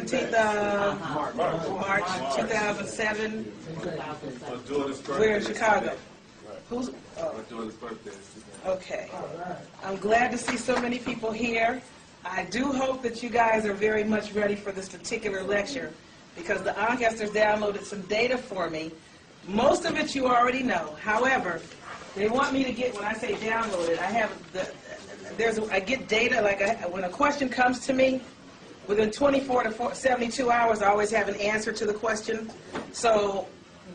17th of March 2007. We're in Chicago. Who's? Okay. I'm glad to see so many people here. I do hope that you guys are very much ready for this particular lecture, because the Ancestors downloaded some data for me. Most of it you already know. However, they want me to get, when I say downloaded, I get data, when a question comes to me, within 24 to 72 hours, I always have an answer to the question. So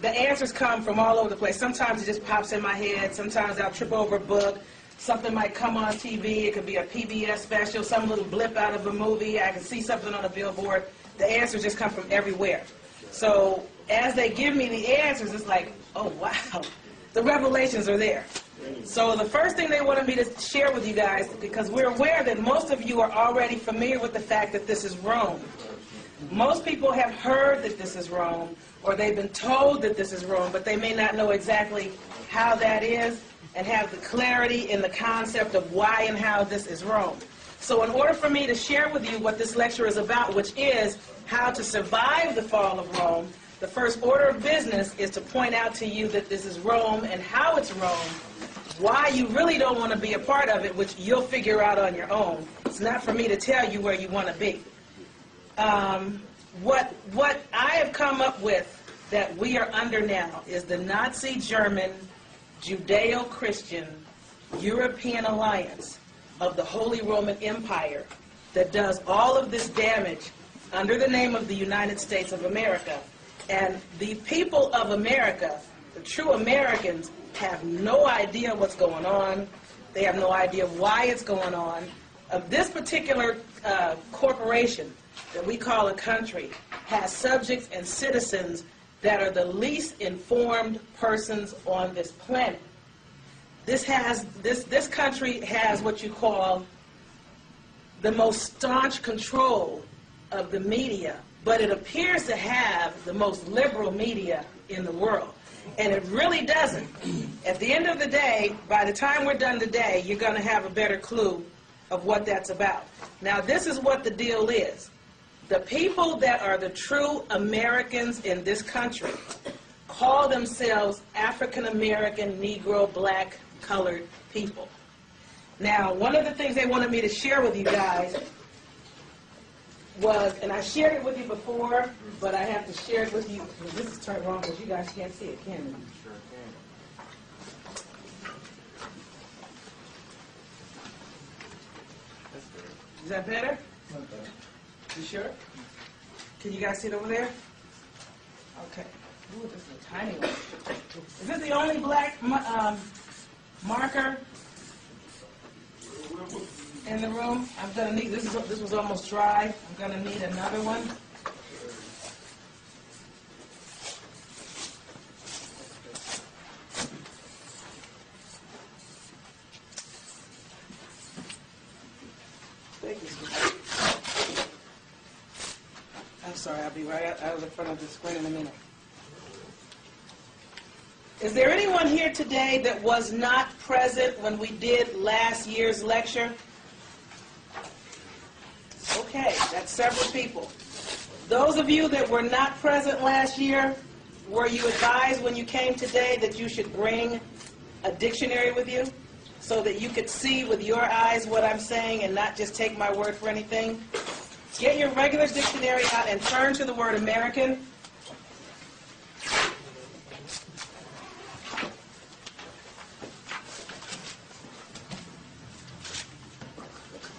the answers come from all over the place. Sometimes it just pops in my head. Sometimes I'll trip over a book. Something might come on TV. It could be a PBS special, some little blip out of a movie. I can see something on a billboard. The answers just come from everywhere. So as they give me the answers, it's like, oh, wow. The revelations are there. So the first thing they wanted me to share with you guys, because we're aware that most of you are already familiar with the fact that this is Rome. Most people have heard that this is Rome, or they've been told that this is Rome, but they may not know exactly how that is and have the clarity in the concept of why and how this is Rome. So in order for me to share with you what this lecture is about, which is how to survive the fall of Rome, the first order of business is to point out to you that this is Rome and how it's Rome, why you really don't want to be a part of it, which you'll figure out on your own. It's not for me to tell you where you want to be. What I have come up with that we are under now is the Nazi German Judeo-Christian European alliance of the Holy Roman Empire that does all of this damage under the name of the United States of America. And the people of America, the true Americans, have no idea what's going on. They have no idea why it's going on. This particular corporation that we call a country has subjects and citizens that are the least informed persons on this planet. This country has what you call the most staunch control of the media, but it appears to have the most liberal media in the world. And it really doesn't. At the end of the day, by the time we're done today, you're going to have a better clue of what that's about. Now, this is what the deal is. The people that are the true Americans in this country call themselves African American, Negro, black, colored people. Now, one of the things they wanted me to share with you guys was, and I shared it with you before, but I have to share it with you. This is turned wrong because you guys can't see it, can you? Sure can. Is that better? You sure? Can you guys see it over there? Okay. Ooh, this is a tiny one. Is this the only black marker in the room? I'm gonna need this was almost dry. I'm gonna need another one. Thank you. I'm sorry, I'll be right out of the front of the screen in a minute. Is there anyone here today that was not present when we did last year's lecture? Okay, that's several people. Those of you that were not present last year, were you advised when you came today that you should bring a dictionary with you so that you could see with your eyes what I'm saying and not just take my word for anything? Get your regular dictionary out and turn to the word American.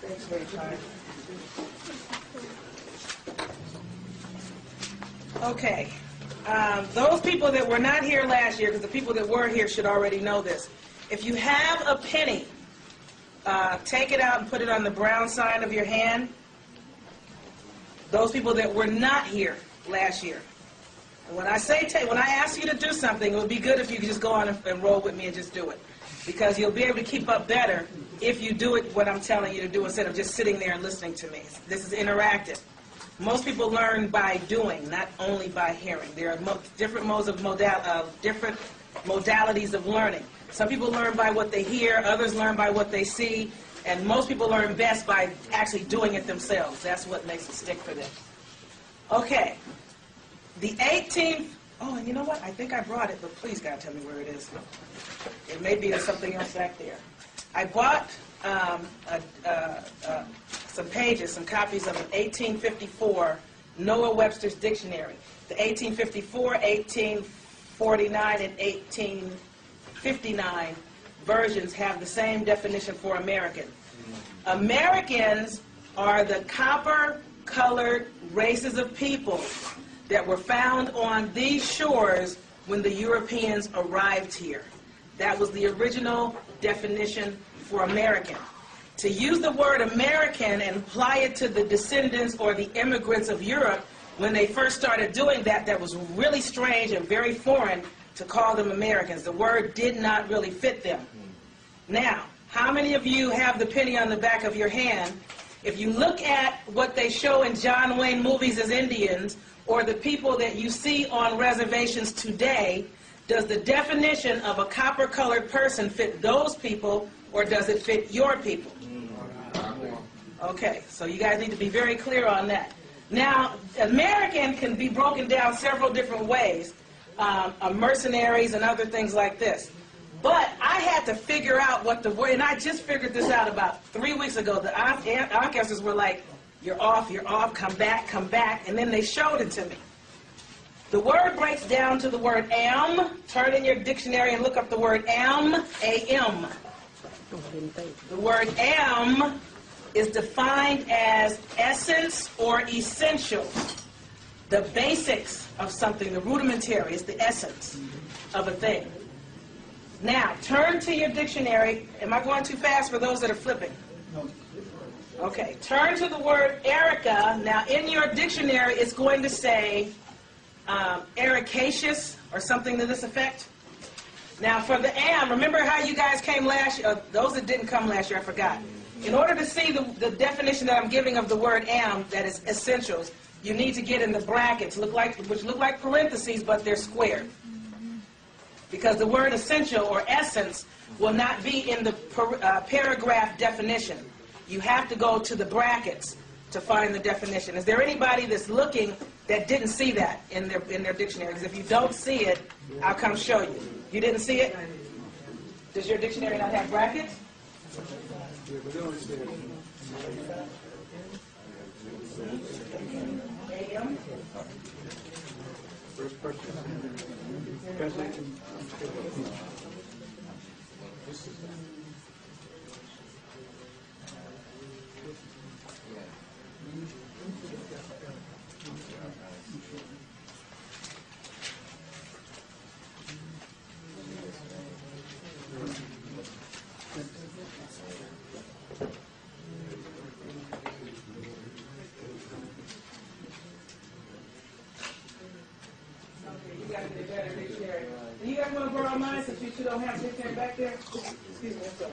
Thanks for your time. Okay. Those people that were not here last year, because the people that were here should already know this. If you have a penny, take it out and put it on the brown side of your hand. Those people that were not here last year. And when I ask you to do something, it would be good if you could just go on and roll with me and just do it. Because you'll be able to keep up better if you do it what I'm telling you to do instead of just sitting there and listening to me. This is interactive. Most people learn by doing, not only by hearing. There are different different modalities of learning. Some people learn by what they hear, others learn by what they see, and most people learn best by actually doing it themselves. That's what makes it stick for them. Okay. The 18th, oh, and you know what? I think I brought it, but please, God, tell me where it is. It may be in something else back there. I bought some pages, some copies of an 1854 Noah Webster's Dictionary. The 1854, 1849, and 1859 versions have the same definition for American. Americans are the copper-colored races of people that were found on these shores when the Europeans arrived here. That was the original definition for American. To use the word American and apply it to the descendants or the immigrants of Europe, when they first started doing that, that was really strange and very foreign to call them Americans. The word did not really fit them. Now, how many of you have the penny on the back of your hand? If you look at what they show in John Wayne movies as Indians, or the people that you see on reservations today, does the definition of a copper-colored person fit those people, or does it fit your people? Okay, so you guys need to be very clear on that. Now, American can be broken down several different ways, mercenaries and other things like this. But I had to figure out what the word, and I just figured this out about 3 weeks ago. The ancestors were like, you're off, come back, and then they showed it to me. The word breaks down to the word am. Turn in your dictionary and look up the word am, A-M. The word am is defined as essence or essential. The basics of something, the rudimentary, is the essence of a thing. Now, turn to your dictionary. Am I going too fast for those that are flipping? No. Okay, turn to the word Erica. Now, in your dictionary, it's going to say ericaceous or something to this effect. Now, for the am, remember how you guys came last year? Those that didn't come last year, I forgot. In order to see the definition that I'm giving of the word am, that is essentials, you need to get in the brackets, which look like parentheses, but they're squared. Because the word essential or essence will not be in the paragraph definition. You have to go to the brackets to find the definition. Is there anybody that's looking that didn't see that in their dictionary? Because if you don't see it, I'll come show you. You didn't see it? Does your dictionary not have brackets? AM? First question. You guys want to borrow mine since you two don't have dictionary back there? Excuse me, I'm sorry.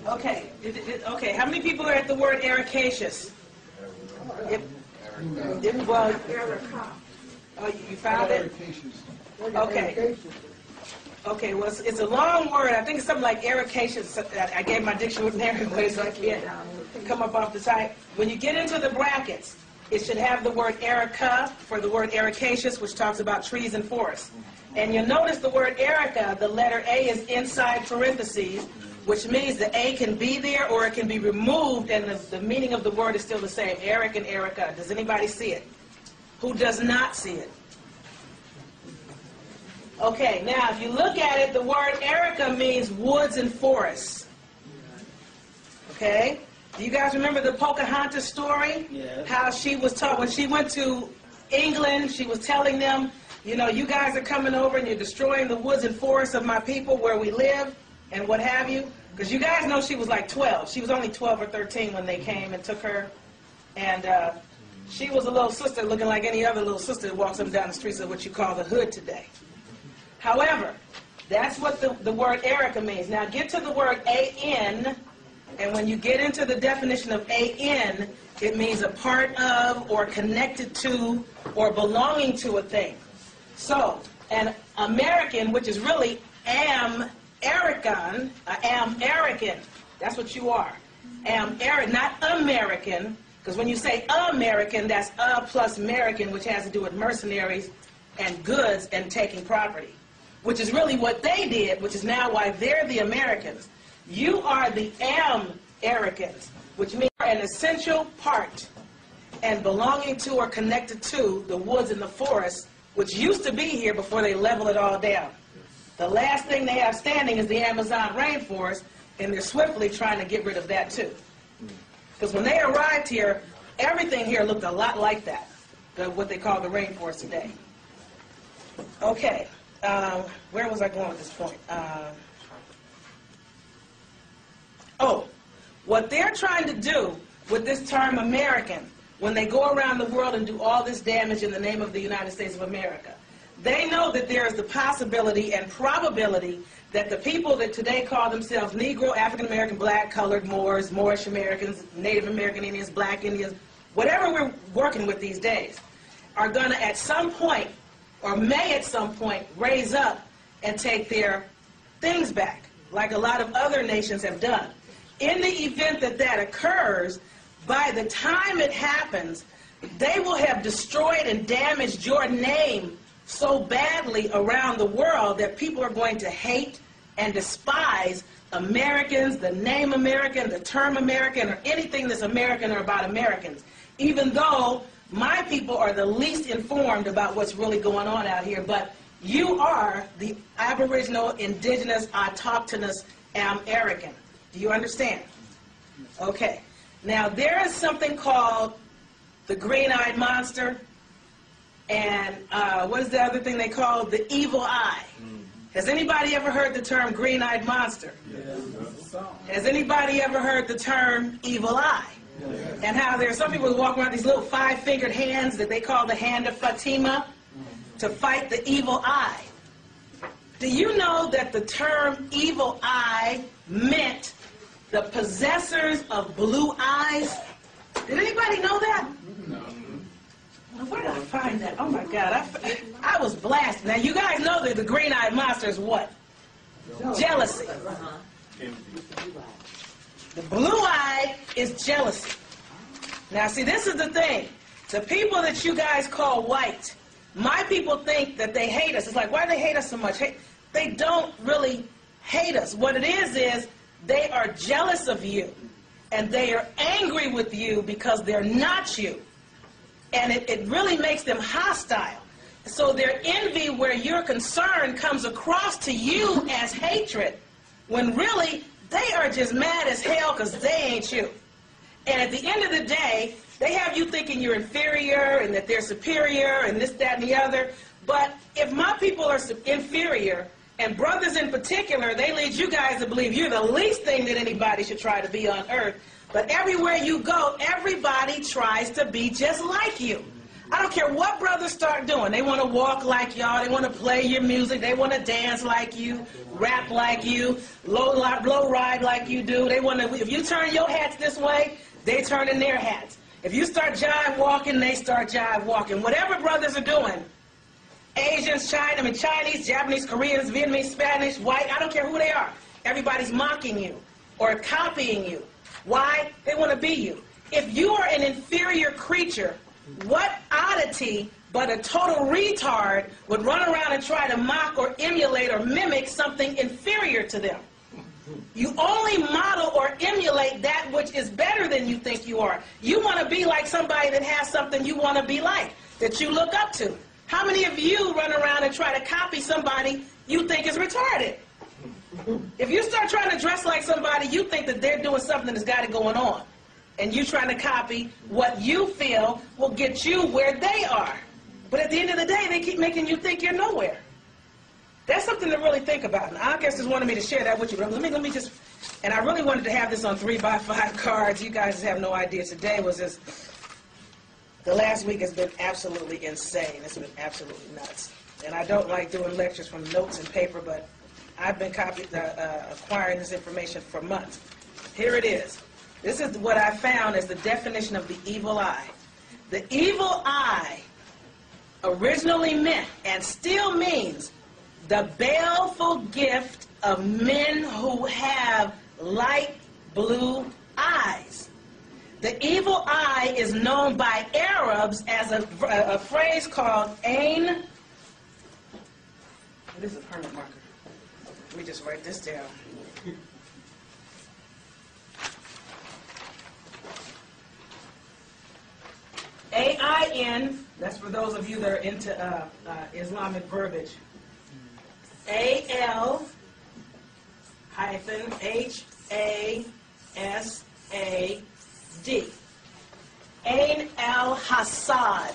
Okay, okay. How many people are at the word ericaceous? Well, oh, you found it? Okay. Okay, well, it's a long word. I think it's something like ericaceous. I gave my dictionary away, so I can't come up off the side. When you get into the brackets, it should have the word erica for the word ericaceous, which talks about trees and forests. And you'll notice the word erica, the letter A is inside parentheses, which means the A can be there or it can be removed, and the meaning of the word is still the same, Eric and Erica. Does anybody see it? Who does not see it? Okay, now if you look at it, the word Erica means woods and forests. Okay? Do you guys remember the Pocahontas story? Yes. How she was taught, when she went to England, she was telling them, you know, you guys are coming over and you're destroying the woods and forests of my people where we live, and what have you. Because you guys know she was like 12. She was only 12 or 13 when they came and took her. And she was a little sister looking like any other little sister that walks up and down the streets of what you call the hood today. However, that's what the word Erica means. Now get to the word A-N, And when you get into the definition of an, it means a part of or connected to or belonging to a thing. So, an American, which is really Am-Erican, Am-Erican, that's what you are. Am-Erican, not American, because when you say American, that's plus American, which has to do with mercenaries and goods and taking property, which is really what they did, which is now why they're the Americans. You are the Am-Ericans, which means an essential part and belonging to or connected to the woods and the forests, which used to be here before they level it all down. The last thing they have standing is the Amazon rainforest, and they're swiftly trying to get rid of that too. Because when they arrived here, everything here looked a lot like that, what they call the rainforest today. Okay, where was I going at this point? What they're trying to do with this term American, when they go around the world and do all this damage in the name of the United States of America, they know that there is the possibility and probability that the people that today call themselves Negro, African American, Black, Colored, Moors, Moorish Americans, Native American Indians, Black Indians, whatever we're working with these days, are going to at some point, or may at some point, raise up and take their things back, like a lot of other nations have done. In the event that that occurs, by the time it happens, they will have destroyed and damaged your name so badly around the world that people are going to hate and despise Americans, the name American, the term American, or anything that's American or about Americans, even though my people are the least informed about what's really going on out here. But you are the Aboriginal, Indigenous, Autochthonous American. Do you understand? Okay. Now, there is something called the green-eyed monster, and what is the other thing they call the evil eye? Has anybody ever heard the term green-eyed monster? Yes. Has anybody ever heard the term evil eye? Yes. And how there are some people who walk around these little five-fingered hands that they call the hand of Fatima to fight the evil eye. Do you know that the term evil eye meant the possessors of blue eyes? Did anybody know that? No. Where did I find that? Oh my God, I was blasted. Now you guys know that the green-eyed monster is what? Jealousy. The blue eye is jealousy. Now see, this is the thing. The people that you guys call white, my people think that they hate us. It's like, why do they hate us so much? They don't really hate us. What it is they are jealous of you, and they are angry with you because they're not you. And it really makes them hostile. So their envy where you're concerned comes across to you as hatred, when really they are just mad as hell because they ain't you. And at the end of the day, they have you thinking you're inferior and that they're superior and this, that, and the other. But if my people are inferior, and brothers in particular, they lead you guys to believe you're the least thing that anybody should try to be on earth. But everywhere you go, everybody tries to be just like you. I don't care what brothers start doing. They want to walk like y'all. They want to play your music. They want to dance like you, rap like you, blow ride like you do. They want to. If you turn your hats this way, they turn in their hats. If you start jive walking, they start jive walking. Whatever brothers are doing, Asians, Chinese, Japanese, Koreans, Vietnamese, Spanish, white, I don't care who they are. Everybody's mocking you or copying you. Why? They want to be you. If you are an inferior creature, what oddity but a total retard would run around and try to mock or emulate or mimic something inferior to them? You only model or emulate that which is better than you think you are. You want to be like somebody that has something you want to be like, that you look up to. How many of you run around and try to copy somebody you think is retarded? If you start trying to dress like somebody, you think that they're doing something that's got it going on. And you trying to copy what you feel will get you where they are. But at the end of the day, they keep making you think you're nowhere. That's something to really think about. And I guess just wanted me to share that with you. But let me just, and I really wanted to have this on 3x5 cards. You guys have no idea. Today was just, the last week has been absolutely insane. It's been absolutely nuts. And I don't like doing lectures from notes and paper, but I've been acquiring this information for months. Here it is. This is what I found as the definition of the evil eye. The evil eye originally meant and still means the baleful gift of men who have light blue eyes. The evil eye is known by Arabs as a phrase called ain. This is a permanent marker. Let me just write this down. A-I-N, that's for those of you that are into Islamic verbiage. A-L-H-A-S-A-D. Ain al-Hasad.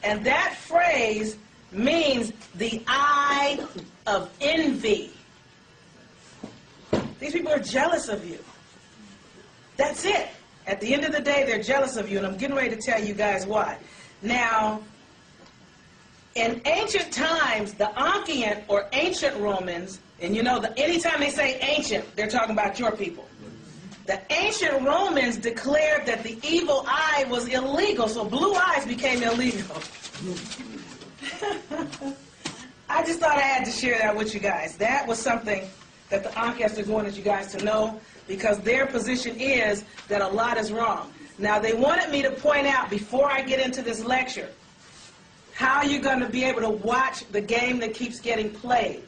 And that phrase means the eye of envy. These people are jealous of you. That's it. At the end of the day, they're jealous of you, and I'm getting ready to tell you guys why. Now, in ancient times, the Ancient or ancient Romans, and you know, anytime they say ancient, they're talking about your people. The ancient Romans declared that the evil eye was illegal, so blue eyes became illegal. I just thought I had to share that with you guys. That was something that the ancestors wanted you guys to know, because their position is that a lot is wrong. Now, they wanted me to point out, before I get into this lecture, how you're going to be able to watch the game that keeps getting played.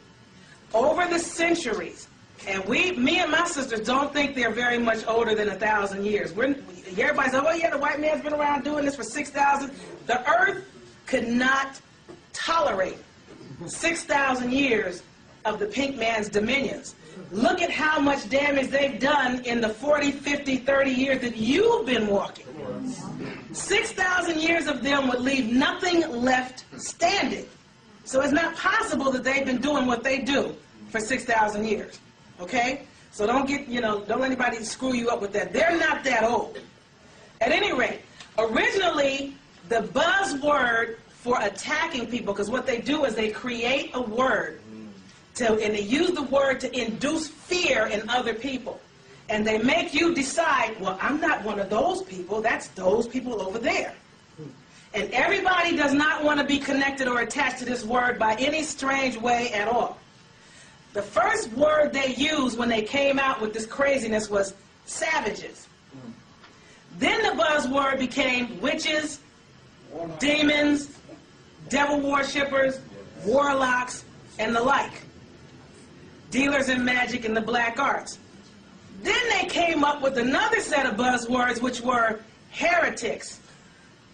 Over the centuries, and me and my sisters don't think they're very much older than 1,000 years. Everybody's like, oh yeah, the white man's been around doing this for 6,000. The earth could not tolerate 6,000 years of the pink man's dominions. Look at how much damage they've done in the 40, 50, 30 years that you've been walking. 6,000 years of them would leave nothing left standing. So it's not possible that they've been doing what they do for 6,000 years. Okay? So don't let anybody screw you up with that. They're not that old. At any rate, originally, the buzzword for attacking people, because what they do is they create a word, and they use the word to induce fear in other people. And they make you decide, well, I'm not one of those people. That's those people over there. And everybody does not want to be connected or attached to this word by any strange way at all. The first word they used when they came out with this craziness was savages. Then the buzzword became witches, demons, devil worshippers, warlocks, and the like. Dealers in magic and the black arts. Then they came up with another set of buzzwords, which were heretics,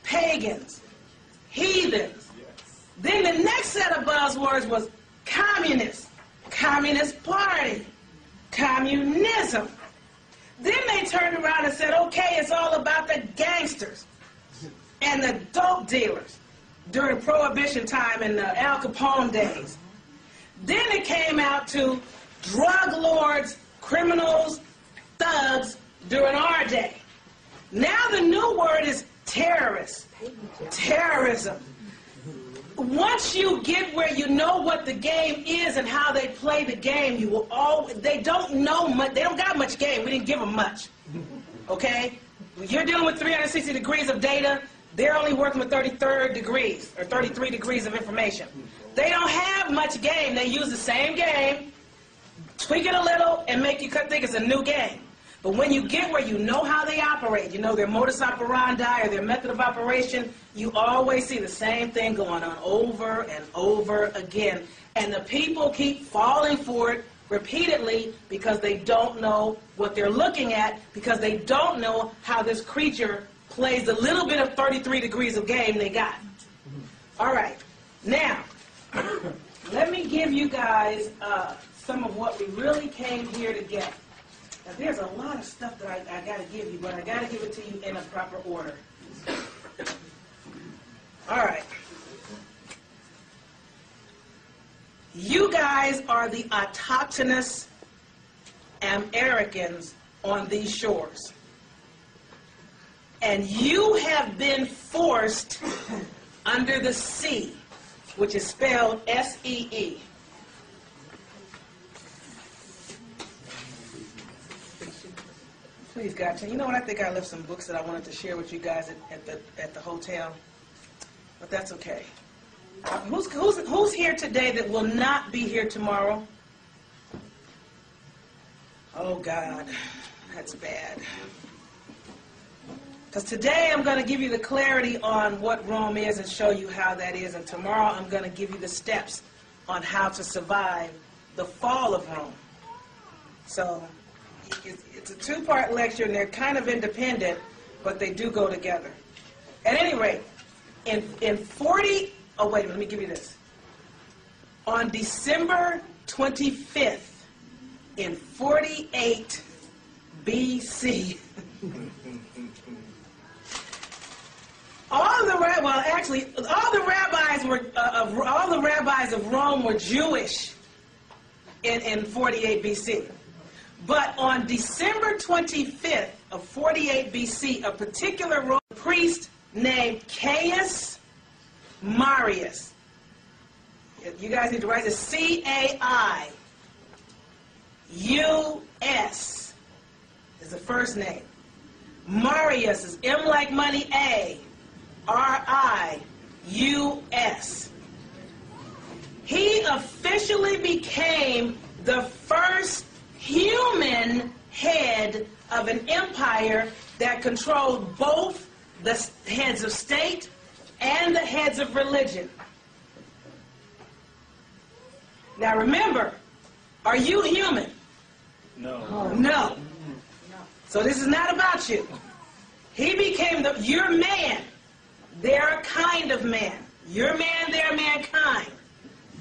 pagans, heathens. Then the next set of buzzwords was communists, communist party, communism. Then they turned around and said, okay, it's all about the gangsters and the dope dealers during Prohibition time and the Al Capone days. Then it came out to drug lords, criminals, thugs during our day. Now the new word is terrorists, terrorism. Once you get where you know what the game is and how they play the game, you will they don't know much, they don't got much game, we didn't give them much, okay? You're dealing with 360 degrees of data, they're only working with 33 degrees of information. They don't have much game. They use the same game, tweak it a little, and make you think it's a new game. But when you get where you know how they operate, you know their modus operandi or their method of operation, you always see the same thing going on over and over again. And the people keep falling for it repeatedly because they don't know what they're looking at, because they don't know how this creature plays the little bit of 33 degrees of game they got. All right. Now, let me give you guys some of what we really came here to get. Now, there's a lot of stuff that I got to give you, but I got to give it to you in a proper order. All right. You guys are the autochthonous Americans on these shores. And you have been forced under the sea, which is spelled S-E-E. Please, God, you know what? I think I left some books that I wanted to share with you guys at the hotel, but that's okay. Who's here today that will not be here tomorrow? Oh, God, that's bad. Because today I'm going to give you the clarity on what Rome is and show you how that is. And tomorrow I'm going to give you the steps on how to survive the fall of Rome. So it's a two-part lecture, and they're kind of independent, but they do go together. At any rate, oh, wait a minute, let me give you this. On December 25th, in 48 BC, all the rabbis of Rome were Jewish in 48 BC. But on December 25th of 48 BC, a particular Roman priest named Caius Marius. You guys need to write this. C-A-I-U-S is the first name. Marius is M like money, A. R-I-U-S. He officially became the first human head of an empire that controlled both the heads of state and the heads of religion. Now remember, are you human? No. No. So this is not about you. He became you're man. They're a kind of man. You're man, they're mankind.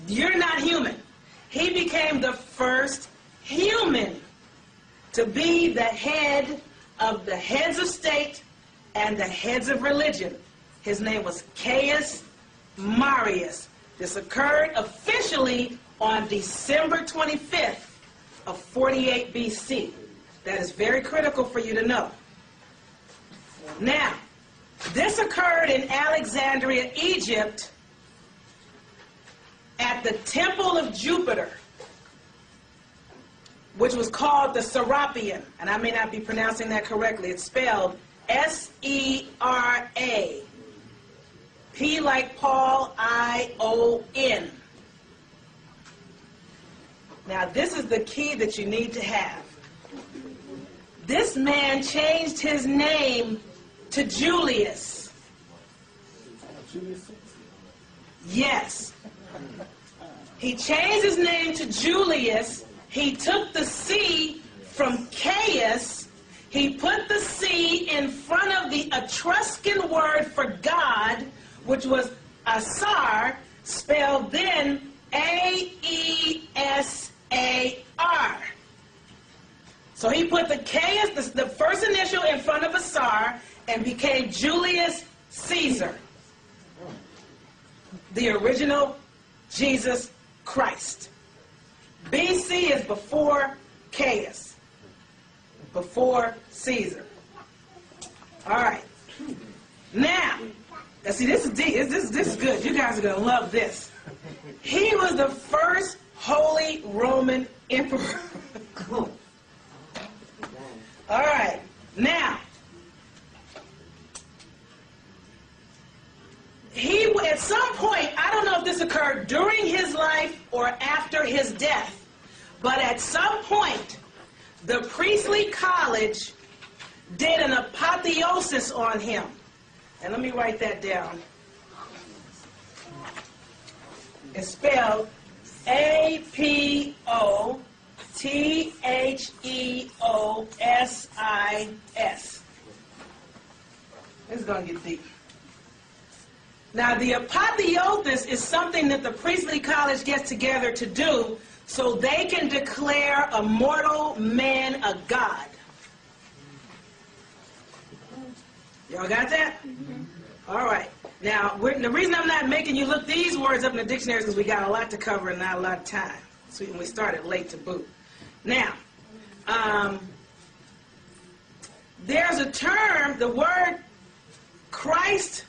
You're not human. He became the first human to be the head of the heads of state and the heads of religion. His name was Caius Marius. This occurred officially on December 25th of 48 BC. That is very critical for you to know. Now, this occurred in Alexandria, Egypt, at the Temple of Jupiter, which was called the Serapeum. And I may not be pronouncing that correctly. It's spelled S-E-R-A. P like Paul, I-O-N. Now, this is the key that you need to have. This man changed his name to Julius. Yes. He changed his name to Julius. He took the C from Caius. He put the C in front of the Etruscan word for God, which was Asar, spelled then A-E-S-A-R. So he put the Caius, the first initial, in front of Asar and became Julius Caesar, the original Jesus Christ. BC is before Caius, before Caesar. All right. Now, see, this is deep. This is good. You guys are going to love this. He was the first Holy Roman Emperor. All right. Now, he, at some point, I don't know if this occurred during his life or after his death, but at some point, the priestly college did an apotheosis on him. And let me write that down. It's spelled A-P-O-T-H-E-O-S-I-S. This is going to get deep. Now, the apotheosis is something that the priestly college gets together to do so they can declare a mortal man a god. Y'all got that? Mm-hmm. All right. Now, the reason I'm not making you look these words up in the dictionary is because we got a lot to cover and not a lot of time. So we started late to boot. Now, there's a term, the word Christ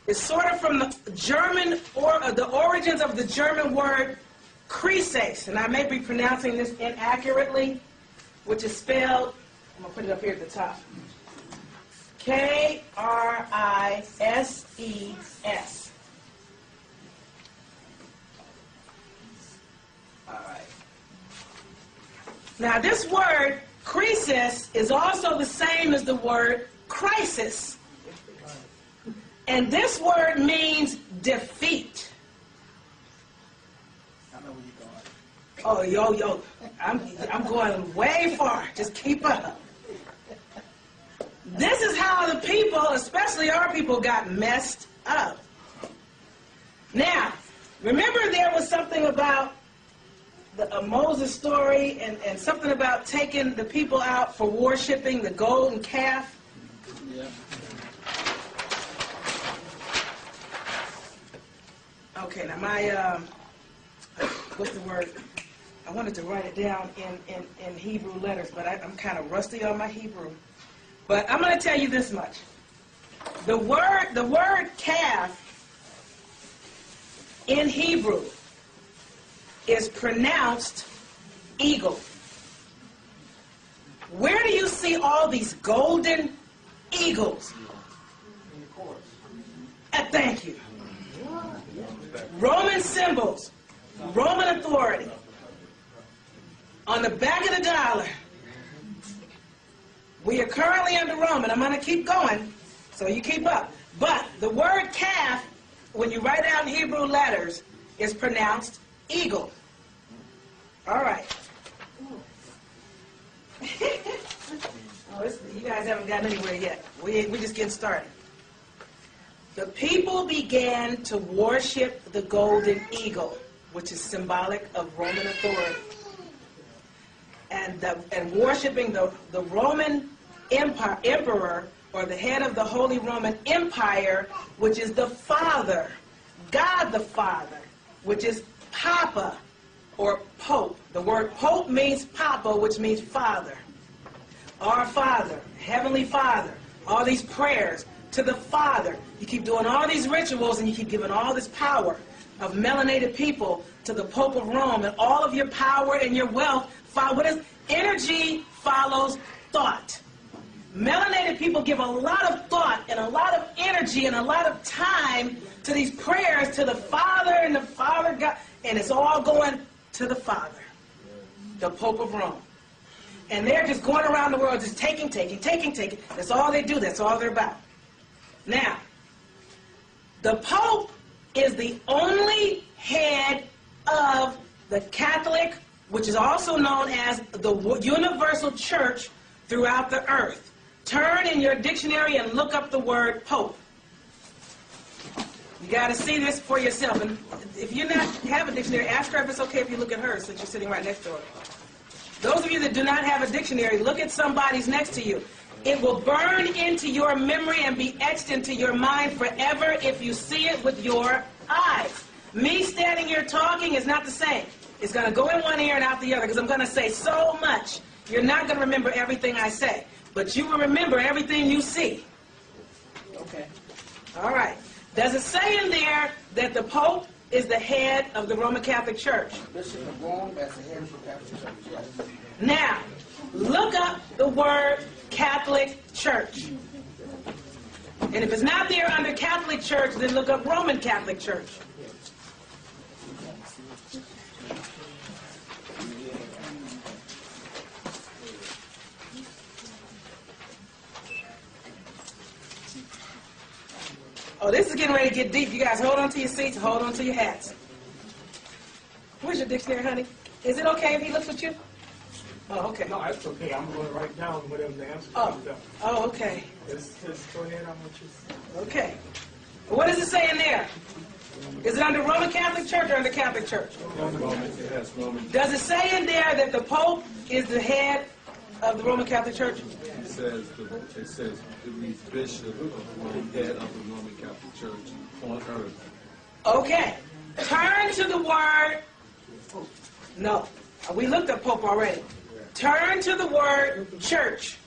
is sort of from the German, or the origins of the German word Chrises, and I may be pronouncing this inaccurately, which is spelled I'm going to put it up here at the top. K-R-I-S-E-S. All right. Now this word, crisis, is also the same as the word crisis. And this word means defeat. I know where you're going. Oh, yo, I'm going way far. Just keep up. This is how the people, especially our people, got messed up. Now, remember there was something about the Moses story and something about taking the people out for worshiping the golden calf? Yeah. Okay, now my, what's the word? I wanted to write it down in Hebrew letters, but I'm kind of rusty on my Hebrew. But I'm going to tell you this much. The word calf in Hebrew is pronounced eagle. Where do you see all these golden eagles? In the chorus. Thank you. Roman symbols, Roman authority. On the back of the dollar, we are currently under Roman. I'm going to keep going, so you keep up. But the word calf, when you write it out in Hebrew letters, is pronounced eagle. All right. You guys haven't gotten anywhere yet. We're just getting started. The people began to worship the golden eagle, which is symbolic of Roman authority. And worshiping the Roman emperor, or the head of the Holy Roman Empire, which is the Father, God the Father, which is Papa, or Pope. The word Pope means Papa, which means Father. Our Father, Heavenly Father, all these prayers to the Father. You keep doing all these rituals and you keep giving all this power of melanated people to the Pope of Rome, and all of your power and your wealth. What is energy follows thought. Melanated people give a lot of thought and a lot of energy and a lot of time to these prayers to the Father and the Father God, and it's all going to the Father, the Pope of Rome. And they're just going around the world just taking. That's all they do. That's all they're about. Now, the Pope is the only head of the Catholic, which is also known as the universal church throughout the earth. Turn in your dictionary and look up the word Pope. You got to see this for yourself. And if you not have a dictionary, ask her if it's okay if you look at hers, since you're sitting right next to her. Those of you that do not have a dictionary, look at somebody's next to you. It will burn into your memory and be etched into your mind forever if you see it with your eyes. Me standing here talking is not the same. It's going to go in one ear and out the other, because I'm going to say so much. You're not going to remember everything I say, but you will remember everything you see. Okay. All right. Does it say in there that the Pope is the head of the Roman Catholic Church? Bishop of Rome, that's the head of the Catholic Church, yes. Now, look up the word Catholic Church. And if it's not there under Catholic Church, then look up Roman Catholic Church. Oh, this is getting ready to get deep. You guys hold on to your seats, hold on to your hats. Where's your dictionary, honey? Is it okay if he looks at you? Oh, okay. No, that's okay. I'm going to write down whatever the answer Oh, is. oh, okay. Just go ahead. I want you. Okay. What does it say in there? Is it under Roman Catholic Church or under Catholic Church? It has Roman. Does it say in there that the Pope is the head of the Roman Catholic Church? It says it means bishop of the head of the Roman Catholic Church on earth. Okay. Turn to the word. No. We looked up Pope already. Turn to the word church.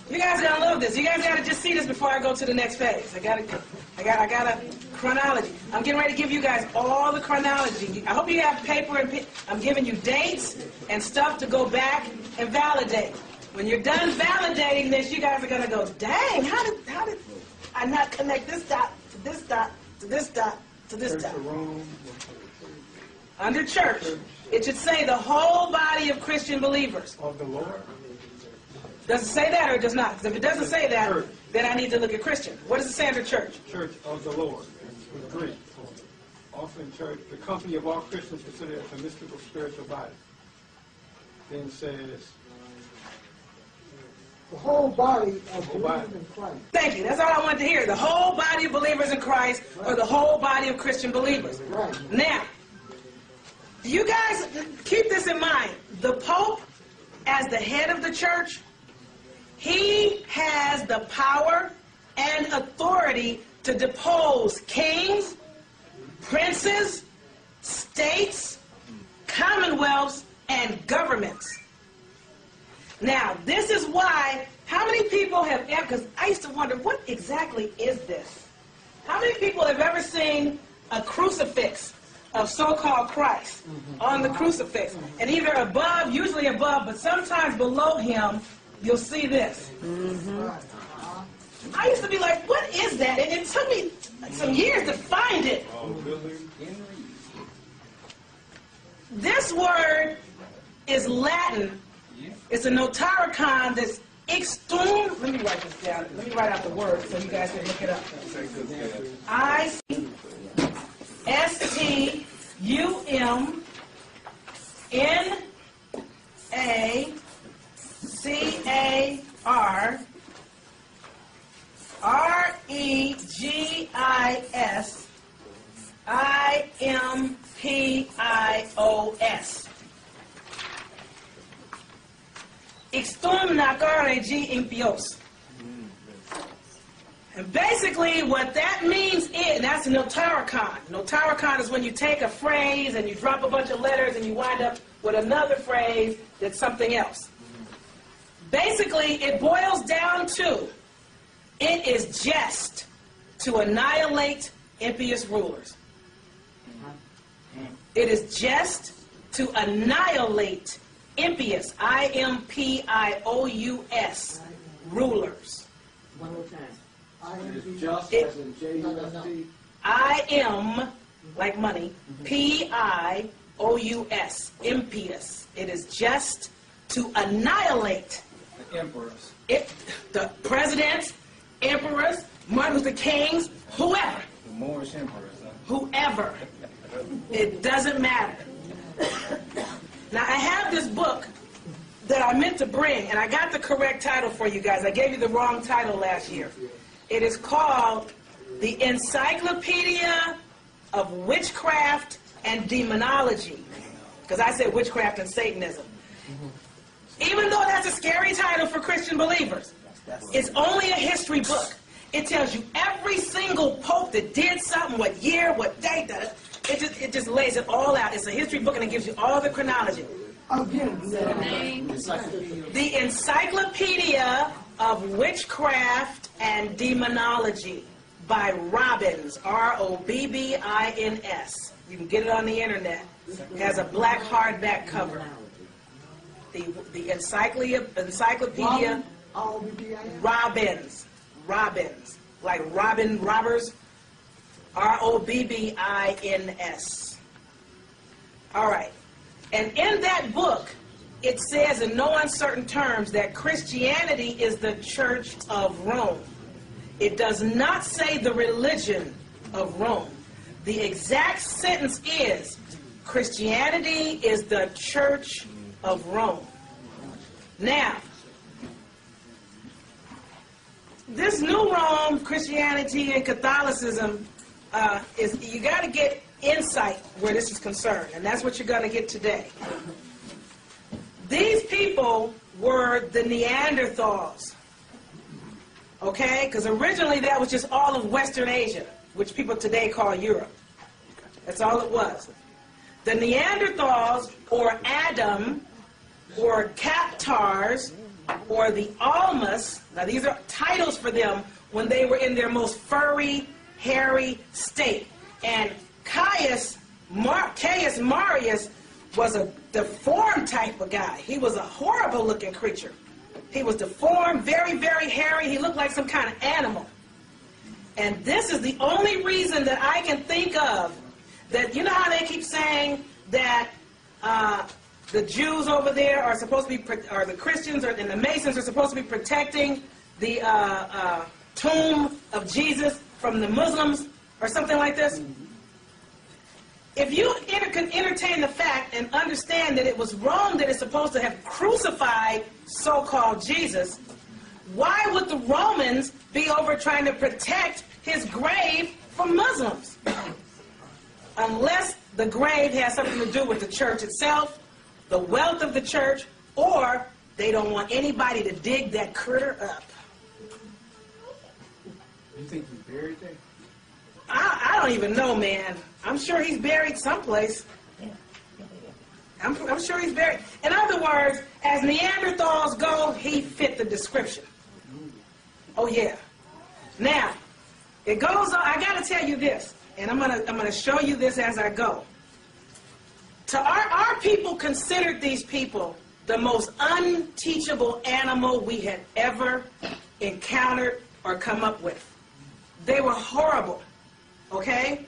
You guys gotta love this. You guys gotta just see this before I go to the next phase. I got a chronology. I'm getting ready to give you guys all the chronology. I hope you have paper and pen. I'm giving you dates. and stuff to go back and validate. When you're done validating this, you guys are going to go, dang, how did I not connect this dot to this dot to this dot to this dot? Under church, it should say the whole body of Christian believers. Of the Lord? Does it say that or it does not? Because if it doesn't say that, then I need to look at Christian. What does it say under church? Church of the Lord. With Greek. Also in church, the company of all Christians considered as a mystical spiritual body. Then says, The whole body of believers in Christ. Thank you. That's all I wanted to hear. The whole body of believers in Christ or the whole body of Christian believers. Right. Now, you guys keep this in mind. The Pope, as the head of the church, he has the power and authority to depose kings, princes, states, commonwealths, and governments. Now, this is why, how many people have, because I used to wonder, what exactly is this? How many people have ever seen a crucifix of so-called Christ on the crucifix? And either above, usually above, but sometimes below him, you'll see this. I used to be like, what is that? And it took me some years to find it. This word is Latin. It's a notaricon that's extum. Let me write this down. Let me write out the word so you guys can look it up. ISTUMACAREGIMPIOS. Extum nacaregi impios. And basically what that means is, and that's a notaricon. Notaricon is when you take a phrase and you drop a bunch of letters and you wind up with another phrase that's something else. Basically, it boils down to, it is just to annihilate impious rulers. It is just to annihilate impious, IMPIOUS, rulers. One more time. I am, like money, PIOUS, impious. It is just to annihilate The emperors. the presidents, emperors, Martin Luther Kings, whoever. The Moorish emperors. Whoever. It doesn't matter. Now, I have this book that I meant to bring, and I got the correct title for you guys. I gave you the wrong title last year. It is called The Encyclopedia of Witchcraft and Demonology. Because I said witchcraft and Satanism. Even though that's a scary title for Christian believers, it's only a history book. It tells you every single pope that did something, what year, what date, it just lays it all out. It's a history book and it gives you all the chronology. Again, The Encyclopedia of Witchcraft and Demonology by Robbins, Robbins. You can get it on the internet. It has a black hardback cover. The Encyclopedia Robbins, like Robin Robbers, Robbins. All right. And in that book, it says in no uncertain terms that Christianity is the Church of Rome. It does not say the religion of Rome. The exact sentence is, Christianity is the Church of Rome. Now, this new Rome, Christianity and Catholicism, you got to get insight where this is concerned, and that's what you're going to get today. These people were the Neanderthals, okay? Because originally that was just all of Western Asia, which people today call Europe. That's all it was. The Neanderthals, or Adam, or Captars, or the Almas, now these are titles for them when they were in their most furry, hairy state. And Caius Marius was a deformed type of guy. He was a horrible looking creature. He was deformed, very, very hairy. He looked like some kind of animal. And this is the only reason that I can think of that, you know how they keep saying that the Jews over there are supposed to be, or the Christians and the Masons are supposed to be protecting the tomb of Jesus from the Muslims or something like this? If you can entertain the fact and understand that it was Rome that is supposed to have crucified so-called Jesus, why would the Romans be over trying to protect his grave from Muslims? Unless the grave has something to do with the church itself, the wealth of the church, or they don't want anybody to dig that critter up. You think he's buried there? I don't even know, man. I'm sure he's buried someplace. I'm sure he's buried. In other words, as Neanderthals go, he fit the description. Oh, yeah. Now, it goes on. I got to tell you this, and I'm gonna show you this as I go. To our people considered these people the most unteachable animal we had ever encountered or come up with. They were horrible, okay?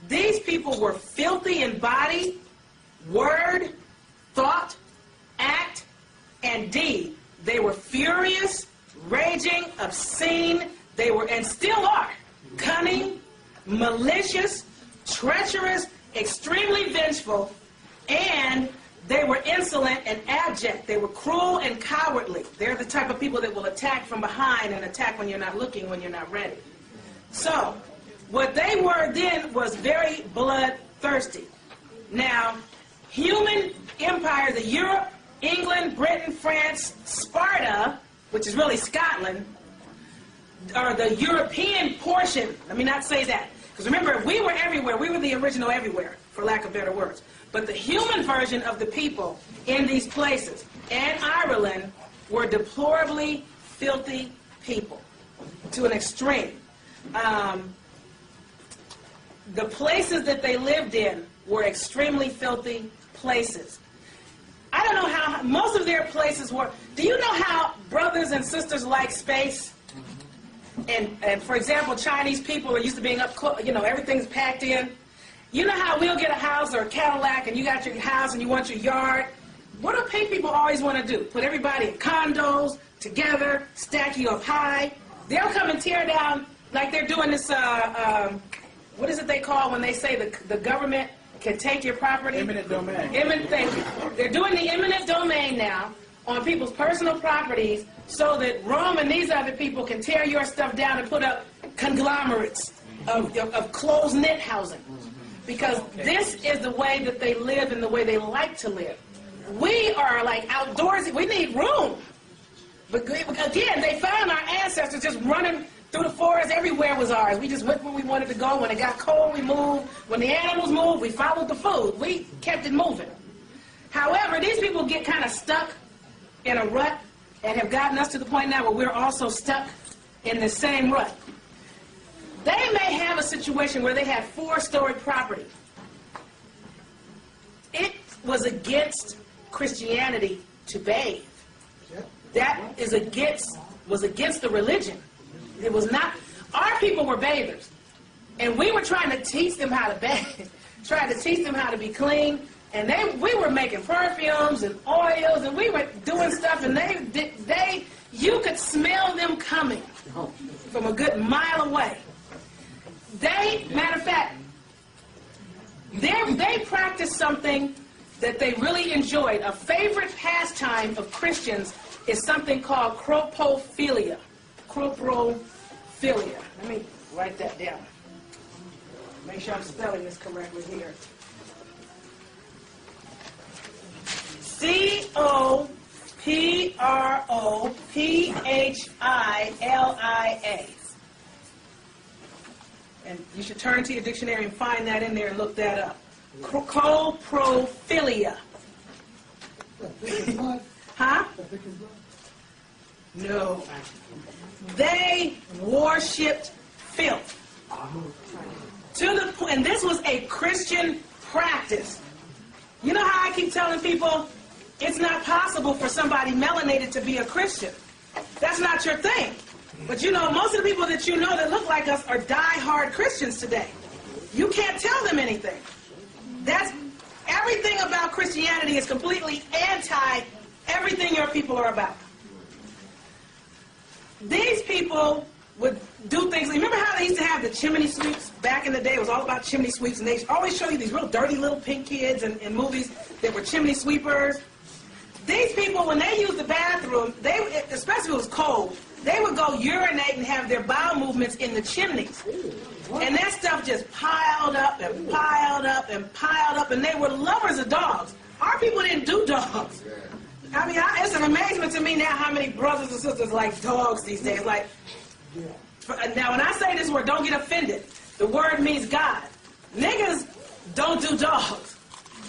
These people were filthy in body, word, thought, act, and deed. They were furious, raging, obscene. They were, and still are, cunning, malicious, treacherous, extremely vengeful, and they were insolent and abject. They were cruel and cowardly. They're the type of people that will attack from behind and attack when you're not looking, when you're not ready. So, what they were then was very bloodthirsty. Now, human empires of Europe, England, Britain, France, Sparta, which is really Scotland, or the European portion, let me not say that. Because remember, we were everywhere. We were the original everywhere, for lack of better words. But the human version of the people in these places and Ireland were deplorably filthy people to an extreme. The places that they lived in were extremely filthy places. I don't know how, most of their places were, do you know how brothers and sisters like space? And for example, Chinese people are used to being up close, you know, everything's packed in. You know how we'll get a house or a Cadillac and you got your house and you want your yard? What do pink people always want to do? Put everybody in condos, together, stack you up high. They'll come and tear down, like they're doing this, what is it they call when they say the government can take your property? Eminent domain. Thank you. They're doing the eminent domain now on people's personal properties so that Rome and these other people can tear your stuff down and put up conglomerates of close-knit housing. Because this is the way that they live and the way they like to live. We are like outdoorsy. We need room. But again, they found our ancestors just running through the forest. Everywhere was ours. We just went where we wanted to go. When it got cold, we moved. When the animals moved, we followed the food. We kept it moving. However, these people get kind of stuck in a rut and have gotten us to the point now where we're also stuck in the same rut. They may have a situation where they have 4-story property. It was against Christianity to bathe. That was against the religion. It was not. Our people were bathers, and we were trying to teach them how to bathe, trying to teach them how to be clean. And we were making perfumes and oils, and we were doing stuff, and you could smell them coming from a good mile away. Matter of fact, they practiced something that they really enjoyed. A favorite pastime of Christians is something called cropophilia. Cropophilia. Let me write that down. Make sure I'm spelling this correctly here. Croprophilia. And you should turn to your dictionary and find that in there and look that up. Croprophilia. Huh? No. They worshipped filth. To the point, and this was a Christian practice. You know how I keep telling people, it's not possible for somebody melanated to be a Christian. That's not your thing. But you know, most of the people that you know that look like us are die-hard Christians today. You can't tell them anything. Everything about Christianity is completely anti everything your people are about. These people would do things. Remember how they used to have the chimney sweeps back in the day? It was all about chimney sweeps, and they always show you these real dirty little pink kids in movies that were chimney sweepers. These people, when they used the bathroom, especially if it was cold, they would go urinate and have their bowel movements in the chimneys. And that stuff just piled up and piled up and piled up, and they were lovers of dogs. Our people didn't do dogs. I mean, it's an amazement to me now how many brothers and sisters like dogs these days. Like, now when I say this word, don't get offended. The word means God. Niggas don't do dogs.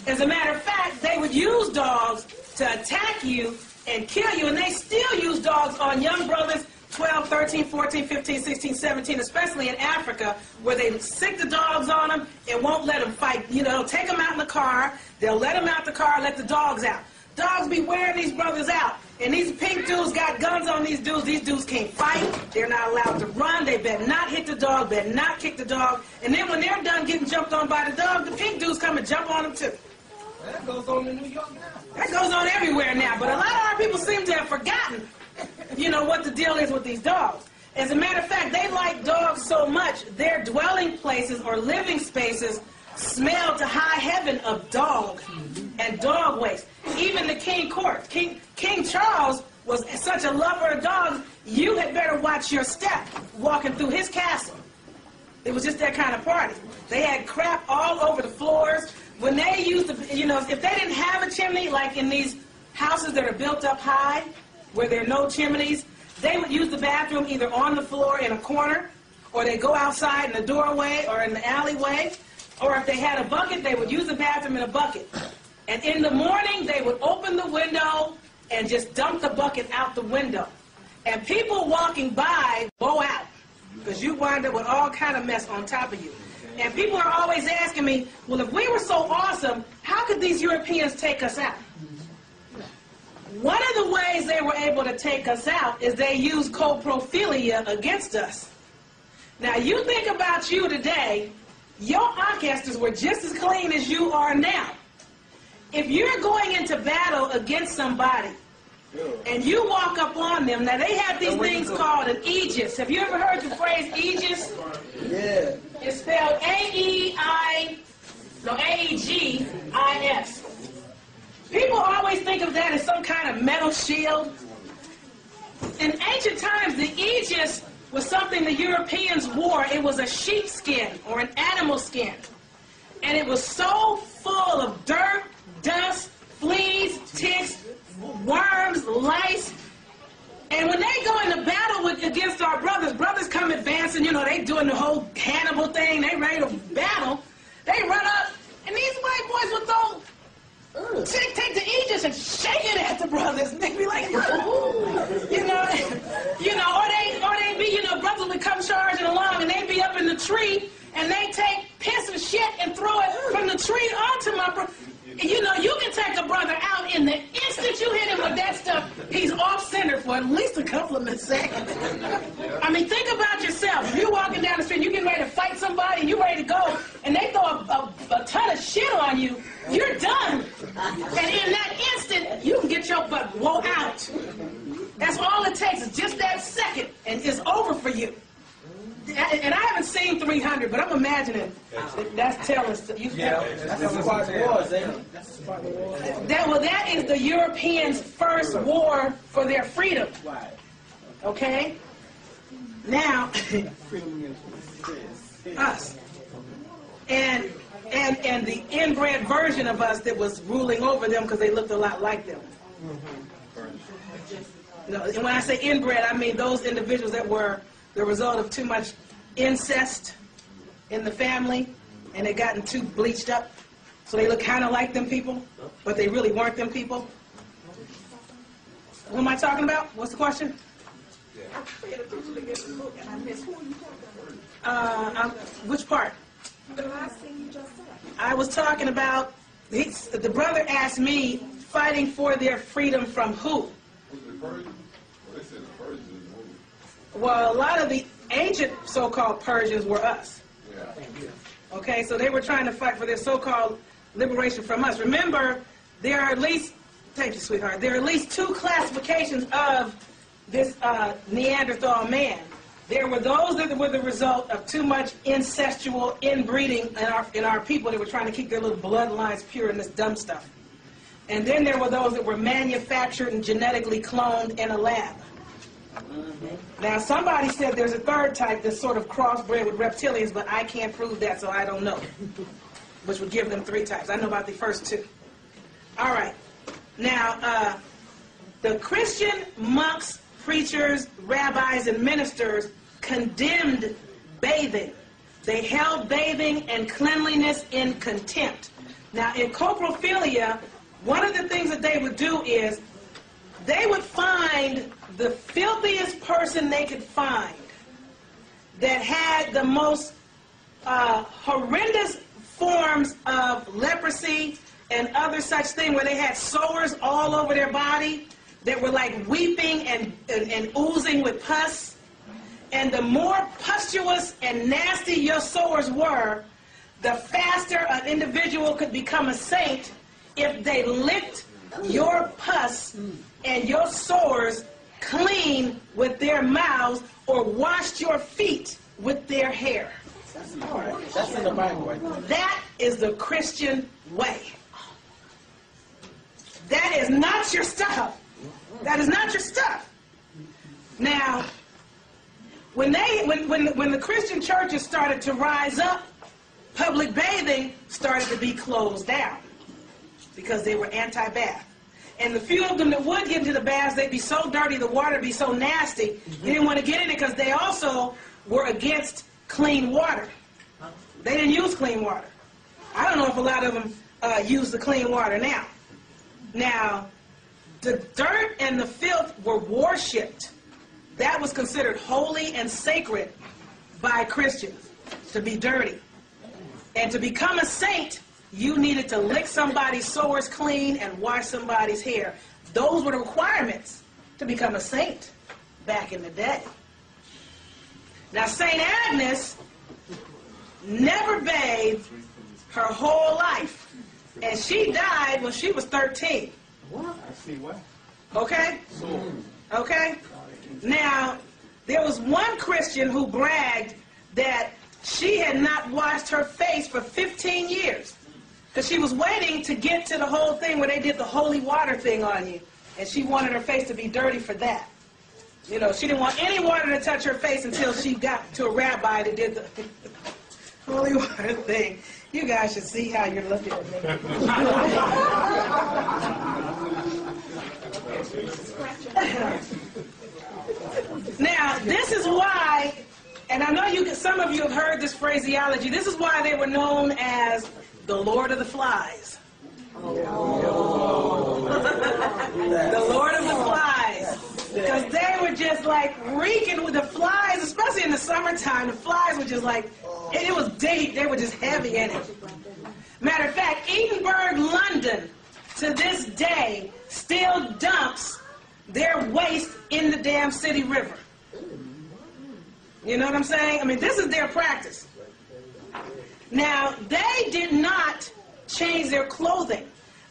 As a matter of fact, they would use dogs to attack you and kill you, and they still use dogs on young brothers, 12, 13, 14, 15, 16, 17, especially in Africa, where they sick the dogs on them and won't let them fight. You know, they'll take them out in the car, they'll let them out the car, let the dogs out. Dogs be wearing these brothers out, and these pink dudes got guns on these dudes. These dudes can't fight, they're not allowed to run, they better not hit the dog, better not kick the dog, and then when they're done getting jumped on by the dog, the pink dudes come and jump on them too. That goes on in New York now. That goes on everywhere now, but a lot of our people seem to have forgotten, you know, what the deal is with these dogs. As a matter of fact, they like dogs so much, their dwelling places or living spaces smell to high heaven of dog and dog waste. Even the king court, King Charles was such a lover of dogs, you had better watch your step walking through his castle. It was just that kind of party. They had crap all over the floors. When they used to, you know, if they didn't have a chimney, like in these houses that are built up high, where there are no chimneys, they would use the bathroom either on the floor in a corner, or they go outside in the doorway or in the alleyway, or if they had a bucket, they would use the bathroom in a bucket. And in the morning, they would open the window and just dump the bucket out the window. And people walking by go out, because you wind up with all kind of mess on top of you. And people are always asking me, well, if we were so awesome, how could these Europeans take us out? One of the ways they were able to take us out is they used coprophilia against us. Now, you think about you today, your ancestors were just as clean as you are now. If you're going into battle against somebody, and you walk up on them, now they have these things called an aegis. Have you ever heard the phrase aegis? Yeah. It's spelled A-E-G-I-S. People always think of that as some kind of metal shield. In ancient times, the aegis was something the Europeans wore. It was a sheepskin or an animal skin. And it was so full of dirt, dust, fleas, ticks, worms, lice. And when they go into battle against our brothers come advancing, you know, they doing the whole Hannibal thing, they ready to battle. They run up, and these white boys would throw, take the aegis and shake it at the brothers. And they'd be like, you know, or they be, you know, brothers would come charging along, and they'd be up in the tree, and they take piss and shit and throw it from the tree onto my brother. You know, you can take a brother out in the instant you hit him with that stuff, he's off center for at least a couple of seconds. I mean, think about yourself. If you're walking down the street, you're getting ready to fight somebody, and you're ready to go, and they throw a ton of shit on you, you're done. And in that instant, you can get your butt blow out. That's all it takes, is just that second, and it's over for you. And I haven't seen 300, but I'm imagining that's telling. That's the Spartan Wars, ain't it? That is the Europeans' first war for their freedom. Okay? Now, us. And the inbred version of us that was ruling over them because they looked a lot like them. No, and when I say inbred, I mean those individuals that were the result of too much incest in the family, and they gotten too bleached up, so they look kind of like them people, but they really weren't them people. Who am I talking about? What's the question? Which part? The last thing you just said. I was talking about the brother asked me, fighting for their freedom from who? Was it the Persians? Well, they said the Persians in the movie. Well, a lot of the ancient so-called Persians were us. Yeah. Okay, so they were trying to fight for their so-called liberation from us. Remember, there are at least, thank you, sweetheart, there are at least two classifications of this Neanderthal man. There were those that were the result of too much incestual inbreeding in our people that were trying to keep their little bloodlines pure in this dumb stuff. And then there were those that were manufactured and genetically cloned in a lab. Now, somebody said there's a third type that's sort of crossbred with reptilians, but I can't prove that, so I don't know, which would give them three types. I know about the first two. All right. Now, the Christian monks, preachers, rabbis, and ministers condemned bathing. They held bathing and cleanliness in contempt. Now, in coprophilia, one of the things that they would do is they would find the filthiest person they could find that had the most horrendous forms of leprosy and other such thing, where they had sores all over their body that were like weeping and oozing with pus. And the more pustulous and nasty your sores were, the faster an individual could become a saint if they licked your pus and your sores clean with their mouths or washed your feet with their hair. That's in the Bible right there. That is the Christian way. That is not your stuff. That is not your stuff. Now, when the Christian churches started to rise up, public bathing started to be closed down because they were anti-bath. And the few of them that would get into the baths, they'd be so dirty, the water would be so nasty, they didn't want to get in it because they also were against clean water. They didn't use clean water. I don't know if a lot of them use the clean water now. Now, the dirt and the filth were worshipped. That was considered holy and sacred by Christians, to be dirty. And to become a saint, you needed to lick somebody's sores clean and wash somebody's hair. Those were the requirements to become a saint back in the day. Now, St. Agnes never bathed her whole life. And she died when she was 13. I see why. Okay? Okay? Now, there was one Christian who bragged that she had not washed her face for 15 years. Because she was waiting to get to the whole thing where they did the holy water thing on you. And she wanted her face to be dirty for that. You know, she didn't want any water to touch her face until she got to a rabbi that did the holy water thing. You guys should see how you're looking at me. Now, this is why, and I know some of you have heard this phraseology, this is why they were known as the Lord of the Flies. The Lord of the Flies. Because they were just like reeking with the flies, especially in the summertime. The flies were just like, it was deep, they were just heavy in it. Matter of fact, Edinburgh, London, to this day, still dumps their waste in the damn city river. You know what I'm saying? I mean, this is their practice. Now, they did not change their clothing.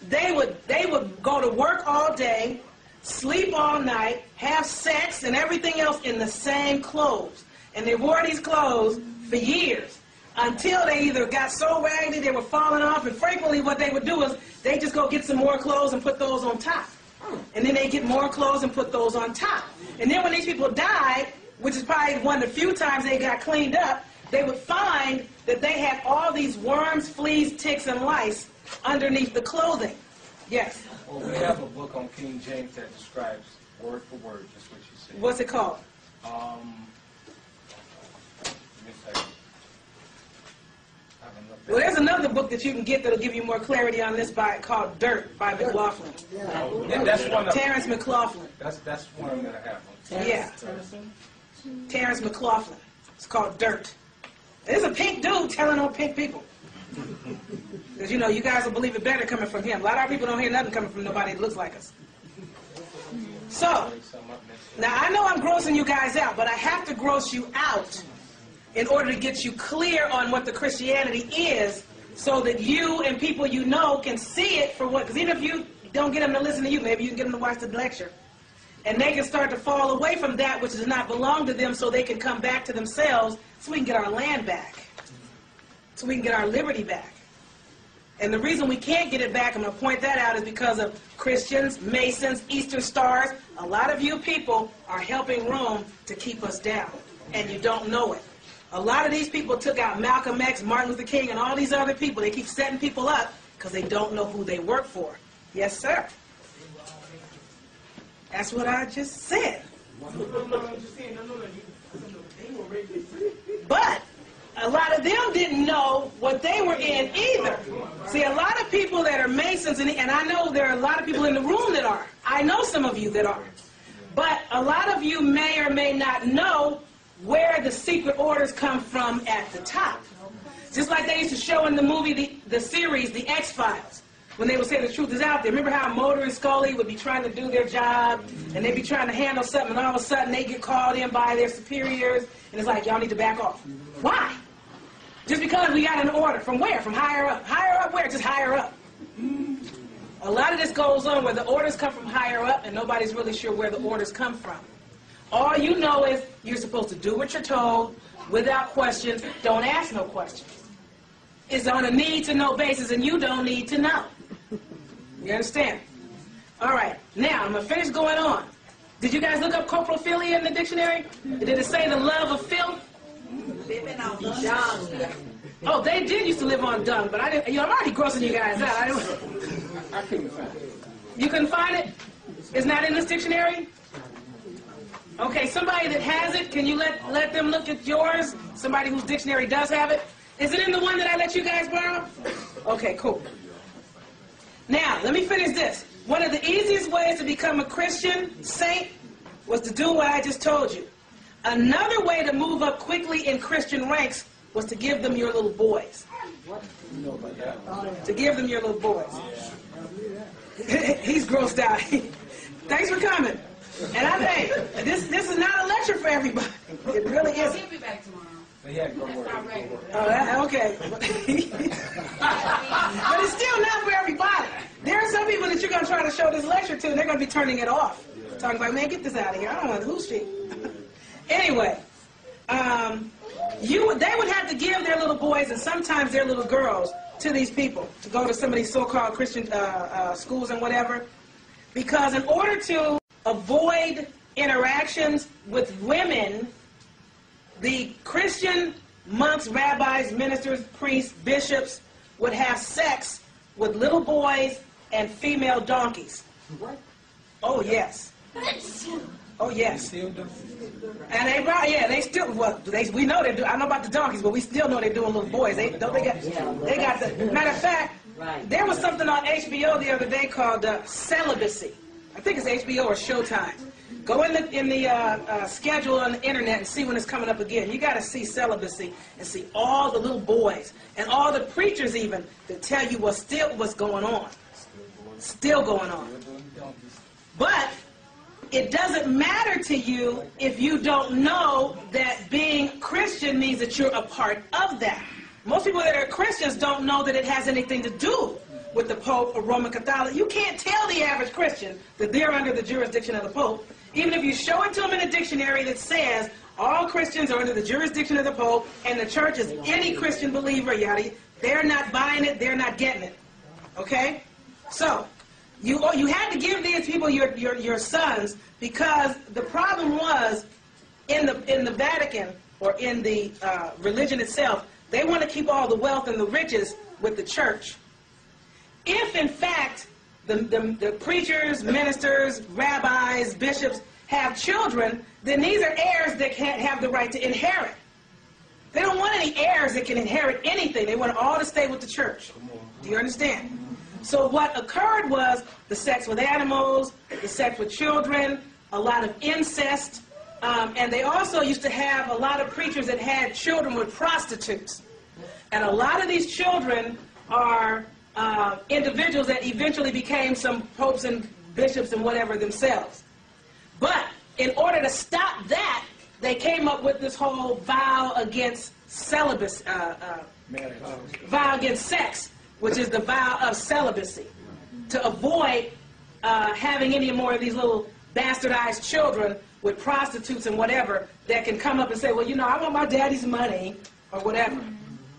They would go to work all day, sleep all night, have sex and everything else in the same clothes. And they wore these clothes for years until they either got so raggedy they were falling off, and frequently what they would do is they just go get some more clothes and put those on top. And then they get more clothes and put those on top. And then when these people died, which is probably one of the few times they got cleaned up, they would find that they had all these worms, fleas, ticks, and lice underneath the clothing. Yes? Well, we have a book on King James that describes word for word just what you said. What's it called? Let me say. Well, there's another book that you can get that'll give you more clarity on this called Dirt by McLaughlin. Yeah, that's one of Terrence McLaughlin. That's one I'm gonna have. Yeah. Terrence McLaughlin. It's called Dirt. There's a pink dude telling on pink people. Because, you know, you guys will believe it better coming from him. A lot of our people don't hear nothing coming from nobody that looks like us. So, now I know I'm grossing you guys out, but I have to gross you out in order to get you clear on what the Christianity is, so that you and people you know can see it for what, because even if you don't get them to listen to you, maybe you can get them to watch the lecture. And they can start to fall away from that which does not belong to them, so they can come back to themselves, so we can get our land back, so we can get our liberty back. And the reason we can't get it back, I'm going to point that out, is because of Christians, Masons, Eastern Stars. A lot of you people are helping Rome to keep us down, and you don't know it. A lot of these people took out Malcolm X, Martin Luther King, and all these other people. They keep setting people up because they don't know who they work for. Yes, sir. That's what I just said. But a lot of them didn't know what they were in either. See, a lot of people that are Masons, and I know there are a lot of people in the room that are. I know some of you that are. But a lot of you may or may not know where the secret orders come from at the top. Just like they used to show in the movie, the series, The X-Files, when they would say the truth is out there. Remember how Mulder and Scully would be trying to do their job, and they'd be trying to handle something, and all of a sudden they get called in by their superiors, and it's like, y'all need to back off. Why? Just because we got an order. From where? From higher up. Higher up where? Just higher up. A lot of this goes on where the orders come from higher up, and nobody's really sure where the orders come from. All you know is you're supposed to do what you're told without questions. Don't ask no questions. It's on a need-to-know basis, and you don't need to know. You understand? All right. Now, I'm going to finish going on. Did you guys look up coprophilia in the dictionary? Did it say the love of filth? Oh, they did used to live on dung, but I didn't. You know, I'm already grossing you guys out. I couldn't find it. You couldn't find it? It's not in this dictionary? Okay, somebody that has it, can you let them look at yours? Somebody whose dictionary does have it? Is it in the one that I let you guys borrow? Okay, cool. Now, let me finish this. One of the easiest ways to become a Christian saint was to do what I just told you. Another way to move up quickly in Christian ranks was to give them your little boys. To give them your little boys. He's grossed out. Thanks for coming. And I think this is not a lecture for everybody. It really isn't. He'll be back tomorrow. Oh, okay. But it's still not for everybody. There are some people that you're going to try to show this lecture to, and they're going to be turning it off. Talking about, man, get this out of here. I don't want who's she. Anyway, they would have to give their little boys and sometimes their little girls to these people to go to some of these so-called Christian schools and whatever, because in order to avoid interactions with women, the Christian monks, rabbis, ministers, priests, bishops would have sex with little boys and female donkeys. What? Oh, yes. Oh, yes. And they still, well, we know they do. I don't know about the donkeys, but we still know they're doing little boys. They got the, matter of fact, there was something on HBO the other day called Celibacy. I think it's HBO or Showtime. Go in the schedule on the internet and see when it's coming up again. You got to see Celibacy and see all the little boys and all the preachers even that tell you what's going on. Still going on. But it doesn't matter to you if you don't know that being Christian means that you're a part of that. Most people that are Christians don't know that it has anything to do with the Pope or Roman Catholic. You can't tell the average Christian that they're under the jurisdiction of the Pope. Even if you show it to them in a dictionary that says all Christians are under the jurisdiction of the Pope and the church is any Christian believer, yada, they're not buying it, they're not getting it. Okay? So, you had to give these people your sons, because the problem was in the Vatican or in the religion itself, they want to keep all the wealth and the riches with the church. If in fact the preachers, ministers, rabbis, bishops have children, then these are heirs that can't have the right to inherit. They don't want any heirs that can inherit anything. They want it all to stay with the church. Do you understand? So what occurred was the sex with animals, the sex with children, a lot of incest, and they also used to have a lot of preachers that had children with prostitutes. And a lot of these children are individuals that eventually became some popes and bishops and whatever themselves. But in order to stop that, they came up with this whole vow against celibacy, vow against sex, which is the vow of celibacy, to avoid having any more of these little bastardized children with prostitutes and whatever that can come up and say, well, you know, I want my daddy's money or whatever.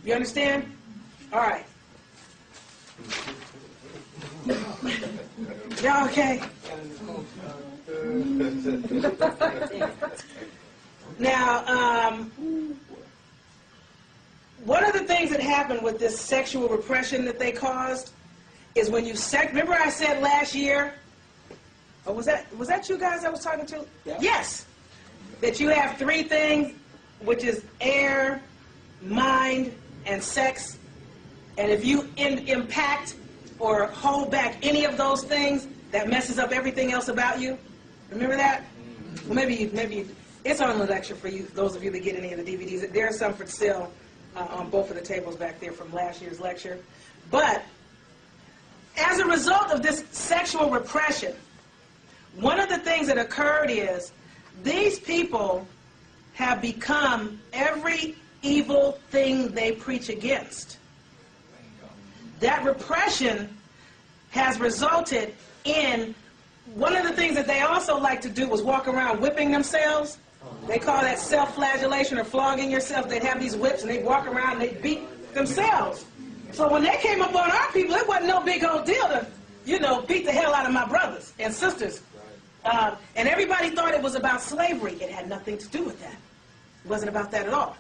You understand? All right. Y'all okay? Now, one of the things that happened with this sexual repression that they caused is when you remember I said last year, or was that you guys I was talking to? Yeah. Yes. That you have three things, which is air, mind, and sex. And if you impact or hold back any of those things, that messes up everything else about you. Remember that? Well, maybe it's on the lecture for you, those of you that get any of the DVDs. There are some for sale on both of the tables back there from last year's lecture. But as a result of this sexual repression, one of the things that occurred is these people have become every evil thing they preach against. That repression has resulted in one of the things that they also like to do was walk around whipping themselves. They call that self-flagellation or flogging yourself. They'd have these whips and they'd walk around and they'd beat themselves. So when they came up on our people, it wasn't no big old deal to, you know, beat the hell out of my brothers and sisters. And everybody thought it was about slavery. It had nothing to do with that. It wasn't about that at all.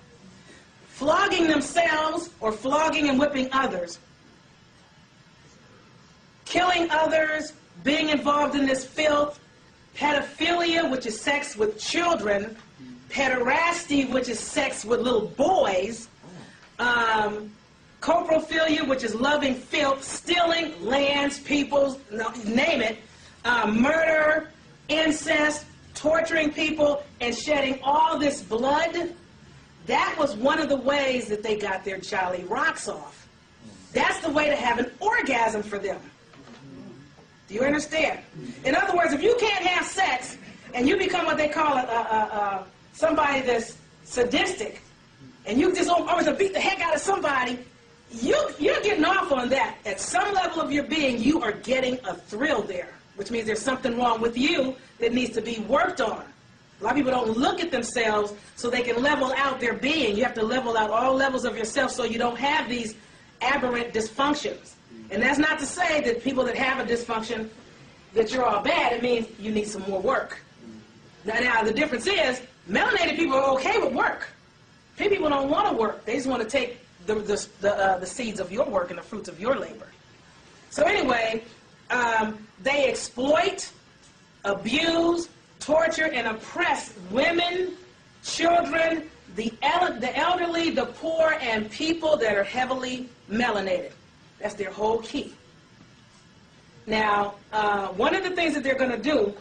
Flogging themselves or flogging and whipping others, killing others, being involved in this filth, pedophilia, which is sex with children, pederasty, which is sex with little boys, coprophilia, which is loving filth, stealing lands, peoples, name it, murder, incest, torturing people, and shedding all this blood. That was one of the ways that they got their jolly rocks off. That's the way to have an orgasm for them. Do you understand? In other words, if you can't have sex and you become what they call somebody that's sadistic, and you just always beat the heck out of somebody, you're getting off on that. At some level of your being, you are getting a thrill there, which means there's something wrong with you that needs to be worked on. A lot of people don't look at themselves so they can level out their being. You have to level out all levels of yourself so you don't have these aberrant dysfunctions. And that's not to say that people that have a dysfunction, that you're all bad. It means you need some more work. Now the difference is, melanated people are okay with work. Pink people don't want to work. They just want to take the seeds of your work and the fruits of your labor. So anyway, they exploit, abuse, torture, and oppress women, children, the elderly, the poor, and people that are heavily melanated. That's their whole key. Now, one of the things that they're going to do,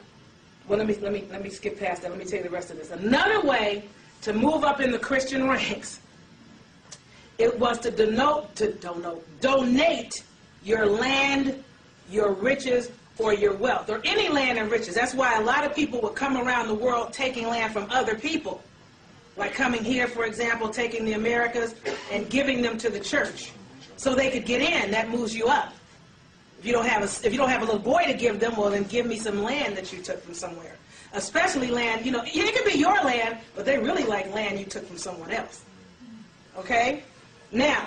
well, let me skip past that. Let me tell you the rest of this. Another way to move up in the Christian ranks, it was to donate your land, your riches, or your wealth, or any land and riches. That's why a lot of people would come around the world taking land from other people, like coming here, for example, taking the Americas and giving them to the church, so they could get in. That moves you up. If you don't have a little boy to give them, well, then give me some land that you took from somewhere. Especially land, it could be your land, but they really like land you took from someone else. Okay? Now,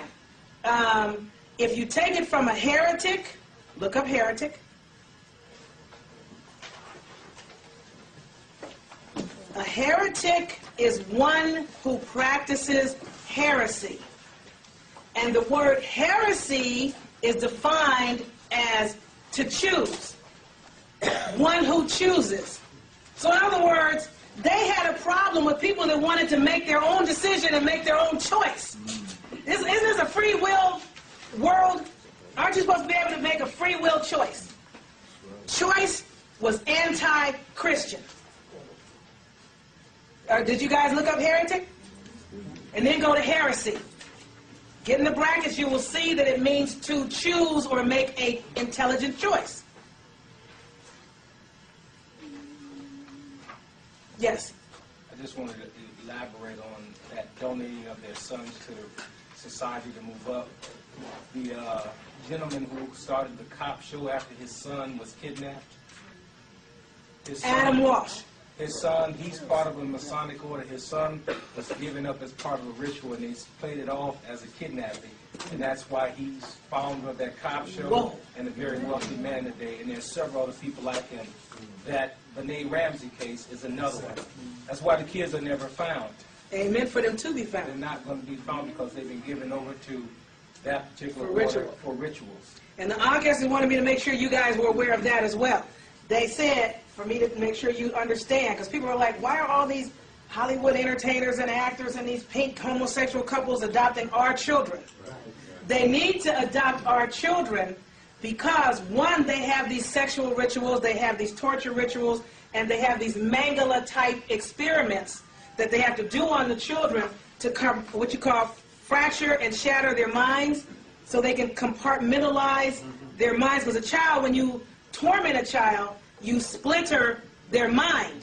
if you take it from a heretic, look up heretic. A heretic is one who practices heresy. And the word heresy is defined as to choose. One who chooses. So in other words, they had a problem with people that wanted to make their own decision and make their own choice. Isn't this a free will world? Aren't you supposed to be able to make a free will choice? Choice was anti-Christian. Did you guys look up heretic? And then go to heresy. Get in the brackets, you will see that it means to choose or make an intelligent choice. Yes? I just wanted to elaborate on that donating of their sons to society to move up. The gentleman who started the cop show after his son was kidnapped. Adam Walsh. His son, he's part of a Masonic order. His son was given up as part of a ritual, and he's played it off as a kidnapping. And that's why he's founder of that cop show. Whoa. And a very wealthy man today. And there's several other people like him. That Benet Ramsey case is another one. That's why the kids are never found. Amen, for them to be They're found. not going to be found because they've been given over to that particular For order ritual. for rituals. And the Ancestors wanted me to make sure you guys were aware of that as well. They said, for me to make sure you understand, because people are like, why are all these Hollywood entertainers and actors and these pink homosexual couples adopting our children? They need to adopt our children because, one, they have these sexual rituals, they have these torture rituals, and they have these Mangala-type experiments that they have to do on the children to what you call fracture and shatter their minds so they can compartmentalize their minds. Because a child, when you torment a child, you splinter their mind.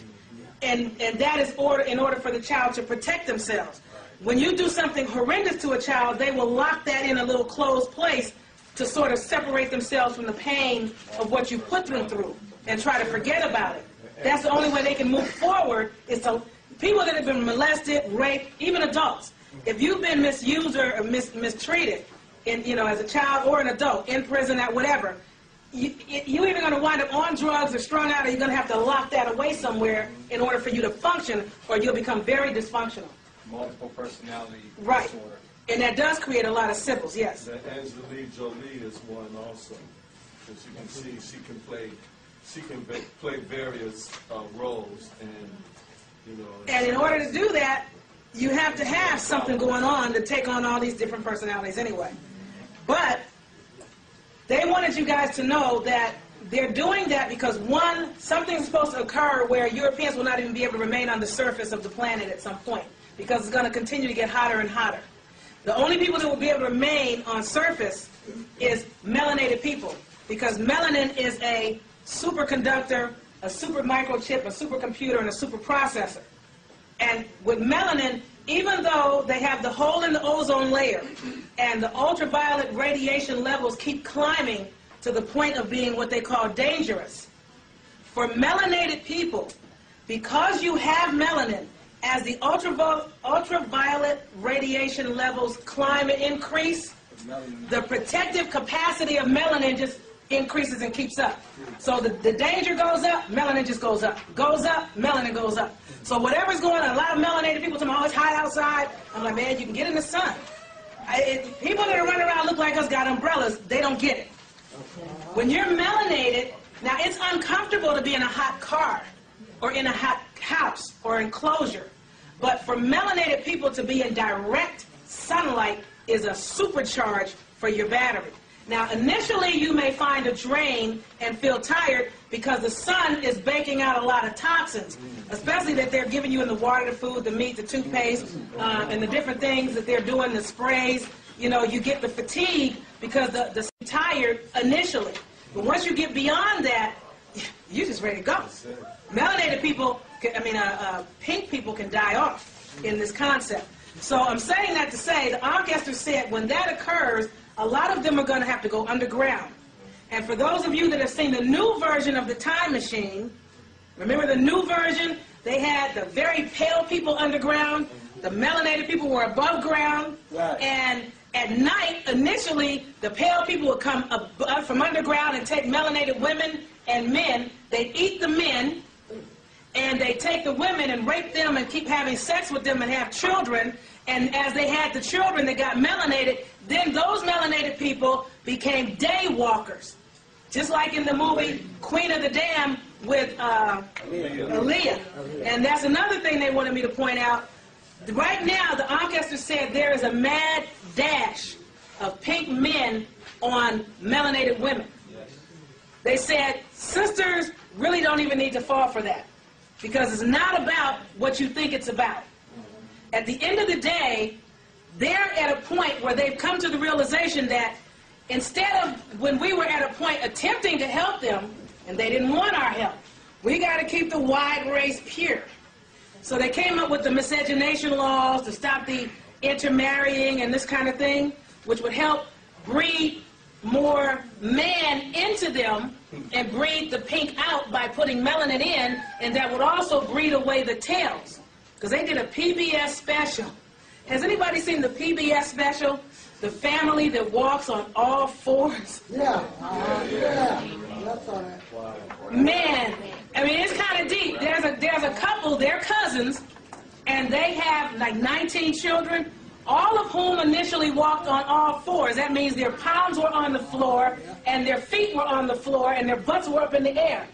And that is in order for the child to protect themselves. When you do something horrendous to a child, they will lock that in a little closed place to sort of separate themselves from the pain of what you put them through and try to forget about it. That's the only way they can move forward is to people that have been molested, raped, even adults. If you've been misused or mistreated, as a child or an adult, in prison, at whatever, you're either going to wind up on drugs or strung out, or you're going to have to lock that away somewhere in order for you to function, or you'll become very dysfunctional. Multiple personality Right. disorder. And that does create a lot of symptoms, yes. Angelina Jolie is one also. As you can see, she can play various roles, and And in order to do that, you have to have something going on to take on all these different personalities anyway. But they wanted you guys to know that they're doing that because, one, something's supposed to occur where Europeans will not even be able to remain on the surface of the planet at some point because it's going to continue to get hotter and hotter. The only people that will be able to remain on surface is melanated people because melanin is a superconductor, a super microchip, a supercomputer, and a super processor. And with melanin, even though they have the hole in the ozone layer and the ultraviolet radiation levels keep climbing to the point of being what they call dangerous, for melanated people, because you have melanin, as the ultraviolet radiation levels climb and increase, the protective capacity of melanin just increases and keeps up. So the danger goes up, melanin just goes up. Goes up, melanin goes up. So whatever's going on, a lot of melanated people tell me, oh, it's hot outside. I'm like, man, you can get in the sun. People that are running around look like us got umbrellas, they don't get it. When you're melanated, now it's uncomfortable to be in a hot car or in a hot house or enclosure. But for melanated people to be in direct sunlight is a supercharge for your battery. Now, initially, you may find a drain and feel tired because the sun is baking out a lot of toxins, especially that they're giving you in the water, the food, the meat, the toothpaste, and the different things that they're doing, the sprays. You get the fatigue because the tired initially. But once you get beyond that, you're just ready to go. Melanated people, pink people can die off in this concept. So I'm saying that to say, the Ancestors said when that occurs, a lot of them are going to have to go underground. And for those of you that have seen the new version of the time machine, remember the new version? They had the very pale people underground, the melanated people were above ground, right. And at night, initially, the pale people would come up from underground and take melanated women and men. They'd eat the men, and they'd take the women and rape them and keep having sex with them and have children. And as they had the children that got melanated, then those melanated people became day walkers. Just like in the movie Queen of the Dam with Aaliyah. And that's another thing they wanted me to point out. Right now, the Ancestors said there is a mad dash of pink men on melanated women. They said sisters really don't even need to fall for that because it's not about what you think it's about. At the end of the day, they're at a point where they've come to the realization that instead of when we were at a point attempting to help them, and they didn't want our help, we got to keep the white race pure. So they came up with the miscegenation laws to stop the intermarrying and this kind of thing, which would help breed more man into them and breed the pink out by putting melanin in, and that would also breed away the tails. Because they did a PBS special. Has anybody seen the PBS special? The family that walks on all fours? Yeah. That's all right. Man, I mean, it's kind of deep. There's a couple, they're cousins, and they have like 19 children, all of whom initially walked on all fours. That means their palms were on the floor, and their feet were on the floor, and their butts were up in the air.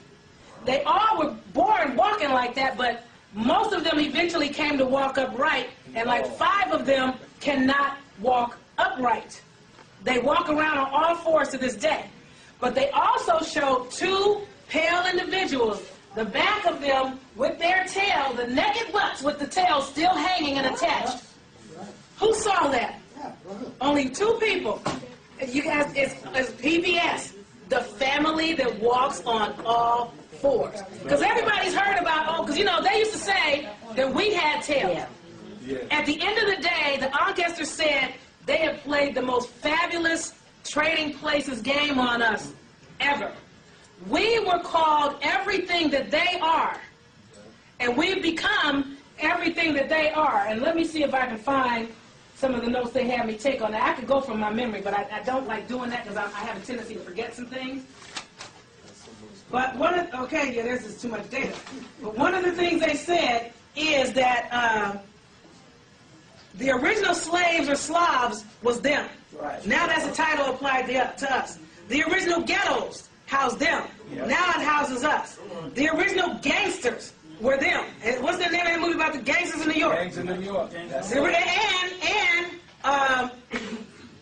They all were born walking like that, but most of them eventually came to walk upright, and like 5 of them cannot walk upright. They walk around on all fours to this day. But they also showed 2 pale individuals, the back of them with their tail, the naked butts with the tail still hanging and attached. Who saw that? Only 2 people. You guys, it's PBS, the family that walks on all fours. Because everybody's heard about, because you know, they used to say that we had tails. Yeah. At the end of the day, the orchestra said they had played the most fabulous Trading Places game on us ever. We were called everything that they are, and we've become everything that they are. And let me see if I can find some of the notes they had me take on that. I could go from my memory, but I don't like doing that because I have a tendency to forget some things. But this is too much data. But one of the things they said is that the original slaves or Slavs was them. Right. Now that's a title applied to us. The original ghettos housed them. Yeah. Now it houses us. The original gangsters were them. And what's the name of the movie about the gangsters in New York? Gangs in New York. And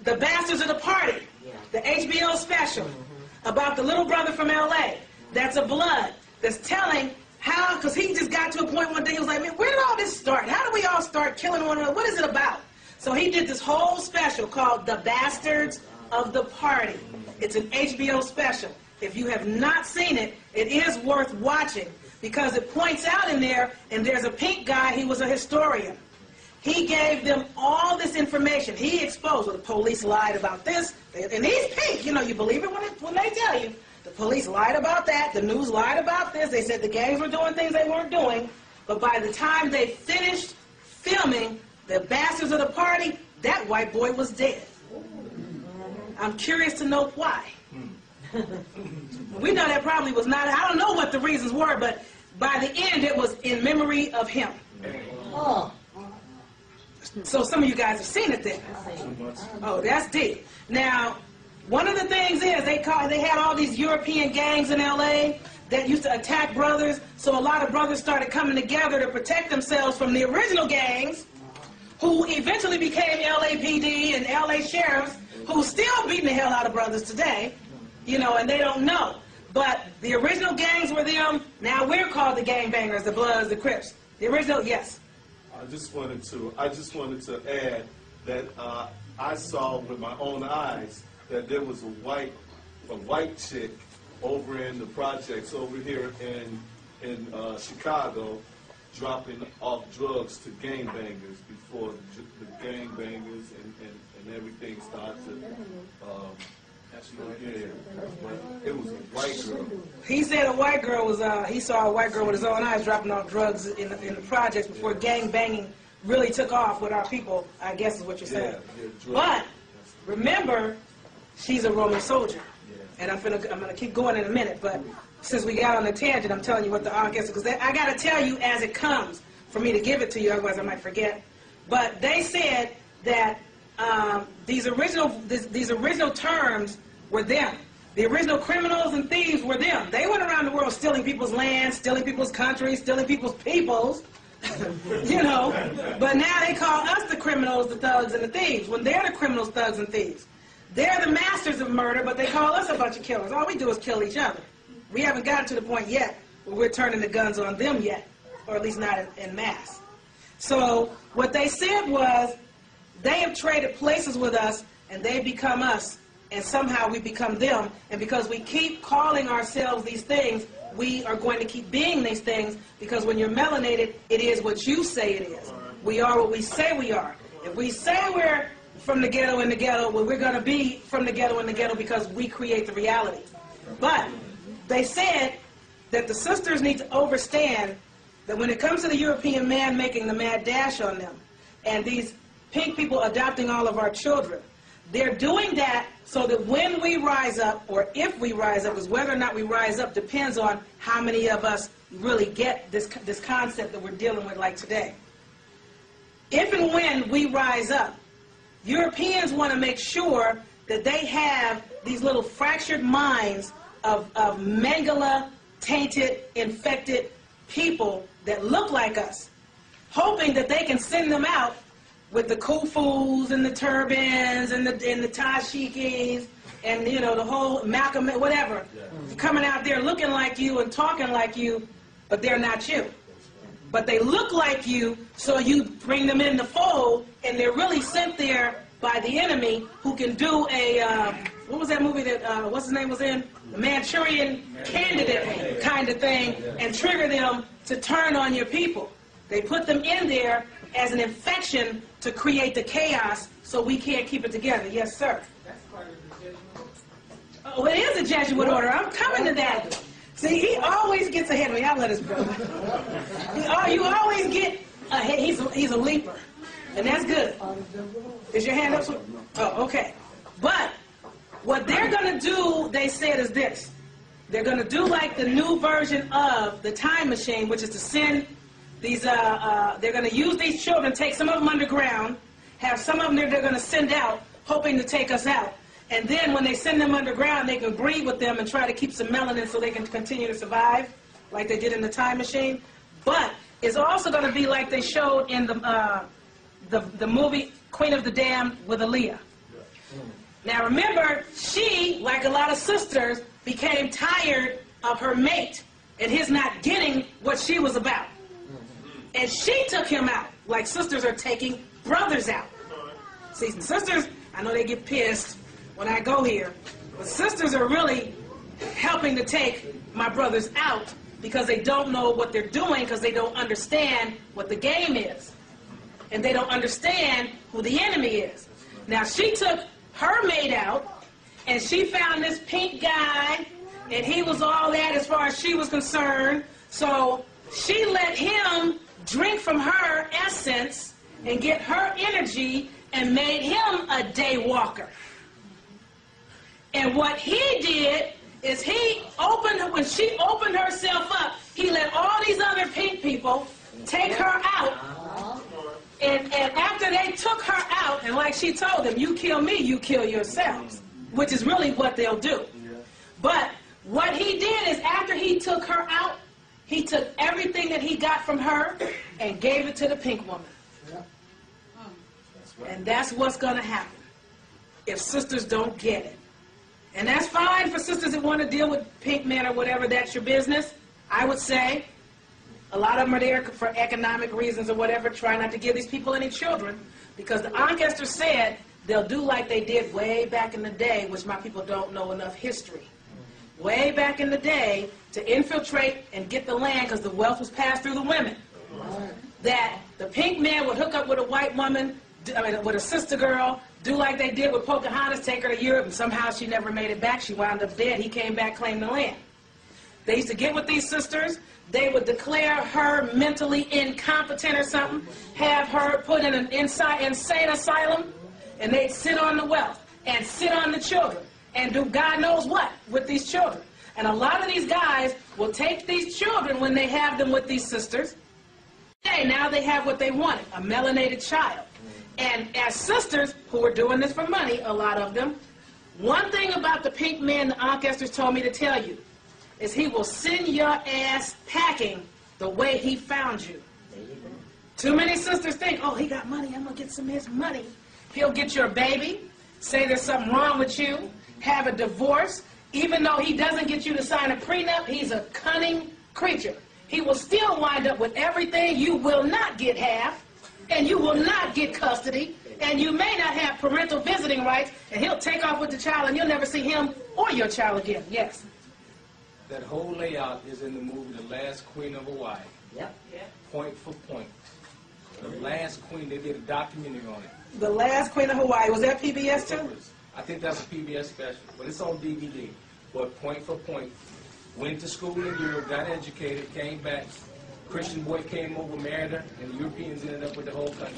the Bastards of the Party, the HBO special about the little brother from L.A. That's a blood that's telling how, because he just got to a point one day, he was like, man, where did all this start? How do we all start killing one another? What is it about? So he did this whole special called The Bastards of the Party. It's an HBO special. If you have not seen it, it is worth watching because it points out in there, and there's a pink guy, he was a historian. He gave them all this information. He exposed, well, the police lied about this, and he's pink. You know, you believe it when they tell you. The police lied about that. The news lied about this. They said the gangs were doing things they weren't doing. But by the time they finished filming The Bastards of the Party, that white boy was dead. I'm curious to know why. We know that probably was not, I don't know what the reasons were, but by the end it was in memory of him. So some of you guys have seen it then. Oh, that's deep. Now, one of the things is they had all these European gangs in L.A. that used to attack brothers, so a lot of brothers started coming together to protect themselves from the original gangs, who eventually became LAPD and LA sheriffs, who still beating the hell out of brothers today, you know, and they don't know. But the original gangs were them. Now we're called the gangbangers, the Bloods, the Crips. The original, yes. I just wanted to add that I saw with my own eyes that there was a white chick over in the projects over here in Chicago, dropping off drugs to gangbangers before the gangbangers and everything started to. But it was a white girl. He said a white girl was. He saw a white girl with his own eyes dropping off drugs in the projects before gang banging really took off with our people. I guess is what you're saying. But remember, she's a Roman soldier, and I'm gonna keep going in a minute. But since we got on the tangent, I'm telling you what the orchestra, because I got to tell you as it comes for me to give it to you, otherwise I might forget. But they said that these original terms were them. The original criminals and thieves were them. They went around the world stealing people's land, stealing people's countries, stealing people's peoples, you know. But now they call us the criminals, the thugs, and the thieves, when they're the criminals, thugs, and thieves. They're the masters of murder, but they call us a bunch of killers. All we do is kill each other. We haven't gotten to the point yet where we're turning the guns on them yet, or at least not in mass. So what they said was, they have traded places with us, and they become us, and somehow we become them. And because we keep calling ourselves these things, we are going to keep being these things, because when you're melanated, it is what you say it is. We are what we say we are. If we say we're from the ghetto in the ghetto, well, we're going to be from the ghetto in the ghetto because we create the reality. But they said that the sisters need to understand that when it comes to the European man making the mad dash on them, and these pink people adopting all of our children, they're doing that so that when we rise up, or if we rise up, because whether or not we rise up depends on how many of us really get this concept that we're dealing with like today. If and when we rise up, Europeans want to make sure that they have these little fractured minds of Mangala, tainted, infected people that look like us, hoping that they can send them out with the kufus and the turbans and the tashikis and, you know, the whole Malcolm, whatever, coming out there looking like you and talking like you, but they're not you. But they look like you, so you bring them in the fold, and they're really sent there by the enemy, who can do a, what was that movie that, what's his name was in? The Manchurian Candidate kind of thing, and trigger them to turn on your people. They put them in there as an infection to create the chaos, so we can't keep it together. Yes, sir. That's part of the Jesuit. Oh, it is a Jesuit order. I'm coming to that. See, he always gets ahead of me. I'll let his brother. You always get ahead. He's a leaper, and that's good. Is your hand up? Oh, okay. But what they're going to do, they said, is this. They're going to do like the new version of the time machine, which is to send these, they're going to use these children, take some of them underground, have some of them they're going to send out, hoping to take us out. And then when they send them underground, they can breed with them and try to keep some melanin so they can continue to survive, like they did in the time machine. But it's also going to be like they showed in the movie Queen of the Damned with Aaliyah. Now remember, she, like a lot of sisters, became tired of her mate and his not getting what she was about. And she took him out, like sisters are taking brothers out. See, sisters, I know they get pissed when I go here, but sisters are really helping to take my brothers out because they don't know what they're doing, because they don't understand what the game is. And they don't understand who the enemy is. Now, she took her mate out, and she found this pink guy, and he was all that as far as she was concerned. So she let him drink from her essence and get her energy and made him a day walker. And what he did is he opened, when she opened herself up, he let all these other pink people take her out. And after they took her out, and like she told them, you kill me, you kill yourselves, which is really what they'll do. But what he did is after he took her out, he took everything that he got from her and gave it to the pink woman. And that's what's going to happen if sisters don't get it. And that's fine for sisters that want to deal with pink men or whatever. That's your business. I would say a lot of them are there for economic reasons or whatever. Try not to give these people any children, because the Ancestors said they'll do like they did way back in the day, which my people don't know enough history. Way back in the day, to infiltrate and get the land, because the wealth was passed through the women. That the pink man would hook up with a white woman, with a sister girl, do like they did with Pocahontas, take her to Europe, and somehow she never made it back. She wound up dead. He came back, claimed the land. They used to get with these sisters. They would declare her mentally incompetent or something, have her put in an insane asylum, and they'd sit on the wealth and sit on the children and do God knows what with these children. And a lot of these guys will take these children when they have them with these sisters. Hey, now they have what they wanted, a melanated child. And as sisters who are doing this for money, a lot of them, one thing about the pink man the Ancestors told me to tell you is he will send your ass packing the way he found you. Too many sisters think, oh, he got money, I'm going to get some of his money. He'll get your baby, say there's something wrong with you, have a divorce. Even though he doesn't get you to sign a prenup, he's a cunning creature. He will still wind up with everything. You will not get half, and you will not get custody, And you may not have parental visiting rights, and he'll take off with the child, and you'll never see him or your child again. Yes. That whole layout is in the movie The Last Queen of Hawaii. Yep. Point for point. The Last Queen, they did a documentary on it. The Last Queen of Hawaii. Was that PBS too? I think that's a PBS special, but it's on DVD. But point for point. Went to school in Europe, got educated, came back. Christian boy came over, married her, and the Europeans ended up with the whole country.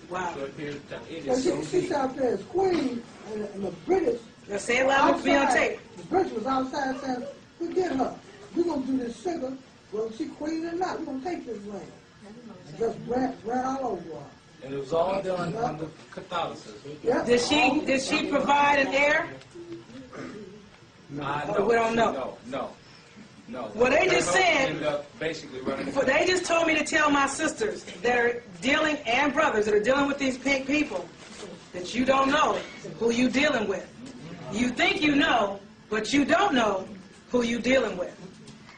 Wow. So it Well, is so she's deep. out there as queen, and the British. Now say it loud, be on tape. The British was outside saying, "We get her. We're gonna do this sugar. Well, she queen or not, we're gonna take this land." And just ran all over her. And it was all done under Catholicism. Yeah. Did she provide an heir? No, We don't know. No. Well, they just said- Ended up basically running the They just told me to tell my sisters that are dealing, and brothers that are dealing with these pink people, that you don't know who you dealing with. You think you know, but you don't know who you dealing with.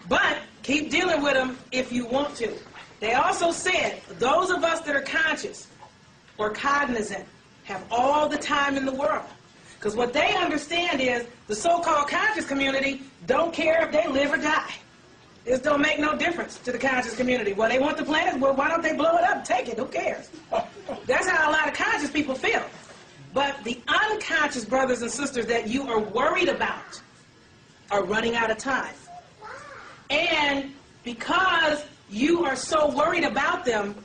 But keep dealing with them if you want to. They also said those of us that are conscious or cognizant have all the time in the world. Because what they understand is the so-called conscious community don't care if they live or die. It don't make no difference to the conscious community. Well, they want the planet, well, why don't they blow it up? Take it, who cares? That's how a lot of conscious people feel. But the unconscious brothers and sisters that you are worried about are running out of time. And because you are so worried about them,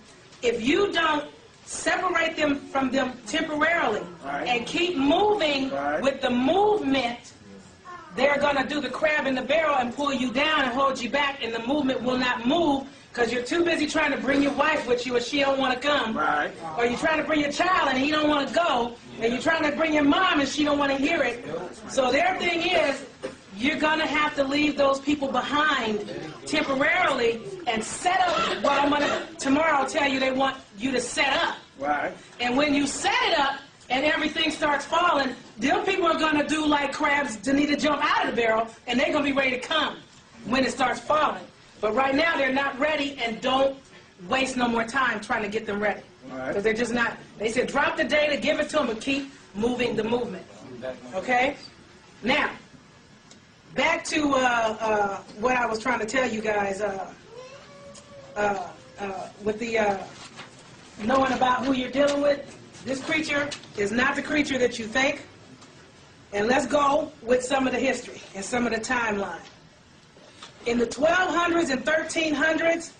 if you don't separate them from them temporarily and keep moving with the movement, they're going to do the crab in the barrel and pull you down and hold you back, and the movement will not move because you're too busy trying to bring your wife with you and she don't want to come. Or you're trying to bring your child and he don't want to go, and you're trying to bring your mom and she don't want to hear it. So their thing is, you're going to have to leave those people behind temporarily and set up what I'm going to tomorrow tell you they want you to set up. And when you set it up and everything starts falling, them people are going to do like crabs to need to jump out of the barrel, and they're going to be ready to come when it starts falling. But right now they're not ready, and don't waste no more time trying to get them ready. Because they're just not. They said drop the data, give it to them, but keep moving the movement. Okay? Now, back to what I was trying to tell you guys with the knowing about who you're dealing with. This creature is not the creature that you think. And let's go with some of the history and some of the timeline. In the 1200s and 1300s,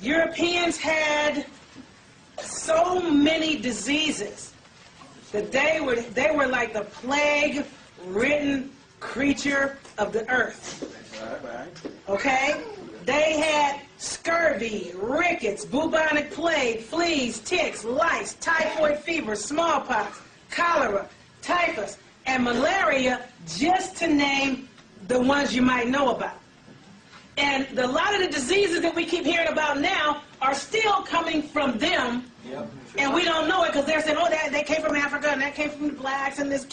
Europeans had so many diseases that they were like the plague-ridden creature of the earth. Okay? They had scurvy, rickets, bubonic plague, fleas, ticks, lice, typhoid fever, smallpox, cholera, typhus, and malaria, just to name the ones you might know about. And a lot of the diseases that we keep hearing about now are still coming from them, and we don't know it because they're saying, oh, they came from Africa, and that came from the blacks, and this,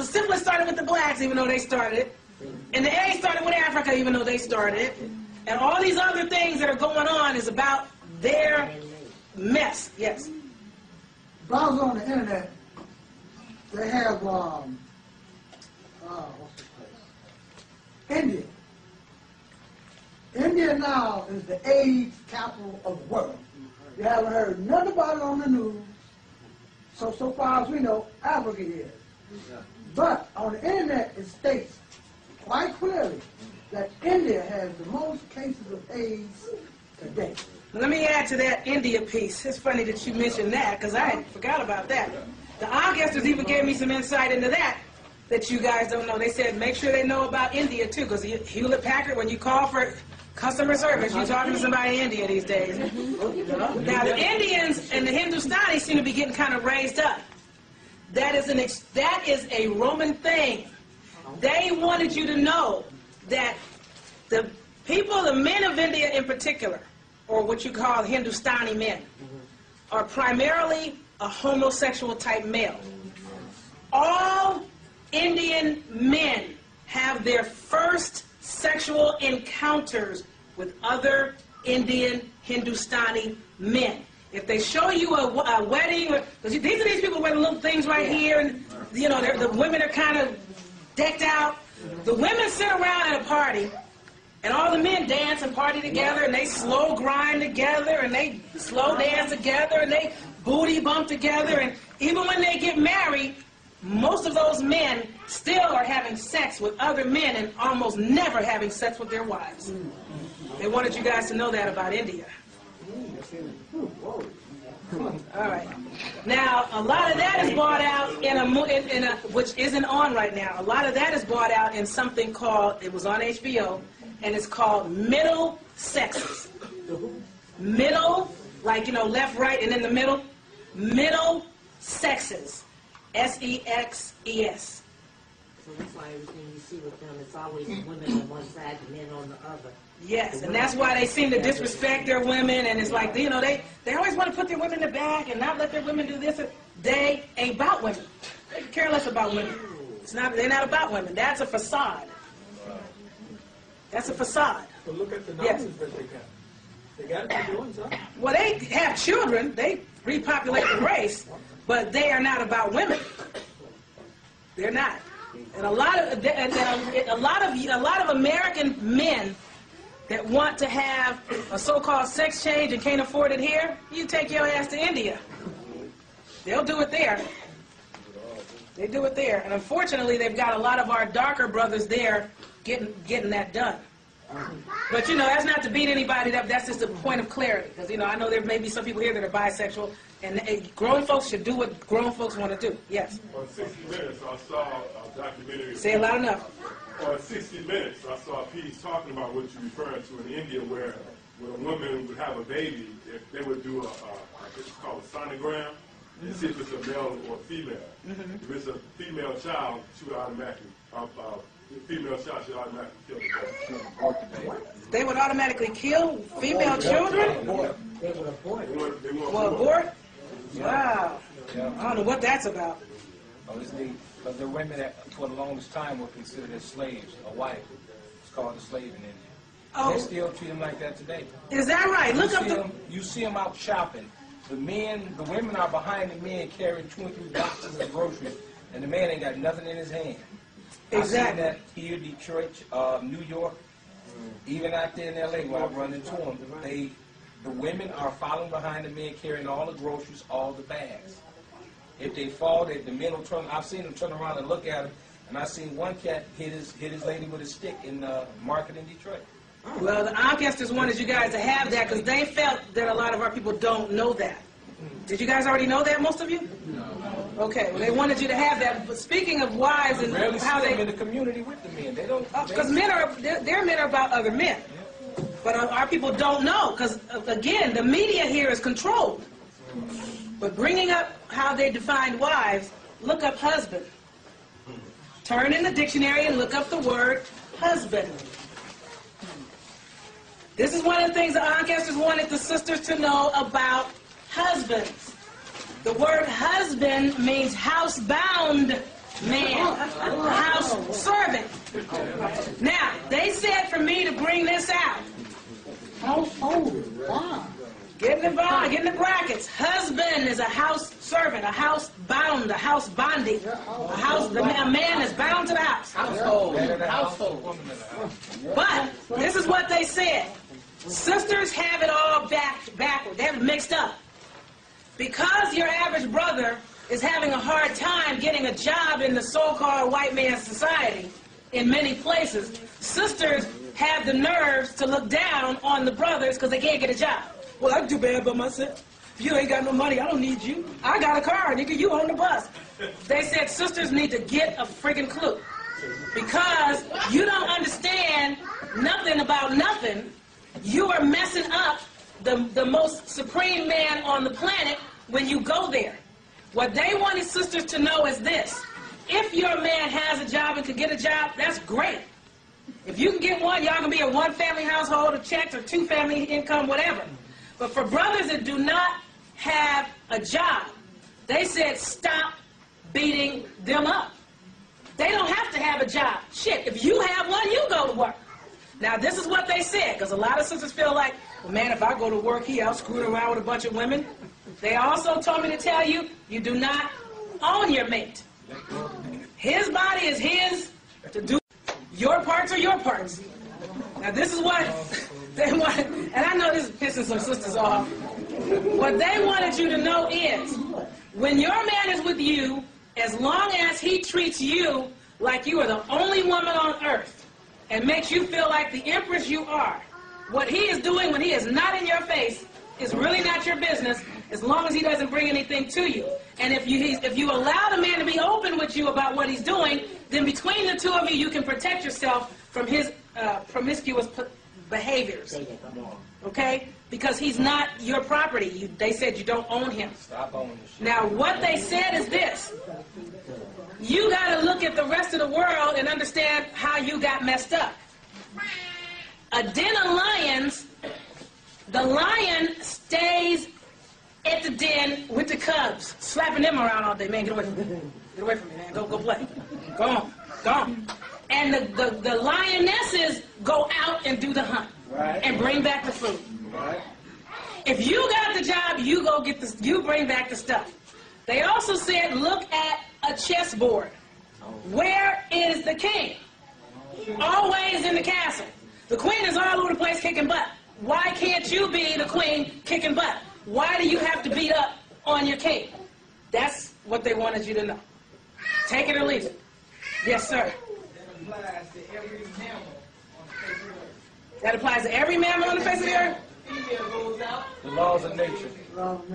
syphilis started with the blacks, even though they started it. And the AIDS started with Africa, even though they started it. And all these other things that are going on is about their mess. Yes? If I was on the internet, they have, what's this place? India. India now is the AIDS capital of the world. You haven't heard nothing about it on the news. So far as we know, Africa is. But on the internet, it states quite clearly that India has the most cases of AIDS today. Let me add to that India piece. It's funny that you mentioned that because I forgot about that. The Augusters even gave me some insight into that you guys don't know. They said make sure they know about India too, because Hewlett-Packard, when you call for customer service, you're talking to somebody in India these days. Now the Indians and the Hindustanis seem to be getting kind of raised up. That is a Roman thing. They wanted you to know that the people, the men of India in particular, or what you call Hindustani men, are primarily a homosexual type male. All Indian men have their first sexual encounters with other Indian Hindustani men. If they show you a wedding, because these are these people wearing little things right here, and you know the women are kind of decked out. The women sit around at a party, and all the men dance and party together, and they slow grind together, and they slow dance together, and they booty bump together, and even when they get married, most of those men still are having sex with other men and almost never having sex with their wives. They wanted you guys to know that about India. All right. Now, a lot of that is brought out in a which isn't on right now. A lot of that is brought out in something called, it was on HBO, and it's called middle sexes. Middle, like, you know, left, right, and in the middle. Middle sexes. S-E-X-E-S. So that's why everything you see with them, it's always women on one side and men on the other. Yes, and that's why they seem to disrespect their women, and it's like, you know, they always want to put their women in the back and not let their women do this. They ain't about women. They care less about women. They're not about women. That's a facade. That's a facade. But look at the Yes. numbers that they got. They got to be doing something. Well, they have children. They repopulate the race, but they are not about women. They're not. And a lot of American men that want to have a so-called sex change and can't afford it here, you take your ass to India. They'll do it there. They do it there. And unfortunately, they've got a lot of our darker brothers there getting that done. But, you know, that's not to beat anybody up. That's just a point of clarity. Because, you know, I know there may be some people here that are bisexual, and grown folks should do what grown folks want to do. Yes? On 60 Minutes, I saw a documentary. Say it loud enough. On 60 Minutes, I saw a piece talking about what you're referring to in India, where when a woman would have a baby, if they would do it's called a sonogram, and see if it's a male or a female. If it's a female child, she would automatically, the female child should automatically kill the baby. They would automatically kill female children? They would abort. They want Well, abort? Wow. I don't know what that's about. But the women that for the longest time were considered as slaves, a wife. It's called a slave in India. Oh. They still treat them like that today. Is that right? Look up the... You see them out shopping. The women are behind the men carrying 2 and 3 boxes of groceries, and the man ain't got nothing in his hand. Exactly. I've seen that here, Detroit, New York, even out there in L.A. where I run into them. The women are following behind the men carrying all the groceries, all the bags. If they fall, the men will turn. I've seen them turn around and look at them, and I've seen one cat hit his lady with a stick in the market in Detroit. Well, the ancestors wanted you guys to have that because they felt that a lot of our people don't know that. Did you guys already know that, most of you? No. Okay, well, they wanted you to have that. But speaking of wives and Rarely how see them they... in the community with the men. They don't... Because their men are about other men. But our people don't know because, again, the media here is controlled. But bringing up how they define wives, look up husband. Turn in the dictionary and look up the word husband. This is one of the things the ancestors wanted the sisters to know about husbands. The word husband means housebound man, house servant. Now, they said for me to bring this out. Household. Wow. Get in the brackets. Husband is a house servant, a house bound, a house bonding. A man is bound to the house. Household. But this is what they said. Sisters have it all backward. They have it mixed up. Because your average brother is having a hard time getting a job in the so-called white man's society in many places, sisters have the nerves to look down on the brothers because they can't get a job. Well, I can do bad by myself. If you ain't got no money, I don't need you. I got a car, nigga, you on the bus. They said sisters need to get a friggin' clue. Because you don't understand nothing about nothing, you are messing up the most supreme man on the planet when you go there. What they wanted sisters to know is this. If your man has a job and can get a job, that's great. If you can get one, y'all can be a one-family household, or checked, or two-family income, whatever. But for brothers that do not have a job, they said stop beating them up. They don't have to have a job. Shit, if you have one, you go to work. Now, this is what they said, because a lot of sisters feel like, well, man, if I go to work, he out screwing around with a bunch of women. They also told me to tell you, you do not own your mate. His body is his to do. Your parts are your parts. Now, this is what they want, and I know this is pissing some sisters off. What they wanted you to know is, when your man is with you, as long as he treats you like you are the only woman on earth and makes you feel like the empress you are, what he is doing when he is not in your face is really not your business, as long as he doesn't bring anything to you. And if you allow the man to be open with you about what he's doing, then between the two of you, you can protect yourself from his promiscuous behaviors. Okay? Because he's not your property. They said you don't own him. Stop owning shit. Now, what they said is this. You got to look at the rest of the world and understand how you got messed up. A den of lions, the lion stays at the den with the cubs, slapping them around all day. Man, get away from me. Get away from me, man. Go play. Go on. Go on. And the lionesses go out and do the hunt. Right. And bring back the food. Right. If you got the job, you go get this. You bring back the stuff. They also said, look at a chessboard. Where is the king? Always in the castle. The queen is all over the place kicking butt. Why can't you be the queen kicking butt? Why do you have to beat up on your king? That's what they wanted you to know. Take it or leave it. Yes, sir. That applies to every mammal on the face of the earth. That applies to every mammal on the face of the earth? Female goes out. The laws of nature. All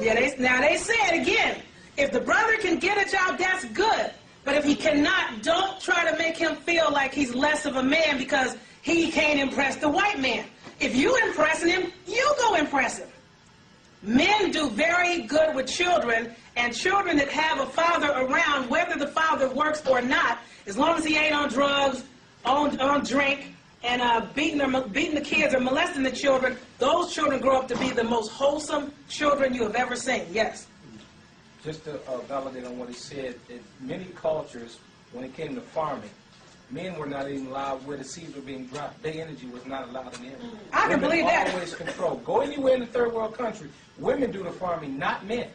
Yeah, now they said again, if the brother can get a job, that's good. But if he cannot, don't try to make him feel like he's less of a man because he can't impress the white man. If you impressing him, you go impress him. Men do very good with children, and children that have a father around, whether the father works or not, as long as he ain't on drugs, on drink, and beating the kids or molesting the children, those children grow up to be the most wholesome children you have ever seen. Yes? Just to validate on what he said, in many cultures, when it came to farming, men were not even allowed where the seeds were being dropped. Their energy was not allowed in the area. I can believe that. Always controlled. Go anywhere in the third world country, women do the farming, not men.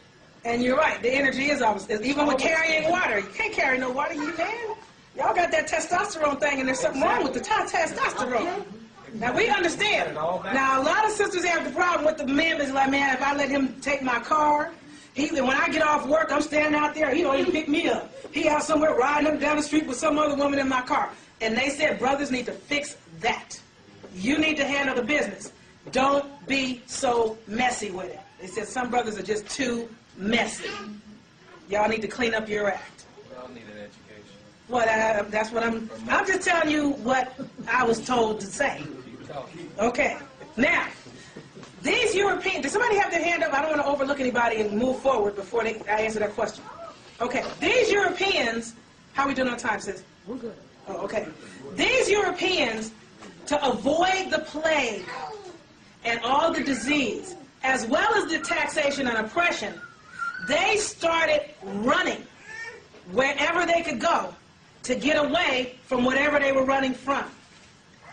And you're right. The energy is always, even with carrying water. You can't carry no water, you man. Y'all got that testosterone thing, and there's something wrong with the testosterone. Now, we understand. Now, a lot of sisters have the problem with the men. Is like, man, if I let him take my car, when I get off work, I'm standing out there, he don't even pick me up. He out somewhere riding up down the street with some other woman in my car. And they said brothers need to fix that. You need to handle the business. Don't be so messy with it. They said some brothers are just too messy. Y'all need to clean up your act. Y'all need an education. Well, that's what I'm just telling you what I was told to say. Okay. Now, these Europeans, does somebody have their hand up? I don't want to overlook anybody and move forward before I answer that question. Okay. These Europeans, how are we doing on time, sis? We're good. Oh, okay. These Europeans, to avoid the plague and all the disease, as well as the taxation and oppression, they started running wherever they could go to get away from whatever they were running from.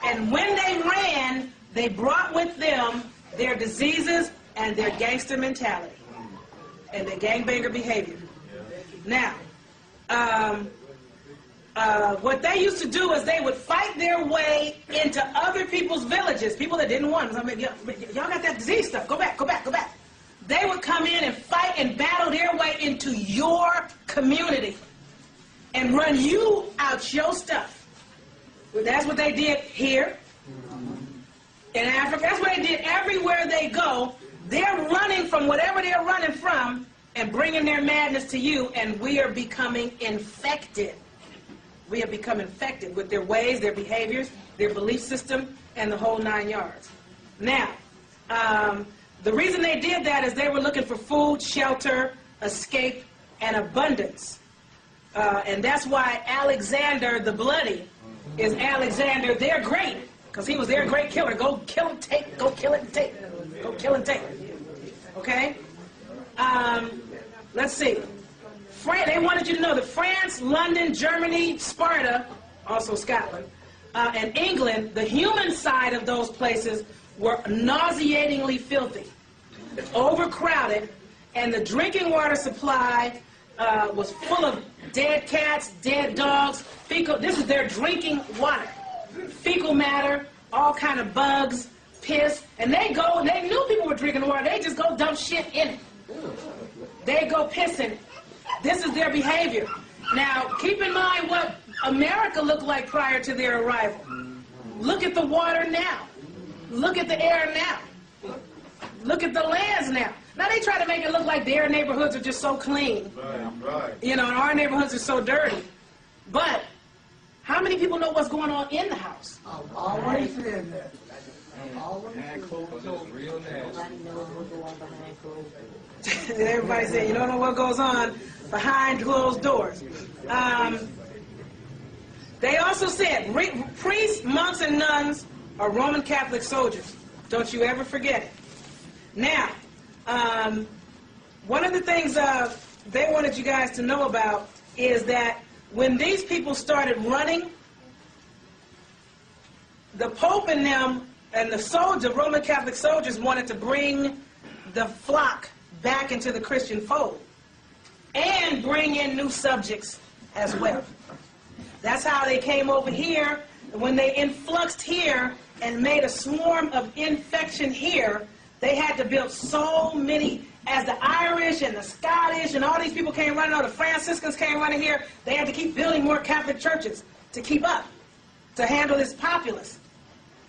And when they ran, they brought with them their diseases and their gangster mentality and their gangbanger behavior. Now, what they used to do is they would fight their way into other people's villages, people that didn't want them. I mean, y'all got that disease stuff. Go back, go back, go back. They would come in and fight and battle their way into your community and run you out your stuff. That's what they did here in Africa. That's what they did everywhere they go. They're running from whatever they're running from and bringing their madness to you, and we are becoming infected. We have become infected with their ways, their behaviors, their belief system, and the whole 9 yards. Now, the reason they did that is they were looking for food, shelter, escape, and abundance. And that's why Alexander the Bloody is Alexander their Great, because he was their great killer. Go kill and take, go kill it and take. Go kill and take. Okay? Let's see. They wanted you to know that France, London, Germany, Sparta, also Scotland, and England, the human side of those places were nauseatingly filthy, overcrowded, and the drinking water supply was full of dead cats, dead dogs, fecal. This is their drinking water. Fecal matter, all kind of bugs, piss, and they knew people were drinking the water. They just go dump shit in it. They go piss in it. This is their behavior. Now, keep in mind what America looked like prior to their arrival. Look at the water now. Look at the air now. Look at the lands now. Now they try to make it look like their neighborhoods are just so clean. Right. You know, and our neighborhoods are so dirty. But how many people know what's going on in the house? I've always said that. Always said that. It's real nasty. Nobody knows what goes on behind closed doors. Everybody said, you don't know what goes on behind closed doors. They also said priests, monks, and nuns are Roman Catholic soldiers. Don't you ever forget it. Now, one of the things they wanted you guys to know about is that when these people started running, the Pope and them and the Roman Catholic soldiers wanted to bring the flock back into the Christian fold and bring in new subjects as well. That's how they came over here. When they influxed here and made a swarm of infection here, they had to build so many, as the Irish and the Scottish and all these people came running, or the Franciscans came running here, they had to keep building more Catholic churches to keep up, to handle this populace.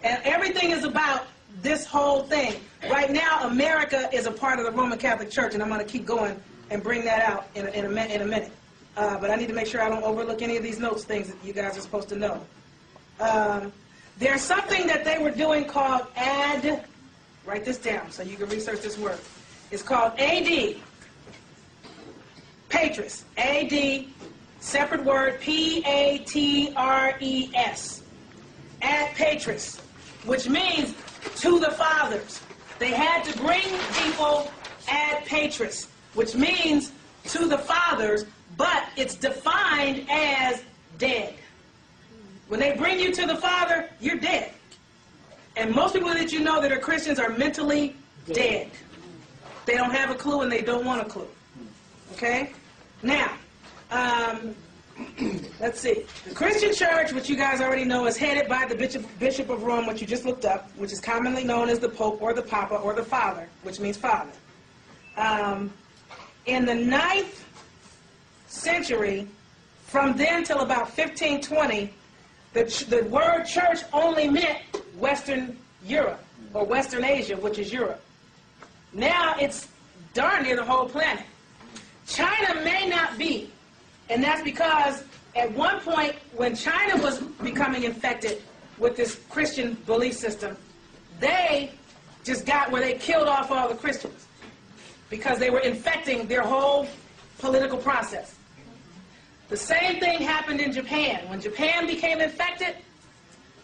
And everything is about this whole thing. Right now, America is a part of the Roman Catholic Church, and I'm going to keep going and bring that out in a minute. But I need to make sure I don't overlook any of these notes, things that you guys are supposed to know. There's something that they were doing called write this down so you can research this word. It's called AD, Patris, AD, separate word, Patres, ad Patris, which means to the fathers. They had to bring people ad Patris, which means to the fathers, but it's defined as dead. When they bring you to the Father, you're dead. And most people that you know that are Christians are mentally dead. They don't have a clue and they don't want a clue. Okay? Now, let's see. The Christian church, which you guys already know, is headed by the Bishop of Rome, which you just looked up, which is commonly known as the Pope or the Papa or the Father, which means Father. In the 9th century, from then till about 1520, the word church only meant Western Europe, or Western Asia, which is Europe. Now it's darn near the whole planet. China may not be, and that's because at one point when China was becoming infected with this Christian belief system, they just got where they killed off all the Christians because they were infecting their whole political process. The same thing happened in Japan. When Japan became infected,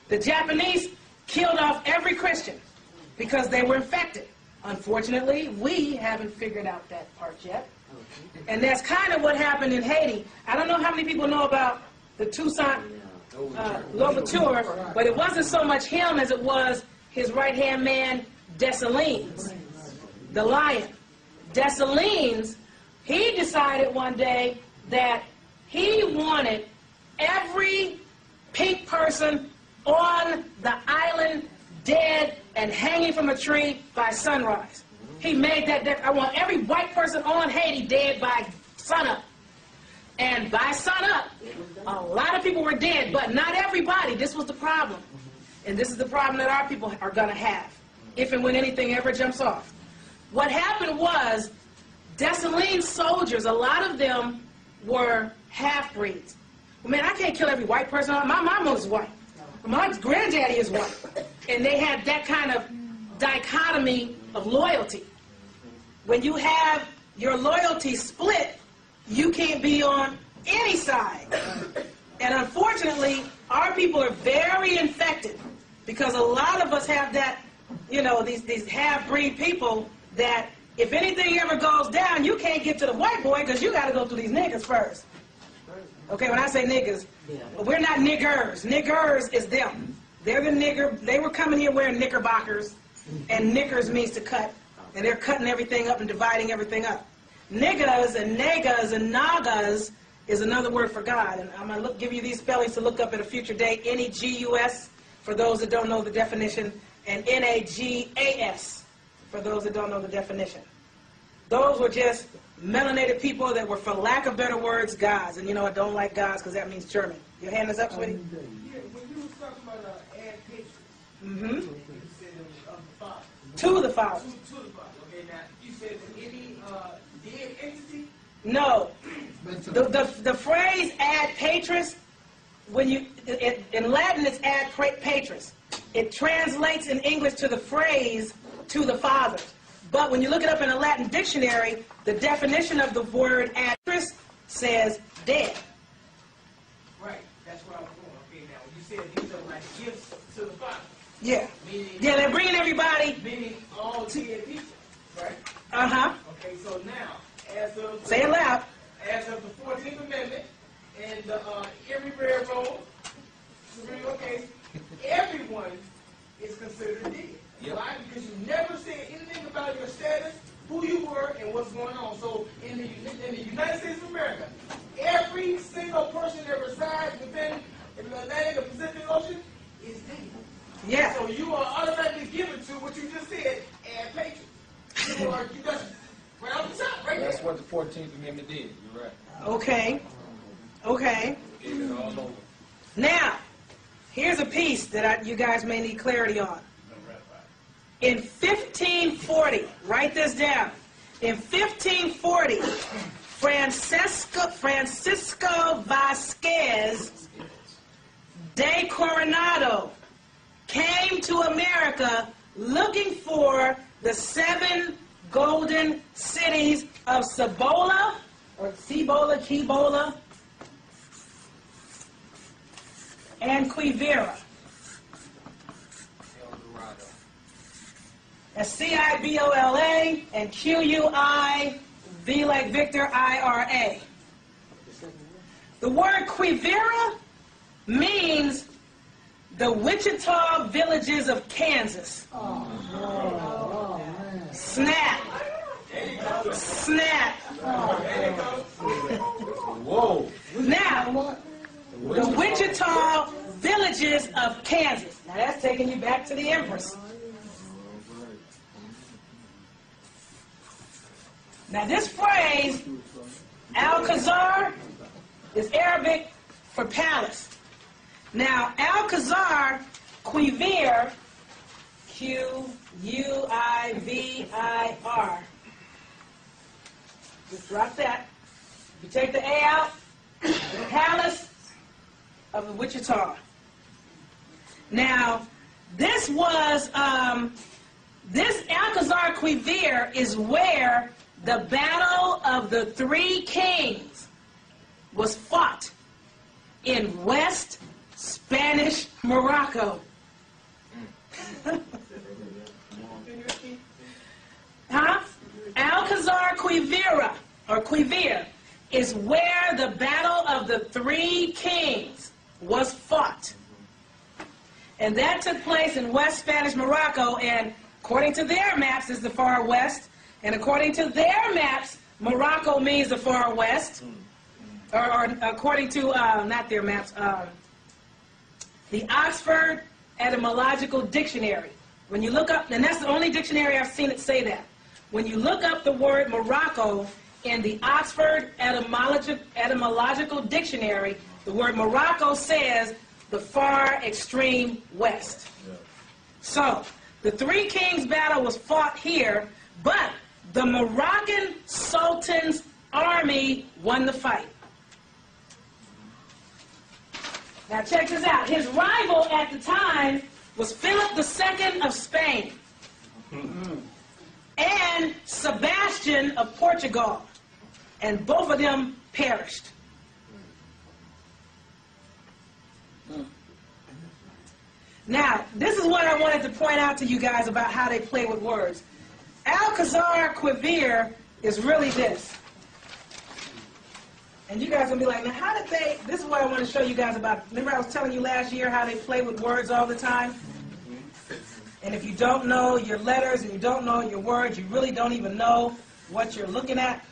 the Japanese killed off every Christian because they were infected. Unfortunately, we haven't figured out that part yet. And that's kind of what happened in Haiti. I don't know how many people know about the Toussaint Louverture, but it wasn't so much him as it was his right-hand man, Dessalines, the lion. Dessalines, he decided one day that he wanted every pink person on the island dead and hanging from a tree by sunrise. He made that I want every white person on Haiti dead by sunup. And by sunup, a lot of people were dead, but not everybody. This was the problem. And this is the problem that our people are going to have, if and when anything ever jumps off. What happened was, Dessalines soldiers, a lot of them were half-breeds. Well, man, I can't kill every white person. My mama was white. My granddaddy is white. And they had that kind of dichotomy of loyalty. When you have your loyalty split, you can't be on any side. And unfortunately, our people are very infected because a lot of us have that, you know, these half-breed people that if anything ever goes down, you can't get to the white boy because you got to go through these niggas first. Okay, when I say niggas, we're not niggers. Niggers is them. They're the nigger. They were coming here wearing knickerbockers, and knickers means to cut, and they're cutting everything up and dividing everything up. Niggas and negas and nagas is another word for God, and I'm going to give you these spellings to look up at a future date. N-E-G-U-S, for those that don't know the definition, and N-A-G-A-S, for those that don't know the definition. Those were just melanated people that were, for lack of better words, gods. And you know I don't like gods because that means German. Your hand is up, sweetie? Yeah, when you was talking about add pictures, Mm-hmm. you said it was of the Father. To the Father. To the Father. Okay, now you said that any dead entity. No. The phrase ad patris, when you in Latin it's ad patris. It translates in English to the phrase to the Father. But when you look it up in a Latin dictionary, the definition of the word ad patris says dead. Right, that's where I was going. Okay, now when you said these are like gifts to the Father. Yeah. Meaning, Yeah, they're bringing everybody. Meaning all dead people, right? Uh-huh. Okay, so now, as of the, Say it loud. As of the 14th Amendment and the every railroad, Supreme Court case, everyone is considered dead. Yep. Why? Because you never said anything about your status, who you were, and what's going on. So in the United States of America, every single person that resides within the Atlantic or Pacific Ocean is dead. Yeah. So you are automatically given to what you just said, add patrons. You are, you just, right off the top, right That's there. what the 14th Amendment did. You're right. Okay. Okay. Gave it all over. Now, here's a piece that you guys may need clarity on. In 1540, write this down. In 1540, Francisco Vasquez de Coronado came to America looking for the 7 golden cities of Cibola, or Cibola, Cibola, and Quivira. That's C-I-B-O-L-A and Q-U-I-V like Victor, I-R-A. The word Quivira means the Wichita villages of Kansas. Snap. Snap. Whoa. Now, the Wichita villages of Kansas. Now that's taking you back to the Empress. Now this phrase, Al-Khazar, is Arabic for palace. Now, Al-Khazar, Quivir, Q-U-I-V-I-R. Just drop that. You take the A out, the palace of the Wichita. Now, this was, this Al-Khazar Quivir is where the Battle of the Three Kings was fought in West Spanish Morocco. Huh? Al-Khazar Quivira, or Quivir, is where the Battle of the Three Kings was fought. And that took place in West Spanish Morocco, and according to their maps is the far west, and according to their maps, Morocco means the far west, or according to, not their maps, the Oxford Etymological Dictionary. When you look up, and that's the only dictionary I've seen it say that. When you look up the word Morocco in the Oxford Etymological Dictionary, the word Morocco says the far extreme west. Yeah. So, the Three Kings battle was fought here, but the Moroccan Sultan's army won the fight. Now check this out. His rival at the time was Philip II of Spain and Sebastian of Portugal. And both of them perished. Now, this is what I wanted to point out to you guys about how they play with words. Al-Khazar Quivir is really this. And you guys are going to be like, now how did they, this is what I want to show you guys about, remember I was telling you last year how they play with words all the time? And if you don't know your letters and you don't know your words, you really don't even know what you're looking at.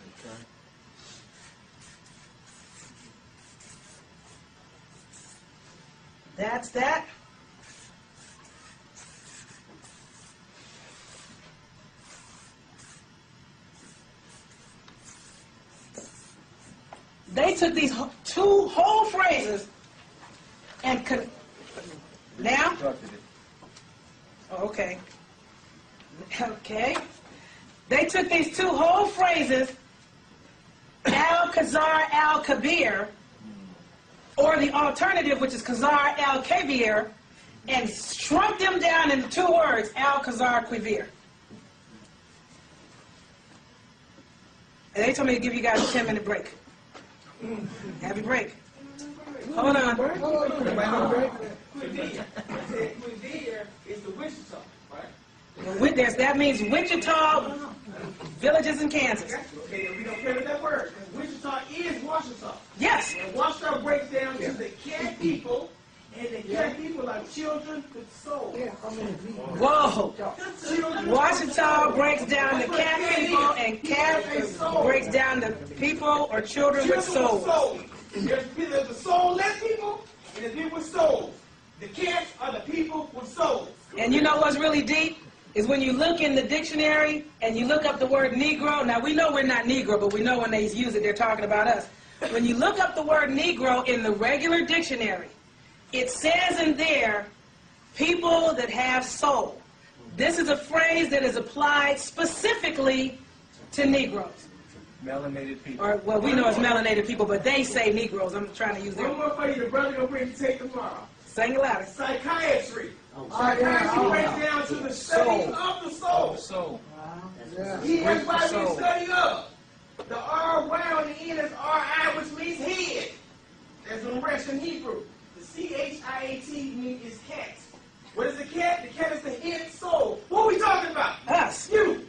That's that. They took these two whole phrases and now? Oh, okay. Okay. They took these two whole phrases, Al-Khazar Al-Kabir, or the alternative, which is Khazar Al-Kabir, and shrunk them down into two words, Al-Khazar Quivir. And they told me to give you guys a 10-minute break. Happy break. Hold on. Quivir is the Wichita, right? That means Wichita villages in Kansas. Okay, we don't play with that word. Wichita is Washita. Yes. And Washita breaks down to the Cat people, and the Cat people are children with souls. Whoa. Washita breaks down the Cat people, and Cat breaks down the people or children with souls. There's the soulless people, and the people with souls. The cats are the people with souls. And you know what's really deep? Is when you look in the dictionary and you look up the word Negro. Now, we know we're not Negro, but we know when they use it, they're talking about us. When you look up the word Negro in the regular dictionary, it says in there, people that have soul. This is a phrase that is applied specifically to Negroes. Melanated people. Or, well, we know it's melanated people, but they say Negroes. I'm trying to use their... One more for you, the brother gonna bring to take tomorrow. Sing it louder. Psychiatry. Psychiatry breaks down to the study of the soul. Soul. Everybody been study of. The R Y on the end is R-I, which means head. There's no rest in Hebrew. The C-H-I-A-T means is cat. What is the cat? The cat is the head soul. What are we talking about? Us. You.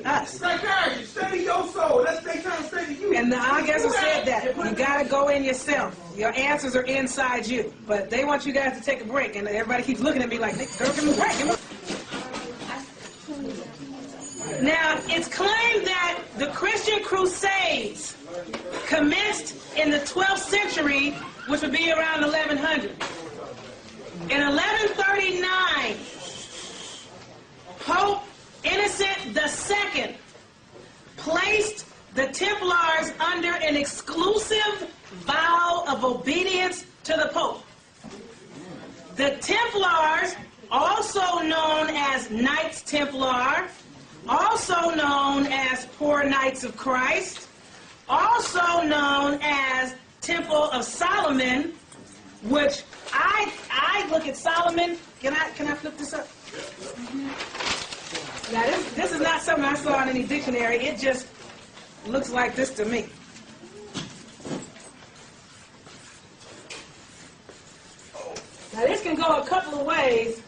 Us. Psychiatry, study your soul. Let's stay trying to study you. And the Augustus said that. You got to go in yourself. Your answers are inside you. But they want you guys to take a break. And everybody keeps looking at me like, girl, give me a break. Now, it's claimed that the Christian Crusades commenced in the 12th century, which would be around 1100. In 1139, Pope Innocent II placed the Templars under an exclusive vow of obedience to the Pope. The Templars, also known as Knights Templar, also known as Poor Knights of Christ, also known as Temple of Solomon, which I look at Solomon. Can I flip this up? Now this is not something I saw in any dictionary. It just looks like this to me. Now this can go a couple of ways.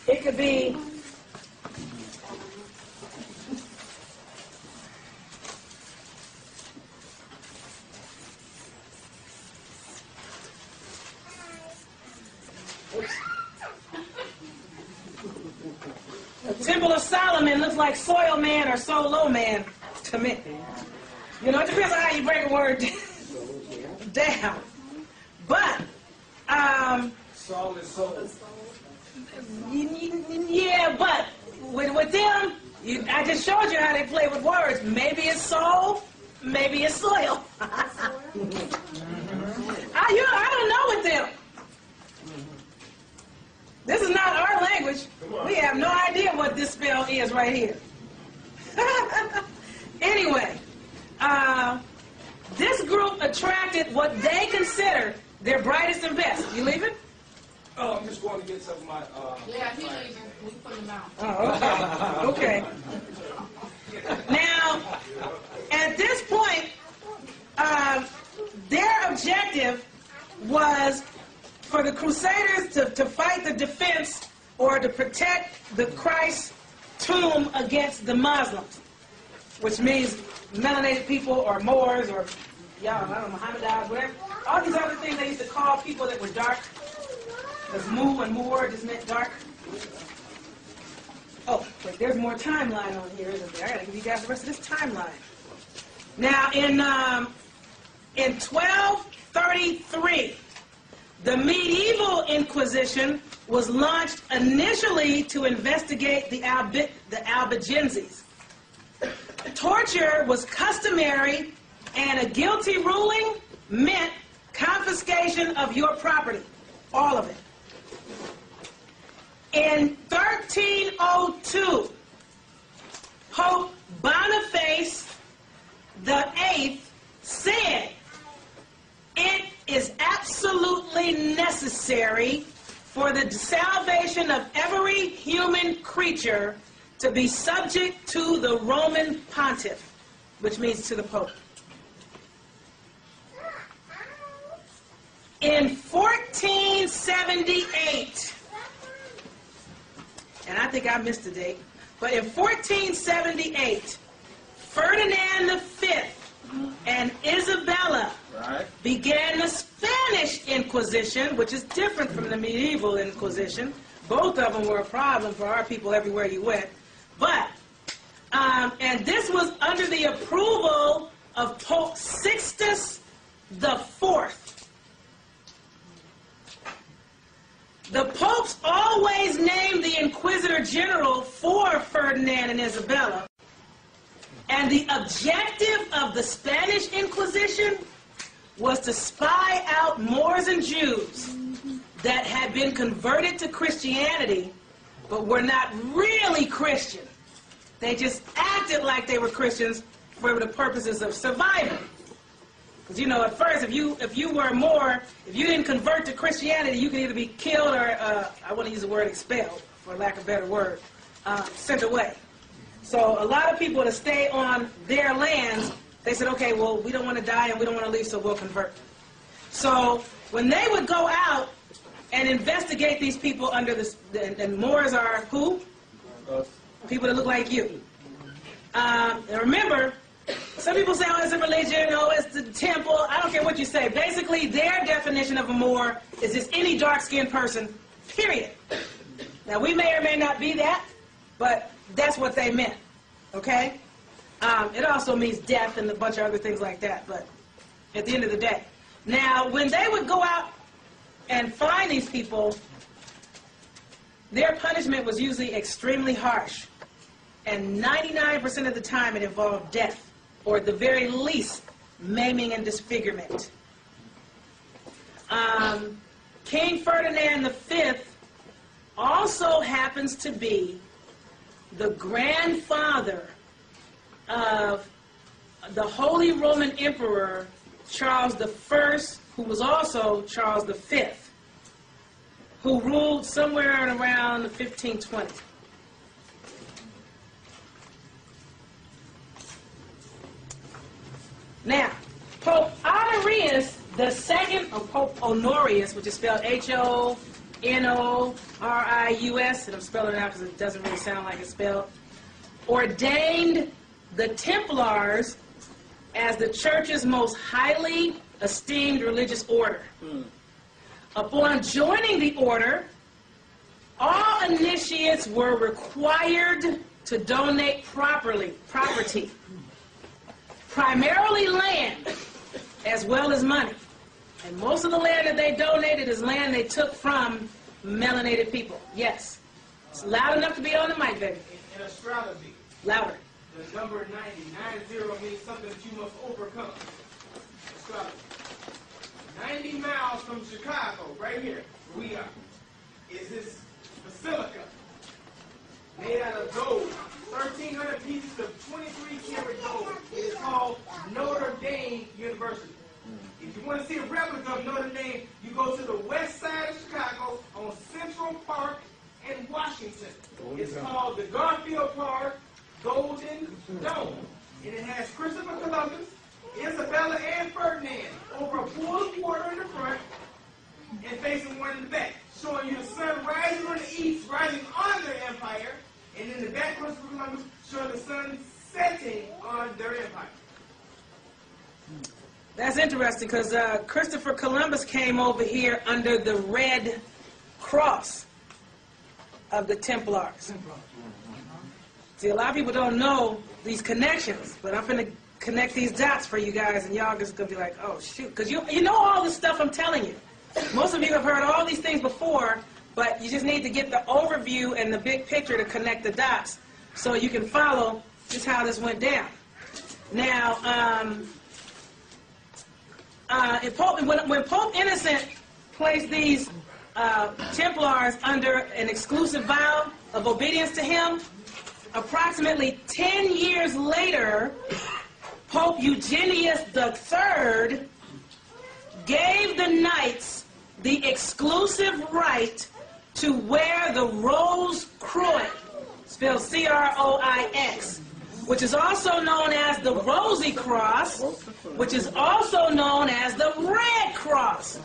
It could be the Temple of Solomon looks like soil man or solo man to me. You know, it depends on how you break a word down. But, soul is soul. Yeah, but with them, I just showed you how they play with words. Maybe it's soul, maybe it's soil. I don't know with them. This is not our language. We have no idea what this spell is right here. Anyway, this group attracted what they consider their brightest and best. You leaving? Oh, I'm just going to get some of my... Yeah, he leaving. We put him out. Oh, okay. Now, at this point, their objective was for the Crusaders to fight the defense or to protect the Christ tomb against the Muslims, which means melanated people or Moors or, y'all, I don't know, Muhammad Ali, whatever. All these other things they used to call people that were dark. Because Mu and Moor just meant dark. Oh, wait, there's more timeline on here, isn't there? I gotta give you guys the rest of this timeline. Now, in 1233, the medieval Inquisition was launched initially to investigate the Albigenses. Torture was customary, and a guilty ruling meant confiscation of your property, all of it. In 1302, Pope Boniface VIII said, "It is absolutely necessary for the salvation of every human creature to be subject to the Roman Pontiff," which means to the Pope. In 1478, and I think I missed the date, but in 1478, Ferdinand V and Isabella began the Spanish Inquisition, which is different from the medieval Inquisition. Both of them were a problem for our people everywhere you went. But, and this was under the approval of Pope Sixtus IV. The popes always named the Inquisitor General for Ferdinand and Isabella. And the objective of the Spanish Inquisition was to spy out Moors and Jews that had been converted to Christianity, but were not really Christian. They just acted like they were Christians for the purposes of surviving. Because, you know, at first, if you were Moor, if you didn't convert to Christianity, you could either be killed or, I want to use the word expelled, for lack of a better word, sent away. So a lot of people to stay on their lands, they said, okay, well, we don't want to die and we don't want to leave, so we'll convert. So when they would go out and investigate these people under this, and Moors are who? People that look like you. And remember, some people say, oh, it's a religion, oh, it's the temple. I don't care what you say. Basically, their definition of a Moor is just any dark-skinned person, period. Now, we may or may not be that, but that's what they meant, okay? It also means death and a bunch of other things like that, but at the end of the day. Now, when they would go out and find these people, their punishment was usually extremely harsh. And 99% of the time it involved death, or at the very least, maiming and disfigurement. King Ferdinand V also happens to be the grandfather of the Holy Roman Emperor Charles I, who was also Charles V, who ruled somewhere around 1520. Now, Pope Honorius II, or Pope Honorius, which is spelled Honorius, and I'm spelling it out because it doesn't really sound like it's spelled, ordained the Templars as the church's most highly esteemed religious order. Upon joining the order, all initiates were required to donate property, primarily land, as well as money. And most of the land that they donated is land they took from melanated people. Yes. It's loud enough to be on the mic, baby. In astrology, Louder. the number 90 means something that you must overcome. Astrology. 90 miles from Chicago, right here, where we are, is this basilica made out of gold. 1,300 pieces of 23-karat gold. It is called Notre Dame University. If you want to see a replica of Notre Dame, you go to the west side of Chicago on Central Park and Washington. It's called the Garfield Park Golden Dome. And it has Christopher Columbus, Isabella, and Ferdinand over a pool of water in the front and facing one in the back, showing you the sun rising on the east, rising on their empire, and in the back, Christopher Columbus showing the sun setting on their empire. That's interesting because Christopher Columbus came over here under the red cross of the Templars. See, a lot of people don't know these connections, but I'm going to connect these dots for you guys, and y'all just going to be like, oh, shoot. Because you know all this stuff I'm telling you. Most of you have heard all these things before, but you just need to get the overview and the big picture to connect the dots so you can follow just how this went down. Now, when Pope Innocent placed these Templars under an exclusive vow of obedience to him, approximately 10 years later, Pope Eugenius III gave the knights the exclusive right to wear the Rose Croix, spelled C-R-O-I-X, which is also known as the Rosy Cross, which is also known as the Red Cross.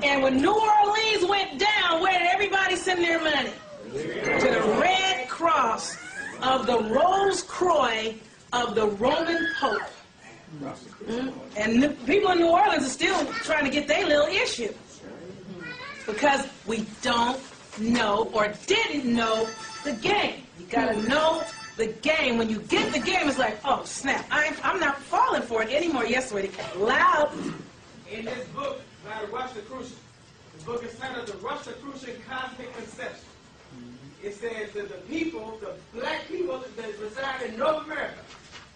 And when New Orleans went down, where did everybody send their money? To the Red Cross of the Rose Croix of the Roman Pope. And people in New Orleans are still trying to get their little issue. Because we don't know or didn't know the game. You gotta know the game. When you get the game, it's like, oh snap, I'm not falling for it anymore. Yes, sweetie. Loud. In this book by the Rosicrucian, the book is titled The Rosicrucian Cosmic Conception. It says that the people, the black people that reside in North America,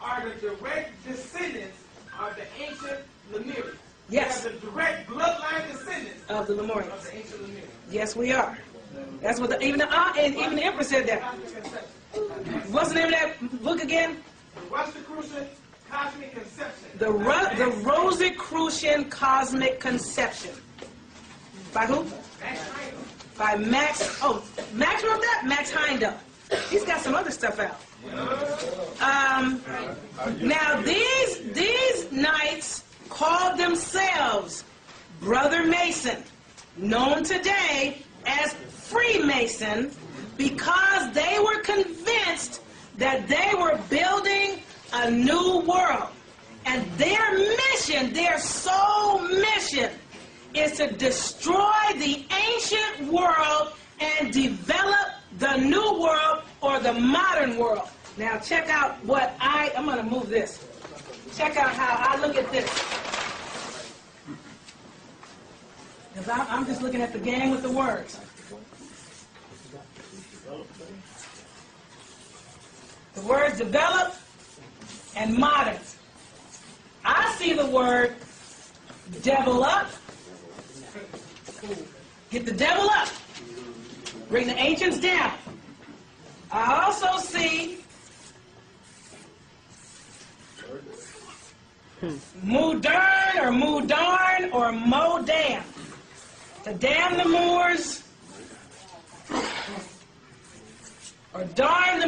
are the direct descendants of the ancient Lemurians. Yes. They are the direct bloodline descendants Of the Lemurians. of the ancient Lemurians. Yes, we are. That's what even the Emperor said that. What's the name of that book again? The Rosicrucian Cosmic Conception. The Rosicrucian Cosmic Conception. By who? Max Heindel. By Max. Oh, Max wrote that? Max Heindel. He's got some other stuff out. Now these knights called themselves Brother Mason, known today as Freemason, because they were convinced that they were building a new world. And their mission, their sole mission, is to destroy the ancient world and develop the new world or the modern world. Now check out what I'm going to move this. Check out how I look at this. Because I'm just looking at the game with the words. The words develop and modern. I see the word devil up. Get the devil up. Bring the ancients down. I also see modern or modarn or modam. To damn the Moors or darn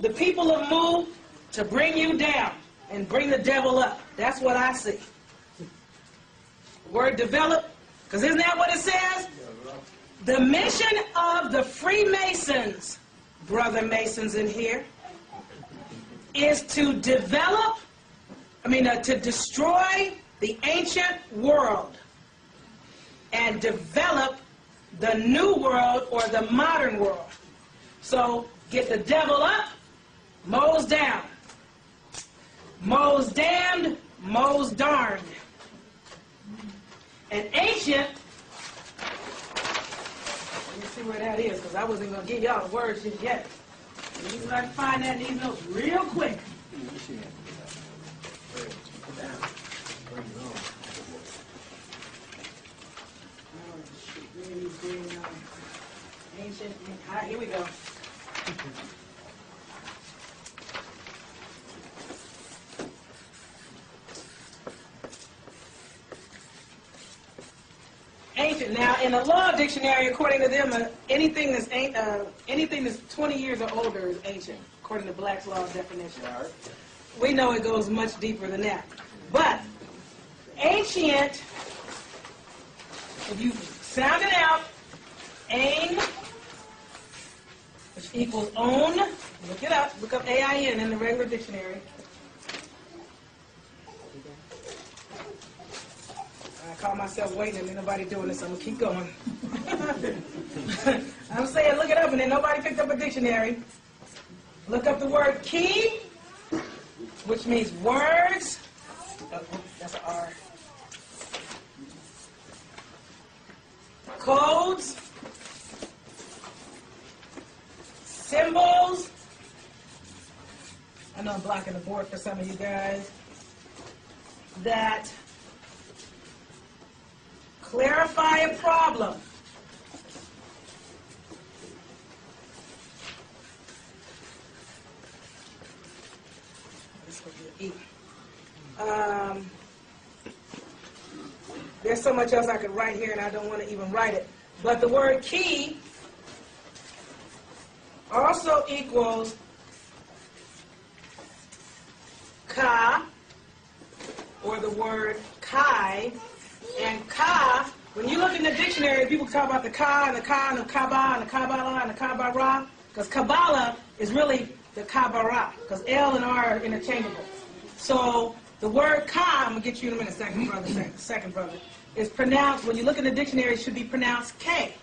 the people of Mu, to bring you down and bring the devil up. That's what I see. The word develop, because isn't that what it says? The mission of the Freemasons, Brother Masons in here, is to develop, to destroy the ancient world and develop the new world or the modern world. So get the devil up, Mo's down. Mo's damned, Mo's darned. And ancient, let me see where that is, because I wasn't going to give y'all the words just yet. Let me see if I can find that in these notes real quick. Ancient, here we go. Ancient. Now, in the law dictionary, according to them, anything that's 20 years or older is ancient, according to Black's Law definition. We know it goes much deeper than that. But ancient, if you sound it out, ain, which equals own. Look it up. Look up AIN in the regular dictionary. myself waiting and nobody doing this, so I'm going to keep going. I'm saying look it up, and then nobody picked up a dictionary. Look up the word key, which means words. Oh, that's an R. Codes. Symbols. I know I'm blocking the board for some of you guys. That clarify a problem. This will be an E. There's so much else I could write here, and I don't want to even write it. But the word key also equals ka, or the word kai. And ka, when you look in the dictionary, people talk about the ka and the ka and the kaba and the kabbalah and the kabara, because Kabbalah is really the kabara, because L and R are interchangeable. So the word ka, I'm going to get you in a minute, second brother, is pronounced, when you look in the dictionary, it should be pronounced K.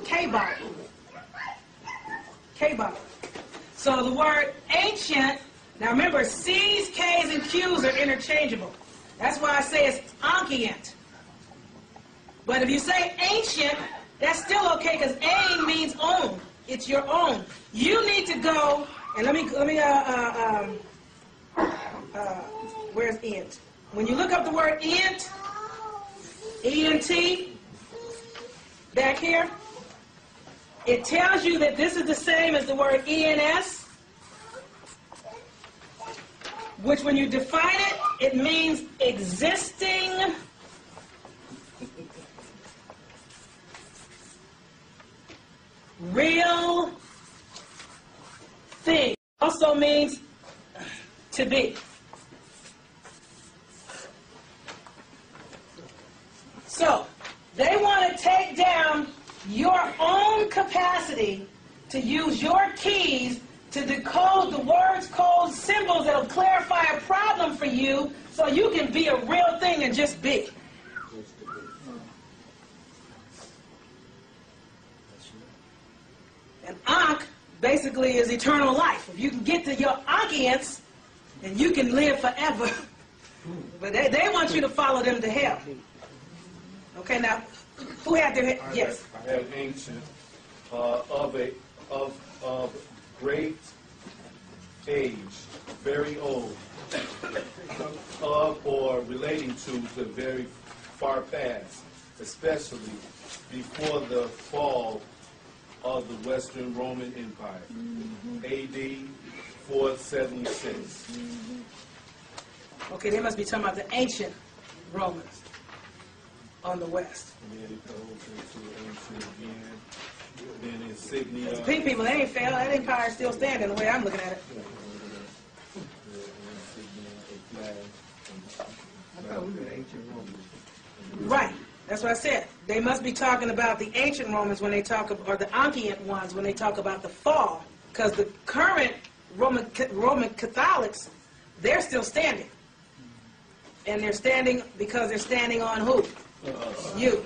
K-bala. K-bala. So the word ancient, now remember, C's, K's, and Q's are interchangeable. That's why I say it's ancient. But if you say ancient, that's still okay, because ain means own. It's your own. You need to go, and where's ent? When you look up the word ent, E-N-T, back here, it tells you that this is the same as the word E-N-S, which when you define it, it means existing real thing. Also means to be. So, they want to take down your own capacity to use your keys to decode the words, codes, symbols that will clarify a problem for you so you can be a real thing and just be. And Ankh basically is eternal life. If you can get to your Ankhians, then you can live forever. But they want you to follow them to hell. Okay, now, who had their yes? I have ancient, of great age, very old, of or relating to the very far past, especially before the fall of the Western Roman Empire, A.D. 476. Okay, they must be talking about the ancient Romans on the west. And then it goes into ancient again. Then insignia. The pink people, they ain't failed. That empire is still standing the way I'm looking at it. Right. That's what I said. They must be talking about the ancient Romans when they talk about, or the Ancient ones when they talk about the fall, because the current Roman Catholics, they're still standing, and they're standing because they're standing on who? You,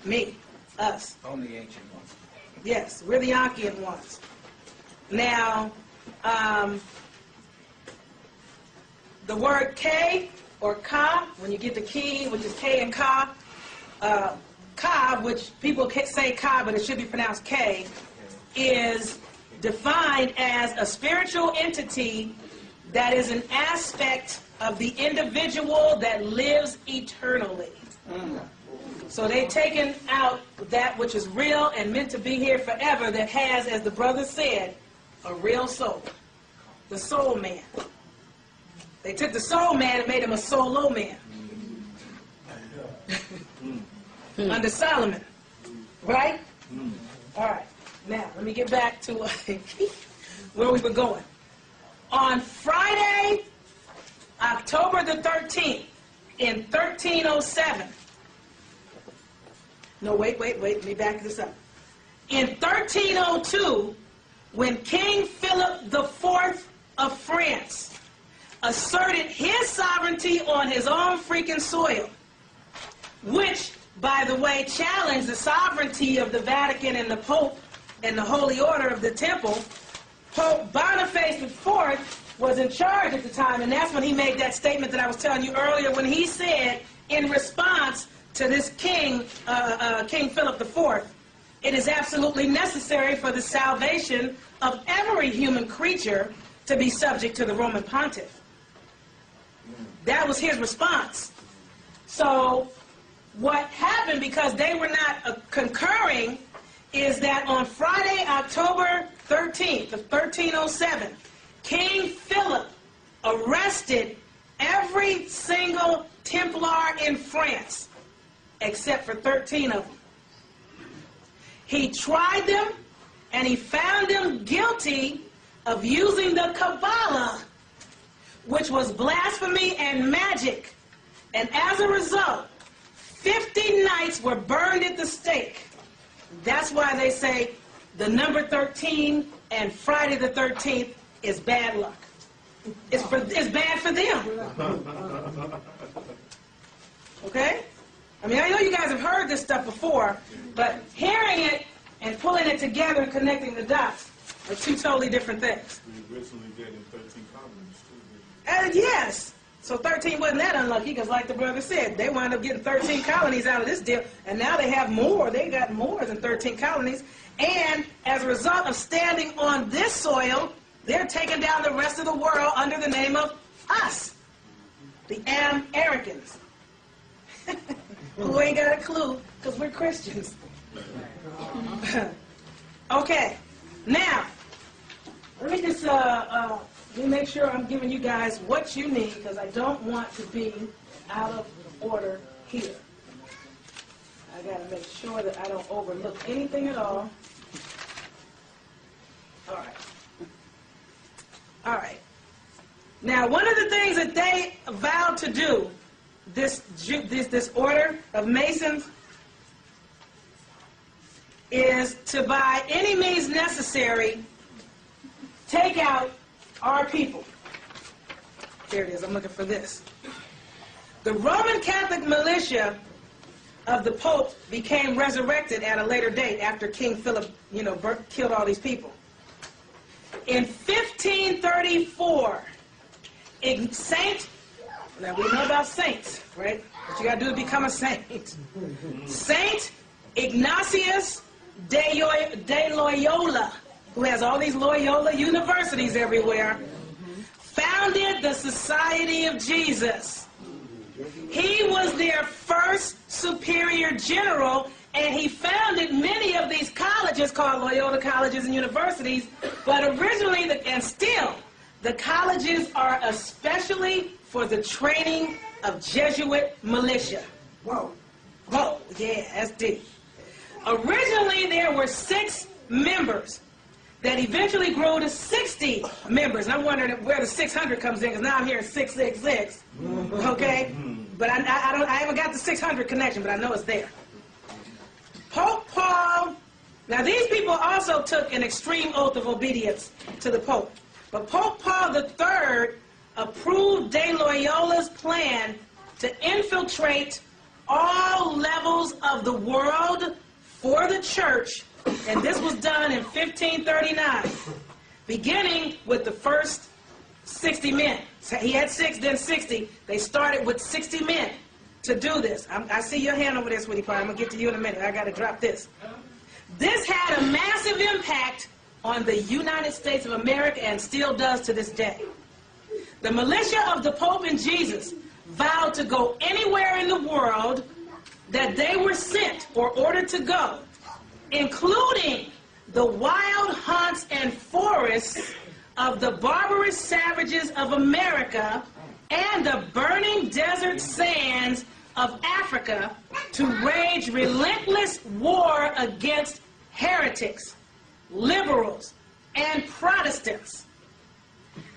me, us. Only ancient ones. Yes, we're the Ancient ones. Now, the word K or Ka, when you get the key, which is K and Ka, Ka, which people say Ka, but it should be pronounced K, is defined as a spiritual entity that is an aspect of the individual that lives eternally. So they've taken out that which is real and meant to be here forever, that has, as the brother said, a real soul. The soul man. They took the soul man and made him a solo man. Under Solomon. Right? All right. Now, let me get back to where we were going. On Friday, October the 13th, in 1307. No, wait. Let me back this up. In 1302, when King Philip IV of France asserted his sovereignty on his own freaking soil, which by the way, challenged the sovereignty of the Vatican and the Pope and the Holy Order of the Temple, Pope Boniface IV was in charge at the time, and that's when he made that statement that I was telling you earlier when he said, in response to this King Philip IV, it is absolutely necessary for the salvation of every human creature to be subject to the Roman Pontiff. That was his response. So what happened, because they were not concurring, is that on Friday, October 13th of 1307, King Philip arrested every single Templar in France, except for 13 of them. He tried them, and he found them guilty of using the Kabbalah, which was blasphemy and magic. And as a result, 50 knights were burned at the stake. That's why they say the number 13 and Friday the 13th is bad luck. It's bad for them. Okay? I mean, I know you guys have heard this stuff before, but hearing it and pulling it together and connecting the dots are two totally different things. We originally getting 13 colonies, too. And yes. So 13 wasn't that unlucky, because like the brother said, they wound up getting 13 colonies out of this deal, and now they have more. They got more than 13 colonies. And as a result of standing on this soil, they're taking down the rest of the world under the name of us, the Americans, who ain't got a clue, because we're Christians. Okay, now, let me just let me make sure I'm giving you guys what you need, because I don't want to be out of order here. I got to make sure that I don't overlook anything at all. All right. All right. Now, one of the things that they vowed to do, this order of Masons, is to, by any means necessary, take out our people. Here it is. I'm looking for this. The Roman Catholic militia of the Pope became resurrected at a later date after King Philip, killed all these people. In 1534, now we know about saints, right? What you got to do is become a saint. Saint Ignatius de Loyola, who has all these Loyola universities everywhere, founded the Society of Jesus. He was their first superior general, and he founded many of these colleges called Loyola colleges and universities, but originally, and still, the colleges are especially for the training of Jesuit militia. Whoa. Whoa, yeah, that's deep. Originally, there were 6 members that eventually grew to 60 members. And I'm wondering where the 600 comes in, because now I'm hearing 666. Okay? But I haven't got the 600 connection, but I know it's there. Pope Paul, now these people also took an extreme oath of obedience to the Pope. But Pope Paul III approved De Loyola's plan to infiltrate all levels of the world for the church, and this was done in 1539, beginning with the first 60 men. So he had 6, then 60. They started with 60 men to do this. I see your hand over there, sweetie pie. I'm going to get to you in a minute. I got to drop this. This had a massive impact on the United States of America and still does to this day. The militia of the Pope and Jesus vowed to go anywhere in the world that they were sent or ordered to go, including the wild haunts and forests of the barbarous savages of America and the burning desert sands of Africa, to wage relentless war against heretics, liberals, and Protestants.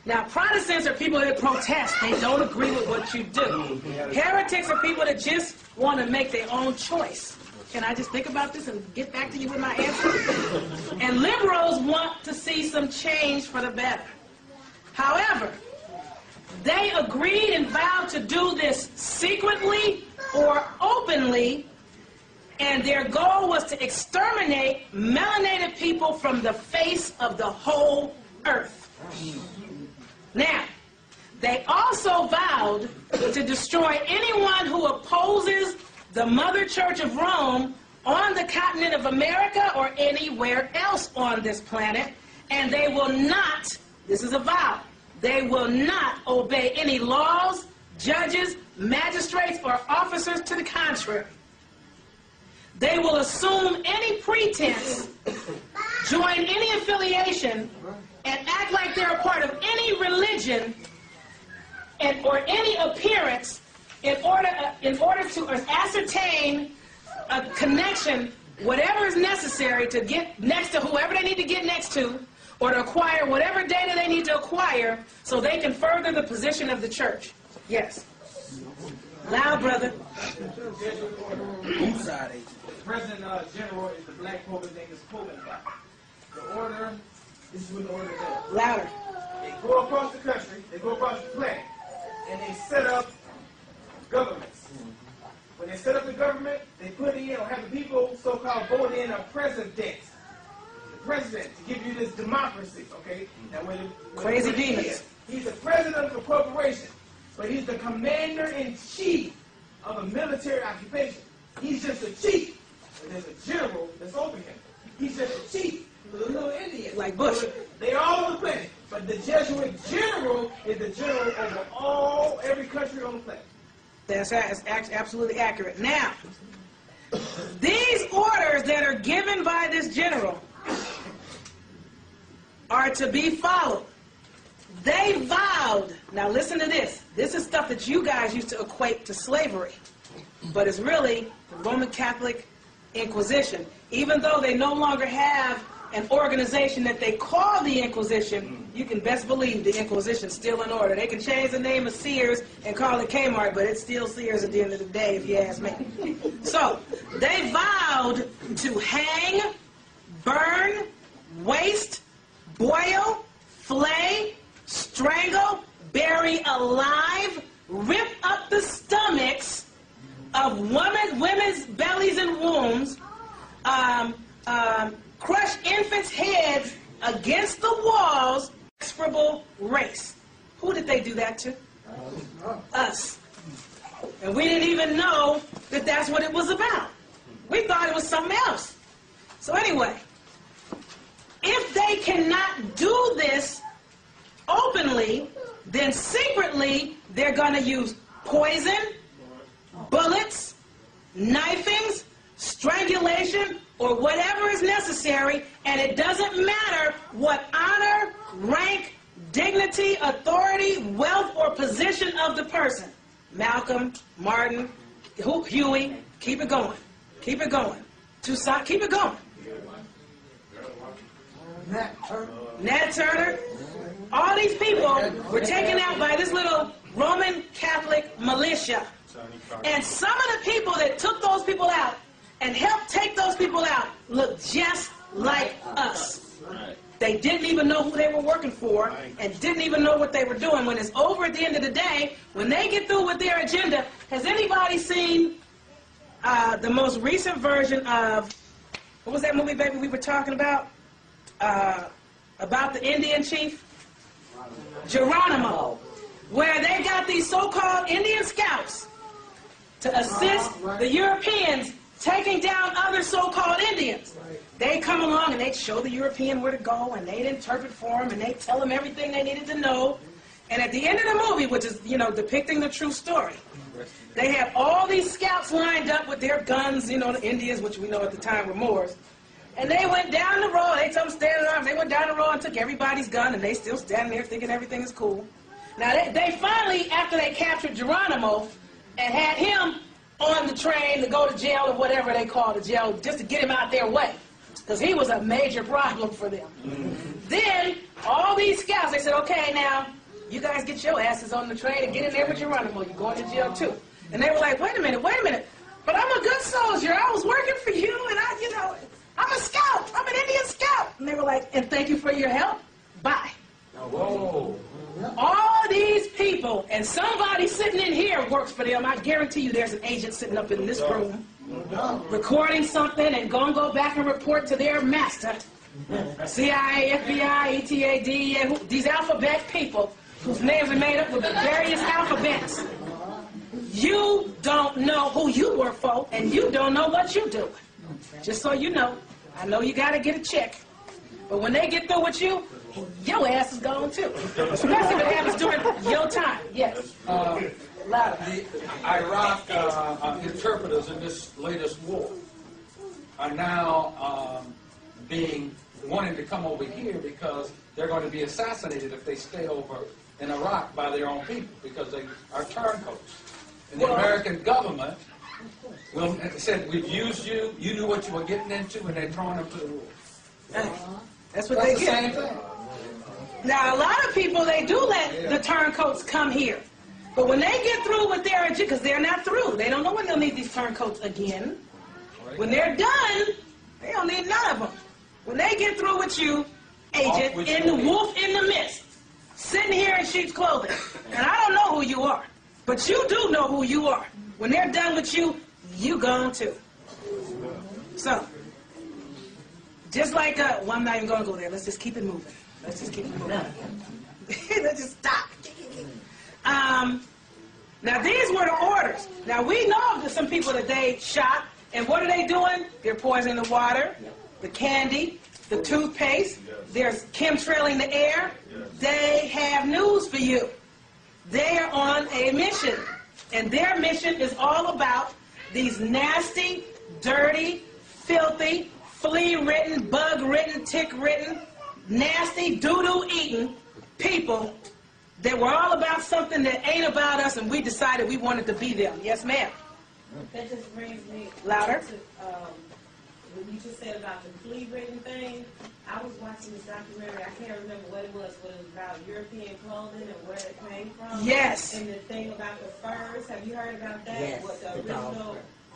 Now, Protestants are people that protest. They don't agree with what you do. Heretics are people that just want to make their own choice. Can I just think about this and get back to you with my answer? And liberals want to see some change for the better. However, they agreed and vowed to do this secretly or openly and their goal was to exterminate melanated people from the face of the whole earth. Now, they also vowed to destroy anyone who opposes the Mother Church of Rome on the continent of America or anywhere else on this planet, and they will not, this is a vow, they will not obey any laws, judges, magistrates, or officers to the contrary. They will assume any pretense, join any affiliation, and act like they're a part of any religion or any appearance in order to ascertain a connection, whatever is necessary to get next to whoever they need to get next to, or to acquire whatever data they need to acquire so they can further the position of the church. Yes. Loud, brother. President General is the black pope. His name is Popenbach. The order, this is what the order does. Louder. They go across the country, they go across the planet, and they set up governments. When they set up the government, they put in, or have the people so-called vote in a president. The president, to give you this democracy, okay? Now, Crazy demons. He's the president of the corporation, but he's the commander-in-chief of a military occupation. He's just a chief. And there's a general that's over him. He's just a chief. The little Indians. Like Bush. They're all over the planet. But the Jesuit general is the general over every country on the planet. That's absolutely accurate. Now, these orders that are given by this general are to be followed. They vowed, now listen to this. This is stuff that you guys used to equate to slavery, but it's really the Roman Catholic Inquisition. Even though they no longer have an organization that they call the Inquisition, you can best believe the Inquisition's still in order. They can change the name of Sears and call it Kmart, but it's still Sears at the end of the day, if you ask me. So, they vowed to hang, burn, waste, boil, flay, strangle, bury alive, rip up the stomachs of women's bellies and wombs, crush infants' heads against the walls, execrable race. Who did they do that to? Us. And we didn't even know that that's what it was about. We thought it was something else. So anyway, if they cannot do this openly, then secretly they're going to use poison, bullets, knifings, strangulation, or whatever is necessary, and it doesn't matter what honor, rank, dignity, authority, wealth, or position of the person. Malcolm, Martin, Huey, keep it going. Keep it going. Toussaint, keep it going. Nat Turner. All these people were taken out by this little Roman Catholic militia. And some of the people that took those people out and helped take those people out look just like us. They didn't even know who they were working for and didn't even know what they were doing. When it's over at the end of the day, when they get through with their agenda, has anybody seen the most recent version of, what was that movie, baby, we were talking about? About the Indian chief? Geronimo. Where they got these so-called Indian scouts to assist the Europeans taking down other so-called Indians. They come along and they'd show the European where to go, and they'd interpret for them, and they'd tell them everything they needed to know. And at the end of the movie, which is, you know, depicting the true story, they have all these scouts lined up with their guns, you know, the Indians, which we know at the time were Moors. And they went down the road, they told them stand up, they went down the road and took everybody's gun, and they still standing there thinking everything is cool. Now, they finally, after they captured Geronimo and had him on the train to go to jail or whatever they call the jail, just to get him out their way, because he was a major problem for them. Then, all these scouts, they said, okay, now, you guys get your asses on the train and get in there with Geronimo. You're going to jail, too. And they were like, wait a minute, but I'm a good soldier. I was working for you, and I'm a scout. I'm an Indian scout. And they were like, and thank you for your help. Bye. Whoa. All these people, and somebody sitting in here works for them. I guarantee you there's an agent sitting up in this room recording something and go back and report to their master. CIA, FBI, ETA, DEA, these alphabet people whose names are made up with various alphabets. You don't know who you work for, and you don't know what you do. Just so you know, I know you got to get a check. But when they get through with you, your ass is gone too. Especially if it happens during your time. Yes. The Iraq interpreters in this latest war are now wanting to come over here because they're going to be assassinated if they stay over in Iraq by their own people because they are turncoats. And the American government said, we've used you, you knew what you were getting into, and they're throwing them to the wolves. That's what they the get. same thing. Now, a lot of people, they do let the turncoats come here. But when they get through with their agenda, because they're not through, they don't know when they'll need these turncoats again. When they're done, they don't need none of them. When they get through with you, agent, in the wolf in the mist, sitting here in sheep's clothing, and I don't know who you are, but you do know who you are. When they're done with you, you gone too. So, just like, well, I'm not even going to go there. Let's just keep it moving. Let's just keep it moving. Let's just stop. Now, these were the orders. Now, we know of some people that they shot, and what are they doing? They're poisoning the water, the candy, the toothpaste. They're chemtrailing the air. They have news for you. They are on a mission, and their mission is all about these nasty, dirty, filthy, flea-ridden, bug-ridden, tick-ridden, nasty, doo-doo eating people that were all about something that ain't about us, and we decided we wanted to be them. Yes, ma'am. That just brings me Louder. to what you just said about the flea-ridden thing. I was watching this documentary. I can't remember what it was, but it was about European clothing and where it came from. Yes. And the thing about the furs. Have you heard about that? Yes.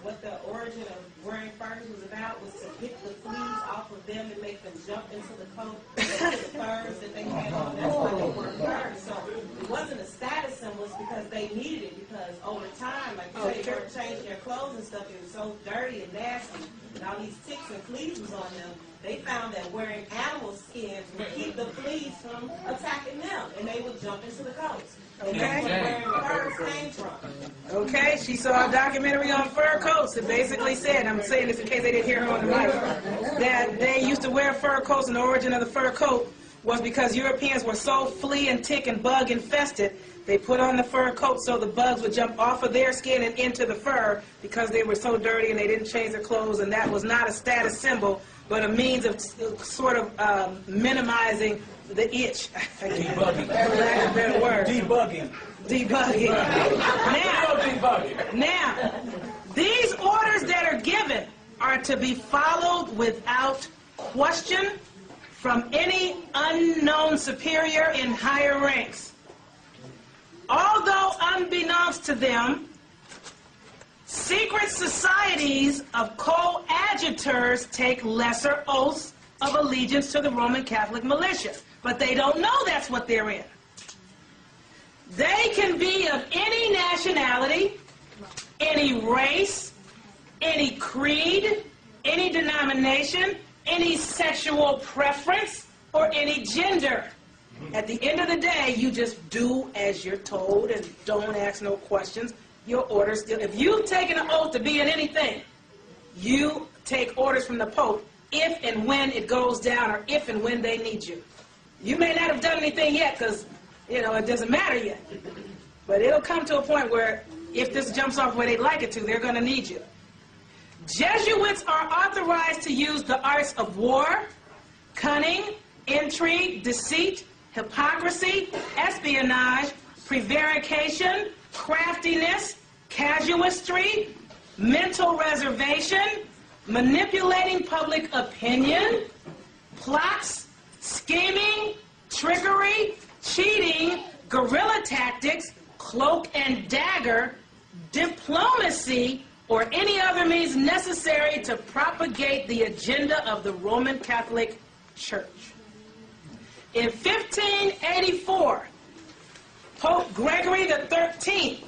What the origin of wearing furs was about was to pick the fleas off of them and make them jump into the coat, into the furs that they had on. That's why they wore furs. So it wasn't a status symbol, it's because they needed it, because over time, like you say, they were changing their clothes and stuff. It was so dirty and nasty, and all these ticks and fleas was on them. They found that wearing animal skins would keep the fleas from attacking them, and they would jump into the coats. And that's where wearing furs came from. Okay, she saw a documentary on fur coats. It basically said, I'm saying this in case they didn't hear her on the mic, that they used to wear fur coats, and the origin of the fur coat was because Europeans were so flea and tick and bug infested, they put on the fur coat so the bugs would jump off of their skin and into the fur because they were so dirty and they didn't change their clothes, and that was not a status symbol, but a means of sort of minimizing the itch. Debugging. That's a better word. Debugging. Debugging. Now, these orders that are given are to be followed without question from any unknown superior in higher ranks. Although unbeknownst to them, secret societies of coadjutors take lesser oaths of allegiance to the Roman Catholic militia. But they don't know that's what they're in. They can be of any nationality, any race, any creed, any denomination, any sexual preference, or any gender. At the end of the day, you just do as you're told and don't ask no questions. Your orders still. If you've taken an oath to be in anything, you take orders from the Pope if and when it goes down, or if and when they need you. You may not have done anything yet because, it doesn't matter yet. But it'll come to a point where if this jumps off where they'd like it to, they're going to need you. Jesuits are authorized to use the arts of war, cunning, intrigue, deceit, hypocrisy, espionage, prevarication, craftiness, casuistry, mental reservation, manipulating public opinion, plots, scheming, trickery, cheating, guerrilla tactics, cloak and dagger, diplomacy, or any other means necessary to propagate the agenda of the Roman Catholic Church. In 1584, Pope Gregory XIII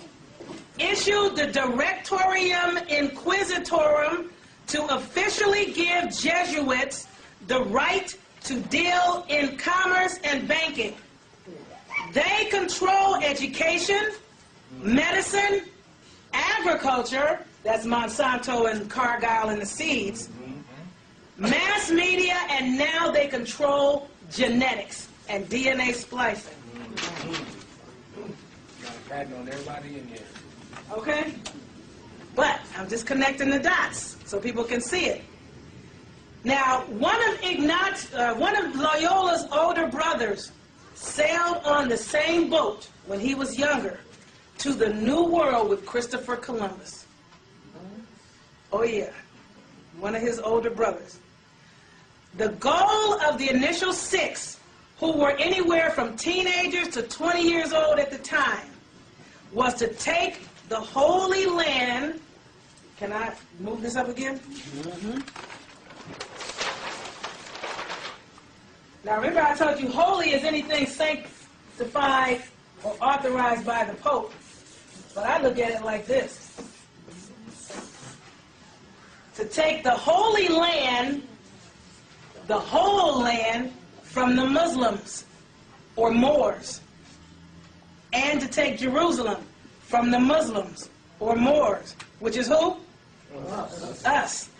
issued issued the Directorium Inquisitorum to officially give Jesuits the right to deal in commerce and banking. They control education, medicine, agriculture, that's Monsanto and Cargill and the seeds, mass media, and now they control genetics and DNA splicing. Got a patent on everybody in here. Okay? But I'm just connecting the dots so people can see it. Now, one of Loyola's older brothers sailed on the same boat when he was younger to the New World with Christopher Columbus. Oh yeah, one of his older brothers. The goal of the initial 6, who were anywhere from teenagers to 20 years old at the time, was to take the Holy Land. Can I move this up again? Now remember I told you holy is anything sanctified or authorized by the Pope. But I look at it like this. To take the Holy Land, the whole land, from the Muslims or Moors. And to take Jerusalem from the Muslims or Moors, which is who? Us.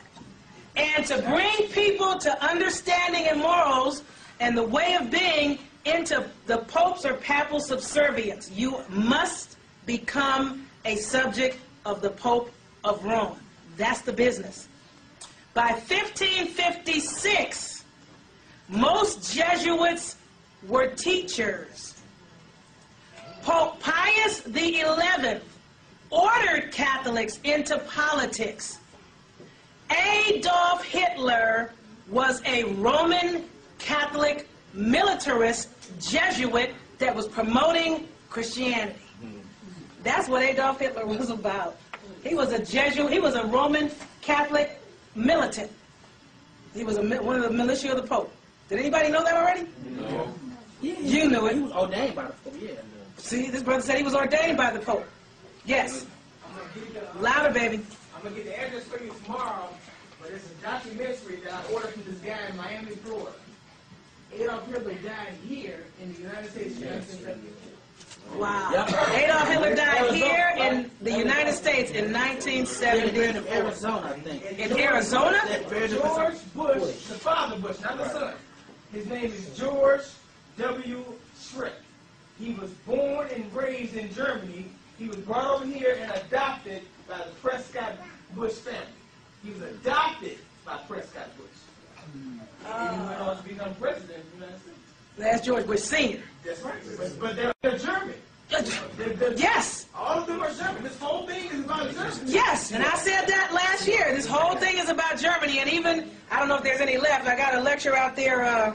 And to bring people to understanding and morals and the way of being into the Pope's or papal subservience. You must become a subject of the Pope of Rome. That's the business. By 1556, most Jesuits were teachers. Pope Pius XI ordered Catholics into politics. Adolf Hitler was a Roman Catholic militarist Jesuit that was promoting Christianity. That's what Adolf Hitler was about. He was a Jesuit. He was a Roman Catholic militant. He was one of the militia of the Pope. Did anybody know that already? No. You knew it. He was ordained by the Pope, yeah. See, this brother said he was ordained by the Pope. Yes. Louder, baby. I'm going to get the address for you tomorrow, but it's a documentary that I ordered from this guy in Miami, Florida. Adolf Hitler died here in the United States. Wow. Yep. Adolf Hitler died here in the United States in 1970. In Arizona, I think. In Arizona? George Bush, the father Bush, not the son. His name is George W. Schreck. He was born and raised in Germany. He was brought over here and adopted by the Prescott Bush family. He was adopted by Prescott Bush. And he went on to become president of the United States. That's George Bush Sr. That's right. But they're German. Yes. All of them are German. This whole thing is about Germany. Yes, and I said that last year. This whole thing is about Germany, and even, I don't know if there's any left, I got a lecture out there,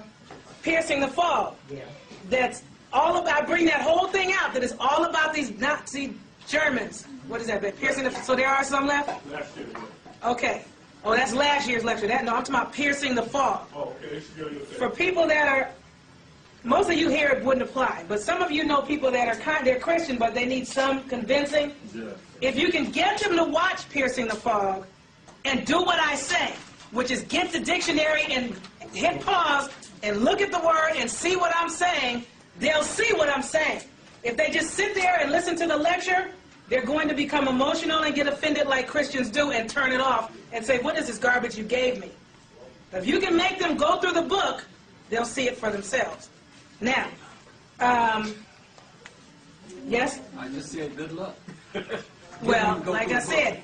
Piercing the Fog. Yeah. That's all about, I bring that whole thing out, that it's all about these Nazi Germans. What is that, Piercing the, so there are some left? Last year. Okay. Oh, that's last year's lecture. No, I'm talking about Piercing the Fog. Oh, okay. For people that are, most of you here it wouldn't apply, but some of you know people that are they're Christian, but they need some convincing. Yeah. If you can get them to watch Piercing the Fog and do what I say, which is get the dictionary and hit pause and look at the word and see what I'm saying, they'll see what I'm saying. If they just sit there and listen to the lecture, they're going to become emotional and get offended like Christians do and turn it off and say, what is this garbage you gave me? If you can make them go through the book, they'll see it for themselves. Now, yes? I just said good luck. Well, like I said,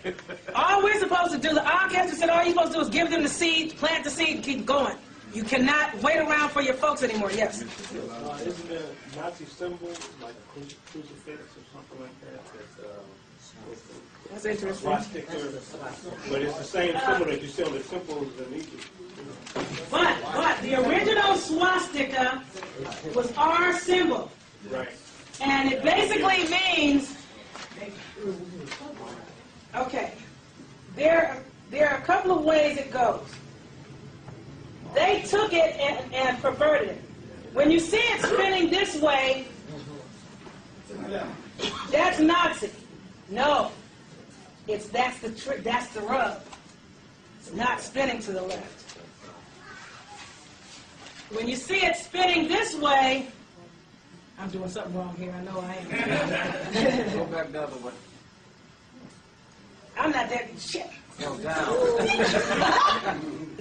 all we're supposed to do, the orchestra said all you're supposed to do is give them the seed, plant the seed, and keep going. You cannot wait around for your folks anymore. Yes? Isn't there Nazi symbols, like a crucifix or something like that? That's interesting. Swastika, but it's the same symbol that you see on the temples in Egypt. But the original swastika was our symbol. Right. And it basically means, okay, there are a couple of ways it goes. They took it and perverted it. When you see it spinning this way, that's Nazi. No. That's the trick. That's the rub. It's not spinning to the left. When you see it spinning this way, I'm doing something wrong here. I know I am. Go back the other way. I'm not that shit. Go down.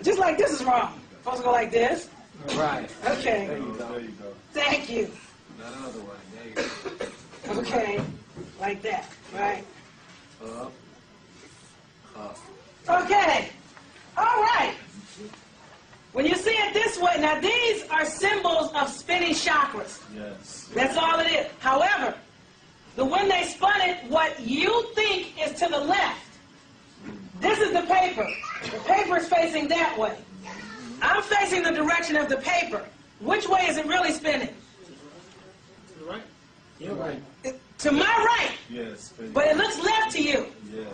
Just like this is wrong. Supposed to go like this. Right. Okay. There you go. There you go. Thank you. That other way. There you go. Okay. Like that. Right. Up. Up. Okay. All right. When you see it this way, now these are symbols of spinning chakras. Yes. That's all it is. However, when they spun it, what you think is to the left, this is the paper. The paper is facing that way. I'm facing the direction of the paper. Which way is it really spinning? You're right. You're right. To my right. Yes. But it looks left to you. Yeah.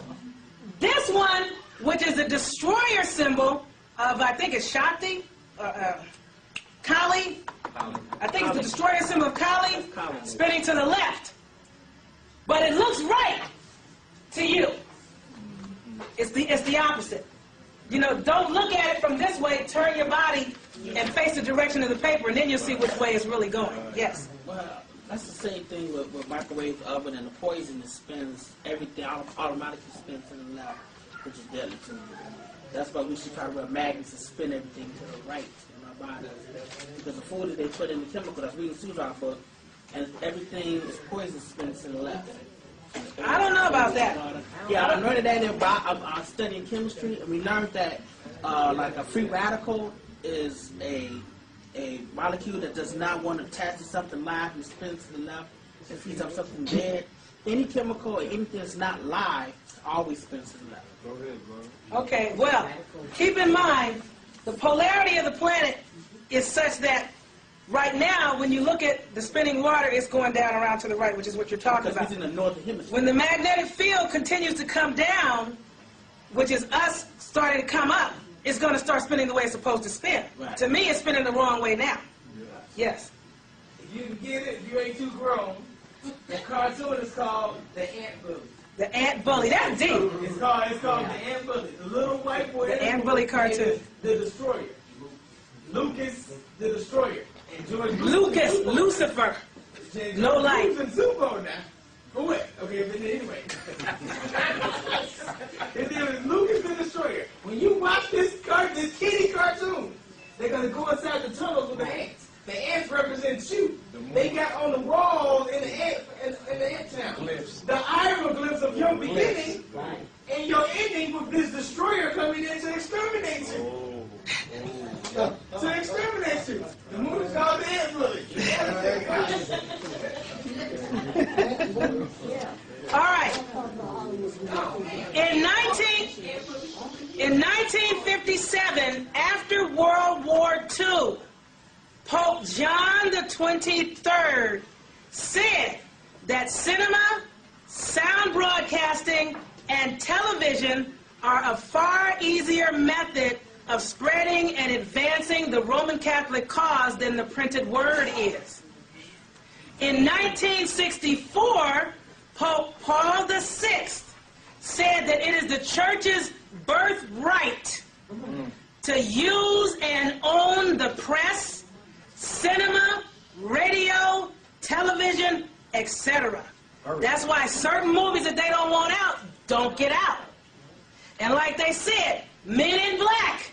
This one, which is the destroyer symbol of, I think it's Shakti, Kali. I think it's the destroyer symbol of Kali, spinning to the left. But it looks right to you. It's the opposite. You know, don't look at it from this way. Turn your body and face the direction of the paper, and then you'll see which way it's really going. Yes. Well, that's the same thing with microwave oven and the poison. It spins everything, automatically spins to the left, which is deadly to me. That's why we should try to wear magnets and spin everything to the right in our body. Because the food that they put in the chemical, that's reading Susan's book, and everything is poison spins to the left. I don't know about that. Yeah, I learned that I'm studying chemistry, and we learned that like a free radical is a molecule that does not want to attach to something live and spins to the left and feeds up something dead. Any chemical or anything that's not live always spins to the left. Go ahead, bro. Okay, well, keep in mind, the polarity of the planet is such that right now, when you look at the spinning water, it's going down around to the right, which is what you're talking about. Because it's in the northern hemisphere. When the magnetic field continues to come down, which is us starting to come up, it's going to start spinning the way it's supposed to spin. Right. To me, it's spinning the wrong way now. Yes. If you can get it, if you ain't too grown, the cartoon is called The Ant Bully. The Ant Bully. That's deep. It's called The Ant Bully. The little white boy. The Ant Bully cartoon. The Destroyer. Lucas, the Destroyer. And George Lucas, Lucifer. No light. Lucas and Zubo now. For what? Okay, but anyway. His name is Lucas the Destroyer. When you watch this kitty cartoon, they're going to go inside the tunnels with the ants. The ants represent you. They got on the walls in the ant town. The hieroglyphs of your beginning and your ending with this destroyer coming in to exterminate you. To exterminate you. The movie's called The Ant Bully. All right. In 1957, after World War II, Pope John the 23rd said that cinema, sound broadcasting, and television are a far easier method of spreading and advancing the Roman Catholic cause than the printed word is. In 1964, Pope Paul VI said that it is the church's birthright to use and own the press, cinema, radio, television, etc. That's why certain movies that they don't want out don't get out. And like they said, Men in Black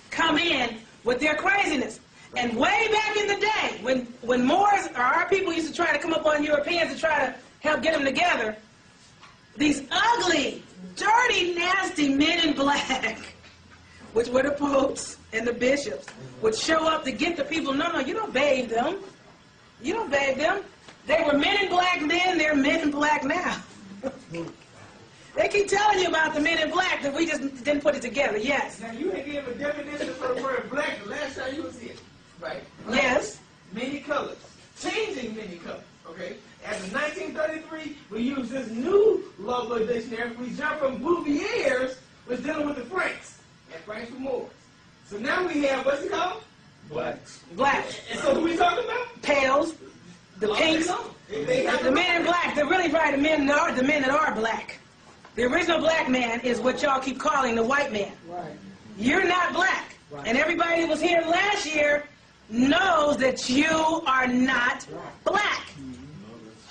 come in with their craziness. And way back in the day, when Moors or our people used to try to come up on Europeans to try to help get them together, these ugly, dirty, nasty men in black, which were the popes and the bishops, would show up to get the people. No, you don't bathe them. You don't bathe them. They were men in black then, they're men in black now. They keep telling you about the men in black that we just didn't put it together. Yes. Now you had gave a definition for the word black the last time you was here, right? Black, yes. Many colors. Changing many colors, okay? As in 1933, we used this new local dictionary. We jumped from Bouvier's, was dealing with the Franks, and Franks were Moors. So now we have, what's it called? Blacks. Black. And so who we talking about? Pales, the pinks, the men in black. They're really probably the men that are black. The original black man is what y'all keep calling the white man. Right. You're not black. And everybody that was here last year knows that you are not black.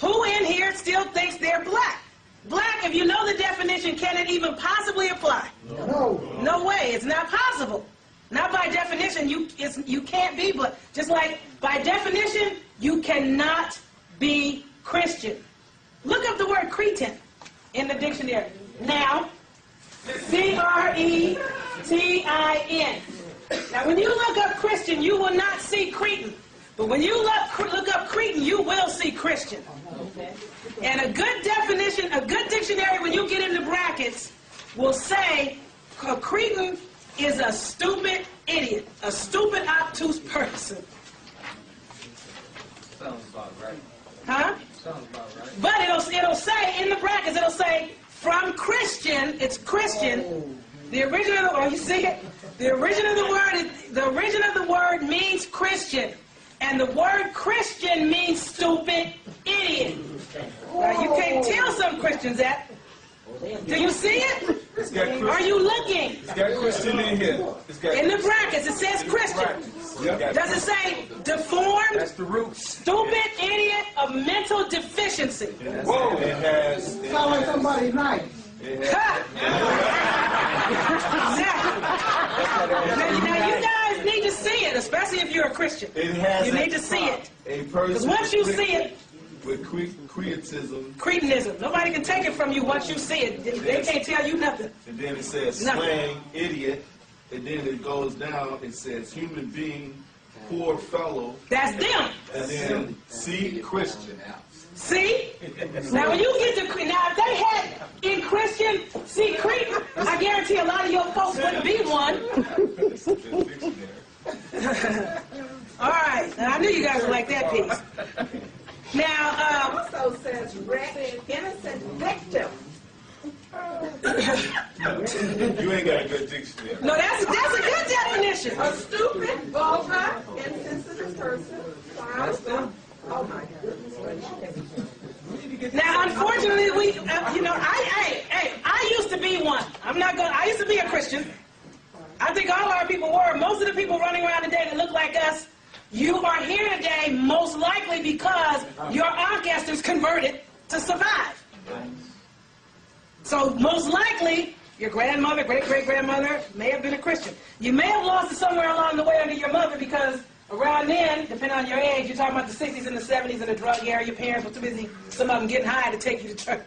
Who in here still thinks they're black? Black, if you know the definition, can it even possibly apply? No. No way. It's not possible. Not by definition. You can't be black. Just like by definition, you cannot be Christian. Look up the word Cretan in the dictionary. Now, C-R-E-T-I-N. Now, when you look up Christian, you will not see Cretan. But when you look up Cretan, you will see Christian. And a good definition, a good dictionary, when you get into brackets, will say a Cretan is a stupid idiot, a stupid, obtuse person. Sounds about right. Huh? Sounds about right. But it'll say, in the brackets, it'll say, from Christian, it's Christian. The origin of the word, you see it? The origin of the word means Christian. And the word Christian means stupid idiot. Now, you can't tell some Christians that. Do you see it? Are you looking? It's got Christian in here. In the brackets, it says Christian. Yep. Does it say deformed, That's the roots. stupid idiot of mental deficiency? Whoa. It has. Sound like somebody nice. Now you guys need to see it, especially if you're a Christian. It has. You need to see it. A Because person. once you see it, with creatism, Cretinism. Nobody can take it from you once you see it. They can't tell you nothing. and then it says Nothing. slang, idiot, and then it goes down. It says human being, poor fellow, That's them. and then see Christian. See? Now when you get to, now if they had in Christian, see Cretan, I guarantee a lot of your folks wouldn't be one. All right. Now, I knew you guys would like that piece. Now, Also says innocent victim. You ain't got a good dictionary. no, that's a good definition. A stupid, vulgar, insensitive person. Oh my goodness gracious. Now, unfortunately, I used to be one. I used to be a Christian. I think all our people were. Most of the people running around today that look like us, you are here today most likely because your ancestors converted to survive. So most likely, your grandmother, great-great-grandmother may have been a Christian. You may have lost it somewhere along the way under your mother because around then, depending on your age, you're talking about the 60s and the 70s and the drug era, your parents were too busy, some of them getting high to take you to church.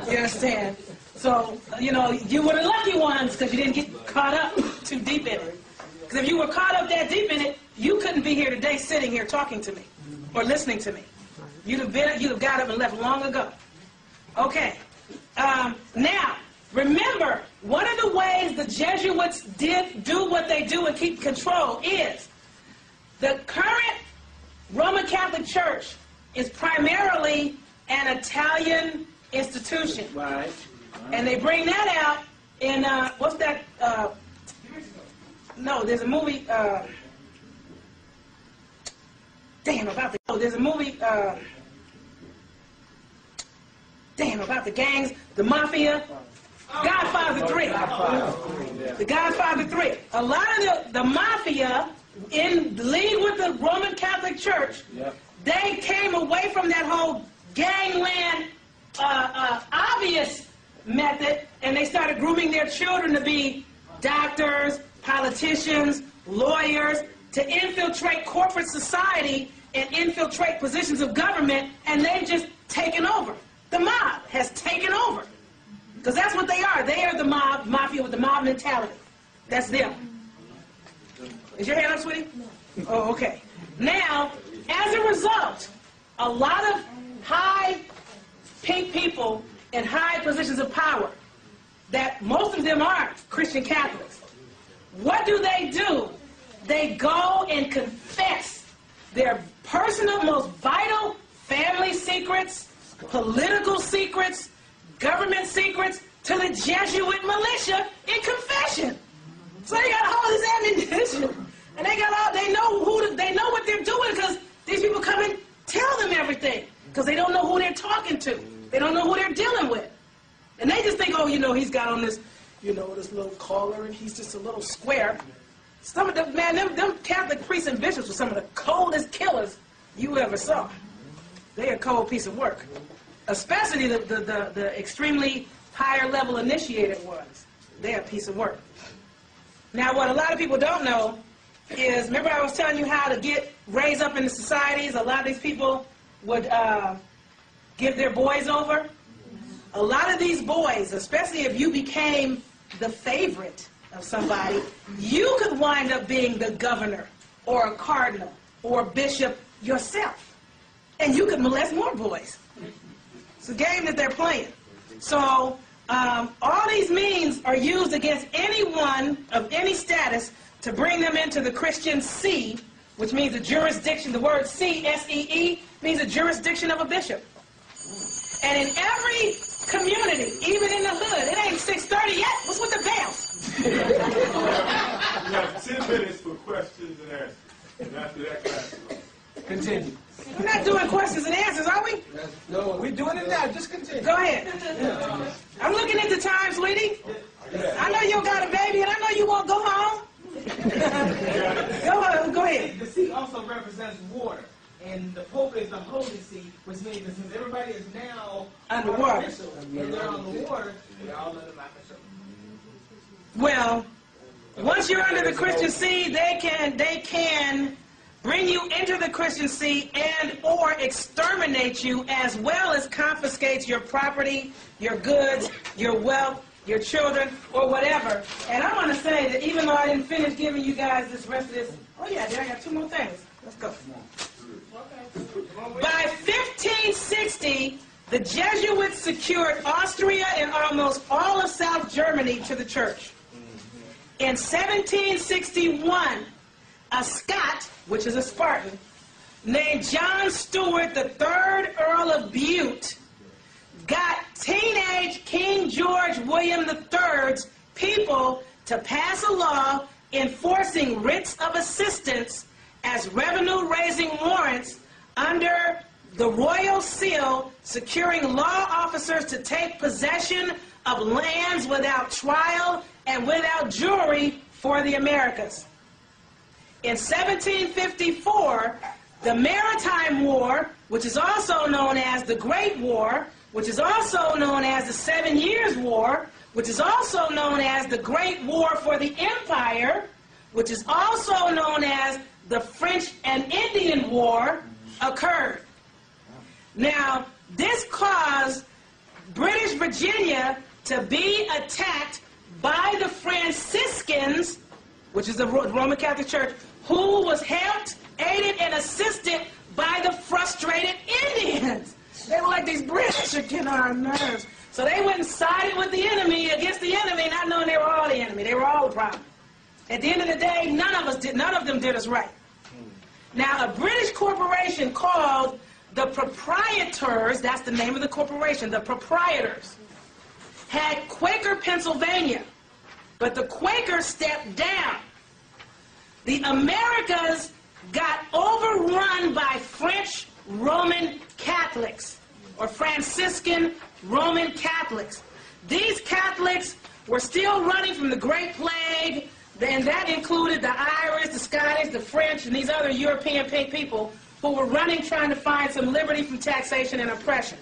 You understand? So, you were the lucky ones because you didn't get caught up too deep in it. Because if you were caught up that deep in it, you couldn't be here today sitting here talking to me or listening to me. You'd have got up and left long ago. Okay. Now, remember, one of the ways the Jesuits did do what they do and keep control is the current Roman Catholic Church is primarily an Italian institution. Right. And they bring that out in, what's that, no, there's a movie, there's a movie, about the gangs, the mafia, Godfather 3. The Godfather 3. A lot of the mafia in league with the Roman Catholic Church, they came away from that whole gangland, obvious method, and they started grooming their children to be doctors, politicians, lawyers, to infiltrate corporate society and infiltrate positions of government, and they've just taken over. The mob has taken over. Because that's what they are. They are the mafia with the mob mentality. That's them. Is your hand up, sweetie? Oh, okay. Now, as a result, a lot of high pink people in high positions of power, that most of them are Christian Catholics, what do? They go and confess their personal, most vital family secrets, political secrets, government secrets to the Jesuit militia in confession. So they got all this ammunition, and they know what they're doing because these people come and tell them everything because they don't know who they're talking to. They don't know who they're dealing with. And they just think you know, he's got on this, you know, this little collar, and he's just a little square. Some of the, man, them Catholic priests and bishops were some of the coldest killers you ever saw. They're a cold piece of work. Especially the extremely higher level initiated ones. They're a piece of work. Now, what a lot of people don't know is, remember I was telling you how to get raised up in the societies? A lot of these people would give their boys over. A lot of these boys, especially if you became the favorite of somebody, you could wind up being the governor or a cardinal or a bishop yourself. And you could molest more boys. It's a game that they're playing. So all these means are used against anyone of any status to bring them into the Christian see, which means the jurisdiction. The word see, S-E-E, means the jurisdiction of a bishop. And in every community, even in the hood, it ain't 6:30 yet. What's with the bells? We have 10 minutes for questions and answers. And after that, class is over. Continue. We're not doing questions and answers, are we? No, we're doing it now. Just continue. Go ahead. I'm looking at the time, sweetie. I know you got a baby, and I know you won't go home. Go ahead. The sea also represents water. And the Pope is the Holy See, which means that since everybody is now Underwater. official, and they're on the water, they all let them out the show. Well, once you're under the Christian see, they can bring you into the Christian see and or exterminate you, as well as confiscate your property, your goods, your wealth, your children, or whatever. And I want to say that even though I didn't finish giving you guys this rest of this, oh yeah, I got 2 more things. Let's go. By 1560, the Jesuits secured Austria and almost all of South Germany to the church. In 1761, a Scot, which is a Spartan, named John Stuart, the 3rd Earl of Bute, got teenage King George William III's people to pass a law enforcing writs of assistance as revenue-raising warrants under the royal seal, securing law officers to take possession of lands without trial and without jury for the Americas. In 1754, the Maritime War, which is also known as the Great War, which is also known as the 7 Years' War, which is also known as the Great War for the Empire, which is also known as the French and Indian War, occurred. Now, this caused British Virginia to be attacked by the Franciscans, which is the Roman Catholic Church, who was helped, aided, and assisted by the frustrated Indians. They were like, these British are getting on our nerves. So they went and sided with the enemy, against the enemy, not knowing they were all the enemy. They were all the problem. At the end of the day, none of them did us right. Now, a British corporation called the Proprietors, that's the name of the corporation, the Proprietors, had Quaker, Pennsylvania, but the Quakers stepped down. The Americas got overrun by French Roman Catholics, or Franciscan Roman Catholics. These Catholics were still running from the Great Plague, and that included the Irish, the Scottish, the French, and these other European people who were running, trying to find some liberty from taxation and oppression.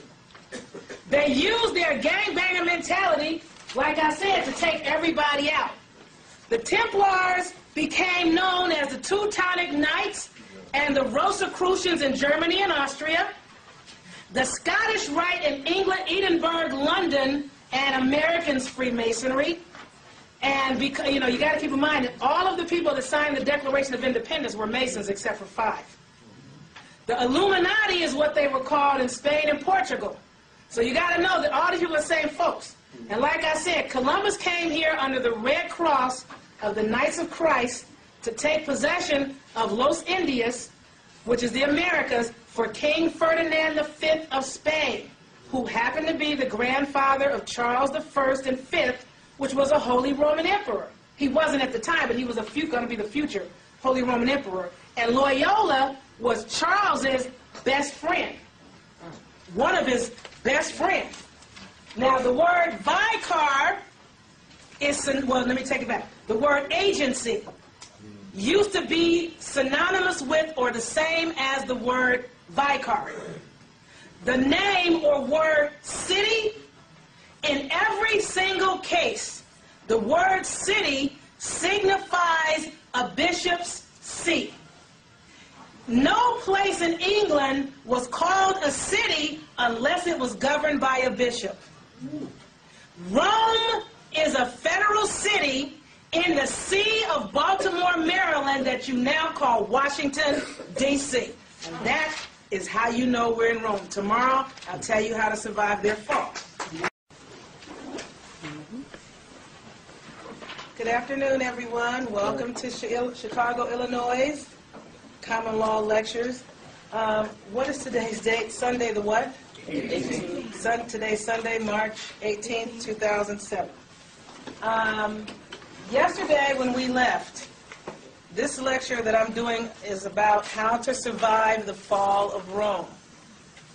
They used their gangbanger mentality, like I said, to take everybody out. The Templars became known as the Teutonic Knights and the Rosicrucians in Germany and Austria. The Scottish Rite in England, Edinburgh, London, and Americans Freemasonry. And because, you got to keep in mind that all of the people that signed the Declaration of Independence were Masons except for 5. The Illuminati is what they were called in Spain and Portugal. So you got to know that all these people are the same folks. And like I said, Columbus came here under the Red Cross of the Knights of Christ to take possession of Los Indias, which is the Americas, for King Ferdinand V of Spain, who happened to be the grandfather of Charles I and V, which was a Holy Roman Emperor. He wasn't at the time, but he was going to be the future Holy Roman Emperor. And Loyola was Charles's best friend, one of his best friends. Now, the word vicar is, well, let me take it back. The word agency used to be synonymous with or the same as the word vicar. The name or word city, in every single case, the word city signifies a bishop's seat. No place in England was called a city unless it was governed by a bishop. Rome is a federal city in the See of Baltimore, Maryland, that you now call Washington, D.C. And that is how you know we're in Rome. Tomorrow, I'll tell you how to survive their fall. Good afternoon, everyone. Welcome to Chicago, Illinois, Common Law Lectures. What is today's date? Sunday the what? 18th. Today's Sunday, March 18th, 2007. Yesterday when we left, this lecture that I'm doing is about how to survive the fall of Rome.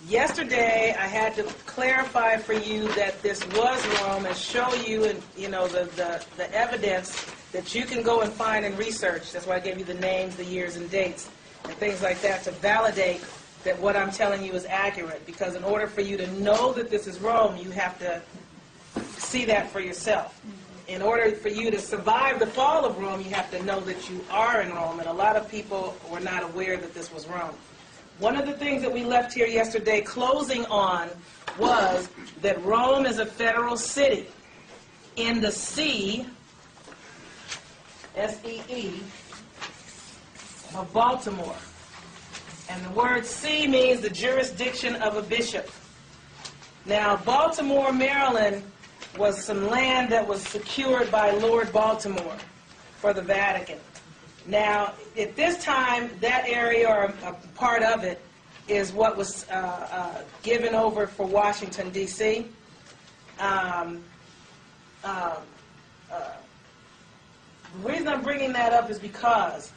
Yesterday, I had to clarify for you that this was Rome and show you, and the evidence that you can go and find and research. That's why I gave you the names, the years, and dates, and things like that to validate that what I'm telling you is accurate. Because in order for you to know that this is Rome, you have to see that for yourself. In order for you to survive the fall of Rome, you have to know that you are in Rome, and a lot of people were not aware that this was Rome. One of the things that we left here yesterday closing on was that Rome is a federal city in the See, S-E-E, of Baltimore. And the word See means the jurisdiction of a bishop. Now, Baltimore, Maryland was some land that was secured by Lord Baltimore for the Vatican. Now, at this time, that area, or a part of it, is what was given over for Washington, D.C. The reason I'm bringing that up is because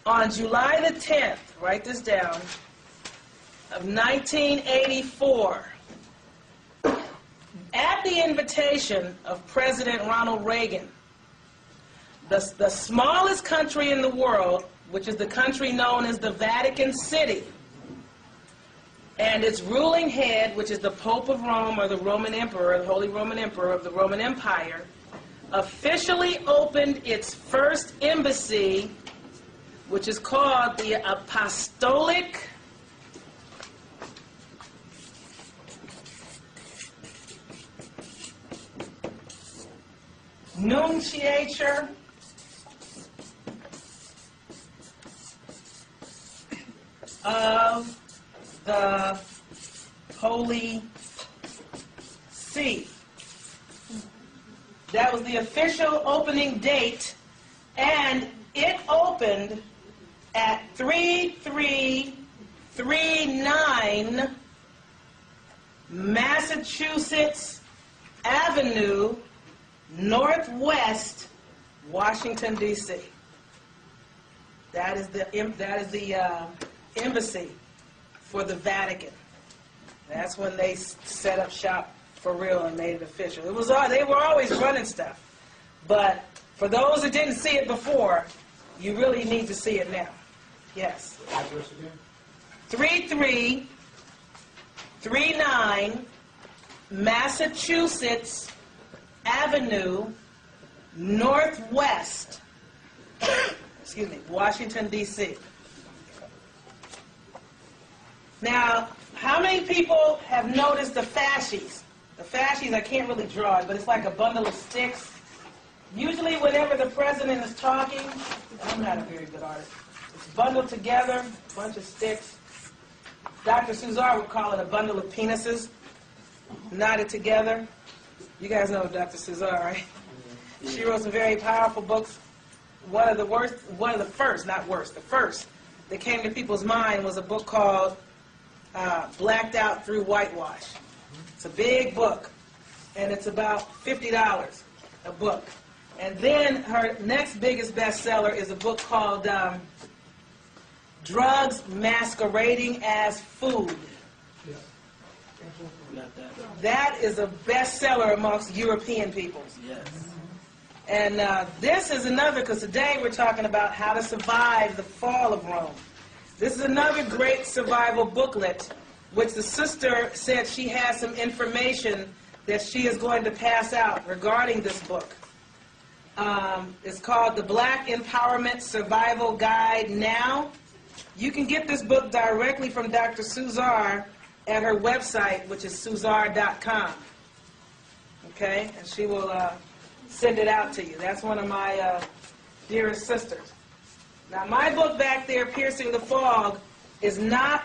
on July the 10th, write this down, of 1984, at the invitation of President Ronald Reagan, the smallest country in the world, which is the country known as the Vatican City, and its ruling head, which is the Pope of Rome, or the Roman Emperor, the Holy Roman Emperor of the Roman Empire, officially opened its first embassy, which is called the Apostolic Nunciature of the Holy See. That was the official opening date, and it opened at 3339 Massachusetts Avenue, Northwest, Washington, D.C. That is the embassy for the Vatican. That's when they set up shop for real and made it official. They were always running stuff, but for those that didn't see it before, you really need to see it now. Yes. Address again? 3339 Massachusetts Avenue, Northwest, excuse me, Washington, D.C. Now, how many people have noticed the fasces? The fasces, I can't really draw it, but it's like a bundle of sticks. Usually whenever the president is talking, I'm not a very good artist, it's bundled together, a bunch of sticks. Dr. Suzar would call it a bundle of penises, knotted together. You guys know Dr. Suzar, right? She wrote some very powerful books. The first that came to people's mind was a book called Blacked Out Through Whitewash. It's a big book, and it's about $50 a book. And then her next biggest bestseller is a book called Drugs Masquerading as Food. We got that. That is a bestseller amongst European peoples. Yes. And this is another, because today we're talking about how to survive the fall of Rome. This is another great survival booklet, which the sister said she has some information that she is going to pass out regarding this book. It's called The Black Empowerment Survival Guide Now. You can get this book directly from Dr. Suzar at her website, which is suzar.com. Okay? And she will send it out to you. That's one of my dearest sisters. Now, my book back there, Piercing the Fog, is not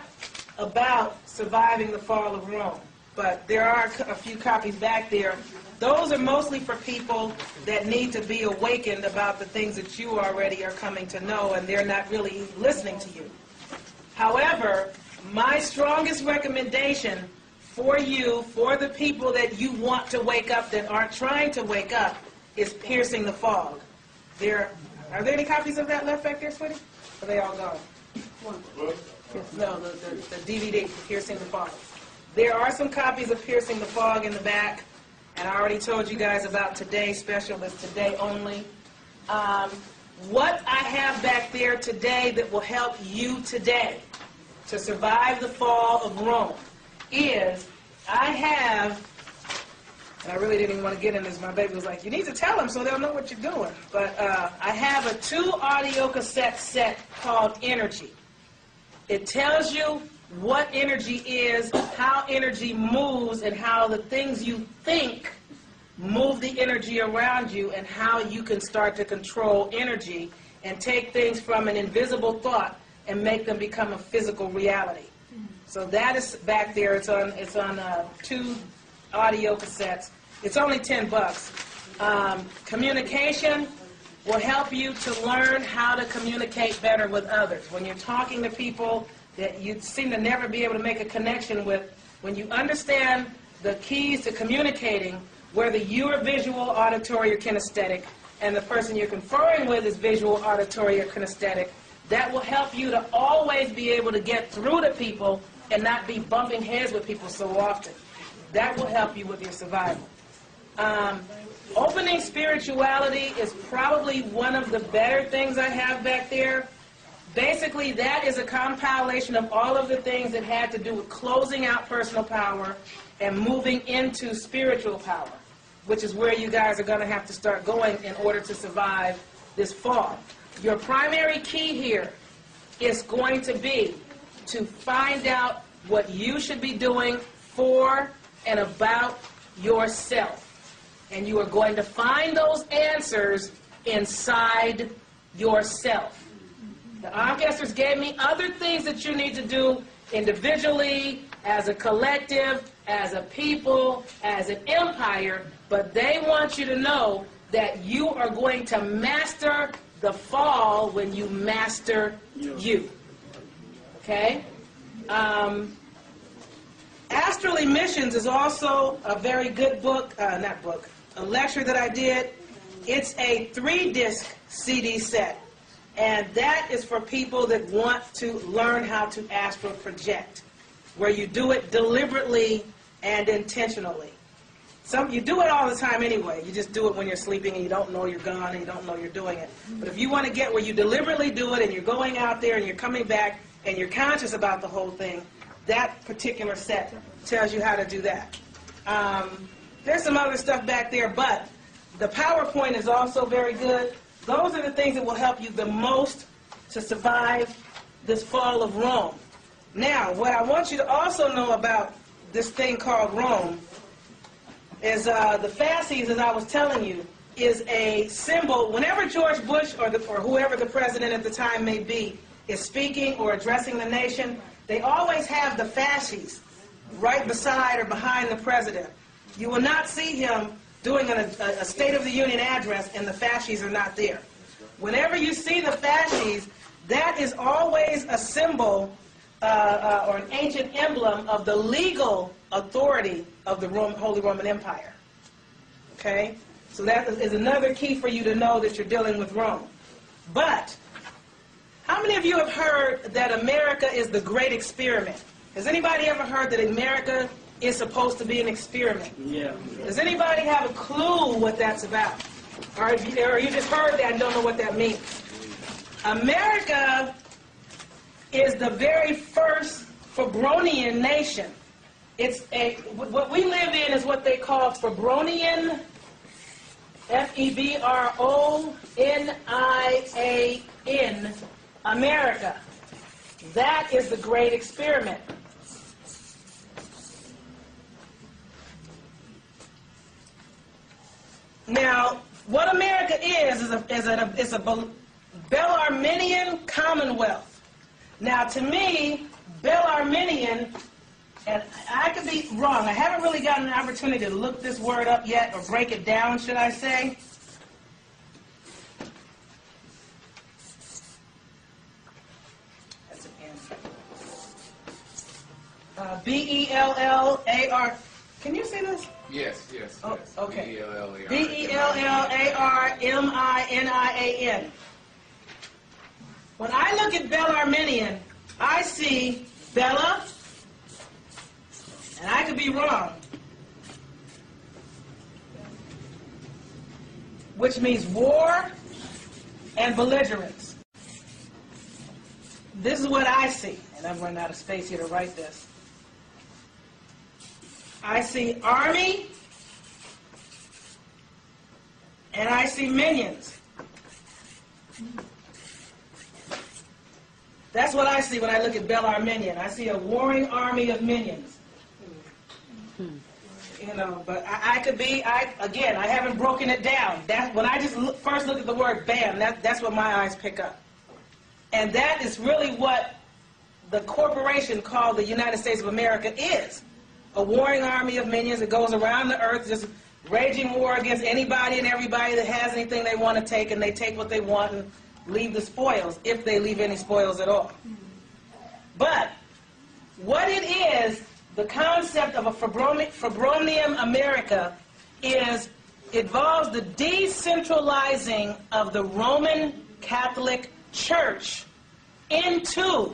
about surviving the fall of Rome. But there are a few copies back there. Those are mostly for people that need to be awakened about the things that you already are coming to know, and they're not really listening to you. However, my strongest recommendation for you, for the people that you want to wake up that aren't trying to wake up, is Piercing the Fog. Are there any copies of that left back there, sweetie? Or are they all gone? No, the DVD, Piercing the Fog. There are some copies of Piercing the Fog in the back, and I already told you guys about today's special. It's today only. What I have back there today that will help you today to survive the fall of Rome is I have, and I really didn't even want to get in this. My baby was like, you need to tell them so they'll know what you're doing. But I have a 2 audio cassette set called Energy. It tells you what energy is, how energy moves, and how the things you think move the energy around you, and how you can start to control energy and take things from an invisible thought and make them become a physical reality. So that is back there. It's on 2 audio cassettes. It's only $10. Communication will help you to learn how to communicate better with others. When you're talking to people that you seem to never be able to make a connection with, when you understand the keys to communicating, whether you're visual, auditory, or kinesthetic, and the person you're conferring with is visual, auditory, or kinesthetic, that will help you to always be able to get through to people and not be bumping heads with people so often. That will help you with your survival. Opening spirituality is probably one of the better things I have back there. Basically, that is a compilation of all of the things that had to do with closing out personal power and moving into spiritual power, which is where you guys are going to have to start going in order to survive this fall. Your primary key here is going to be to find out what you should be doing for and about yourself. And you are going to find those answers inside yourself. The ancestors gave me other things that you need to do individually, as a collective, as a people, as an empire, but they want you to know that you are going to master the fall when you master you. Okay? Astral Emissions is also a very good book, a lecture that I did. It's a 3-disc CD set, and that is for people that want to learn how to astral project, where you do it deliberately and intentionally. You do it all the time anyway. You just do it when you're sleeping and you don't know you're gone and you don't know you're doing it. But if you want to get where you deliberately do it and you're going out there and you're coming back and you're conscious about the whole thing, that particular set tells you how to do that. There's some other stuff back there, but the PowerPoint is also very good. Those are the things that will help you the most to survive this fall of Rome. Now, what I want you to also know about this thing called Rome is the fasces, as I was telling you, is a symbol. Whenever George Bush or whoever the president at the time may be is speaking or addressing the nation, they always have the fasces right beside or behind the president. You will not see him doing a State of the Union address and the fasces are not there. Whenever you see the fasces, that is always a symbol or an ancient emblem of the legal authority of the Holy Roman Empire. Okay? So that is another key for you to know that you're dealing with Rome. But how many of you have heard that America is the great experiment? Has anybody ever heard that America is supposed to be an experiment. Yeah. Does anybody have a clue what that's about? Or you just heard that and don't know what that means? America is the very first Febronian nation. What we live in is what they call Febronian, F-E-B-R-O-N-I-A-N, America. That is the great experiment. Now, what America is a Bellarminian Commonwealth. Now, to me, Bellarminian, and I could be wrong. I haven't really gotten an opportunity to look this word up yet, or break it down, should I say. That's an N. B-E-L-L-A-R. Can you see this? Yes, yes. Oh, yes. okay. B-E-L-L-A-R. B-E-L-L-A-R-M-I-N-I-A-N. When I look at Bellarminian, I see Bella, and I could be wrong, which means war and belligerence. This is what I see, and I'm running out of space here to write this. I see army, and I see minions. That's what I see when I look at Bellarminian. I see a warring army of minions. You know, but I could be, again, I haven't broken it down. When I just first look at the word BAM, that's what my eyes pick up. And that is really what the corporation called the United States of America is. A warring army of minions that goes around the earth just raging war against anybody and everybody that has anything they want to take, and they take what they want and leave the spoils, if they leave any spoils at all. But what it is, the concept of a Febronian America involves the decentralizing of the Roman Catholic Church into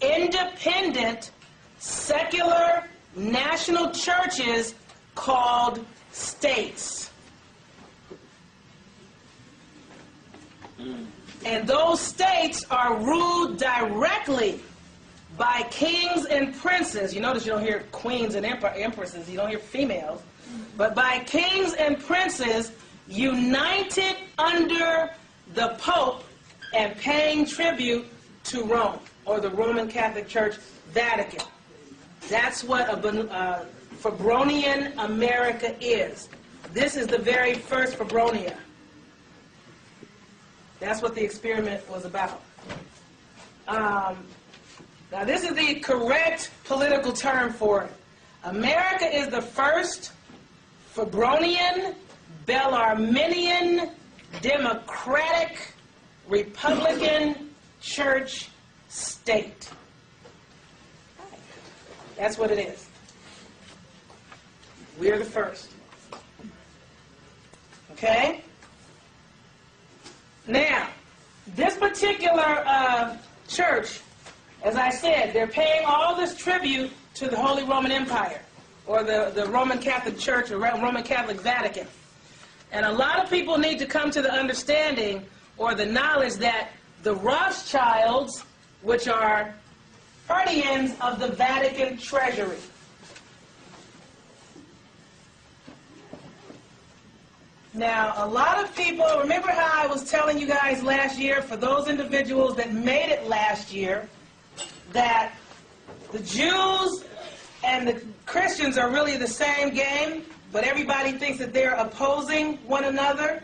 independent, secular, national churches called states. And those states are ruled directly by kings and princes. You notice you don't hear queens and empresses, you don't hear females. But by kings and princes united under the Pope and paying tribute to Rome, or the Roman Catholic Church, Vatican. That's what a Febronian America is. This is the very first Febronia. That's what the experiment was about. Now, this is the correct political term for it. America is the first Febronian, Bellarminian, Democratic, Republican Church state. That's what it is. We're the first. Okay? Now, this particular church, as I said, they're paying all this tribute to the Holy Roman Empire, or the Roman Catholic Church, or Roman Catholic Vatican. And a lot of people need to come to the understanding, or the knowledge, that the Rothschilds, which are guardians of the Vatican treasury. Now, a lot of people, remember how I was telling you guys last year, for those individuals that made it last year, that the Jews and the Christians are really the same game, but everybody thinks that they're opposing one another.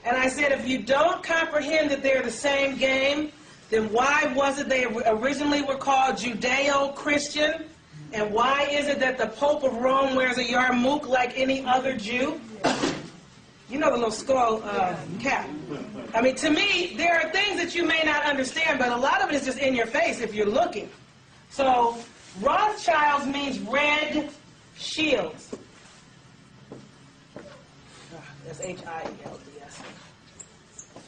And I said, if you don't comprehend that they're the same game, then why was it they originally were called Judeo-Christian? And why is it that the Pope of Rome wears a yarmulke like any other Jew? You know, the little skull cap. I mean, to me, there are things that you may not understand, but a lot of it is just in your face if you're looking. So, Rothschilds means red shields. That's H-I-E-L-D-S.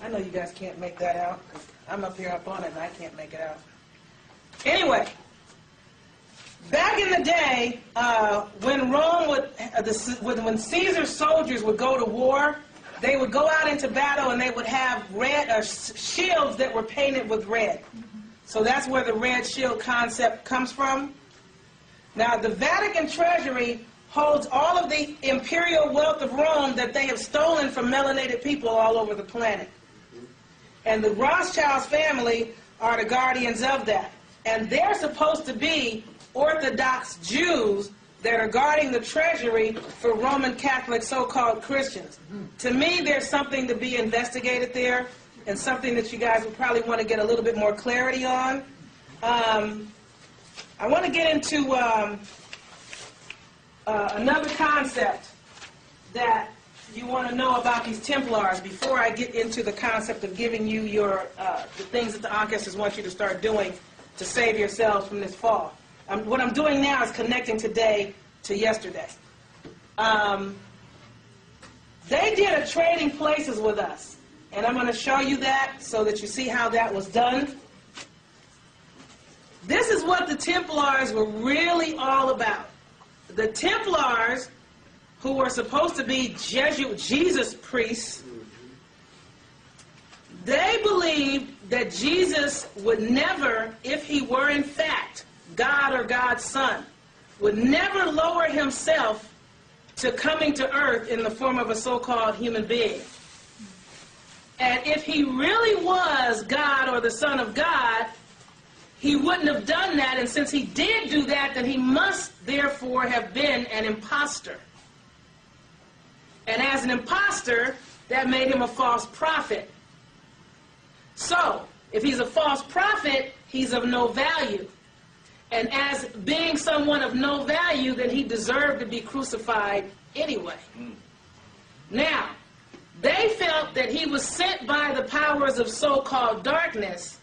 I know you guys can't make that out. I'm up here up on it and I can't make it out. Anyway, Back in the day, when Rome when Caesar's soldiers would go to war, they would go out into battle and they would have red shields that were painted with red. So that's where the red shield concept comes from. Now, the Vatican Treasury holds all of the imperial wealth of Rome that they have stolen from melanated people all over the planet. And the Rothschilds family are the guardians of that. And they're supposed to be Orthodox Jews that are guarding the treasury for Roman Catholic so-called Christians. To me, there's something to be investigated there, and something that you guys would probably want to get a little bit more clarity on. I want to get into another concept that you want to know about these Templars before I get into the concept of giving you the things that the ancestors want you to start doing to save yourselves from this fall. What I'm doing now is connecting today to yesterday. They did a trading places with us, and I'm going to show you that so that you see how that was done. This is what the Templars were really all about. The Templars, who were supposed to be Jesus priests, they believed that Jesus would never, if he were in fact God or God's son, would never lower himself to coming to earth in the form of a so-called human being. And if he really was God or the Son of God, he wouldn't have done that, and since he did do that, then he must therefore have been an imposter. And as an imposter, that made him a false prophet. So, if he's a false prophet, he's of no value. And as being someone of no value, then he deserved to be crucified anyway. Now, they felt that he was sent by the powers of so-called darkness,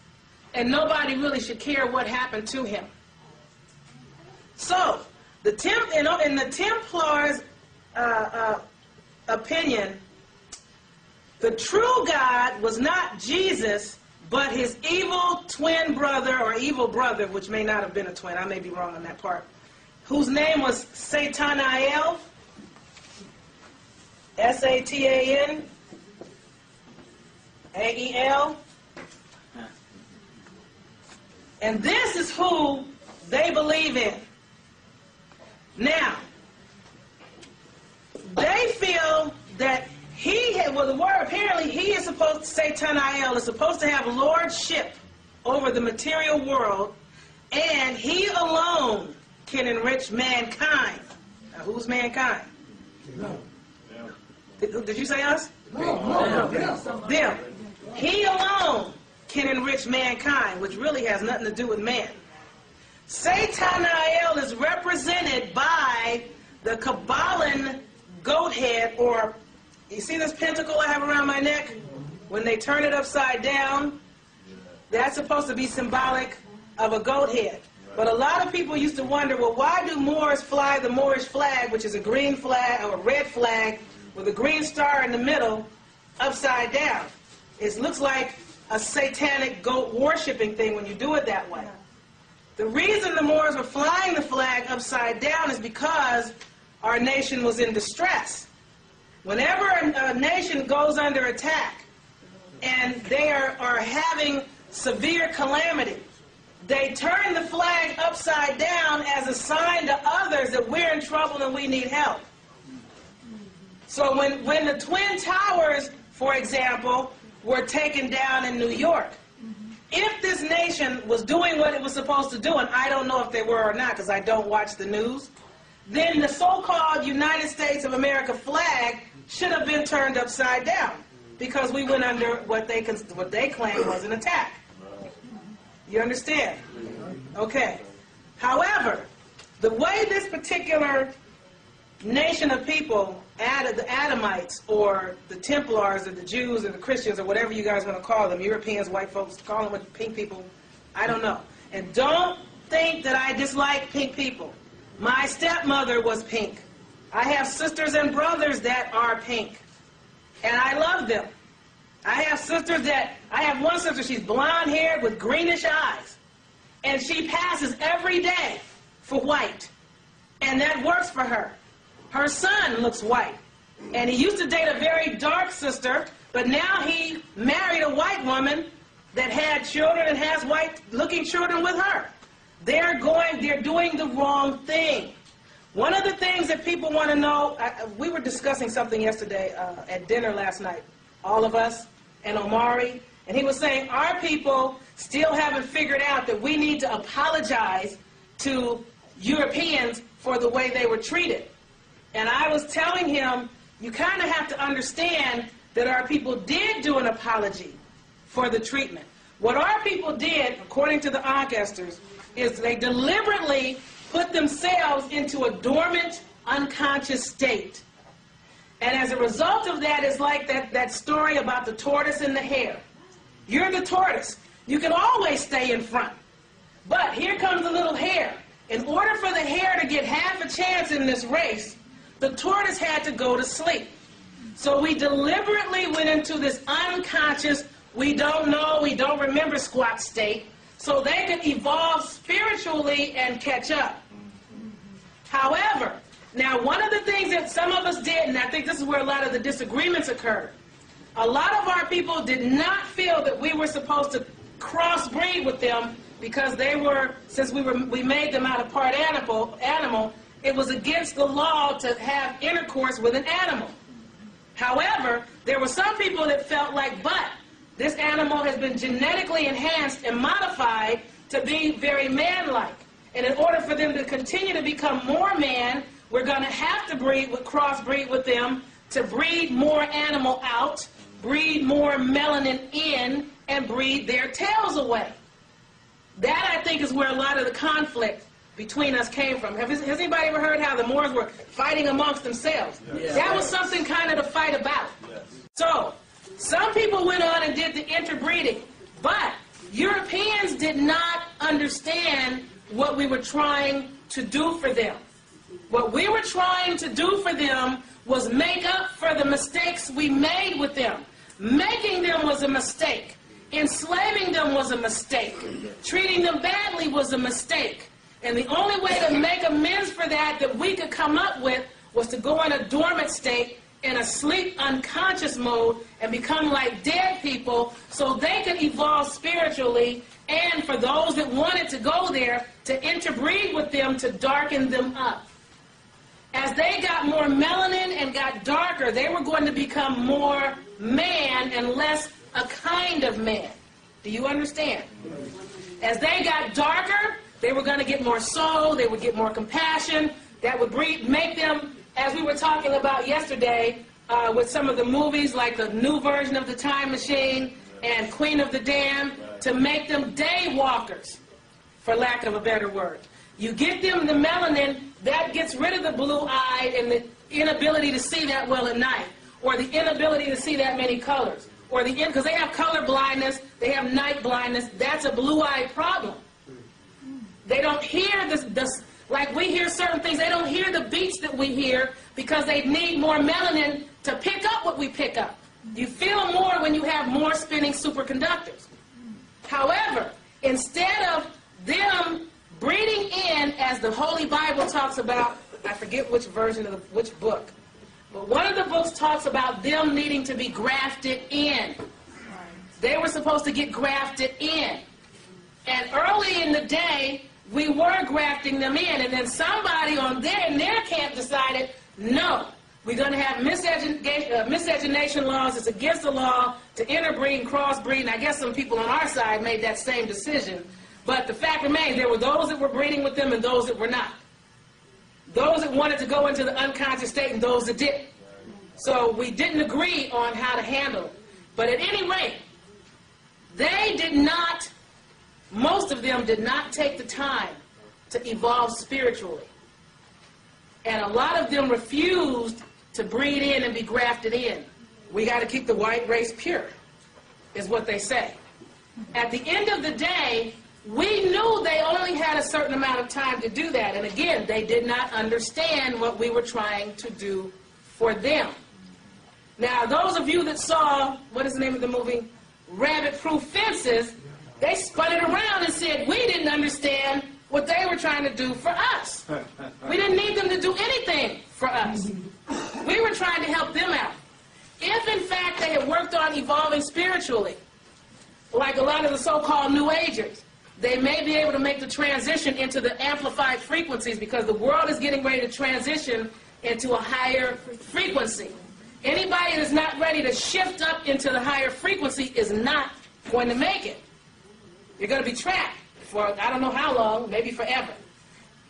and nobody really should care what happened to him. So, in the Templars' opinion, the true God was not Jesus, but his evil twin brother, or evil brother, which may not have been a twin, I may be wrong on that part, whose name was Satanael, S-A-T-A-N-A-E-L. And this is who they believe in. Now, they feel that the word apparently he is supposed to, Satanael is supposed to have lordship over the material world, and he alone can enrich mankind. Now, who's mankind? No. Did you say us? No. Them. He alone can enrich mankind, which really has nothing to do with man. Satanael is represented by the Kabbalan goat head, or you see this pentacle I have around my neck? When they turn it upside down, that's supposed to be symbolic of a goat head. But a lot of people used to wonder, well, why do Moors fly the Moorish flag, which is a green flag or a red flag with a green star in the middle, upside down? It looks like a satanic goat worshipping thing when you do it that way. The reason the Moors were flying the flag upside down is because our nation was in distress. Whenever a nation goes under attack and they are having severe calamity, they turn the flag upside down as a sign to others that we're in trouble and we need help. So when the Twin Towers, for example, were taken down in New York, if this nation was doing what it was supposed to do, and I don't know if they were or not because I don't watch the news, then the so-called United States of America flag should have been turned upside down because we went under what they claimed was an attack. You understand? Okay. However, the way this particular nation of people, the Adamites, or the Templars, or the Jews, or the Christians, or whatever you guys want to call them, Europeans, white folks, call them what, pink people, I don't know. And don't think that I dislike pink people. My stepmother was pink. I have sisters and brothers that are pink. And I love them. I have one sister, she's blonde-haired with greenish eyes. And she passes every day for white, and that works for her. Her son looks white, and he used to date a very dark sister, but now he married a white woman that had children and has white-looking children with her. They're doing the wrong thing. One of the things that people want to know, we were discussing something yesterday at dinner last night, all of us, and Omari, and he was saying our people still haven't figured out that we need to apologize to Europeans for the way they were treated. And I was telling him, you kind of have to understand that our people did do an apology for the treatment. What our people did, according to the Ancestors, is they deliberately put themselves into a dormant, unconscious state. And as a result of that, it's like that story about the tortoise and the hare. You're the tortoise. You can always stay in front. But here comes the little hare. In order for the hare to get half a chance in this race, the tortoise had to go to sleep. So we deliberately went into this unconscious, we don't know, we don't remember squat state, so they could evolve spiritually and catch up. However, now one of the things that some of us did, and I think this is where a lot of the disagreements occurred, a lot of our people did not feel that we were supposed to crossbreed with them because they were, since we made them out of part animal, it was against the law to have intercourse with an animal. However, there were some people that felt like, but this animal has been genetically enhanced and modified to be very man-like. And in order for them to continue to become more man, we're going to have to crossbreed with them to breed more animal out, breed more melanin in, and breed their tails away. That, I think, is where a lot of the conflict between us came from. Has anybody ever heard how the Moors were fighting amongst themselves? Yes. That was something kind of to fight about. Yes. So, some people went on and did the interbreeding, but Europeans did not understand what we were trying to do for them. What we were trying to do for them was make up for the mistakes we made with them. Making them was a mistake. Enslaving them was a mistake. Treating them badly was a mistake. And the only way to make amends for that we could come up with was to go in a dormant state, in a sleep unconscious mode, and become like dead people so they could evolve spiritually, and for those that wanted to go there, to interbreed with them to darken them up. As they got more melanin and got darker, they were going to become more man and less a kind of man. Do you understand? As they got darker, they were going to get more soul, they would get more compassion, that would make them, as we were talking about yesterday, with some of the movies like the new version of The Time Machine and Queen of the Damned, to make them day walkers, for lack of a better word. You get them the melanin, that gets rid of the blue-eyed and the inability to see that well at night, or the inability to see that many colors, or because they have color blindness, they have night blindness, that's a blue-eyed problem. They don't hear this, like we hear certain things, they don't hear the beats that we hear because they need more melanin to pick up what we pick up. You feel more when you have more spinning superconductors. However, instead of them breeding in, as the Holy Bible talks about, I forget which version of which book, but one of the books talks about them needing to be grafted in. They were supposed to get grafted in. And early in the day, we were grafting them in, and then somebody in their camp decided, no, we're going to have miscegenation laws. It's against the law to interbreed and crossbreed, and I guess some people on our side made that same decision. But the fact remains, there were those that were breeding with them and those that were not. Those that wanted to go into the unconscious state and those that didn't. So we didn't agree on how to handle it. But at any rate, they did not, most of them did not take the time to evolve spiritually. And a lot of them refused to breed in and be grafted in. We got to keep the white race pure, is what they say. At the end of the day, we knew they only had a certain amount of time to do that. And again, they did not understand what we were trying to do for them. Now, those of you that saw, what is the name of the movie? Rabbit-Proof Fences, they spun it around and said, we didn't understand what they were trying to do for us. We didn't need them to do anything for us. We were trying to help them out. If, in fact, they had worked on evolving spiritually, like a lot of the so-called New Agers, they may be able to make the transition into the amplified frequencies because the world is getting ready to transition into a higher frequency. Anybody that's not ready to shift up into the higher frequency is not going to make it. You're going to be trapped for I don't know how long, maybe forever.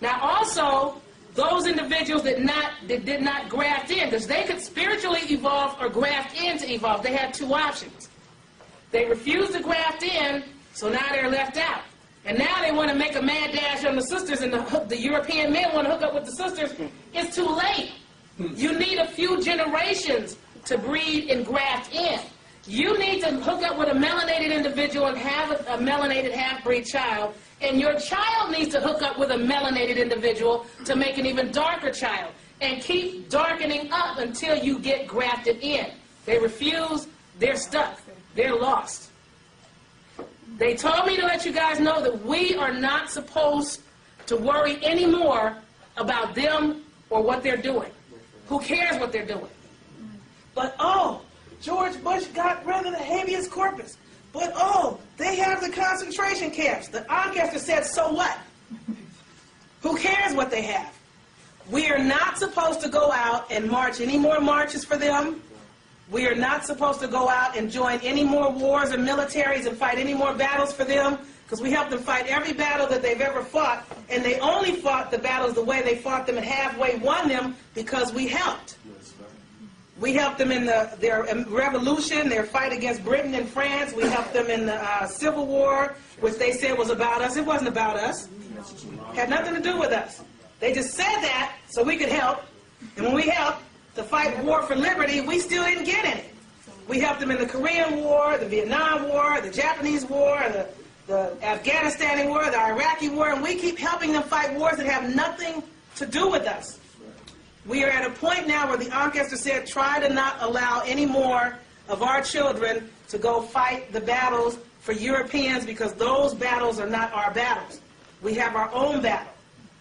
Now also, those individuals that did not graft in, because they could spiritually evolve or graft in to evolve. They had two options. They refused to graft in, so now they're left out. And now they want to make a mad dash on the sisters, and the European men want to hook up with the sisters. It's too late. You need a few generations to breed and graft in. You need to hook up with a melanated individual and have a melanated half-breed child, and your child needs to hook up with a melanated individual to make an even darker child, and keep darkening up until you get grafted in. They refuse, they're stuck, they're lost. They told me to let you guys know that we are not supposed to worry anymore about them or what they're doing. Who cares what they're doing? But oh, George Bush got rid of the habeas corpus. But oh, they have the concentration camps. The Ancaster said, so what? Who cares what they have? We are not supposed to go out and march any more marches for them. We are not supposed to go out and join any more wars or militaries and fight any more battles for them, because we helped them fight every battle that they've ever fought, and they only fought the battles the way they fought them and halfway won them because we helped. We helped them in their revolution, their fight against Britain and France. We helped them in the Civil War, which they said was about us. It wasn't about us. It had nothing to do with us. They just said that so we could help, and when we helped to fight war for liberty, we still didn't get any. We helped them in the Korean War, the Vietnam War, the Japanese War, the Afghanistan War, the Iraqi War, and we keep helping them fight wars that have nothing to do with us. We are at a point now where the Ancaster said, try to not allow any more of our children to go fight the battles for Europeans, because those battles are not our battles. We have our own battle.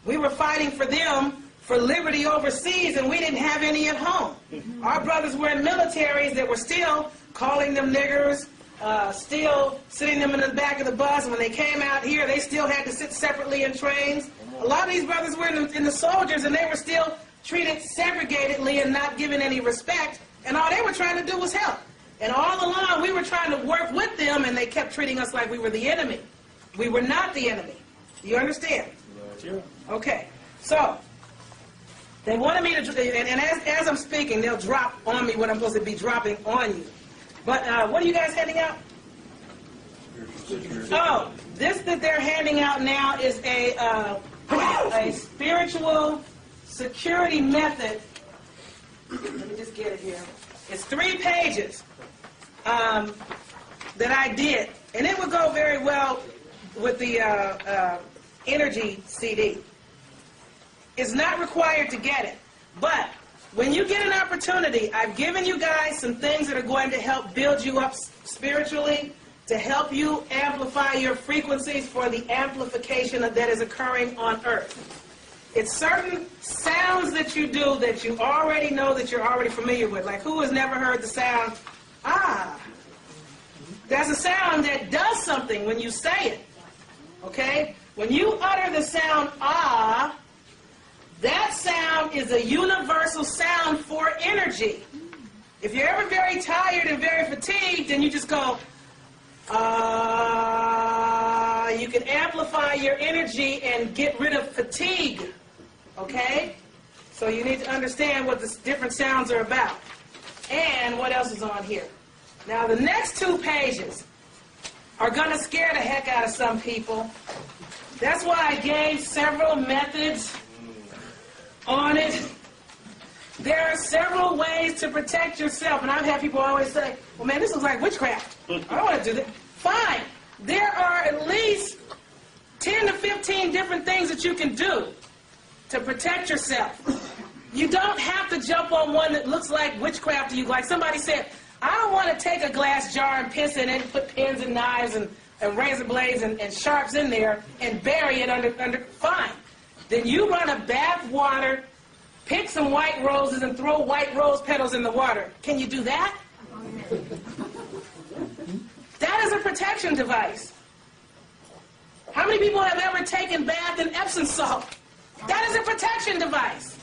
We were fighting for them for liberty overseas, and we didn't have any at home. Our brothers were in militaries that were still calling them niggers, still sitting them in the back of the bus, and when they came out here, they still had to sit separately in trains. A lot of these brothers were in the soldiers, and they were still treated segregatedly and not given any respect, and all they were trying to do was help. And all along, we were trying to work with them, and they kept treating us like we were the enemy. We were not the enemy. You understand? Okay. So, they wanted me to, and as I'm speaking, they'll drop on me what I'm supposed to be dropping on you. But what are you guys handing out? Oh, this that they're handing out now is a spiritual security method. Let me just get it here. It's 3 pages that I did, and it would go very well with the energy CD. It's not required to get it, but when you get an opportunity, I've given you guys some things that are going to help build you up spiritually, to help you amplify your frequencies for the amplification that is occurring on Earth. It's certain sounds that you do that you already know, that you're already familiar with. Like, who has never heard the sound, ah? That's a sound that does something when you say it, okay? When you utter the sound, ah, that sound is a universal sound for energy. If you're ever very tired and very fatigued, then you just go, ah. You can amplify your energy and get rid of fatigue, okay? So you need to understand what the different sounds are about. And what else is on here? Now, the next 2 pages are going to scare the heck out of some people. That's why I gave several methods on it. There are several ways to protect yourself, and I've had people always say, well, man, this looks like witchcraft. I don't want to do that. Fine. There are at least 10 to 15 different things that you can do to protect yourself. You don't have to jump on one that looks like witchcraft to you. Like somebody said, I don't want to take a glass jar and piss in it and put pins and knives and and razor blades and sharps in there and bury it under, fine. Then you run a bath water, pick some white roses and throw white rose petals in the water. Can you do that? That is a protection device. How many people have ever taken bath in Epsom salt? That is a protection device.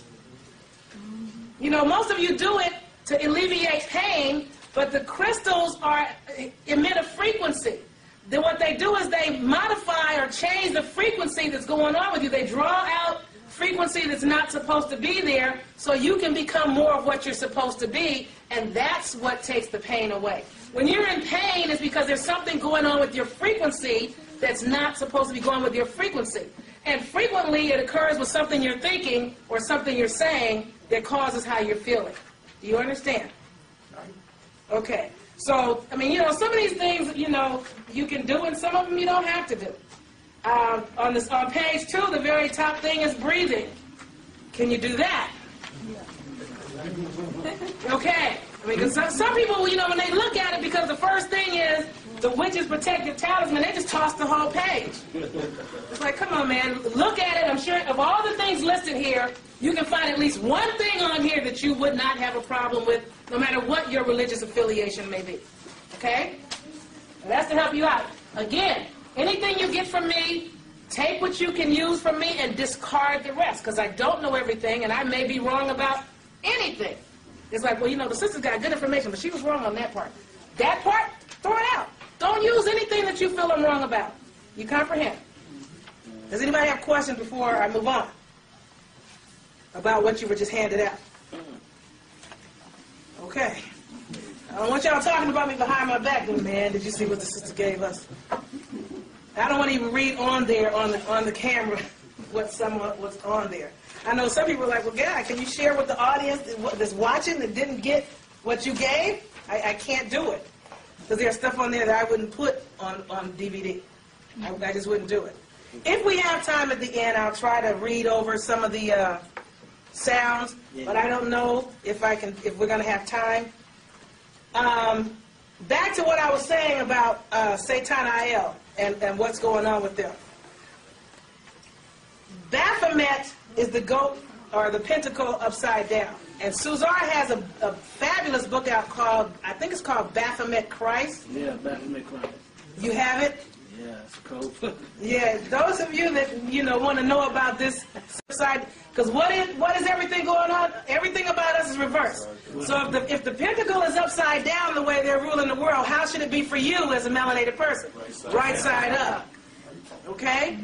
You know, most of you do it to alleviate pain, but the crystals emit a frequency. Then what they do is they modify or change the frequency that's going on with you. They draw out frequency that's not supposed to be there so you can become more of what you're supposed to be, and that's what takes the pain away. When you're in pain, it's because there's something going on with your frequency that's not supposed to be going with your frequency. And frequently it occurs with something you're thinking or something you're saying that causes how you're feeling. Do you understand? Okay. So, I mean, you know, some of these things, you know, you can do, and some of them you don't have to do. On page 2, the very top thing is breathing. Can you do that? Okay. I mean, because some people, you know, when they look at it, because the first thing is the witch's protective talisman, they just toss the whole page. It's like, come on, man, look at it. I'm sure of all the things listed here, you can find at least one thing on here that you would not have a problem with, no matter what your religious affiliation may be. Okay? And that's to help you out. Again, anything you get from me, take what you can use from me and discard the rest, because I don't know everything, and I may be wrong about anything. It's like, well, you know, the sister's got good information, but she was wrong on that part. That part, throw it out. Don't use anything that you feel I'm wrong about. You comprehend? Does anybody have questions before I move on about what you were just handed out? Okay. I don't want y'all talking about me behind my back, man. Did you see what the sister gave us? I don't want to even read on there on the camera what's on there. I know some people are like, well, God, can you share with the audience that's watching that didn't get what you gave? I can't do it. Because there's stuff on there that I wouldn't put on DVD. I just wouldn't do it. If we have time at the end, I'll try to read over some of the sounds, but I don't know if we're going to have time. Back to what I was saying about Satan and what's going on with them. Baphomet is the goat or the pentacle upside down. And Suzar has a fabulous book out called, I think it's called Baphomet Christ. Yeah, Baphomet Christ. You have it? Yeah, it's cool. Yeah, those of you that, you know, want to know about this side, because what is everything going on? Everything about us is reversed. So if the pentacle is upside down the way they're ruling the world, how should it be for you as a melanated person? Right side up. Okay?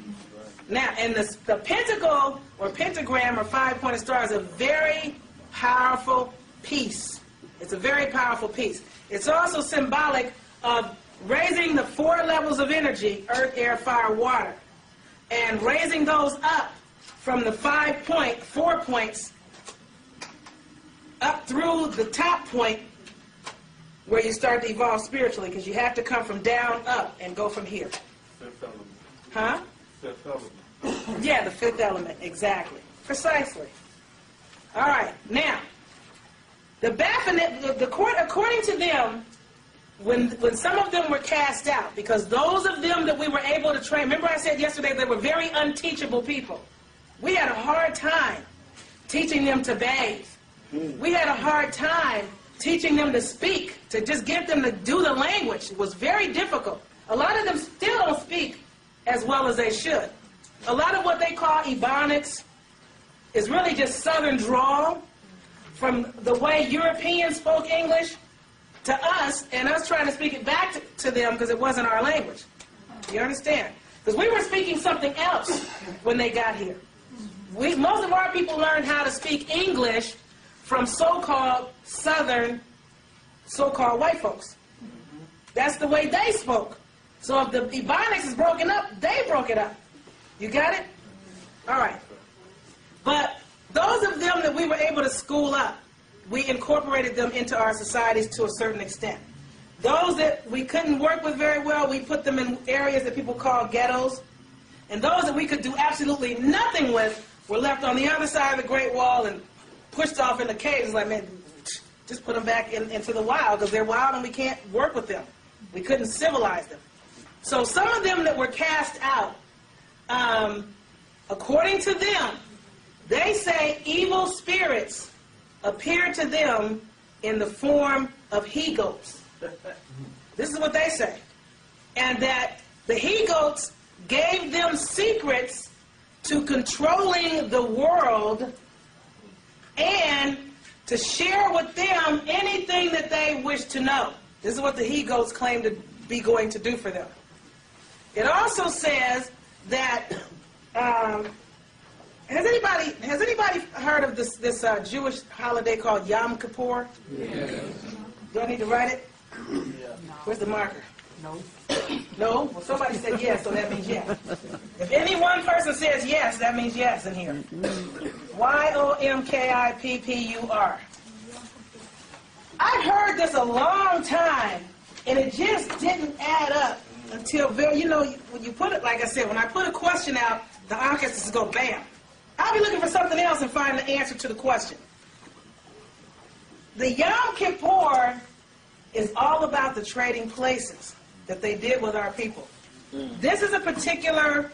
Now, and the pentacle or pentagram or five-pointed star is a very powerful piece. It's a very powerful piece. It's also symbolic of raising the 4 levels of energy, earth, air, fire, water, and raising those up from the 4 points up through the top point where you start to evolve spiritually, because you have to come from down up and go from here. Fifth element. Huh? Fifth element. Yeah, the 5th element, exactly. Precisely. All right, now, the Baphomet, according to them, when some of them were cast out, because those of them that we were able to train, remember I said yesterday they were very unteachable people. We had a hard time teaching them to bathe. We had a hard time teaching them to speak, to just get them to do the language. It was very difficult. A lot of them still don't speak as well as they should. A lot of what they call Ebonics is really just Southern drawl from the way Europeans spoke English to us, and us trying to speak it back to them because it wasn't our language. You understand? Because we were speaking something else when they got here. Most of our people learned how to speak English from so-called Southern, so-called white folks. That's the way they spoke. So if the Ebonics is broken up, they broke it up. You got it? All right. But those of them that we were able to school up, we incorporated them into our societies to a certain extent. Those that we couldn't work with very well, we put them in areas that people call ghettos. And those that we could do absolutely nothing with were left on the other side of the Great Wall and pushed off in the caves. Like, man, just put them back into the wild, because they're wild and we can't work with them. We couldn't civilize them. So some of them that were cast out, according to them, they say evil spirits appeared to them in the form of he-goats. This is what they say. And that the he-goats gave them secrets to controlling the world and to share with them anything that they wish to know. This is what the he-goats claim to be going to do for them. It also says that, has anybody heard of this Jewish holiday called Yom Kippur? Yes. Do I need to write it? Where's the marker? No. No? Well, somebody said yes, so that means yes. If any one person says yes, that means yes in here. Y-O-M-K-I-P-P-U-R. I've heard this a long time, and it just didn't add up until very, when you put it, like I said, when I put a question out, the ancestors go bam. I'll be looking for something else and find the answer to the question. The Yom Kippur is all about the trading places that they did with our people. This is a particular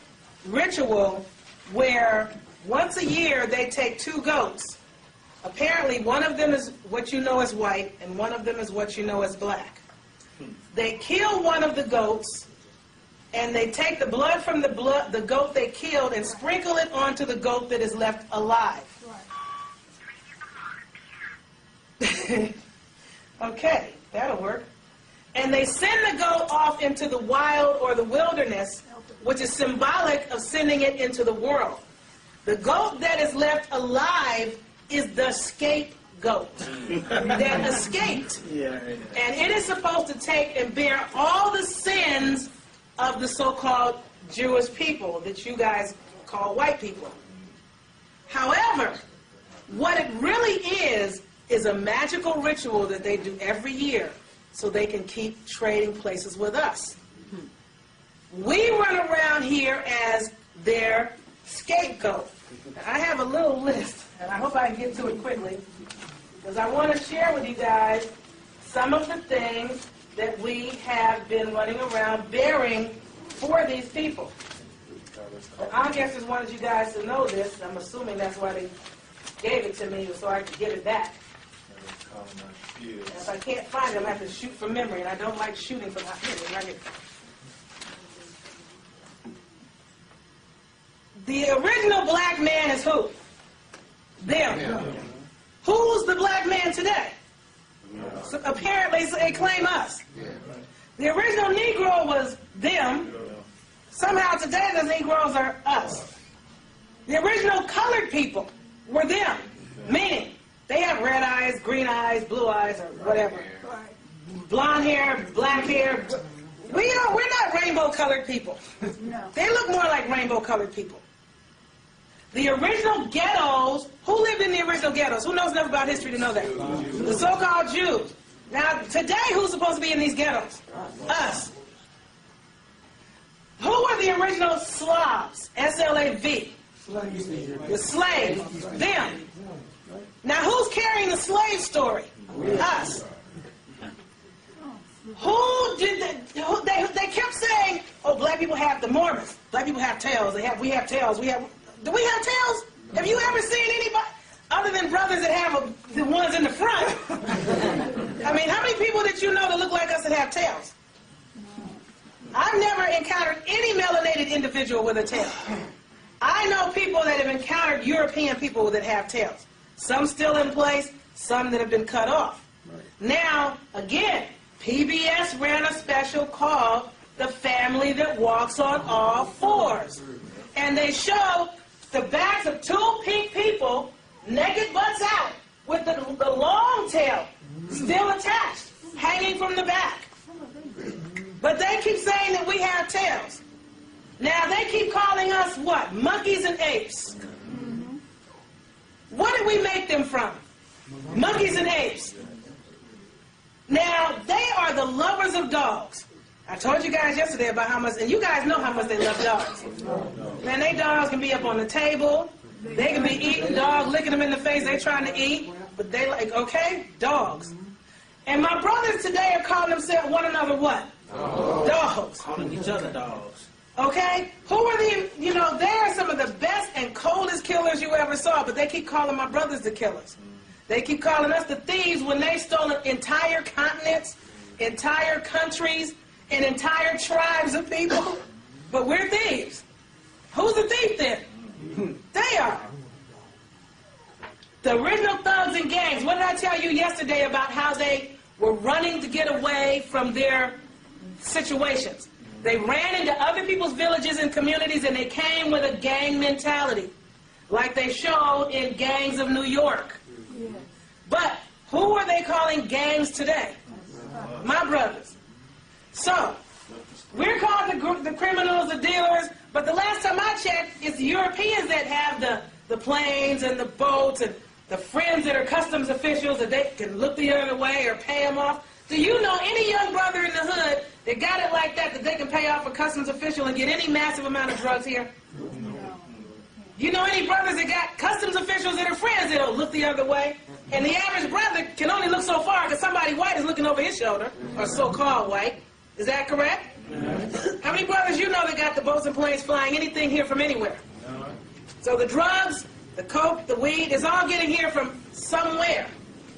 ritual where once a year they take two goats. Apparently one of them is what you know as white and one of them is what you know as black. They kill one of the goats and they take the blood from the goat they killed and sprinkle it onto the goat that is left alive. Okay, that'll work. And they send the goat off into the wild or the wilderness, which is symbolic of sending it into the world. The goat that is left alive is the scapegoat that escaped. And it is supposed to take and bear all the sins of the so-called Jewish people that you guys call white people. However, what it really is a magical ritual that they do every year so they can keep trading places with us. We run around here as their scapegoat. I have a little list, and I hope I can get to it quickly, because I want to share with you guys some of the things that we have been running around bearing for these people. I guess just wanted you guys to know this. I'm assuming that's why they gave it to me, so I could give it back. And if I can't find it, I'm going to have to shoot from memory, and I don't like shooting from memory. The original black man is who? Them. Yeah. Who's the black man today? Yeah. So apparently, they claim us. Yeah. The original Negro was them. Somehow today, the Negroes are us. The original colored people were them. Meaning, they have red eyes, green eyes, blue eyes, or whatever. Blonde hair, black hair. We're not rainbow-colored people. No. They look more like rainbow-colored people. The original ghettos, who lived in the original ghettos? Who knows enough about history to know that? The so-called Jews. Now, today, who's supposed to be in these ghettos? Us. Who were the original Slavs? S-L-A-V. The slaves. Them. Now, who's carrying the slave story? Us. Who did they kept saying, oh, black people have the Mormons. Black people have tails. We have tails. Do we have tails? Have you ever seen anybody, other than brothers that have the ones in the front? I mean, how many people did you know that look like us that have tails? I've never encountered any melanated individual with a tail. I know people that have encountered European people that have tails. Some still in place, some that have been cut off. Now, again, PBS ran a special called The Family That Walks on All Fours. And they show the backs of two pink people, naked butts out, with the long tail still attached, hanging from the back. But they keep saying that we have tails. Now, they keep calling us what? Monkeys and apes. What did we make them from? Monkeys and apes. Now, they are the lovers of dogs. I told you guys yesterday about how much, and you guys know how much they love dogs. Man, they dogs can be up on the table. They can be eating, dog licking them in the face. They trying to eat, but they like, okay, dogs. And my brothers today are calling themselves one another what? Dogs. Calling each other dogs. Okay? Who are the, you know, they're some of the best and coldest killers you ever saw, but they keep calling my brothers the killers. They keep calling us the thieves when they've stolen entire continents, entire countries, and entire tribes of people. But we're thieves. Who's the thief then? They are. The original thugs and gangs. What did I tell you yesterday about how they were running to get away from their situations? They ran into other people's villages and communities, and they came with a gang mentality, like they showed in Gangs of New York. But who are they calling gangs today? My brothers. So, we're called the criminals, the dealers, but the last time I checked, it's the Europeans that have the planes and the boats and the friends that are customs officials that they can look the other way or pay them off. Do you know any young brother in the hood that got it like that they can pay off a customs official and get any massive amount of drugs here? You know any brothers that got customs officials that are friends that'll look the other way? And the average brother can only look so far because somebody white is looking over his shoulder, or so-called white. Is that correct? How many brothers you know that got the boats and planes flying anything here from anywhere? So the drugs, the coke, the weed is all getting here from somewhere.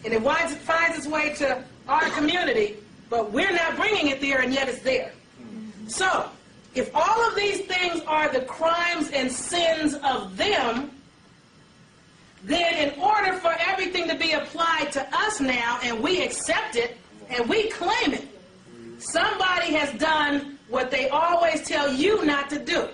And it finds its way to our community, but we're not bringing it there, and yet it's there. So, if all of these things are the crimes and sins of them, then in order for everything to be applied to us now, and we accept it, and we claim it, somebody has done what they always tell you not to do.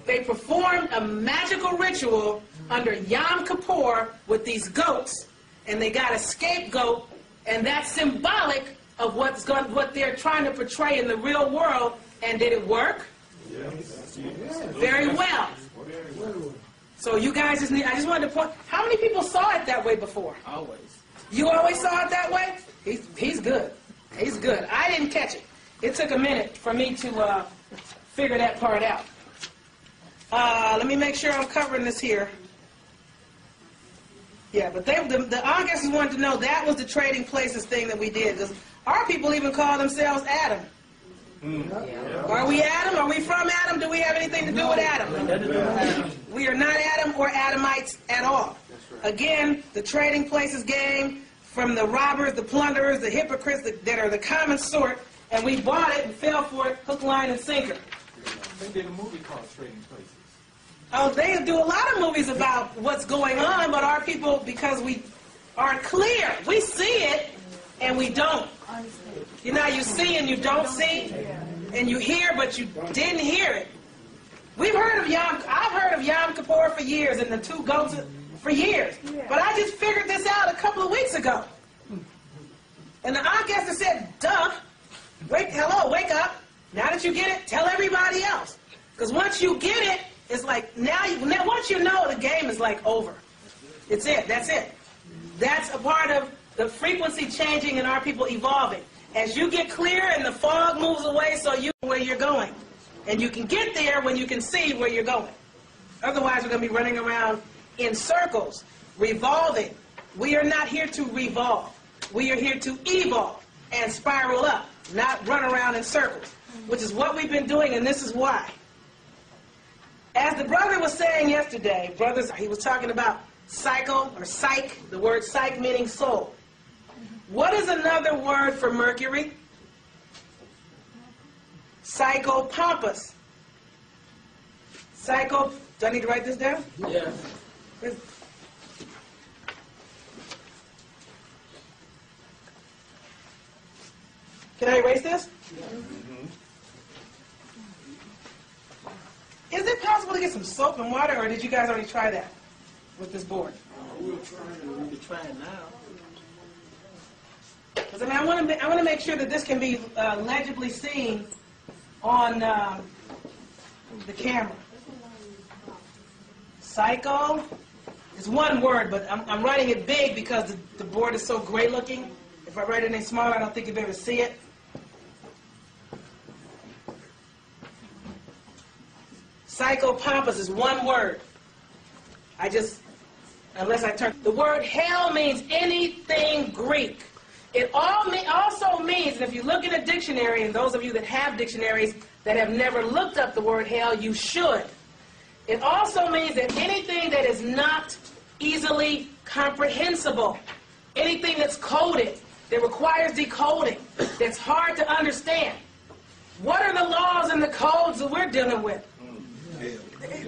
They performed a magical ritual under Yom Kippur with these goats, and they got a scapegoat, and that's symbolic of what they're trying to portray in the real world. And did it work? Yes. Very well. So you guys just need, I just wanted to point, how many people saw it that way before? Always. You always saw it that way? He's good. He's good. I didn't catch it. It took a minute for me to figure that part out. Let me make sure I'm covering this here. Yeah, but the Augustans wanted to know that was the trading places thing that we did. Because our people even call themselves Adam. Are we Adam? Are we from Adam? Do we have anything to do with Adam? We are not Adam or Adamites at all. Again, the trading places game from the robbers, the plunderers, the hypocrites that are the common sort, and we bought it and fell for it, hook, line, and sinker. They did a movie called Trading Places. Oh, they do a lot of movies about what's going on, but our people, because we aren't clear, we see it and we don't. You know, you see and you don't see, and you hear but you didn't hear it. I've heard of Yom Kippur for years and the two goats for years, but I just figured this out a couple of weeks ago. And the Augustus said, duh, wake up. Now that you get it, tell everybody else. Because once you get it, it's like, now once you know, the game is like over. It's it. That's it. That's a part of the frequency changing and our people evolving. As you get clear and the fog moves away, so you know where you're going. And you can get there when you can see where you're going. Otherwise, we're going to be running around in circles, revolving. We are not here to revolve. We are here to evolve and spiral up, not run around in circles, which is what we've been doing, and this is why. As the brother was saying yesterday, he was talking about cycle or psyche, the word psyche meaning soul. What is another word for Mercury? Psychopompus. Do I need to write this down? Yeah. Can I erase this? Is it possible to get some soap and water, or did you guys already try that with this board? We'll try it now. Because I want to make sure that this can be legibly seen on the camera. Psycho is one word, but I'm writing it big because the board is so great looking. If I write it any smaller, I don't think you'll be able to see it. Psychopompus is one word. Unless I turn. The word hell means anything Greek. It also means, and if you look in a dictionary, and those of you that have dictionaries that have never looked up the word hell, you should. It also means that anything that is not easily comprehensible, anything that's coded, that requires decoding, that's hard to understand. What are the laws and the codes that we're dealing with?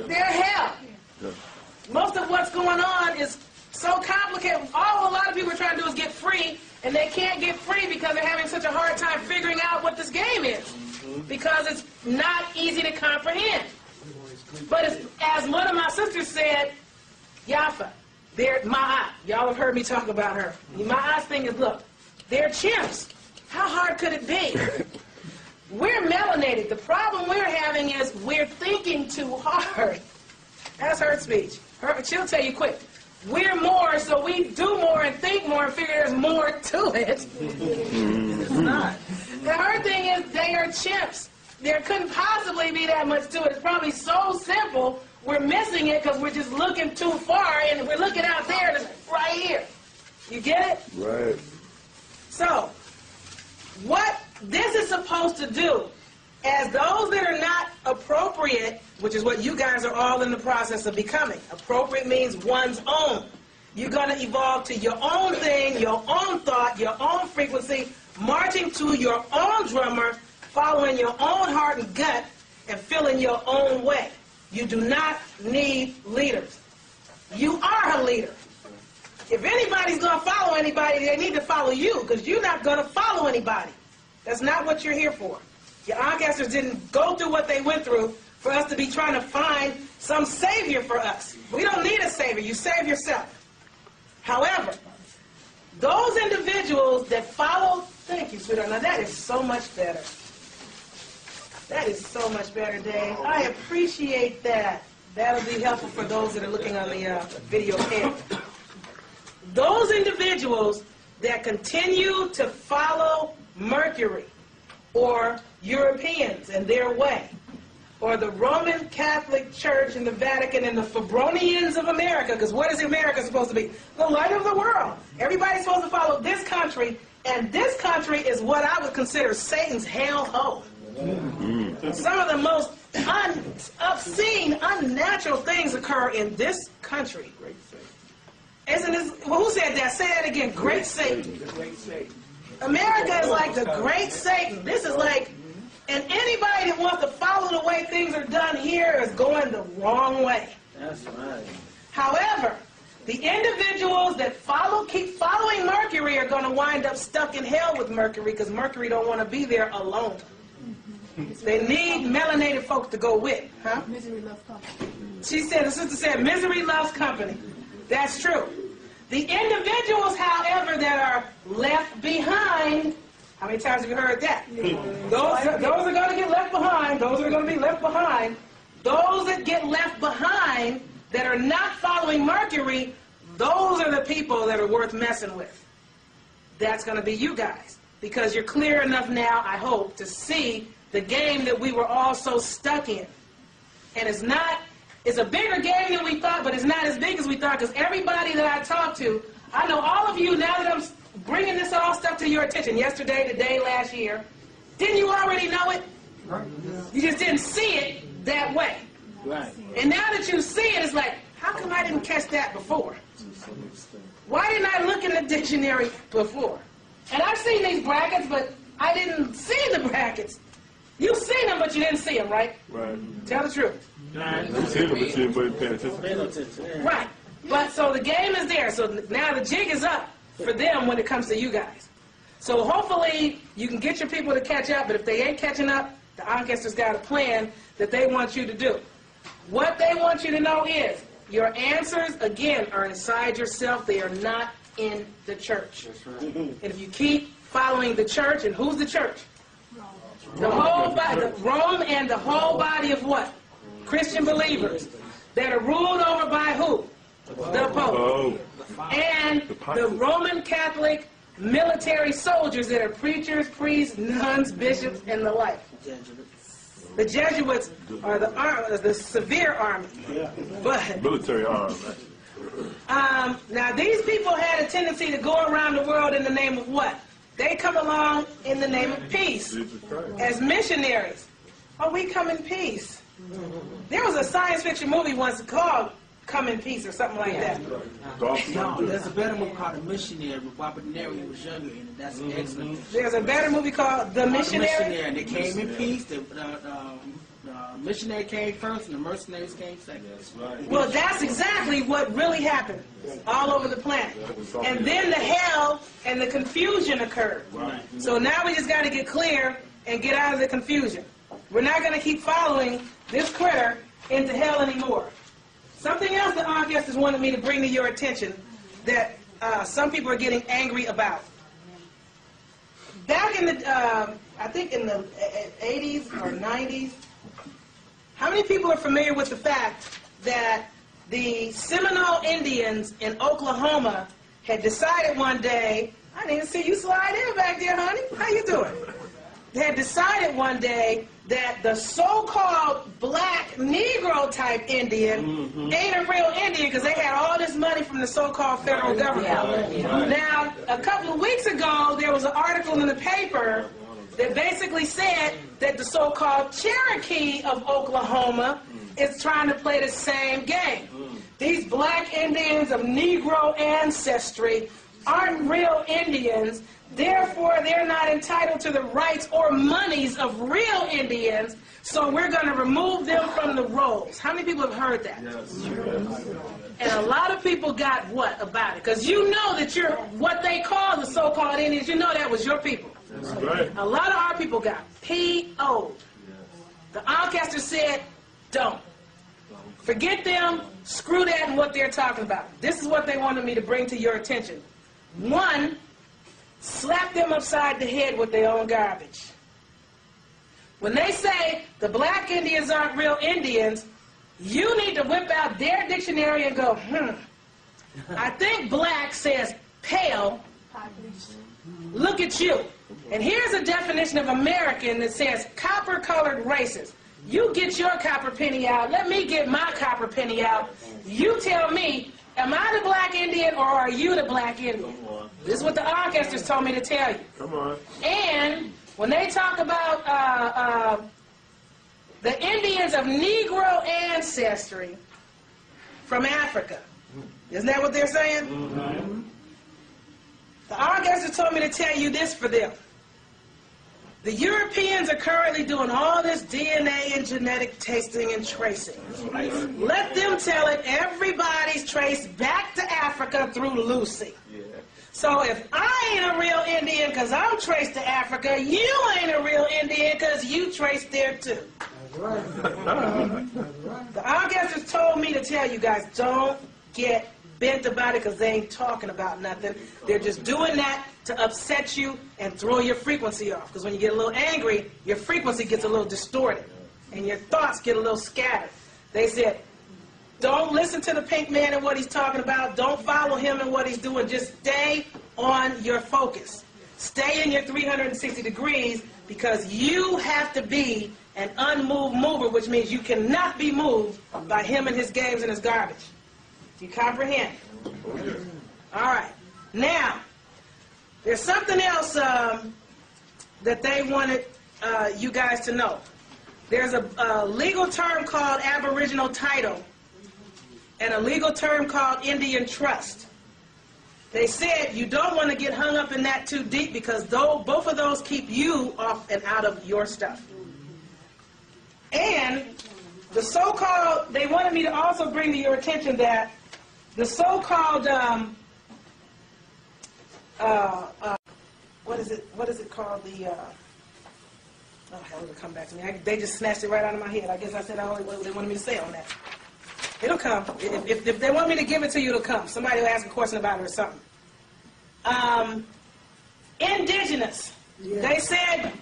They're hell. Most of what's going on is so complicated. All a lot of people are trying to do is get free, and they can't get free because they're having such a hard time figuring out what this game is, because it's not easy to comprehend. But as one of my sisters said, Yaffa, they're Ma'at. Y'all have heard me talk about her. The Ma'at's thing is, look, they're chimps. How hard could it be? We're melanated. The problem we're having is we're thinking too hard. That's her speech. She'll tell you quick. We're more, so we do more and think more and figure there's more to it. It's not. Her thing is they are chimps. There couldn't possibly be that much to it. It's probably so simple, we're missing it because we're just looking too far, and we're looking out there and it's right here. You get it? Right. So, what this is supposed to do, as those that are not appropriate, which is what you guys are all in the process of becoming. Appropriate means one's own. You're going to evolve to your own thing, your own thought, your own frequency, marching to your own drummer, following your own heart and gut, and feeling your own way. You do not need leaders. You are a leader. If anybody's going to follow anybody, they need to follow you, because you're not going to follow anybody. That's not what you're here for. Your ancestors didn't go through what they went through for us to be trying to find some savior for us. We don't need a savior. You save yourself. However, those individuals that follow, thank you, sweetheart. Now that is so much better. That is so much better, Dave. I appreciate that. That'll be helpful for those that are looking on the video camera. Those individuals that continue to follow Mercury, or Europeans and their way, or the Roman Catholic Church and the Vatican and the Febronians of America, because what is America supposed to be? The light of the world. Everybody's supposed to follow this country, and this country is what I would consider Satan's hellhole. Some of the most obscene, unnatural things occur in this country. Isn't this, well, who said that? Say that again. Great Satan. America is like the great Satan. This is like, and anybody that wants to follow the way things are done here is going the wrong way. That's right. However, the individuals that keep following Mercury are going to wind up stuck in hell with Mercury, because Mercury don't want to be there alone. They need melanated folks to go with. Huh? Misery loves company. She said, the sister said, misery loves company. That's true. The individuals, however, that are left behind, how many times have you heard that? Those are going to get left behind. Those are going to be left behind. Those that get left behind that are not following Mercury, those are the people that are worth messing with. That's going to be you guys. Because you're clear enough now, I hope, to see the game that we were all so stuck in. And it's a bigger game than we thought, but it's not as big as we thought, because everybody that I talked to, I know all of you, now that I'm bringing this all stuff to your attention, yesterday, today, last year, didn't you already know it? You just didn't see it that way. Right. And now that you see it, it's like, how come I didn't catch that before? Why didn't I look in the dictionary before? And I've seen these brackets, but I didn't see the brackets. You've seen them, but you didn't see them, right? Right. Tell the truth. You see them, but you didn't pay attention. Right. But so the game is there. So now the jig is up for them when it comes to you guys. So hopefully you can get your people to catch up, but if they ain't catching up, the ancestors got a plan that they want you to do. What they want you to know is your answers, again, are inside yourself. They are not in the church. That's right. And if you keep following the church, and who's the church? The whole body, Rome, and the whole body of what? Christian believers that are ruled over by who? The Pope. And the Roman Catholic military soldiers that are preachers, priests, nuns, bishops, and the like. The Jesuits are the severe army. But Military arm. now these people had a tendency to go around the world in the name of what? They come along in the name of peace as missionaries. Oh, we come in peace. There was a science fiction movie once called Come in Peace or something like that. No, there's a better movie called The Missionary with Robert De Niro. He was younger in it. That's an excellent. There's a better movie called The Missionary. And they came in peace. The missionary came first, and the mercenaries came second. Well, that's exactly what really happened all over the planet. And then the hell and the confusion occurred. So now we just got to get clear and get out of the confusion. We're not going to keep following this critter into hell anymore. Something else the ancestors wanted me to bring to your attention that some people are getting angry about. Back in the, I think in the 80s or 90s, how many people are familiar with the fact that the Seminole Indians in Oklahoma had decided one day, I didn't even see you slide in back there, honey. How you doing? They had decided one day that the so-called black Negro type Indian ain't a real Indian because they had all this money from the so-called federal government. Now, a couple of weeks ago, there was an article in the paper that basically said that the so-called Cherokee of Oklahoma is trying to play the same game. These black Indians of Negro ancestry aren't real Indians, therefore they're not entitled to the rights or monies of real Indians, so we're going to remove them from the rolls. How many people have heard that? Yes. And a lot of people got what about it? Because you know that you're what they call the so-called Indians, you know that was your people. Right. A lot of our people got P.O.'d. The ancestors said, don't. Forget them, screw that and what they're talking about. This is what they wanted me to bring to your attention. One, slap them upside the head with their own garbage. When they say the black Indians aren't real Indians, you need to whip out their dictionary and go, I think black says pale. Look at you. And here's a definition of American that says copper-colored races. You get your copper penny out. Let me get my copper penny out. You tell me, am I the black Indian or are you the black Indian? This is what the ancestors told me to tell you. Come on. And when they talk about the Indians of Negro ancestry from Africa, isn't that what they're saying? Mm-hmm. The ancestors told me to tell you this for them. The Europeans are currently doing all this DNA and genetic testing and tracing. Let them tell it. Everybody's traced back to Africa through Lucy. So if I ain't a real Indian because I'm traced to Africa, you ain't a real Indian because you traced there too. That's right. The ancestors told me to tell you guys, don't get bent about it because they ain't talking about nothing. They're just doing that to upset you and throw your frequency off. Because when you get a little angry, your frequency gets a little distorted and your thoughts get a little scattered. They said, don't listen to the pink man and what he's talking about. Don't follow him and what he's doing. Just stay on your focus. Stay in your 360 degrees because you have to be an unmoved mover, which means you cannot be moved by him and his games and his garbage. You comprehend? All right. Now, there's something else that they wanted you guys to know. There's a legal term called aboriginal title and a legal term called Indian trust. They said you don't want to get hung up in that too deep because both of those keep you off and out of your stuff. And the so-called, they wanted me to also bring to your attention that the so-called, what is it called? The, oh, hell, it'll come back to me. They just snatched it right out of my head. I guess I said what they wanted me to say on that. It'll come. If they want me to give it to you, it'll come. Somebody will ask a question about it or something. Indigenous. Yeah. They said,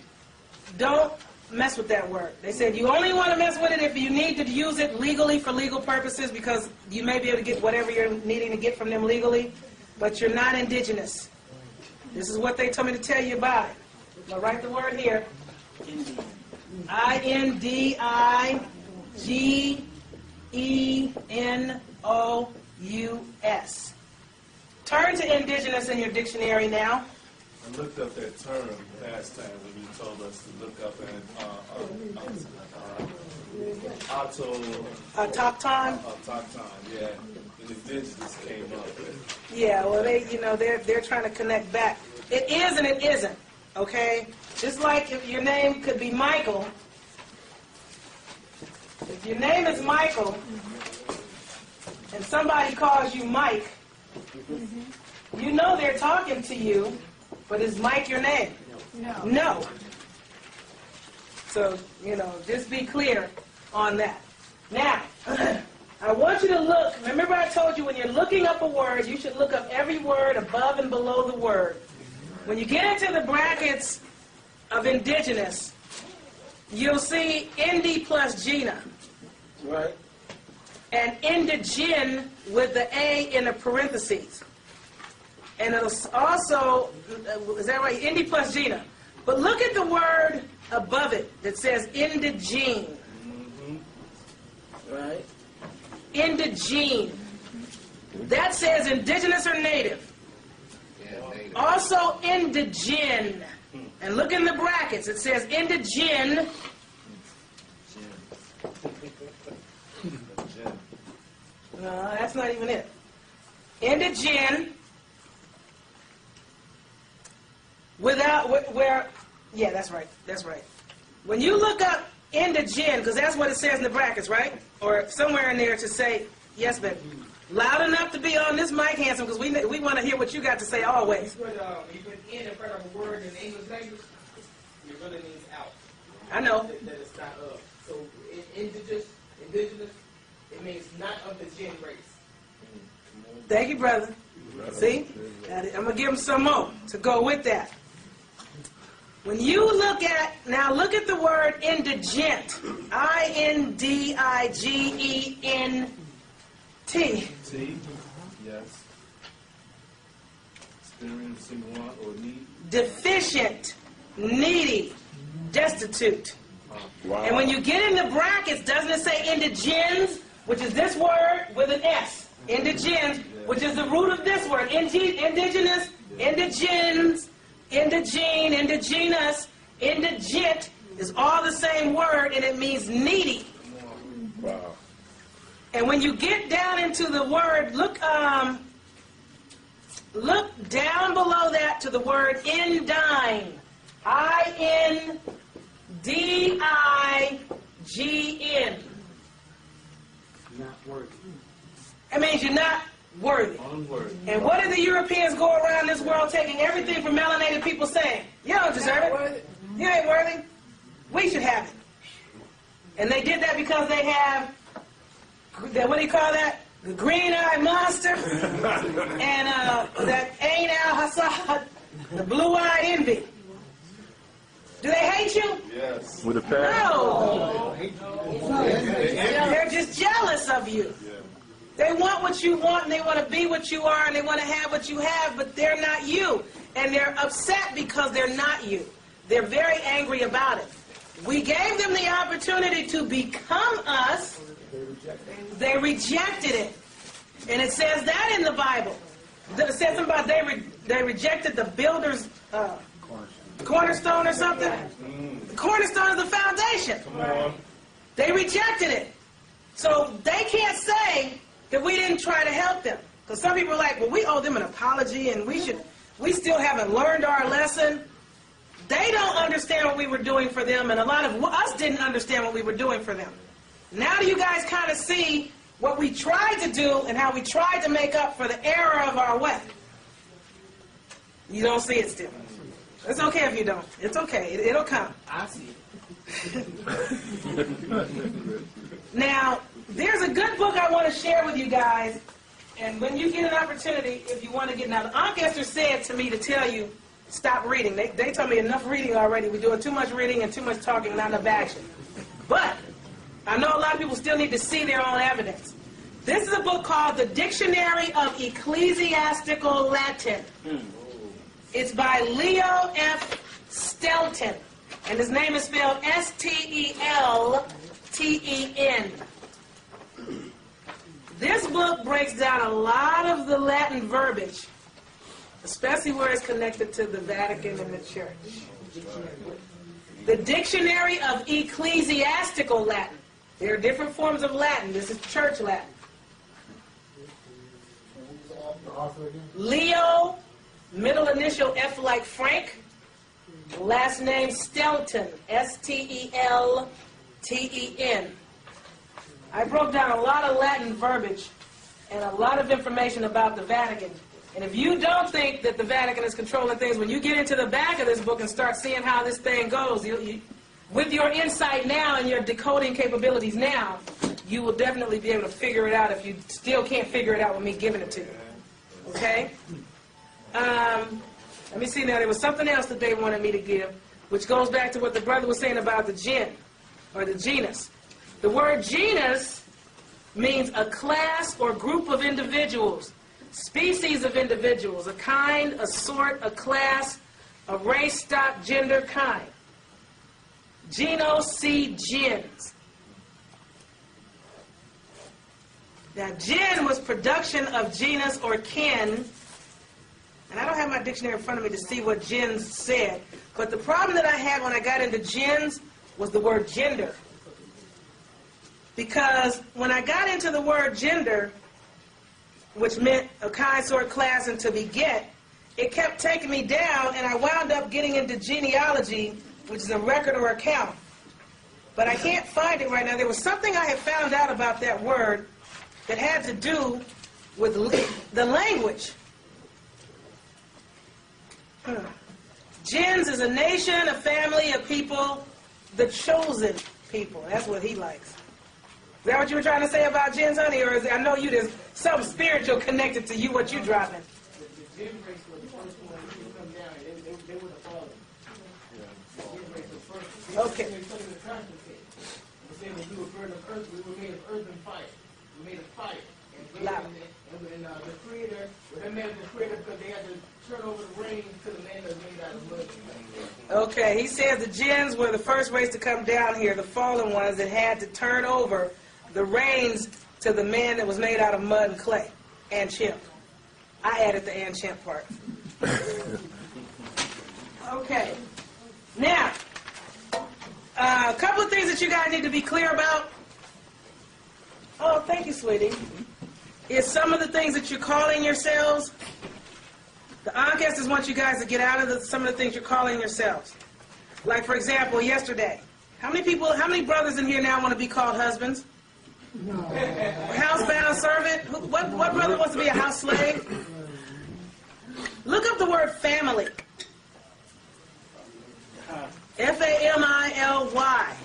don't mess with that word. They said you only want to mess with it if you need to use it legally for legal purposes because you may be able to get whatever you're needing to get from them legally, but you're not indigenous. This is what they told me to tell you about it. I'll write the word here. I-N-D-I-G-E-N-O-U-S. Turn to indigenous in your dictionary now. I looked up that term last time when you told us to look up Autochton. Autochton, yeah. And indigenous came up. Yeah, well, they're trying to connect back. It is and it isn't, okay? Just like if your name could be Michael. If your name is Michael and somebody calls you Mike, you know they're talking to you, but is Mike your name? No. So, just be clear on that. Now, I want you to look. Remember I told you when you're looking up a word, you should look up every word above and below the word. When you get into the brackets of indigenous, you'll see Indi plus Gina. Right. And indigen with the A in the parentheses. And it'll also, is that right? Indi plus Gina. But look at the word above it that says indigene. Right. Indigene. That says indigenous or native. native. Also indigene. And look in the brackets. It says indigene. No, that's not even it. Indigene. Yeah, that's right. That's right. When you look up indigene, because that's what it says in the brackets, right? Or somewhere in there to say, yes, baby. Loud enough to be on this mic, handsome, because we want to hear what you got to say always. You put in front of a word in the English language, it really means out. I know. That it's not of. So indigenous, it means not of the gen race. Thank you, brother. See? I'm going to give him some more to go with that. When you look at the word indigent. I-N-D-I-G-E-N-T. T, yes. Experiencing want or need. Deficient, needy, destitute. Wow. And when you get in the brackets, doesn't it say indigens, which is this word with an S? Indigens, which is the root of this word. Indigenous, indigens, indigene, indigenous, indigent is all the same word, and it means needy. Wow. And when you get down into the word, look down below that to the word indine. I-N-D-I-G-N. Not worthy. It means you're not worthy. Unworthy. And what do the Europeans go around this world taking everything from melanated people saying? You don't deserve it. You ain't worthy. We should have it. And they did that because they have, what do you call that? The green-eyed monster. And that Ain al-Hassad, the blue-eyed envy. Do they hate you? Yes. With a pair? No. They're just jealous of you. They want what you want, and they want to be what you are, and they want to have what you have, but they're not you. And they're upset because they're not you. They're very angry about it. We gave them the opportunity to become us. They rejected it. And it says that in the Bible. It says something about they rejected the builder's cornerstone or something. The cornerstone is the foundation. Come on. They rejected it. So they can't say that we didn't try to help them. Because some people are like, well, we owe them an apology and we still haven't learned our lesson. They don't understand what we were doing for them, and a lot of us didn't understand what we were doing for them. Now do you guys kind of see what we tried to do and how we tried to make up for the error of our way? You don't see it still. It's okay if you don't. It's okay. It'll come. I see it. Now, there's a good book I want to share with you guys, and when you get an opportunity, if you want to get... Now, the Ankh Esther said to me to tell you, stop reading. They told me enough reading already. We're doing too much reading and too much talking, not enough action. But I know a lot of people still need to see their own evidence. This is a book called The Dictionary of Ecclesiastical Latin. It's by Leo F. Stelton, and his name is spelled S-T-E-L-T-E-N. This book breaks down a lot of the Latin verbiage especially where it's connected to the Vatican and the church. The Dictionary of Ecclesiastical Latin. There are different forms of Latin. This is church Latin. Leo, middle initial F like Frank, last name Stelton, S-T-E-L-T-E-N. I broke down a lot of Latin verbiage and a lot of information about the Vatican. And if you don't think that the Vatican is controlling things, when you get into the back of this book and start seeing how this thing goes, with your insight now and your decoding capabilities now, you will definitely be able to figure it out if you still can't figure it out with me giving it to you. Okay? Let me see now. There was something else that they wanted me to give, which goes back to what the brother was saying about the gen, or the genus. The word genus means a class or group of individuals, species of individuals, a kind, a sort, a class, a race, stock, gender, kind. Genos, see gens. Now, gen was production of genus or kin. And I don't have my dictionary in front of me to see what gens said. But the problem that I had when I got into gens was the word gender. Because when I got into the word gender, which meant a kind, sort, class, and to beget, it kept taking me down, and I wound up getting into genealogy, which is a record or account. But I can't find it right now. There was something I had found out about that word that had to do with the language. Gens is a nation, a family, a people, the chosen people. That's what he likes. Is that what you were trying to say about gens, honey? Or is it, I know there's something spiritual connected to you, what you dropping. The gen race was the first one to come down, and they would have fallen. The gen race was first. Okay. They took the conscience case. They said when we were burning of earth, we were made of earth and fire. We made of fire. And the Creator, when they made the Creator, because they had to turn over the reins to the man that was made out of mud. Okay, he says the gens were the first race to come down here, the fallen ones that had to turn over the reins to the man that was made out of mud and clay, and chimp. I added the and chimp part. Okay. Now, a couple of things that you guys need to be clear about. Oh, thank you, sweetie. Is some of the things that you're calling yourselves. The ancestors want you guys to get out of some of the things you're calling yourselves. Like, for example, yesterday. How many brothers in here now want to be called husbands? No. Housebound servant? What brother wants to be a house slave? Look up the word family. F-A-M-I-L-Y.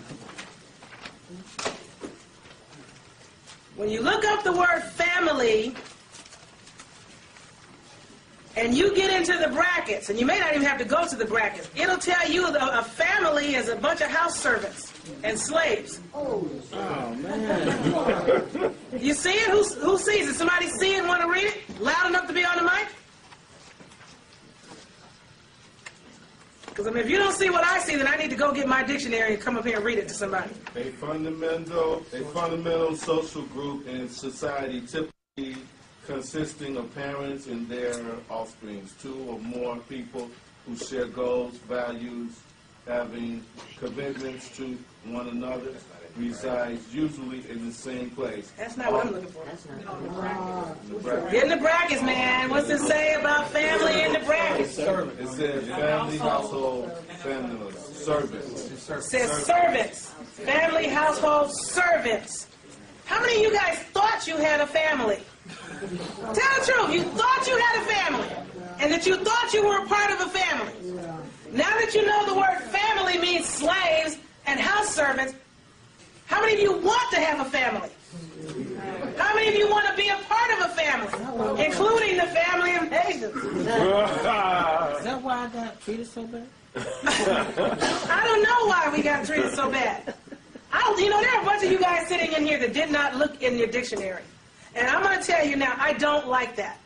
When you look up the word family, and you get into the brackets, and you may not even have to go to the brackets, it'll tell you a family is a bunch of house servants and slaves. Oh, man. You see it? Who sees it? Somebody see it and want to read it? Loud enough to be on the mic? Because, I mean, if you don't see what I see, then I need to go get my dictionary and come up here and read it to somebody. A fundamental social group in society typically consisting of parents and their offspring, two or more people who share goals, values, having commitments to one another, resides usually in the same place. That's not what I'm looking for. Get in the brackets, man. What's it say about family in the brackets? It says family, household, family, servants. It says servants. Family, household, servants. How many of you guys thought you had a family? Tell the truth. You thought you had a family. And that you thought you were a part of a family. Now that you know the word family means slaves and house servants, how many of you want to have a family? How many of you want to be a part of a family, including the family of nations? Is that why I got treated so bad? I don't know why we got treated so bad. There are a bunch of you guys sitting in here that did not look in your dictionary. And I'm going to tell you now, I don't like that.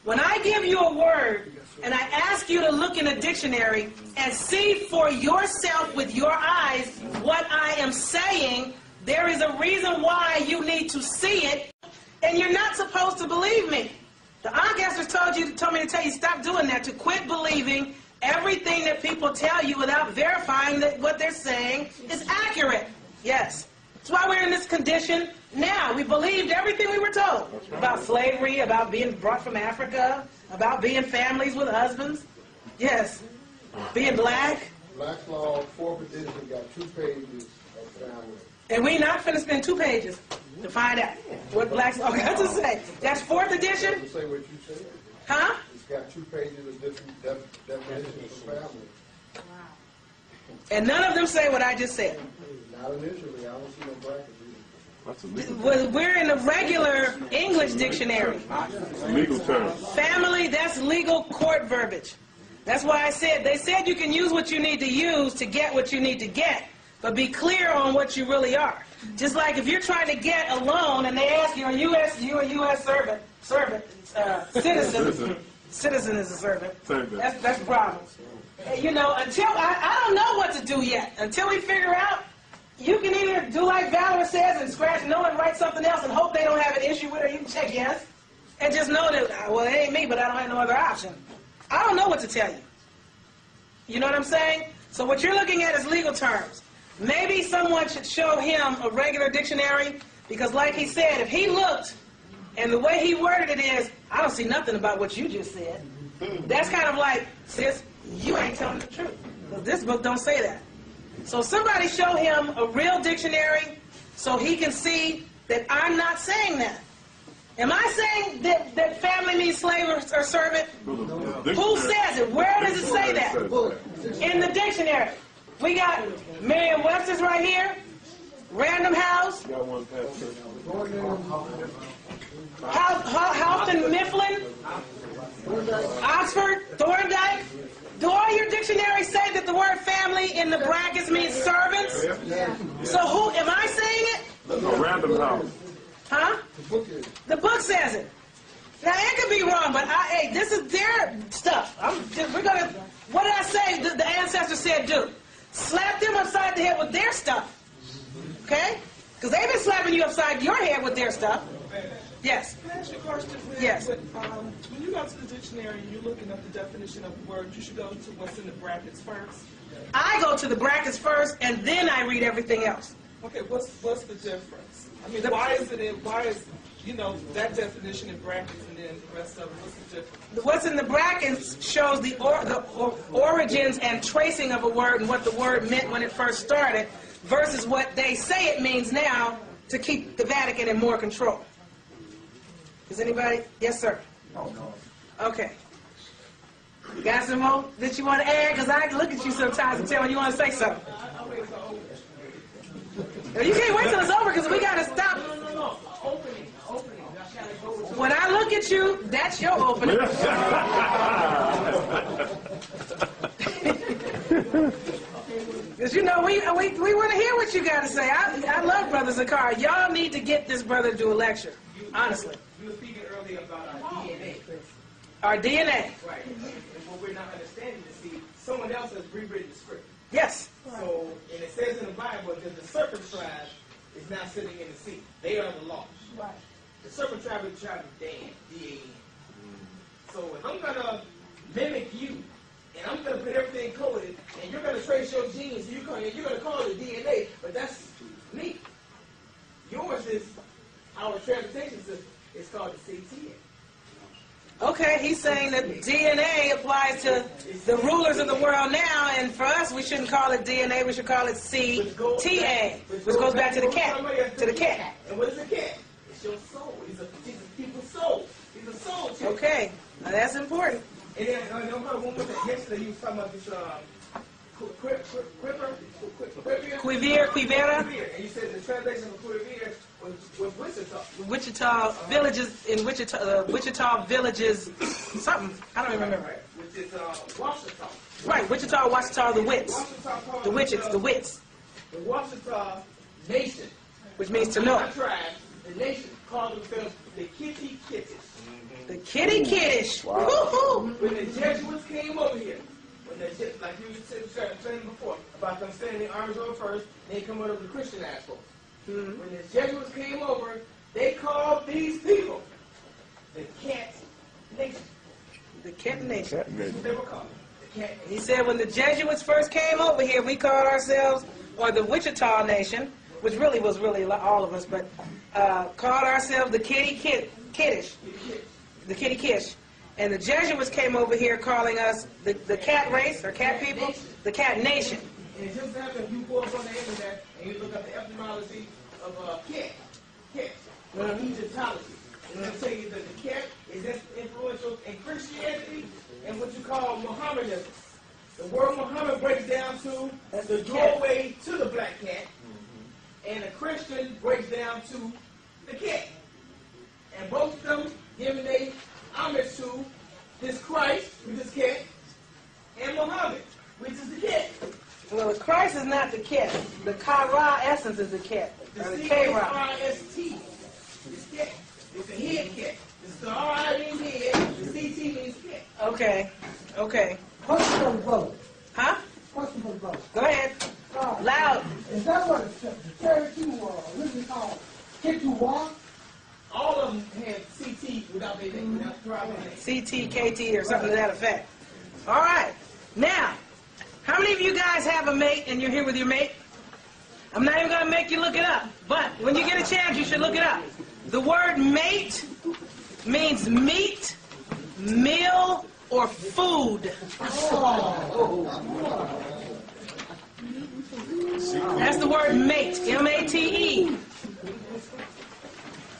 When I give you a word and I ask you to look in a dictionary and see for yourself with your eyes what I am saying, there is a reason why you need to see it, and you're not supposed to believe me. The Ancestors told me to tell you, stop doing that, to quit believing everything that people tell you without verifying that what they're saying is accurate. Yes. That's why we're in this condition now. We believed everything we were told about slavery, about being brought from Africa, about being families with husbands. Yes. Being black. Black's Law, 4th edition, got 2 pages of family. And we're not finna spend 2 pages to find out what Black's Law got to say. That's 4th edition? It doesn't say what you said. Huh? It's got 2 pages of different definitions of family. And none of them say what I just said. Not initially. I don't see no brackets either. We're in the regular English dictionary. Legal term. Family, that's legal court verbiage. That's why I said, they said you can use what you need to use to get what you need to get, but be clear on what you really are. Just like if you're trying to get a loan and they ask you, are you a U.S. citizen? Citizen is a servant. That's the problem. You know, until, I don't know what to do yet. Until we figure out, you can either do like Valor says and scratch no and write something else and hope they don't have an issue with it, or you can check yes. And just know that, well, it ain't me, but I don't have no other option. I don't know what to tell you. You know what I'm saying? So what you're looking at is legal terms. Maybe someone should show him a regular dictionary, because like he said, if he looked, and the way he worded it is, I don't see nothing about what you just said. That's kind of like, sis, you ain't telling the truth. Because this book don't say that. So somebody show him a real dictionary so he can see that I'm not saying that. Am I saying that family means slave or servant? Who says it? Where does it say that? In the dictionary. We got Merriam-Webster's right here. Random House. Houston Mifflin. Oxford. Thorndike. Do all your dictionaries say that the word family in the brackets means servants? So who, am I saying it? Random House. Huh? The book says it. Now, it could be wrong, but hey, this is their stuff. We're going to, what did I say the ancestors said do? Slap them upside the head with their stuff. Okay? Because they've been slapping you upside your head with their stuff. Yes. Can I ask you a question? Yes. When you go to the dictionary and you're looking up the definition of the word, you should go to what's in the brackets first. I go to the brackets first, and then I read everything else. Okay, what's the difference? I mean, why is that definition in brackets and then the rest of it, what's the difference? What's in the brackets shows the origins and tracing of a word and what the word meant when it first started versus what they say it means now to keep the Vatican in more control. Is anybody? Yes, sir. Okay. You got some more that you want to add? Because I look at you sometimes and tell me you want to say something. You can't wait till it's over because we got to stop. No. Opening. When I look at you, that's your opening. Because, you know, we want to hear what you got to say. I love Brother Zakar. Y'all need to get this brother to do a lecture, honestly. You were speaking earlier about our DNA. Our DNA. Right. And what we're not understanding is, see, someone else has rewritten the script. Yes. So, and it says in the Bible that the serpent tribe is now sitting in the sea. They are the lost. Right. The serpent tribe is the tribe of Dan, D-A-N. So if I'm going to mimic you, and I'm going to put everything coded, and you're going to trace your genes, and you're going to call it DNA, but that's me. Yours is our transportation system. It's called the CTA. Okay, he's saying that DNA applies to the rulers of the world now, and for us, we shouldn't call it DNA, we should call it CTA, which goes back to the cat. To the cat. And what is a cat? It's your soul. He's a people's soul. He's a soul chick. Okay, now that's important. And then, one more thing. Yesterday, he was talking about this, Quivira. And you said the translation of Quivira was Wichita. Wichita villages, in Wichita villages, something, I don't even remember. Right, which is Washita. Right, Wichita, Washita, the Wits. The Witches, the Wits. The Washita nation. Which means to know. The tribe, the nation, called themselves the Kitty Kittish. The Kitty Kiddish. Wow. Woo-hoo. When the Jesuits came over here, like you were saying before, about them sending the armies over first, they come over the Christian assholes. Mm-hmm. When the Jesuits came over, they called these people the cat nation. The Cat Nation. That's what they were called. The Cat Nation. He said when the Jesuits first came over here, we called ourselves, or the Wichita Nation, which really was all of us, but called ourselves the Kiddish. The Kitty Kish. And the Jesuits came over here calling us the cat race, or cat people, the Cat Nation. And it just happens you go up on the internet and you look up the etymology of cat, Egyptology. And it'll tell you that the cat is as influential in Christianity and what you call Mohammedanism. The word Muhammad breaks down to the doorway to the black cat, and a Christian breaks down to the cat. And both of them giving their homage to this Christ, which is cat, and Muhammad, which is the cat. Well, the Christ is not the cat. The Kara essence is the cat. The Or the C-A-R-S-T K-Ra. is cat. It's a head cat. It's the R means head, the C-T means cat. Okay. Okay. Question for the brother. Huh? Question for the brother. Go ahead. Loud. Is that what the Cherokee originally called Kituwa? All of them had CT without their name, without the tribe name. CT, KT, or something to that effect. All right. Now, how many of you guys have a mate and you're here with your mate? I'm not even going to make you look it up, but when you get a chance, you should look it up. The word mate means meat, meal, or food. That's the word mate, M-A-T-E.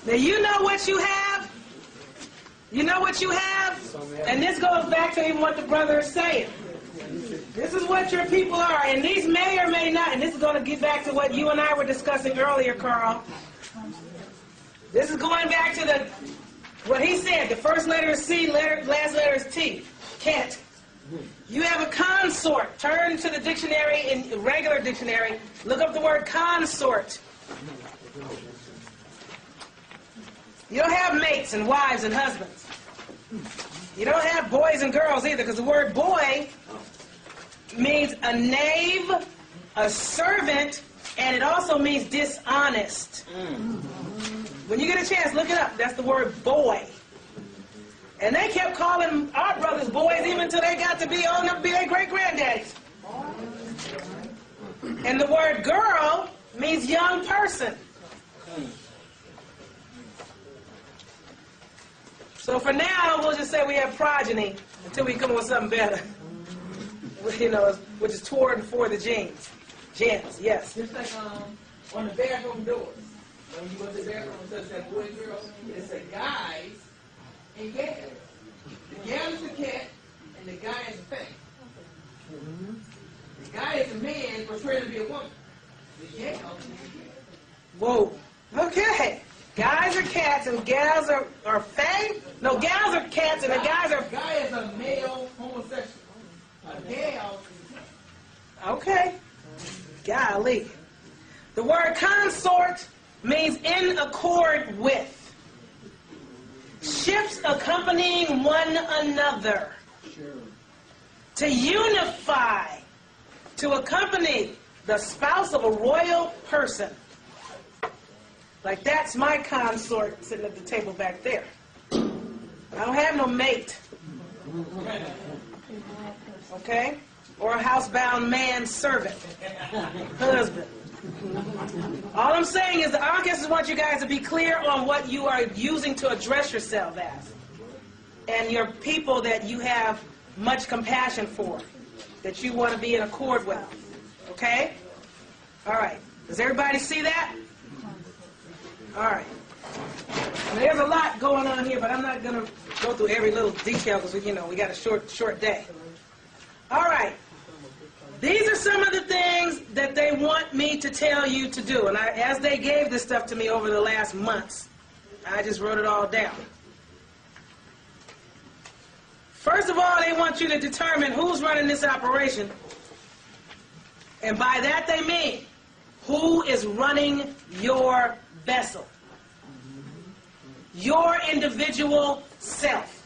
Now, you know what you have? You know what you have? And this goes back to even what the brother is saying. This is what your people are, and these may or may not, and this is going to get back to what you and I were discussing earlier, Carl. This is going back to what he said. The first letter is C, last letter is T. Cat. You have a consort. Turn to the dictionary, in regular dictionary, look up the word consort. You don't have mates and wives and husbands. You don't have boys and girls either, because the word boy means a knave, a servant, and it also means dishonest. When you get a chance, look it up. That's the word boy. And they kept calling our brothers boys even until they got to be old enough to be their great-granddaddies. And the word girl means young person. So for now, we'll just say we have progeny until we come up with something better. You know, which is toward and for the genes. Gens, yes. Just like on the bathroom doors. When you go to the bathroom, it says boy and girl, it says guys and gals. The gal is the cat, and the guy is the thing. The guy is a man portraying to be a woman. The gal is a cat. Whoa. Okay. Guys are cats and gals are fae? No, gals are cats and the guys are... A guy is a male homosexual. A gal is a cat. Okay. Golly. The word consort means in accord with. Ships accompanying one another. To unify. To accompany the spouse of a royal person. Like, that's my consort sitting at the table back there. I don't have no mate. Okay? Or a housebound man servant. Husband. All I'm saying is the ancestors want you guys to be clear on what you are using to address yourself as. And your people that you have much compassion for. That you want to be in accord with. Okay? All right. Does everybody see that? All right. Now, there's a lot going on here, but I'm not going to go through every little detail because we got a short day. All right. These are some of the things that they want me to tell you to do. And as they gave this stuff to me over the last months, I just wrote it all down. First of all, they want you to determine who's running this operation. And by that they mean, who is running your vessel? Your individual self.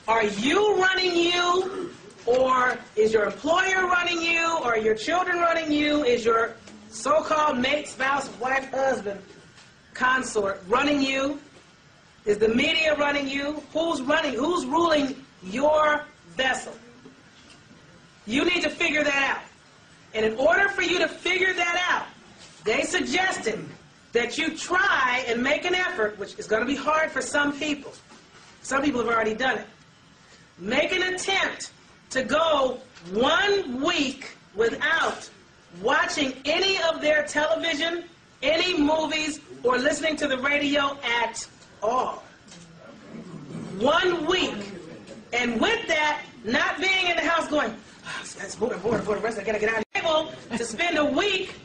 Are you running you? Or is your employer running you? Or are your children running you? Is your so-called mate, spouse, wife, husband, consort running you? Is the media running you? Who's ruling your vessel? You need to figure that out. And in order for you to figure that out, they suggested that you try and make an effort, which is going to be hard for some people. Some people have already done it. Make an attempt to go 1 week without watching any of their television, any movies, or listening to the radio at all. 1 week. And with that, not being in the house going, that's bored for the rest, I gotta get out of here. Able to spend a week,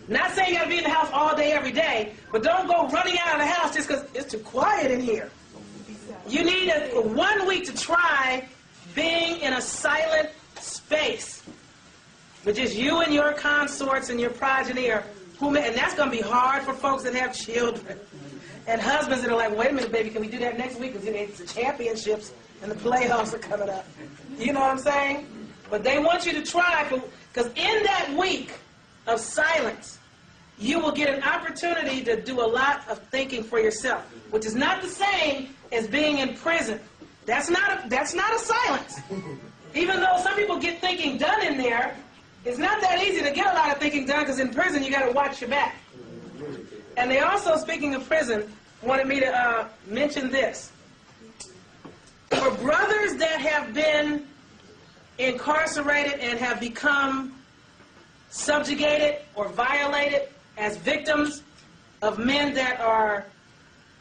not saying you gotta be in the house all day, every day, but don't go running out of the house just because it's too quiet in here. You need 1 week to try being in a silent space. But just you and your consorts and your progeny, and that's going to be hard for folks that have children. And husbands that are like, wait a minute, baby, can we do that next week? Because it's the championships and the playoffs are coming up. You know what I'm saying? But they want you to try, because in that week of silence, you will get an opportunity to do a lot of thinking for yourself, which is not the same as being in prison. That's not a silence. Even though some people get thinking done in there, it's not that easy to get a lot of thinking done, because in prison you got to watch your back. And they also, speaking of prison, wanted me to mention this. For brothers that have been incarcerated and have become subjugated or violated as victims of men that are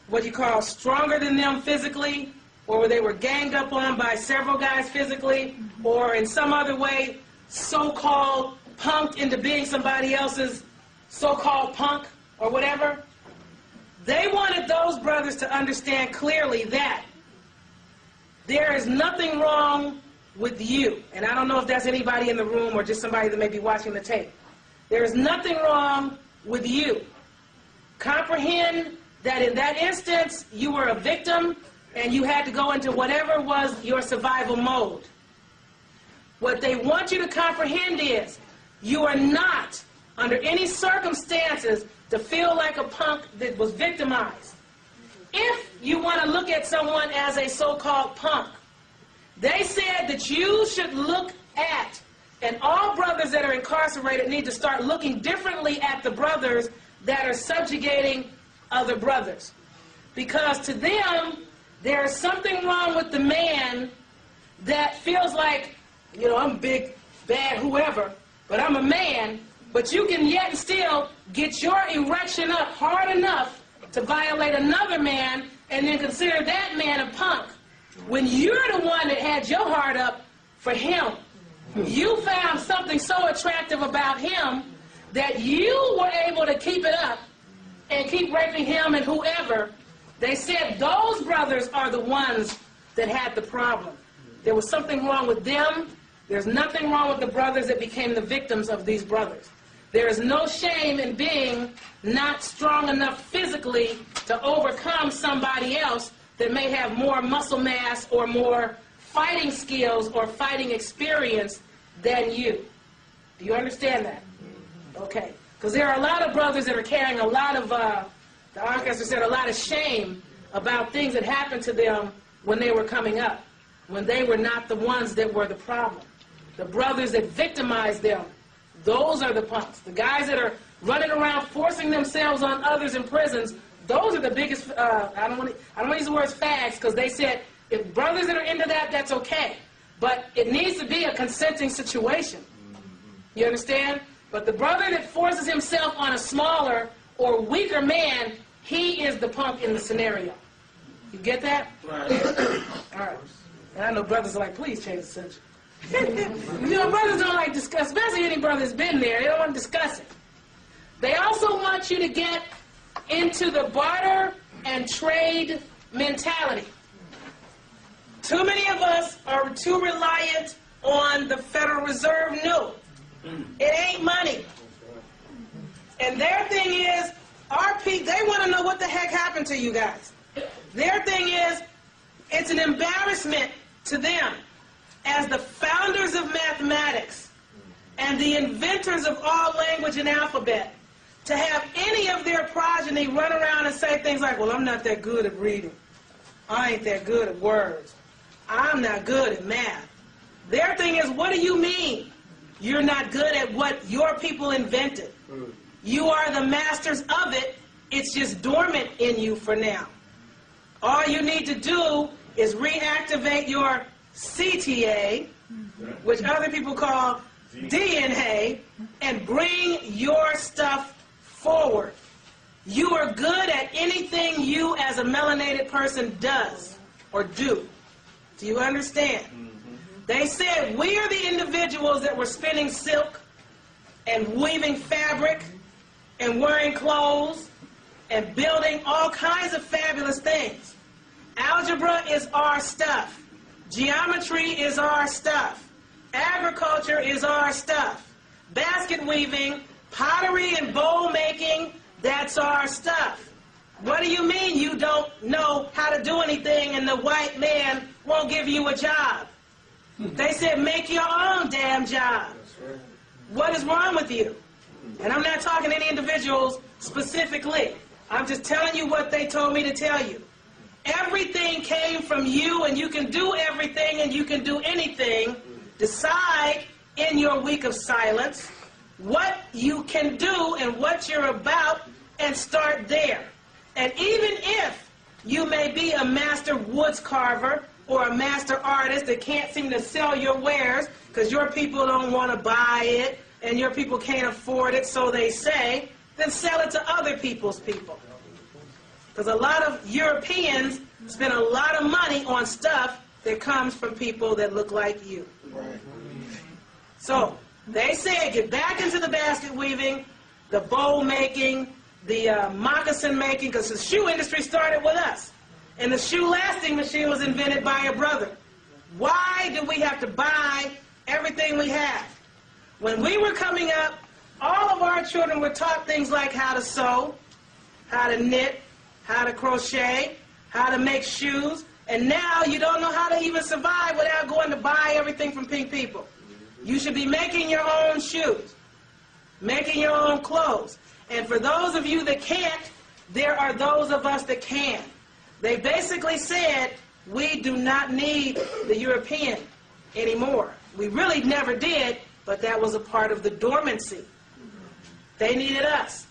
what you call stronger than them physically, or where they were ganged up on by several guys physically, or in some other way so-called punked into being somebody else's so-called punk or whatever, they wanted those brothers to understand clearly that there is nothing wrong with you. And I don't know if that's anybody in the room or just somebody that may be watching the tape. There is nothing wrong with you. Comprehend that in that instance, you were a victim and you had to go into whatever was your survival mode. What they want you to comprehend is you are not, under any circumstances, to feel like a punk that was victimized. If you want to look at someone as a so-called punk, they said that you should look at, and all brothers that are incarcerated need to start looking differently at the brothers that are subjugating other brothers. Because to them, there is something wrong with the man that feels like, you know, I'm big, bad, whoever, but I'm a man, but you can yet still get your erection up hard enough to violate another man and then consider that man a punk. When you're the one that had your heart up for him, you found something so attractive about him that you were able to keep it up and keep raping him and whoever. They said those brothers are the ones that had the problem. There was something wrong with them. There's nothing wrong with the brothers that became the victims of these brothers. There is no shame in being not strong enough physically to overcome somebody else that may have more muscle mass or more fighting skills or fighting experience than you. Do you understand that? Okay. Because there are a lot of brothers that are carrying a lot of, the orchestra said, a lot of shame about things that happened to them when they were coming up, when they were not the ones that were the problem. The brothers that victimized them, those are the punks. The guys that are running around forcing themselves on others in prisons, those are the biggest, I don't want to use the words fags, because they said if brothers that are into that, that's okay. But it needs to be a consenting situation. You understand? But the brother that forces himself on a smaller or weaker man, he is the punk in the scenario. You get that? Right. All right. And I know brothers are like, please change the subject. You know, brothers don't like discuss, especially any brother that's been there. They don't want to discuss it. They also want you to get into the barter and trade mentality. Too many of us are too reliant on the Federal Reserve note. It ain't money. And their thing is, they want to know what the heck happened to you guys. Their thing is, it's an embarrassment to them as the founders of mathematics and the inventors of all language and alphabet to have any of their progeny run around and say things like, well, I'm not that good at reading. I ain't that good at words. I'm not good at math. Their thing is, what do you mean you're not good at what your people invented? You are the masters of it. It's just dormant in you for now. All you need to do is reactivate your CTA, which other people call DNA, and bring your stuff forward. You are good at anything you as a melanated person does or do. Do you understand? They said we are the individuals that were spinning silk and weaving fabric and wearing clothes and building all kinds of fabulous things. Algebra is our stuff. Geometry is our stuff. Agriculture is our stuff. Basket weaving, pottery and bowl making, that's our stuff. What do you mean you don't know how to do anything and the white man won't give you a job? They said make your own damn job. What is wrong with you? And I'm not talking to any individuals specifically. I'm just telling you what they told me to tell you. Everything came from you, and you can do everything, and you can do anything. Decide in your week of silence what you can do and what you're about, and start there. And even if you may be a master woods carver or a master artist that can't seem to sell your wares because your people don't want to buy it and your people can't afford it, so they say, then sell it to other people's people. Because a lot of Europeans spend a lot of money on stuff that comes from people that look like you. So they say get back into the basket weaving, the bowl making, the moccasin making, because the shoe industry started with us. And the shoe lasting machine was invented by a brother. Why do we have to buy everything we have? When we were coming up, all of our children were taught things like how to sew, how to knit, how to crochet, how to make shoes, and now you don't know how to even survive without going to buy everything from Pink People. You should be making your own shoes, making your own clothes. And for those of you that can't, there are those of us that can. They basically said, we do not need the European anymore. We really never did, but that was a part of the dormancy. They needed us.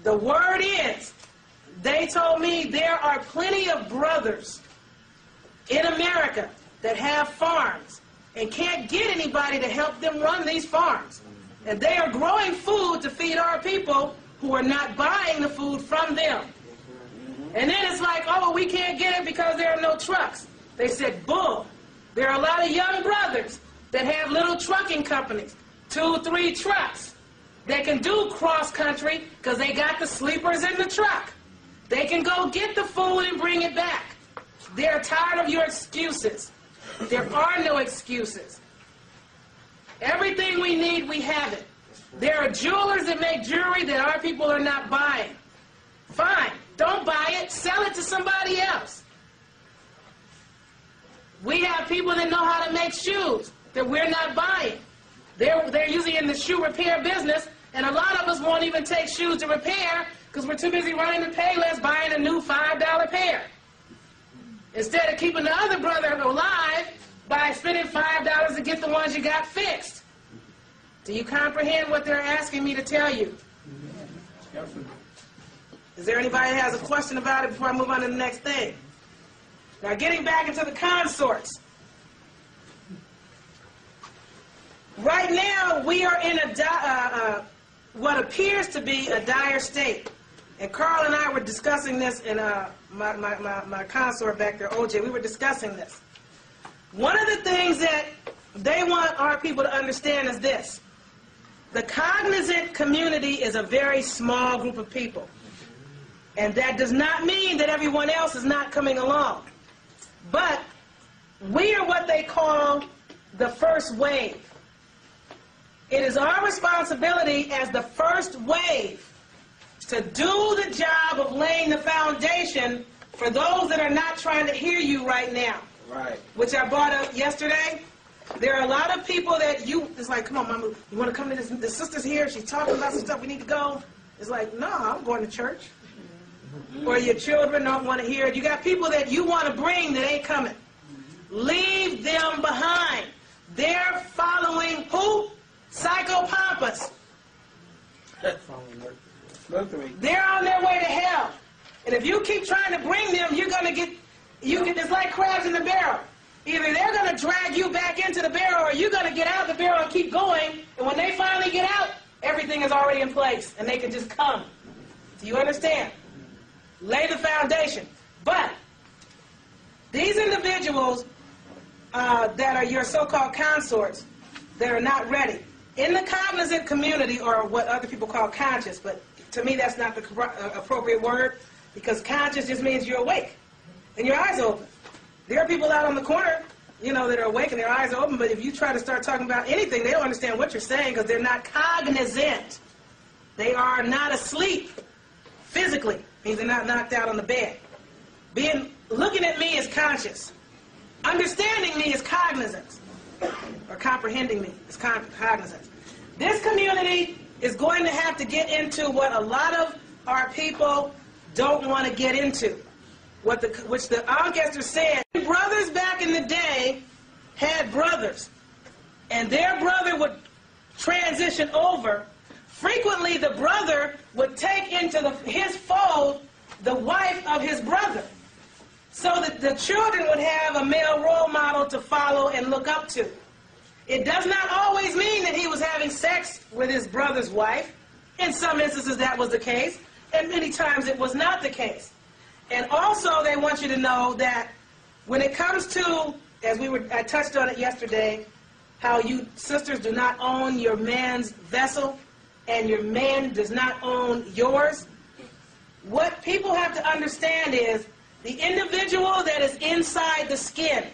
The word is, they told me there are plenty of brothers in America that have farms and can't get anybody to help them run these farms. And they are growing food to feed our people who are not buying the food from them. And then it's like, oh, we can't get it because there are no trucks. They said, bull. There are a lot of young brothers that have little trucking companies, 2, 3 trucks. They can do cross-country because they got the sleepers in the truck. They can go get the food and bring it back. They're tired of your excuses. There are no excuses. Everything we need, we have it. There are jewelers that make jewelry that our people are not buying. Fine. Don't buy it. Sell it to somebody else. We have people that know how to make shoes that we're not buying. They're usually in the shoe repair business, and a lot of us won't even take shoes to repair because we're too busy running the Payless buying a new $5 pair. Instead of keeping the other brother alive by spending $5 to get the ones you got fixed. Do you comprehend what they're asking me to tell you? Is there anybody that has a question about it before I move on to the next thing? Now, getting back into the consorts. Right now, we are in what appears to be a dire state. And Carl and I were discussing this in my consort back there, OJ. We were discussing this. One of the things that they want our people to understand is this. The cognizant community is a very small group of people. And that does not mean that everyone else is not coming along. But we are what they call the first wave. It is our responsibility as the first wave to do the job of laying the foundation for those that are not trying to hear you right now. Right. Which I brought up yesterday. There are a lot of people that it's like, come on, Mama, you want to come to this? The sister's here. She's talking about some stuff. We need to go. It's like, no, I'm going to church. or your children don't want to hear it. You got people that you want to bring that ain't coming. Leave them behind. They're following who? Psychopompus. They're on their way to hell. And if you keep trying to bring them, you're going to get, it's like crabs in the barrel. Either they're going to drag you back into the barrel or you're going to get out of the barrel and keep going. And when they finally get out, everything is already in place and they can just come. Do you understand? Lay the foundation. But these individuals that are your so-called consorts that are not ready, in the cognizant community, or what other people call conscious, but to me that's not the appropriate word, because conscious just means you're awake and your eyes are open. There are people out on the corner, you know, that are awake and their eyes are open, but if you try to start talking about anything, they don't understand what you're saying because they're not cognizant. They are not asleep physically, means they're not knocked out on the bed. Looking at me is conscious. Understanding me is cognizance, or comprehending me is cognizance. This community is going to have to get into what a lot of our people don't want to get into, which the Ancestor said. Brothers back in the day had brothers, and their brother would transition over. Frequently, the brother would take into his fold the wife of his brother, so that the children would have a male role model to follow and look up to. It does not always mean that he was having sex with his brother's wife. In some instances that was the case, and many times it was not the case. And also they want you to know that when it comes to, I touched on it yesterday, how you sisters do not own your man's vessel and your man does not own yours. What people have to understand is the individual that is inside the skin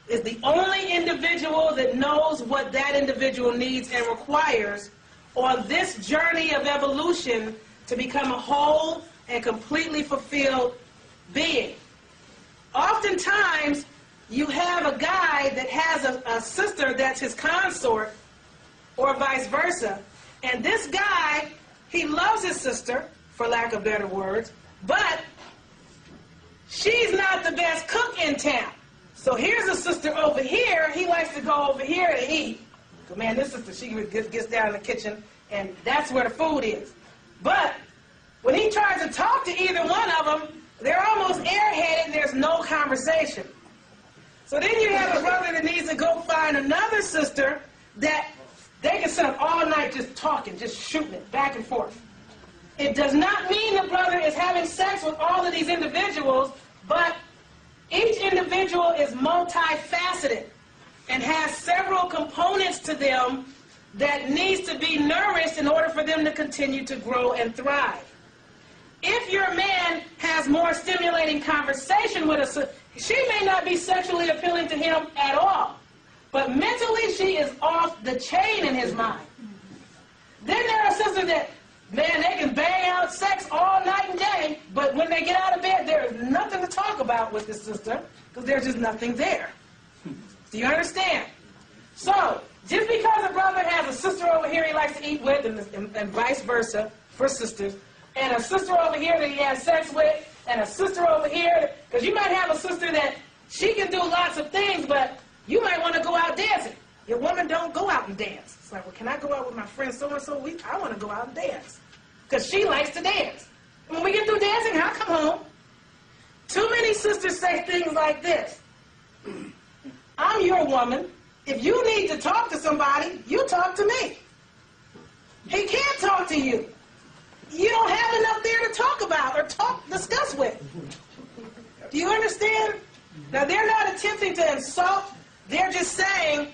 is the only individual that knows what that individual needs and requires on this journey of evolution to become a whole and completely fulfilled being. Oftentimes, you have a guy that has a sister that's his consort, or vice versa, and this guy, he loves his sister, for lack of better words, but she's not the best cook in town. So here's a sister over here, he likes to go over here to eat. So man, this sister, she gets down in the kitchen, and that's where the food is. But when he tries to talk to either one of them, they're almost airheaded, there's no conversation. So then you have a brother that needs to go find another sister that they can sit up all night just talking, just shooting it back and forth. It does not mean the brother is having sex with all of these individuals, but each individual is multifaceted and has several components to them that needs to be nourished in order for them to continue to grow and thrive. If your man has more stimulating conversation with us, she may not be sexually appealing to him at all, but mentally she is off the chain in his mind. Then there are sisters that, man, they can bang out sex all night and day, but when they get out of bed, there is nothing to talk about with this sister because there's just nothing there. Do you understand? So, just because a brother has a sister over here he likes to eat with, and vice versa for sisters, and a sister over here that he has sex with, and a sister over here, because you might have a sister that she can do lots of things, but you might want to go out dancing. Your woman don't go out and dance. It's like, well, can I go out with my friend so-and-so? I want to go out and dance. Because she likes to dance. And when we get through dancing, I'll come home. Too many sisters say things like this. I'm your woman. If you need to talk to somebody, you talk to me. He can't talk to you. You don't have enough there to talk about or discuss with. Do you understand? Now, they're not attempting to insult. They're just saying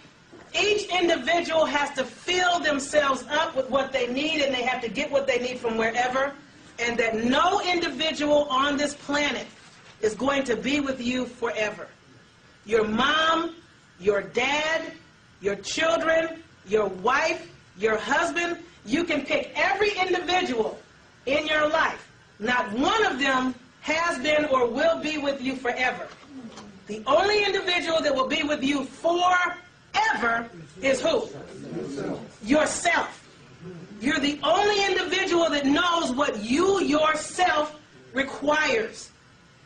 each individual has to fill themselves up with what they need, and they have to get what they need from wherever, and that no individual on this planet is going to be with you forever. Your mom, your dad, your children, your wife, your husband, you can pick every individual in your life. Not one of them has been or will be with you forever. The only individual that will be with you forever is who? Yourself. You're the only individual that knows what you yourself requires.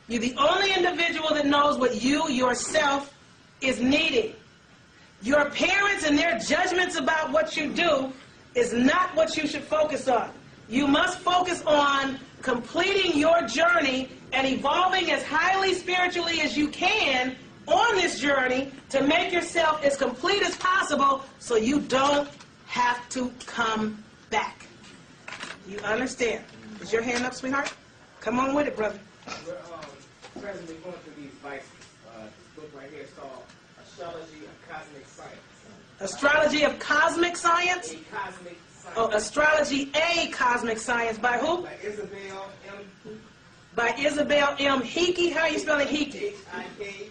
You're the only individual that knows what you yourself is needing. Your parents and their judgments about what you do is not what you should focus on. You must focus on completing your journey and evolving as highly spiritually as you can on this journey to make yourself as complete as possible so you don't have to come back. You understand? Is your hand up, sweetheart? Come on with it, brother. We're presently going through these vices. This book right here is called Astrology of Cosmic Science. Astrology of Cosmic Science? A Cosmic Science. Oh, Astrology A Cosmic Science. By who? By Isabel M. By Isabel M. Hickey. How are you spelling Hickey? Hikey.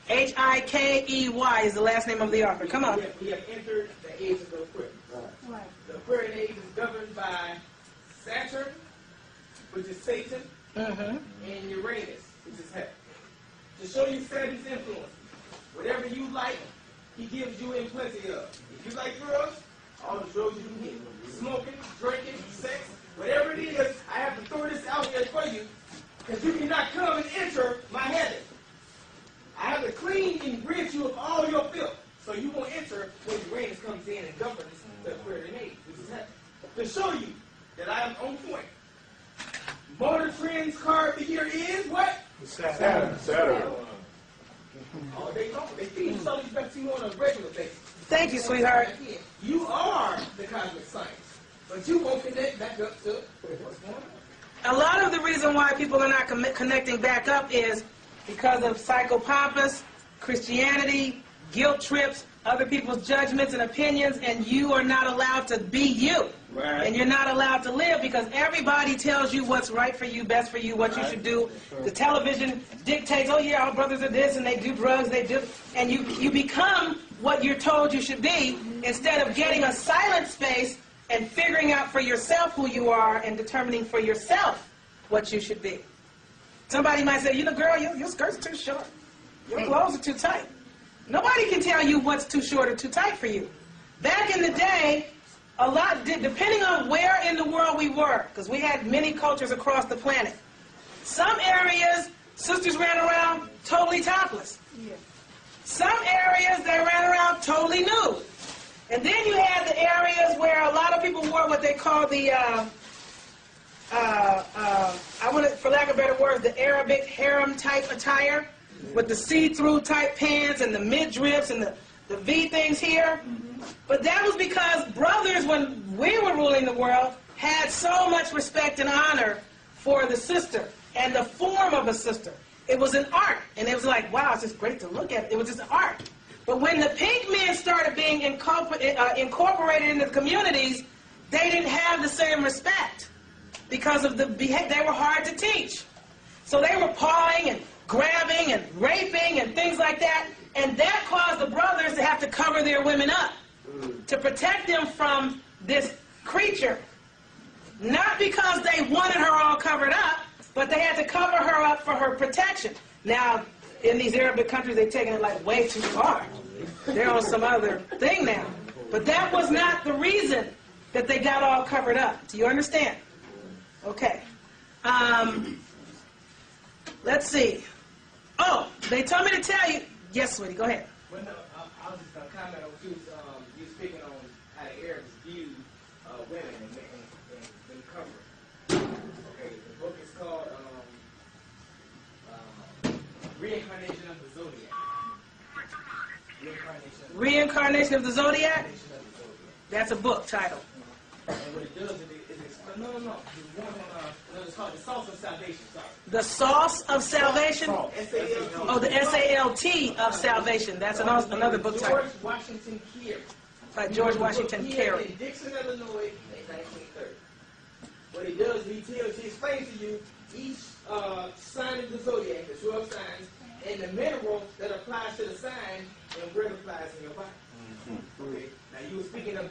Hikey is the last name of the author. Come on. We have entered the age of the Aquarius. The Aquarian age is governed by Saturn, which is Satan, and Uranus, which is heaven. To show you Saturn's influence, whatever you like, he gives you in plenty of. If you like drugs, all the drugs you can get. Smoking, drinking, sex, whatever it is, I have to throw this out here for you, because you cannot come and enter my heaven. I have to clean and rid you of all your filth, so you won't enter when Uranus comes in and governs the Aquarian age, which is heaven. To show you that I am on point. Motor Trend's card of the year is what? Saturn. Oh, they don't. They feed some of these back to you on a regular basis. Thank you, sweetheart. You are the cosmic science, but you won't connect back up to what's going on. A lot of the reason why people are not connecting back up is because of psychopathos, Christianity, guilt trips, other people's judgments and opinions, and you are not allowed to be you. Right. And you're not allowed to live because everybody tells you what's right for you, best for you, what you should do. The television dictates, oh yeah, our brothers are this, and they do drugs, they do, and you become what you're told you should be instead of getting a silent space and figuring out for yourself who you are and determining for yourself what you should be. Somebody might say, you know, girl, your skirt's too short. Your clothes are too tight. Nobody can tell you what's too short or too tight for you. Back in the day, a lot, depending on where in the world we were, because we had many cultures across the planet. Some areas, sisters ran around totally topless. Some areas, they ran around totally nude. And then you had the areas where a lot of people wore what they call the, for lack of better words, the Arabic harem type attire, with the see-through type pants and the midriffs and the V things here. But that was because brothers, when we were ruling the world, had so much respect and honor for the sister and the form of a sister. It was an art, and it was like, wow, it's just great to look at. It was just art. But when the pink men started being incorporated into the communities, they didn't have the same respect because of the behavior. They were hard to teach. So they were pawing and grabbing and raping and things like that, and that caused the brothers to have to cover their women up to protect them from this creature. Not because they wanted her all covered up, but they had to cover her up for her protection. Now, in these Arabic countries, they've taken it like way too far. They're on some other thing now. But that was not the reason that they got all covered up. Do you understand? Okay. Let's see. Oh, they told me to tell you. Yes, sweetie, go ahead. Well, no, I was just going to comment on what you speaking on how the Arabs view women and cover. Okay, the book is called Reincarnation of the Zodiac. Reincarnation of the Zodiac? That's a book title. And what it does is explain. No. The one on, it's called The Sauce of Salvation. Sorry. The Sauce of Salvation? S-A-L-T. Oh, the S-A-L-T of Salvation. That's another book title. George Washington Carey. By George Washington Carey. In Dixon, Illinois, in 1930. What he does, he explains to you each sign of the zodiac, the 12 signs, and the mineral that applies to the sign and where it applies in your body. Okay. Now you were speaking of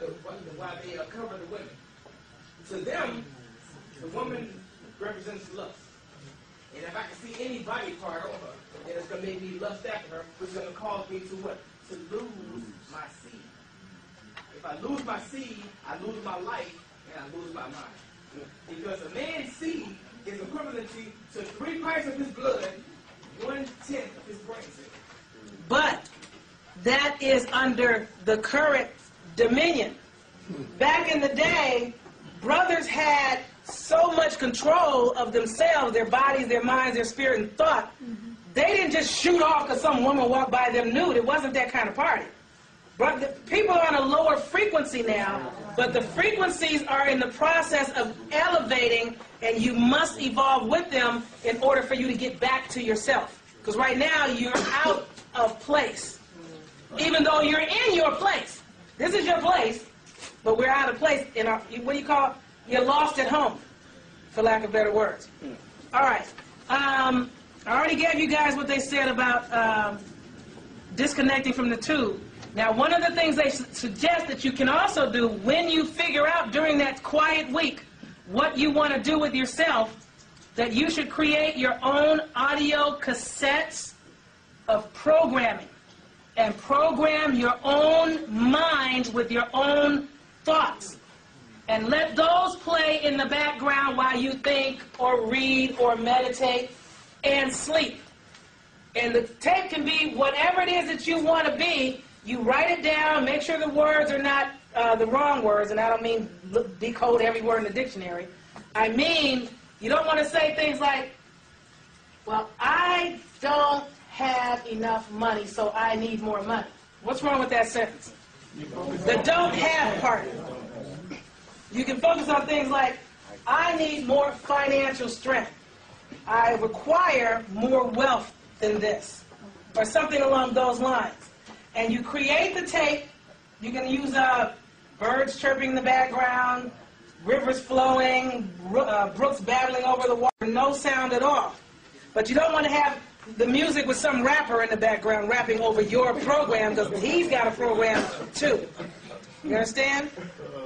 why they cover the women. To them, the woman represents lust. And if I can see any body part on her, then it's going to make me lust after her, which is going to cause me to what? To lose my seed. If I lose my seed, I lose my life, and I lose my mind. Because a man's seed is equivalent to 3 pints of his blood, 1/10 of his brain cells. But that is under the current dominion. Back in the day, brothers had so much control of themselves, their bodies, their minds, their spirit, and thought. They didn't just shoot off because some woman walked by them nude. It wasn't that kind of party. But people are on a lower frequency now, but the frequencies are in the process of elevating, and you must evolve with them in order for you to get back to yourself. Because right now, you're out of place. Even though you're in your place. This is your place, but we're out of place. In our, what do you call it? You're lost at home, for lack of better words. All right. I already gave you guys what they said about disconnecting from the tube. Now, one of the things they suggest that you can also do when you figure out during that quiet week what you want to do with yourself, that you should create your own audio cassettes of programming and program your own mind with your own thoughts. And let those play in the background while you think or read or meditate and sleep. And the tape can be whatever it is that you want to be. You write it down, make sure the words are not the wrong words, and I don't mean decode every word in the dictionary. I mean, you don't want to say things like, well, I don't have enough money, so I need more money. What's wrong with that sentence? The don't have part. You can focus on things like, I need more financial strength. I require more wealth than this, or something along those lines. And you create the tape. You can use birds chirping in the background, rivers flowing, brooks battling over the water, no sound at all. But you don't want to have the music with some rapper in the background rapping over your program, because he's got a program too. You understand?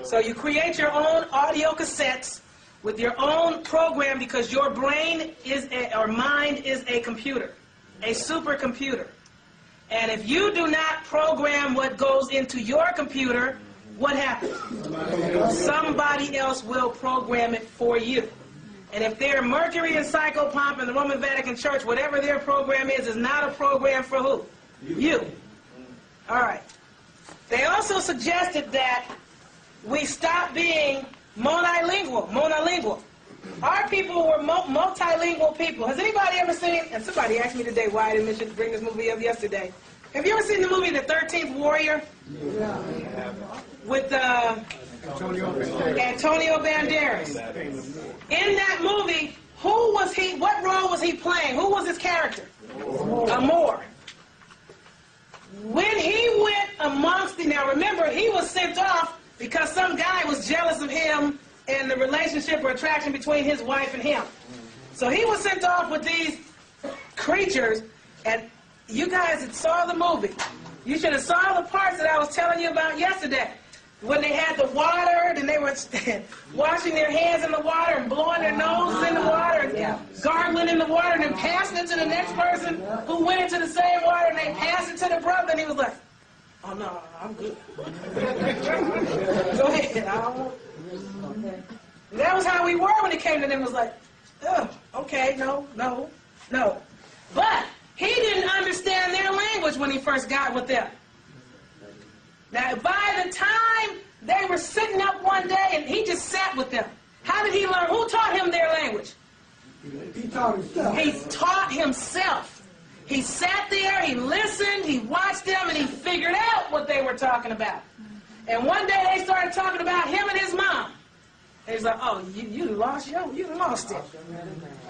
So you create your own audio cassettes with your own program, because your brain is or mind is a computer, a supercomputer. And if you do not program what goes into your computer, what happens? Somebody else will program it for you. And if they're Mercury and Psychopomp and the Roman Vatican Church, whatever their program is not a program for who? You. All right. They also suggested that we stop being monolingual. Our people were multilingual people. Has anybody ever seen, and somebody asked me today why I didn't bring this movie up yesterday. Have you ever seen the movie The 13th Warrior? Yeah. With Antonio Banderas. In that movie, who was he, what role was he playing? Who was his character? A Moor. When he went amongst now remember, he was sent off because some guy was jealous of him and the relationship or attraction between his wife and him. So he was sent off with these creatures, and you guys that saw the movie, you should have saw the parts that I was telling you about yesterday. When they had the water, then they were washing their hands in the water and blowing their noses in the water and gargling in the water and then passing it to the next person who went into the same water, and they passed it to the brother, and he was like, oh no, I'm good. Go ahead, I don't want. Okay. That was how we were when it came to them. It was like, oh, okay, no. But he didn't understand their language when he first got with them. Now, by the time they were sitting up one day and he just sat with them, how did he learn? Who taught him their language? He taught himself. He taught himself. He sat there, he listened, he watched them, and he figured out what they were talking about. And one day they started talking about him and his mom. And he's like, oh, you lost it.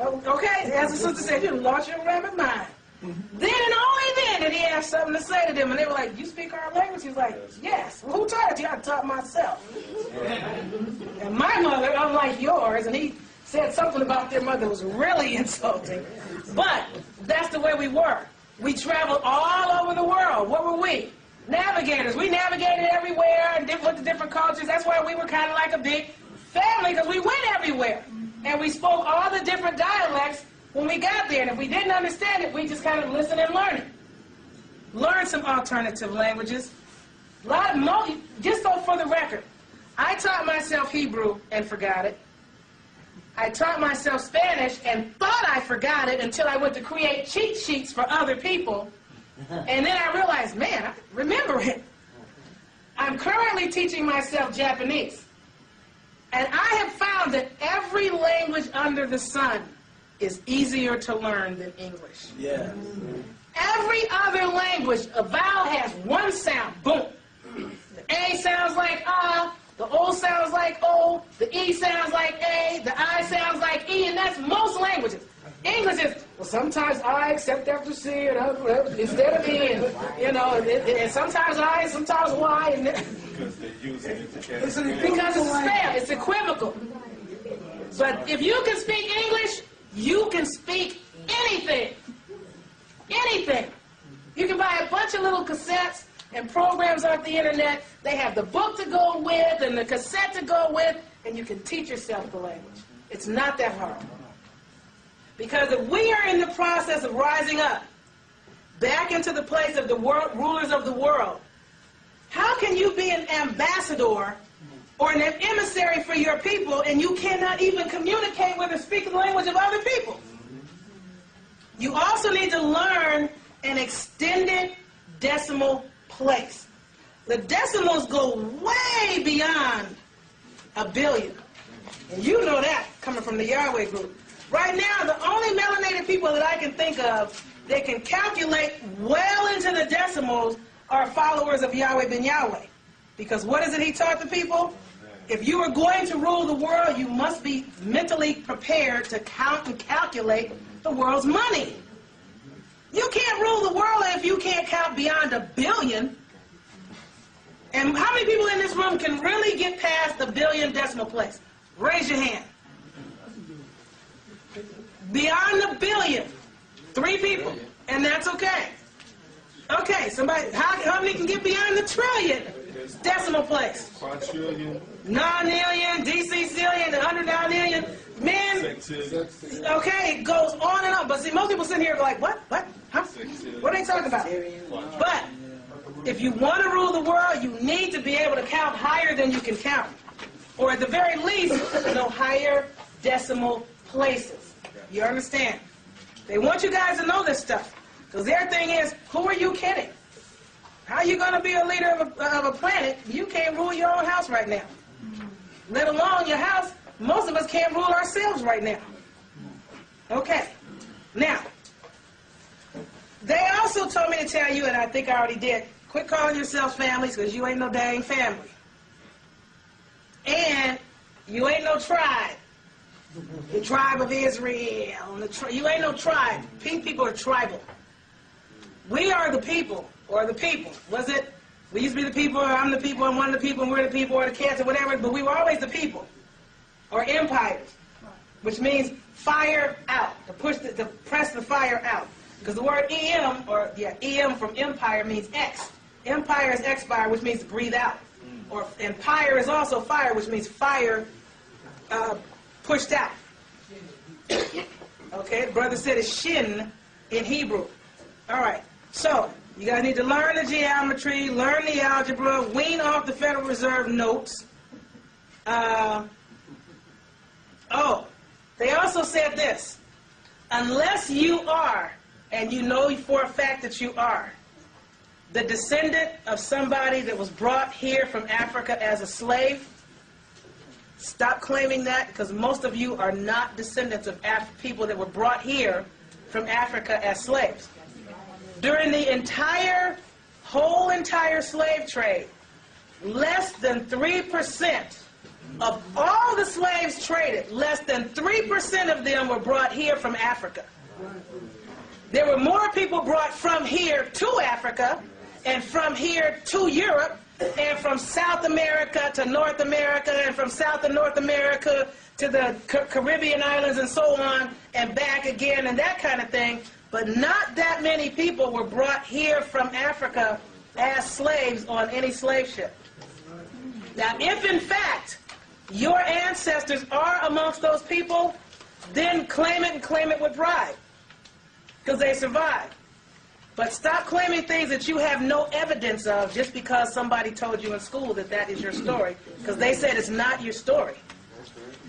Okay, as the sister said, you lost your rabbit mind. Then and only then did he have something to say to them. And they were like, you speak our language? He's like, yes. Well, who taught you? I taught myself. And my mother, unlike yours, and he said something about their mother that was really insulting. But that's the way we were. We traveled all over the world. What were we? Navigators. We navigated everywhere and went to different cultures. That's why we were kind of like a big family, because we went everywhere. And we spoke all the different dialects when we got there. And if we didn't understand it, we just kind of listened and learned it. Learn some alternative languages. Just so for the record, I taught myself Hebrew and forgot it. I taught myself Spanish and thought I forgot it until I went to create cheat sheets for other people. And then I realized, man, I remember it. I'm currently teaching myself Japanese. And I have found that every language under the sun is easier to learn than English. Yeah. Every other language, a vowel has one sound, boom. The A sounds like the O sounds like O, the E sounds like A, the I sounds like E, and that's most languages. English is, well, sometimes I except after C and instead of E, and, you know, and sometimes I, and sometimes Y. And because they're using it to because it's spell, it's equivocal. But if you can speak English, you can speak anything. Anything. You can buy a bunch of little cassettes and programs off the internet. They have the book to go with and the cassette to go with, and you can teach yourself the language. It's not that hard. Because if we are in the process of rising up back into the place of the rulers of the world, how can you be an ambassador or an emissary for your people and you cannot even communicate with or speak the language of other people? You also need to learn an extended decimal place. The decimals go way beyond 1 billion. And you know that coming from the Yahweh group. Right now, the only melanated people that I can think of that can calculate well into the decimals are followers of Yahweh ben Yahweh. Because what is it he taught the people? If you are going to rule the world, you must be mentally prepared to count and calculate the world's money. You can't rule the world if you can't count beyond 1 billion. And how many people in this room can really get past the 1 billion decimal place? Raise your hand. Beyond 1 billion. 3 people. And that's okay. Okay, somebody, how many can get beyond the trillion decimal place? Quadrillion. Nonillion, decillion, 109 man. Okay, it goes on and on. But see, most people sitting here like, what? What? Huh? What are they talking about? But if you want to rule the world, you need to be able to count higher than you can count. Or at the very least, know higher decimal places. You understand? They want you guys to know this stuff. Because their thing is, who are you kidding? How are you going to be a leader of a planet? You can't rule your own house right now. Let alone your house. Most of us can't rule ourselves right now. Okay. Now, they also told me to tell you, and I think I already did, quit calling yourselves families because you ain't no dang family. And you ain't no tribe. The tribe of Israel. You ain't no tribe. People are tribal. We are the people, or the people. Was it? We used to be the people, or I'm the people, I'm one of the people, and we're the people, or the cats, or whatever, but we were always the people. Or empires. Which means fire out. To press the fire out. Because the word em, or em from empire means X. Empire is expire, which means breathe out. Or empire is also fire, which means fire pushed out. Okay, the brother said it's shin in Hebrew. All right, so you guys need to learn the geometry, learn the algebra, wean off the Federal Reserve notes. They also said this. Unless you are, and you know for a fact that you are, the descendant of somebody that was brought here from Africa as a slave, stop claiming that, because most of you are not descendants of people that were brought here from Africa as slaves. During the whole entire slave trade, less than 3% of all the slaves traded, less than 3% of them were brought here from Africa. There were more people brought from here to Africa, and from here to Europe, and from South America to North America, and from South and North America to the Caribbean islands and so on, and back again, and that kind of thing. But not that many people were brought here from Africa as slaves on any slave ship. Now, if in fact your ancestors are amongst those people, then claim it and claim it with pride, because they survived. But stop claiming things that you have no evidence of just because somebody told you in school that that is your story, because they said it's not your story.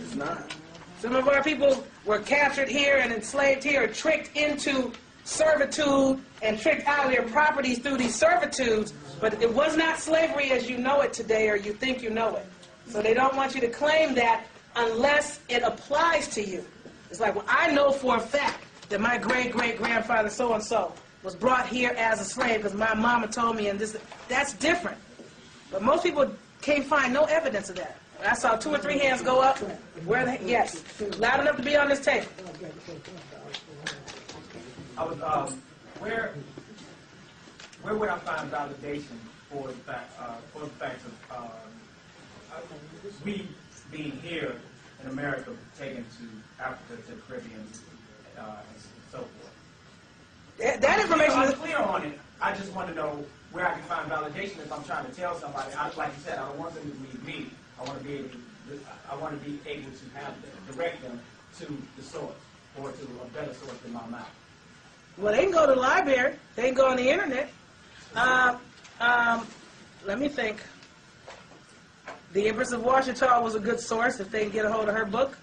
It's not. Some of our people were captured here and enslaved here, tricked into servitude and tricked out of their properties through these servitudes, but it was not slavery as you know it today or you think you know it. So they don't want you to claim that unless it applies to you. It's like, well, I know for a fact that my great-great-grandfather so-and-so was brought here as a slave because my mama told me, and this, that's different. But most people can't find no evidence of that. I saw 2 or 3 hands go up. Where the, yes, loud enough to be on this tape. I was, where would I find validation for the fact of we being here in America, taken to Africa, to the Caribbean, and so forth? That information I'm is clear on it. I just want to know where I can find validation if I'm trying to tell somebody. Like you said, I don't want them to read me. I want to be able to have them, direct them to the source or to a better source than my mouth. well, they can go to the library. They can go on the internet. Let me think. The Empress of Washington was a good source if they can get a hold of her book.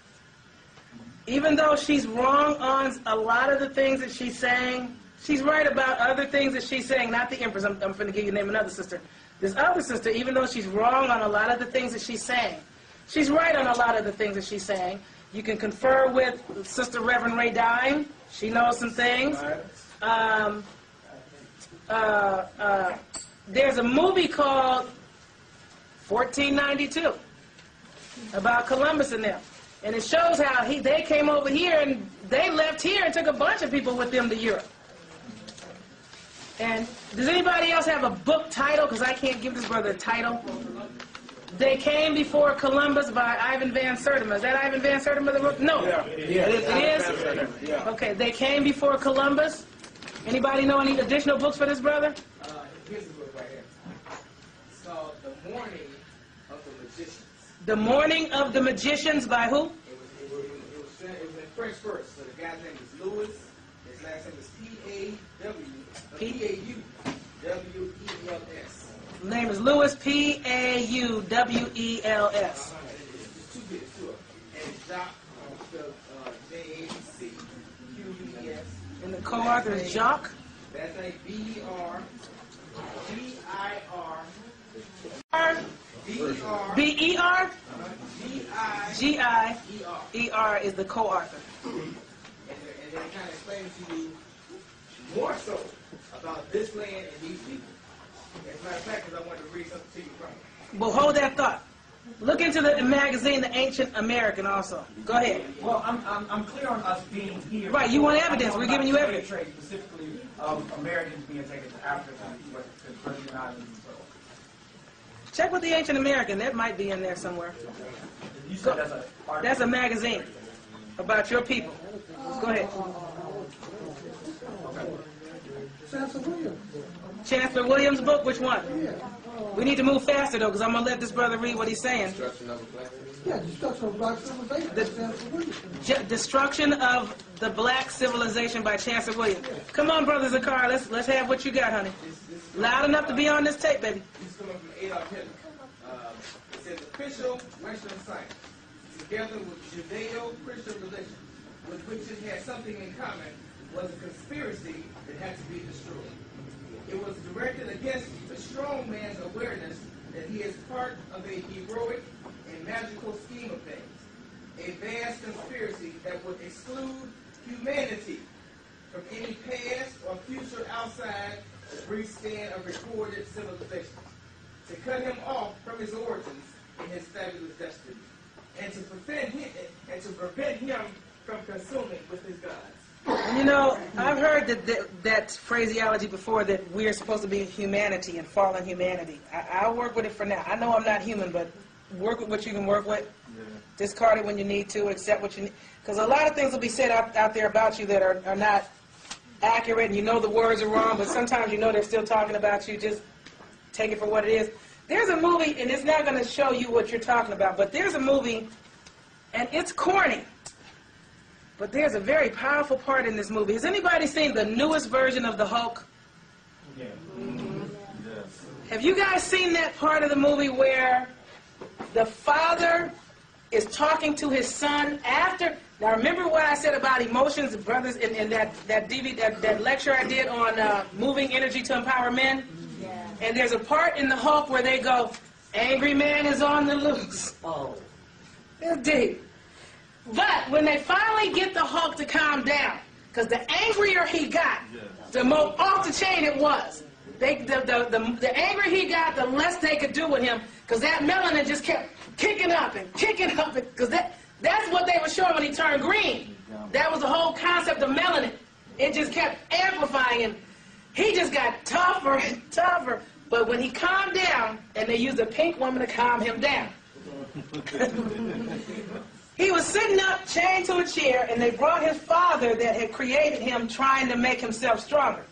Even though she's wrong on a lot of the things that she's saying, she's right about other things that she's saying, not the Empress. I'm going to give you name another sister. This other sister, even though she's wrong on a lot of the things that she's saying, she's right on a lot of the things that she's saying. You can confer with Sister Reverend Ray Dine. She knows some things. There's a movie called 1492 about Columbus and them. And it shows how they came over here and they left here and took a bunch of people with them to Europe. And does anybody else have a book title? Because I can't give this brother a title. They Came Before Columbus by Ivan Van Sertima. Is that Ivan Van Sertima the book? No. Yeah, it is? Yeah. Okay, They Came Before Columbus. Anybody know any additional books for this brother? Here's the book right here. It's called The Morning of the Magicians. The Morning of the Magicians by who? It was in French first. So the guy's name is Louis. His last name is P-A-W-W-E-L-S. Name is Louis, P-A-U-W-E-L-S. There's 2 bits to it. And Jacques, spelled J-A-C-Q-U-E-S. And the co-author is Jacques. That's a B-E-R. G-I-R. B-E-R. B-E-R? G-I-E-R. G-I-E-R is the co-author. And they kind of explain to you more so about this land and these people. As a matter of fact, because I wanted to read something to you from it. Well, hold that thought. Look into the magazine, The Ancient American, also. Go ahead. Well, I'm clear on us being here. Right, you want evidence. We're giving you evidence. Trade specifically of Americans being taken to Africa, to the Caribbean islands and so on. Check with The Ancient American. That might be in there somewhere. You said That's a magazine about your people. Go ahead. Chancellor Williams. Chancellor Williams' book, which one? We need to move faster, though, because I'm going to let this brother read what he's saying. Yeah, Destruction of Black Civilization by Chancellor Williams. Destruction of the Black Civilization by Chancellor Williams. Come on, Brother Zakar, let's have what you got, honey. Loud enough to be on this tape, baby. This is coming from Adolf Hitler. It says official Western science, together with Judeo-Christian religion, with which it had something in common, was a conspiracy that had to be destroyed. It was directed against the strong man's awareness that he is part of a heroic and magical scheme of things, a vast conspiracy that would exclude humanity from any past or future outside the brief span of recorded civilization, to cut him off from his origins and his fabulous destiny, and to prevent him from consuming with his gods. You know, I've heard that phraseology before, that we are supposed to be humanity and fallen humanity. I'll work with it for now. I know I'm not human, but work with what you can work with. Yeah. Discard it when you need to, accept what you need. Because a lot of things will be said out there about you that are not accurate, and you know the words are wrong, but sometimes you know they're still talking about you. Just take it for what it is. There's a movie, and it's not going to show you what you're talking about, but there's a movie, and it's corny. But there's a very powerful part in this movie. Has anybody seen the newest version of The Hulk? Yeah. Mm-hmm. Yes. Have you guys seen that part of the movie where the father is talking to his son after. Now remember what I said about emotions, brothers, in that lecture I did on moving energy to empower men? Yeah. And there's a part in the Hulk where they go, angry man is on the loose. Oh. It's deep. But when they finally get the Hulk to calm down, because the angrier he got, the more off the chain it was. The angrier he got, the less they could do with him, because that melanin just kept kicking up, because that's what they were showing when he turned green. That was the whole concept of melanin. It just kept amplifying him. He just got tougher and tougher. But when he calmed down, and they used a pink woman to calm him down, he was sitting up, chained to a chair, and they brought his father that had created him, trying to make himself stronger.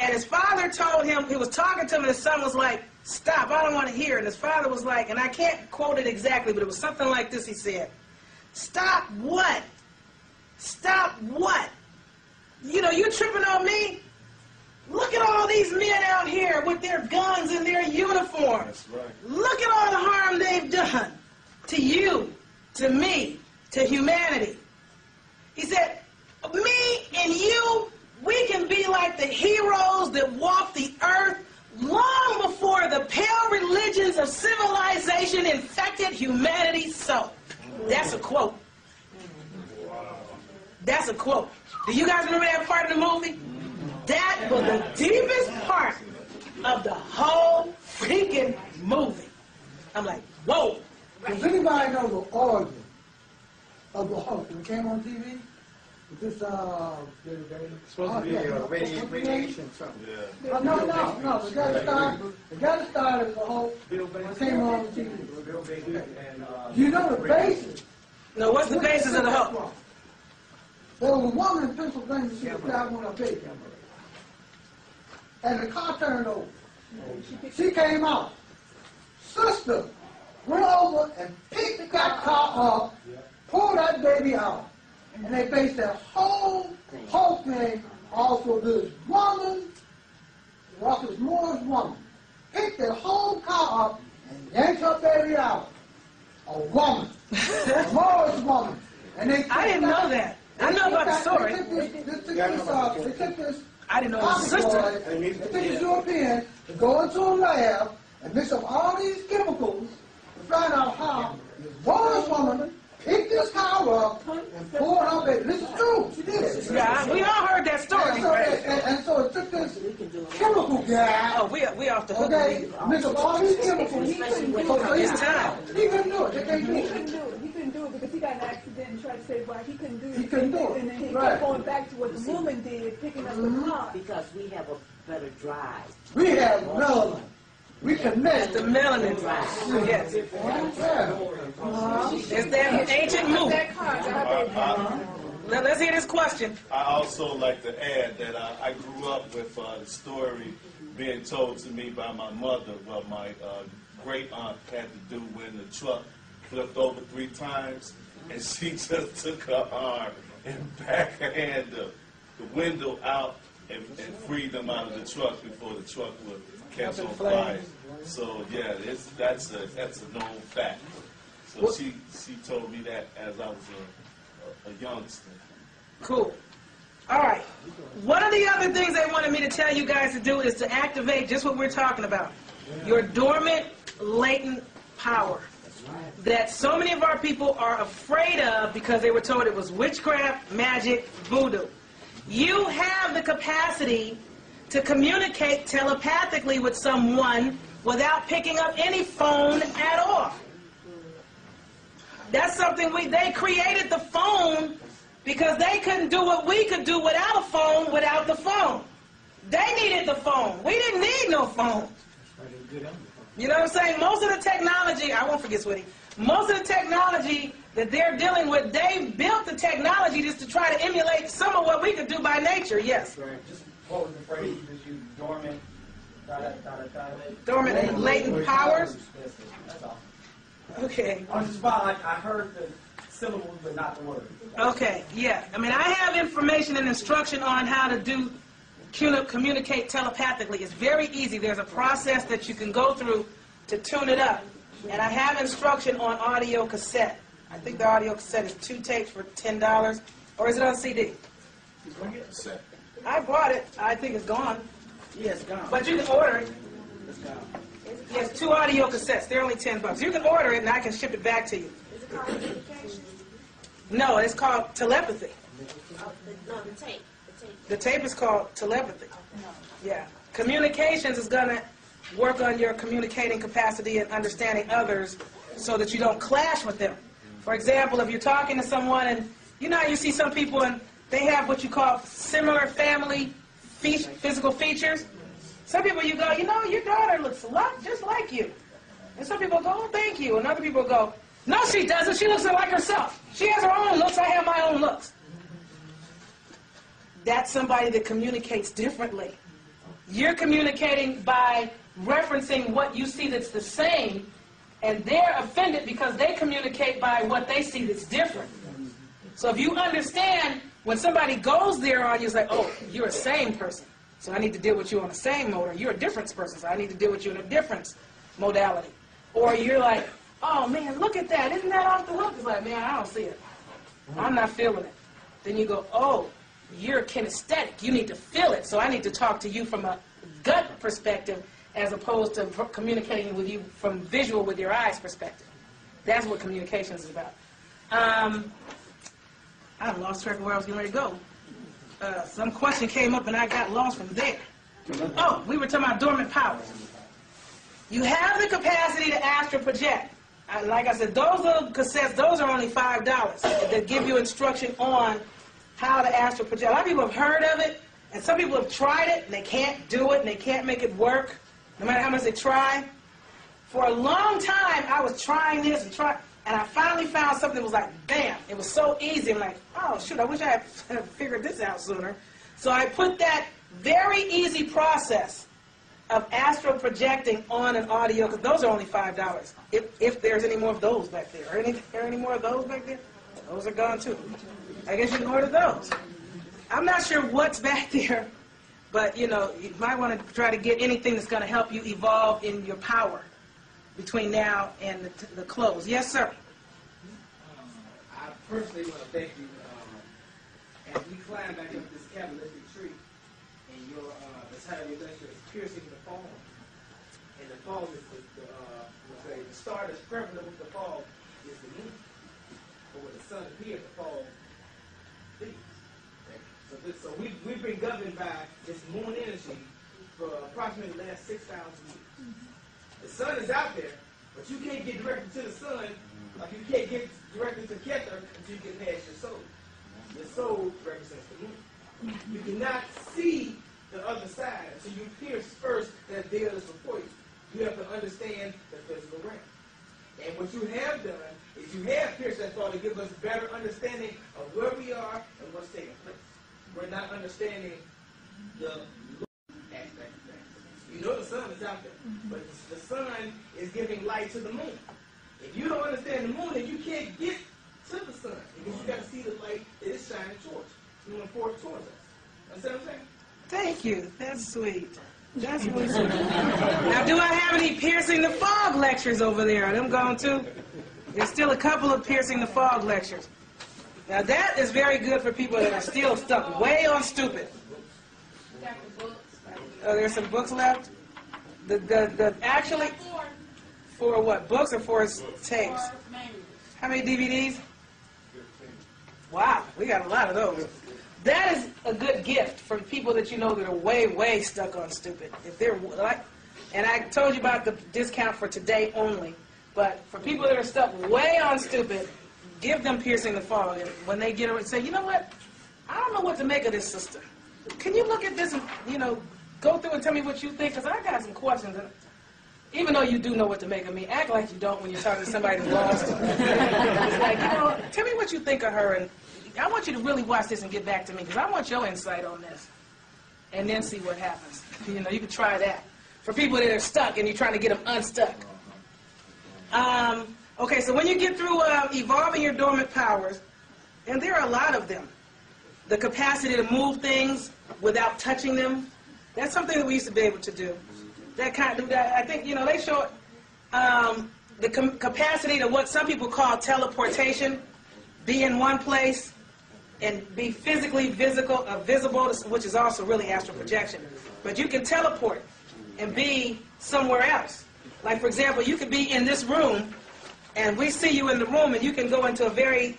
And his father told him, he was talking to him, and his son was like, stop, I don't want to hear it. And his father was like, and I can't quote it exactly, but it was something like this, he said, stop what? Stop what? You know, you tripping on me? Look at all these men out here with their guns and their uniforms. That's right. Look at all the harm they've done to you, to me, to humanity. He said, me and you, we can be like the heroes that walked the earth long before the pale religions of civilization infected humanity's soul. That's a quote. That's a quote. Do you guys remember that part of the movie? That was the deepest part of the whole freaking movie. I'm like, whoa. Does anybody know the origin of the Hulk when it came on TV? Is this, supposed to be radiation something. Yeah. No. The guy that started the Hulk came on TV. Bill Baker and You know the basis? No, what's the basis of the Hulk? There was a woman in Pennsylvania, she was driving a baby. And the car turned over. She came out. Sister went over and picked that car up, pulled that baby out. And they based that whole thing off of this woman, Russell Moore's woman, picked that whole car up and yanked her baby out. A woman. Moore's woman. And I didn't know that. I know about the story. They took this I didn't know it was a sister. They took this European to go into a lab and mix up all these chemicals to find out how this Moore's woman picked this car up and pulled her baby. This is true. She did it. Yeah, we all heard that story. And so it took this chemical guy. Oh, we off the hook. Okay, mix up all these chemicals. It's time. He couldn't do it. They can't do it. He couldn't do it because he got in an accident and tried to say why he couldn't do it. He couldn't do it. And then he Right. kept going back to what the woman did, picking up the car. Because we have a better drive. We have melanin. We connect. The melanin. Yes. It's that ancient move. Now let's hear this question. I also like to add that I grew up with the story being told to me by my mother. Well, my great aunt had to do when the truck flipped over 3 times, and she just took her arm and backhand the window out and freed them out of the truck before the truck would catch on fire. So yeah, that's a known fact. So she told me that as I was a youngster. Cool. All right. One of the other things they wanted me to tell you guys to do is to activate just what we're talking about. Your dormant, latent power that so many of our people are afraid of because they were told it was witchcraft, magic, voodoo. You have the capacity to communicate telepathically with someone without picking up any phone at all. That's something they created the phone because they couldn't do what we could do without a phone, without the phone. They needed the phone. We didn't need no phone. You know what I'm saying? Most of the technology, I won't forget Switty, most of the technology that they're dealing with, they built the technology just to try to emulate some of what we could do by nature, yes. Just what was the phrase you just used? Dormant, dormant and latent powers? That's all. Okay. I was just I heard the syllables but not the word. Okay, yeah. I mean, I have information and instruction on how to communicate telepathically. It's very easy. There's a process that you can go through to tune it up. And I have instruction on audio cassette. I think the audio cassette is 2 tapes for $10. Or is it on CD? I bought it. I think it's gone. Yeah, it's gone. But you can order it. It's gone. Yes, 2 audio cassettes. They're only $10. You can order it and I can ship it back to you. Is it called communication? No, it's called telepathy. Oh, no, the tape. The tape is called telepathy. Yeah. Communications is going to work on your communicating capacity and understanding others so that you don't clash with them. For example, if you're talking to someone and you know how you see some people and they have what you call similar family physical features. Some people you go, you know, your daughter looks a lot just like you. And some people go, oh, thank you. And other people go, no, she doesn't. She looks like herself. She has her own looks. I have my own looks. That's somebody that communicates differently. You're communicating by referencing what you see that's the same, and they're offended because they communicate by what they see that's different. So if you understand when somebody goes there on you, it's like, oh, you're a same person, so I need to deal with you on the same mode. Or you're a difference person, so I need to deal with you in a difference modality. Or you're like, oh man, look at that. Isn't that off the hook? It's like, man, I don't see it. I'm not feeling it. Then you go, oh, you're kinesthetic. You need to feel it. So I need to talk to you from a gut perspective as opposed to communicating with you from visual with your eyes perspective. That's what communications is about. I lost track of where I was getting ready to go. Some question came up and I got lost from there. Oh, we were talking about dormant powers. You have the capacity to astral project. Like I said, those little cassettes, those are only $5 that give you instruction on how to astral project. A lot of people have heard of it, and some people have tried it, and they can't do it, and they can't make it work, no matter how much they try. For a long time, I was trying this and I finally found something that was like, bam, it was so easy. I'm like, oh, shoot, I wish I had figured this out sooner. So I put that very easy process of astral projecting on an audio, because those are only $5. If there's any more of those back there. Are there any more of those back there? Those are gone too. I guess you can order those. I'm not sure what's back there, but you know, you might want to try to get anything that's going to help you evolve in your power between now and the close. Yes, sir. I personally want to thank you. As we climb back up this catalytic tree, and your the side of your lecture is piercing the fog, and the fog is the star that's prevalent with the fog is the moon. But when the sun appears, the fog leaves. So we've been governed by this moon energy for approximately the last 6,000 years. The sun is out there, but you can't get directly to the sun, like you can't get directly to Keter until you get past your soul. Your soul represents the moon. You cannot see the other side until you pierce first that veil is before you. You have to understand the physical realm. And what you have done is you have pierced that fog to give us better understanding of where we are and what's taking place. We're not understanding the aspect of things. You know the sun is out there, but the sun is giving light to the moon. If you don't understand the moon, then you can't get to the sun because you got to see the light that is shining towards you, moving forward towards us. Understand what I'm saying? Thank you. That's sweet. That's really sweet. Now, do I have any piercing the fog lectures over there? Are them gone too? There's still a couple of piercing the fog lectures. Now, that is very good for people that are still stuck way on stupid. Oh, there's some books left? Actually, for what? Books or for tapes? How many DVDs? Wow, we got a lot of those. That is a good gift for people that you know that are way, way stuck on stupid. If they're like, and I told you about the discount for today only, but for people that are stuck way on stupid, give them Piercing the Fog. And when they get it, say, you know what? I don't know what to make of this, sister. Can you look at this and, you know, go through and tell me what you think? Because I got some questions. And even though you do know what to make of me, act like you don't when you're talking to somebody who's lost. It's like, you know, tell me what you think of her, and I want you to really watch this and get back to me, because I want your insight on this. And then see what happens. You know, you can try that. For people that are stuck and you're trying to get them unstuck. Okay, so when you get through evolving your dormant powers, and there are a lot of them, the capacity to move things without touching them, that's something that we used to be able to do. That kind of, I think, you know, they show it. the capacity to what some people call teleportation, be in one place and be physically visible, which is also really astral projection. But you can teleport and be somewhere else. Like, for example, you could be in this room, and we see you in the room, and you can go into a very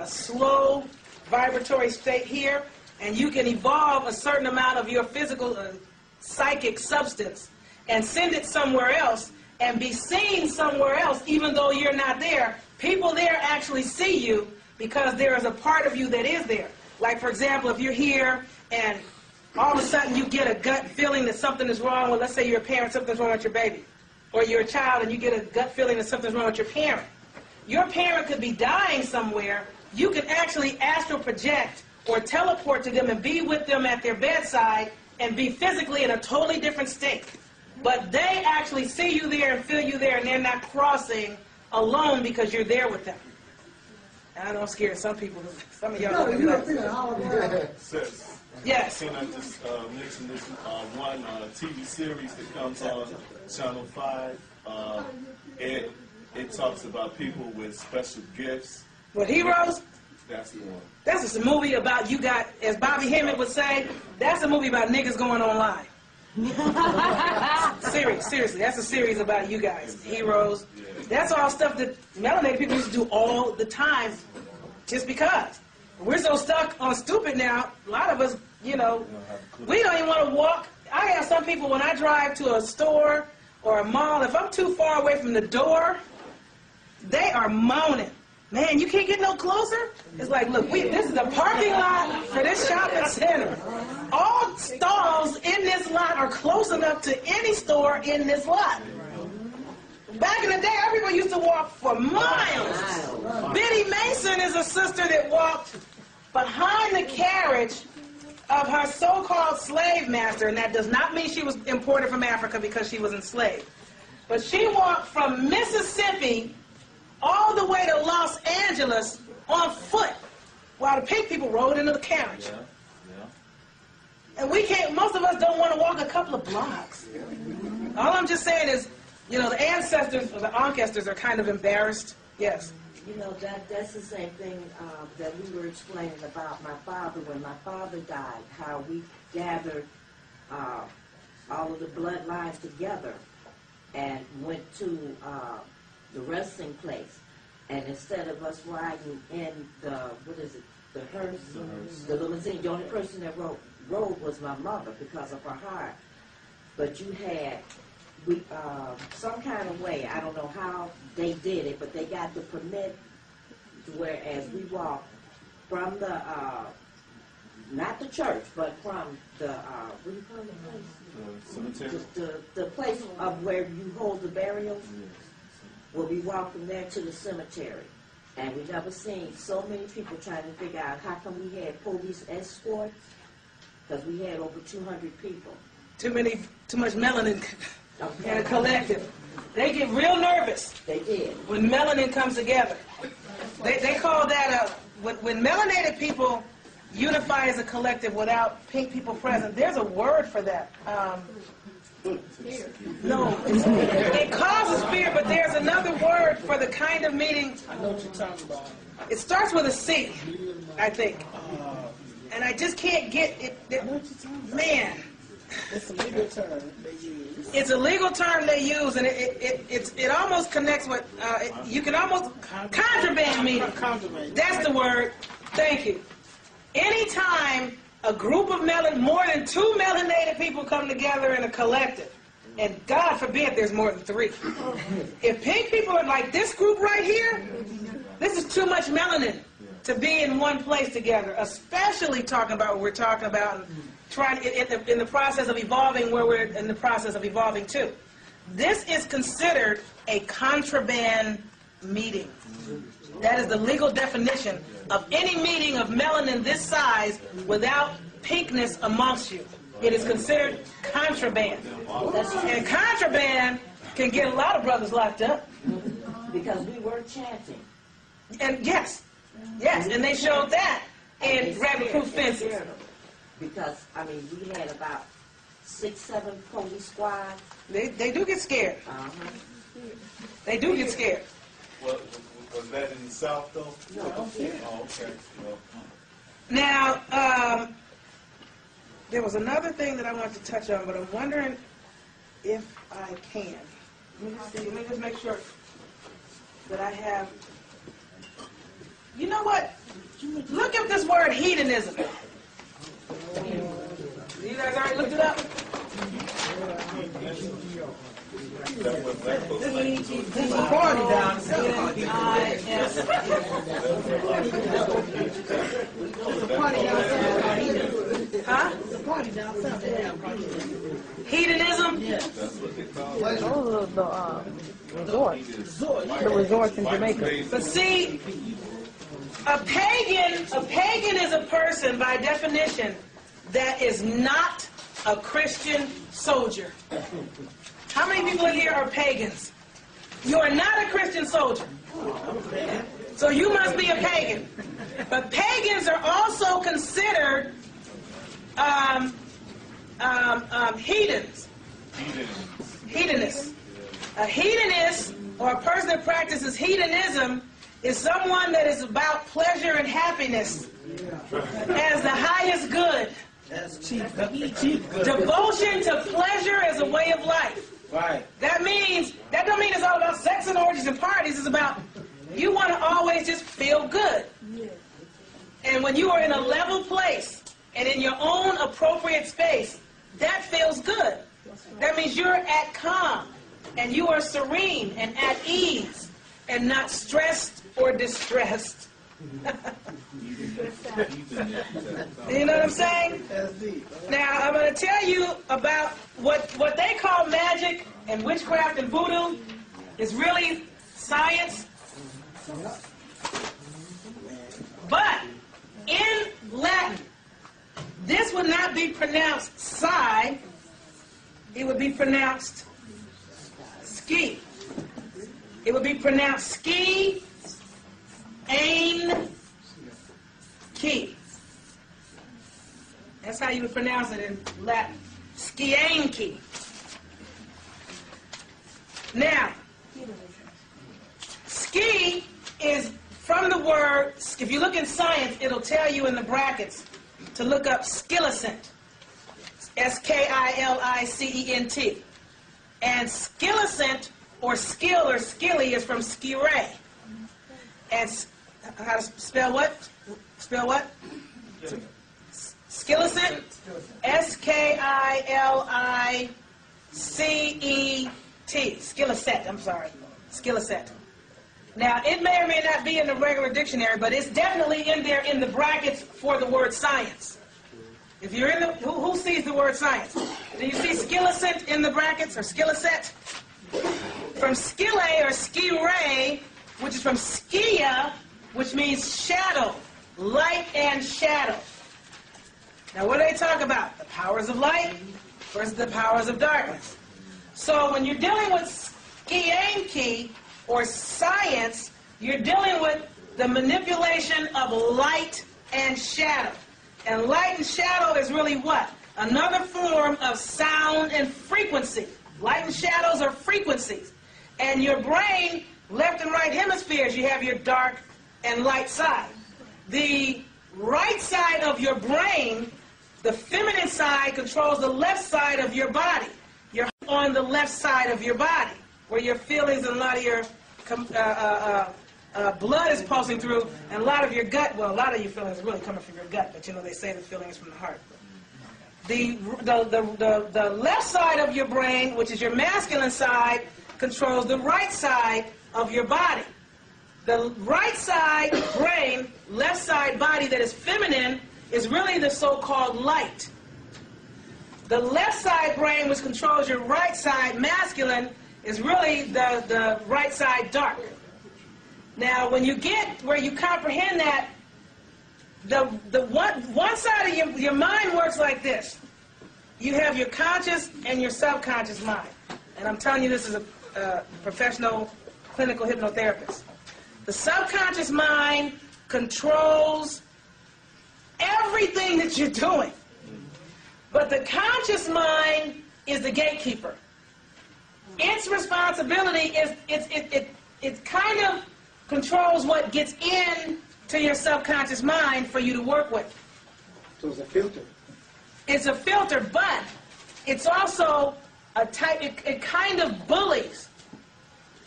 slow vibratory state here, and you can evolve a certain amount of your physical psychic substance and send it somewhere else and be seen somewhere else, even though you're not there. People there actually see you because there is a part of you that is there. Like, for example, if you're here and all of a sudden you get a gut feeling that something is wrong, well, let's say you're a parent, something's wrong with your baby. Or you're a child and you get a gut feeling that something's wrong with your parent. Your parent could be dying somewhere. You can actually astral project or teleport to them and be with them at their bedside and be physically in a totally different state. But they actually see you there and feel you there, and they're not crossing alone because you're there with them. I know I'm scared some people. Some of y'all Sis, yes. can I just mention this one TV series that comes on Channel 5? It talks about people with special gifts. What, Heroes? That's the one. That's just a movie about you got, as Bobby Hemmett would say, that's a movie about niggas going online. Seriously, that's a series about you guys, Heroes. That's all stuff that melanated people used to do all the time, just because. We're so stuck on stupid now, a lot of us, you know, we don't even want to walk. I have some people, when I drive to a store or a mall, if I'm too far away from the door, they are moaning. Man, you can't get no closer? It's like, look, this is the parking lot for this shopping center. All stalls in this lot are close enough to any store in this lot. Back in the day, everybody used to walk for miles. Biddy Mason is a sister that walked behind the carriage of her so-called slave master, and that does not mean she was imported from Africa because she was enslaved. But she walked from Mississippi all the way to Los Angeles on foot, while the pink people rode into the carriage. And we can't, most of us don't want to walk a couple of blocks. All I'm just saying is, you know, the ancestors, or the ancestors are kind of embarrassed. Yes. You know, that's the same thing that we were explaining about my father. When my father died, how we gathered all of the bloodlines together and went to the resting place. And instead of us riding in the hearse, the limousine, the only person that rode was my mother because of her heart. But you had some kind of way, I don't know how they did it, but they got the permit to where as we walked from the, not the church, but from the, what do you call the place? Cemetery? The place of where you hold the burials. Well, we walked from there to the cemetery. And we never seen so many people trying to figure out how come we had police escorts, because we had over 200 people. Too much melanin in a collective. They get real nervous. They did. When melanin comes together. They call that when melanated people unify as a collective without pink people present, there's a word for that. No, it causes fear, but there's another word for the kind of meeting. I know what you're talking about. It starts with a C, I think. And I just can't get it. Man. It's a legal term they use. It's a legal term they use, and it almost connects with, you can almost, contraband meeting. That's the word. Thank you. Anytime a group of more than 2 melanated people come together in a collective, and God forbid there's more than 3. If pink people are like this group right here, this is too much melanin to be in one place together, especially talking about what we're talking about and trying in the process of evolving where we're in the process of evolving to. This is considered a contraband meeting. That is the legal definition of any meeting of melanin this size without pinkness amongst you. It is considered contraband. And contraband can get a lot of brothers locked up. Because we were chanting. And yes, and they showed that in rabbit-proof fences. Because, I mean, we had about 6, 7 police squads. They do get scared. They do get scared. Was that in the South, though? No. Oh, okay. Well, Now, there was another thing that I wanted to touch on, but I'm wondering if I can. Let me just see. Let me just make sure that I have. You know what? Look at this word hedonism. You guys already looked it up? There's a party down south. H-I-S. Huh? There's a party down south. Hedonism? The resorts in Jamaica. But see, a pagan is a person by definition that is not a Christian soldier. How many people in here are pagans? You are not a Christian soldier. So you must be a pagan. But pagans are also considered heathens. Hedonists. A hedonist, or a person that practices hedonism, is someone that is about pleasure and happiness as the highest good. That's cheap. Devotion to pleasure as a way of life. Right. That don't mean it's all about sex and orgies and parties. It's about you want to always just feel good. And when you are in a level place and in your own appropriate space, that feels good. That means you're at calm and you are serene and at ease and not stressed or distressed. You know what I'm saying? Now, I'm going to tell you about what they call magic and witchcraft and voodoo is really science. But in Latin, this would not be pronounced psi, it would be pronounced ski. It would be pronounced ski, ain, key. That's how you would pronounce it in Latin. Skianki. Now, ski is from the word, if you look in science, it'll tell you in the brackets to look up skilicent. S-K-I-L-I-C-E-N-T. And skilicent, or skill or skilly, is from skire. And how to spell what? Spell what? Skilicent? S-K-I-L-I-C-E-T. Skilicet, I'm sorry. Skilicet. Now, it may or may not be in the regular dictionary, but it's definitely in there in the brackets for the word science. If you're in the, who sees the word science? Do you see skilicent in the brackets, or skilicet? From skile or skire, which is from skia, which means shadow, light and shadow. Now, what do they talk about? The powers of light versus the powers of darkness. So when you're dealing with skianki, or science, you're dealing with the manipulation of light and shadow. And light and shadow is really what? Another form of sound and frequency. Light and shadows are frequencies. And your brain, left and right hemispheres, you have your dark and light side. The right side of your brain, the feminine side, controls the left side of your body. You're on the left side of your body, where your feelings and a lot of your blood is pulsing through, and a lot of your gut, well, a lot of your feelings are really coming from your gut, but you know they say the feeling is from the heart. The left side of your brain, which is your masculine side, controls the right side of your body. The right side brain, left side body that is feminine, is really the so-called light. The left side brain, which controls your right side masculine, is really the right side dark. Now, when you get where you comprehend that, one side of your mind works like this. You have your conscious and your subconscious mind. And I'm telling you this as a professional clinical hypnotherapist. The subconscious mind controls everything that you're doing. But the conscious mind is the gatekeeper. its responsibility is it kind of controls what gets in to your subconscious mind for you to work with. So it's a filter. It's a filter, but it's also a type, it kind of bullies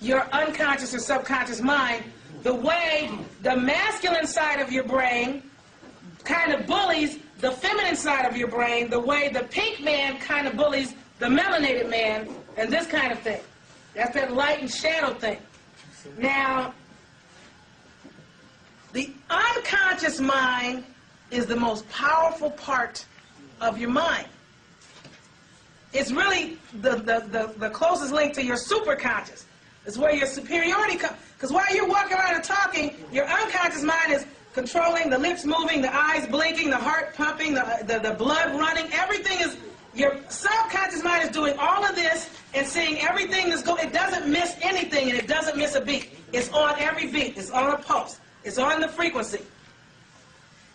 your unconscious or subconscious mind the way the masculine side of your brain kind of bullies the feminine side of your brain, the way the pink man kind of bullies the melanated man, and this kind of thing. That's that light and shadow thing. Now, the unconscious mind is the most powerful part of your mind. It's really the closest link to your superconscious. It's where your superiority comes. Because while you're walking around and talking, your unconscious mind is controlling, the lips moving, the eyes blinking, the heart pumping, the blood running. Everything is, your subconscious mind is doing all of this and seeing everything that's going. It doesn't miss anything, and it doesn't miss a beat. It's on every beat. It's on a pulse. It's on the frequency.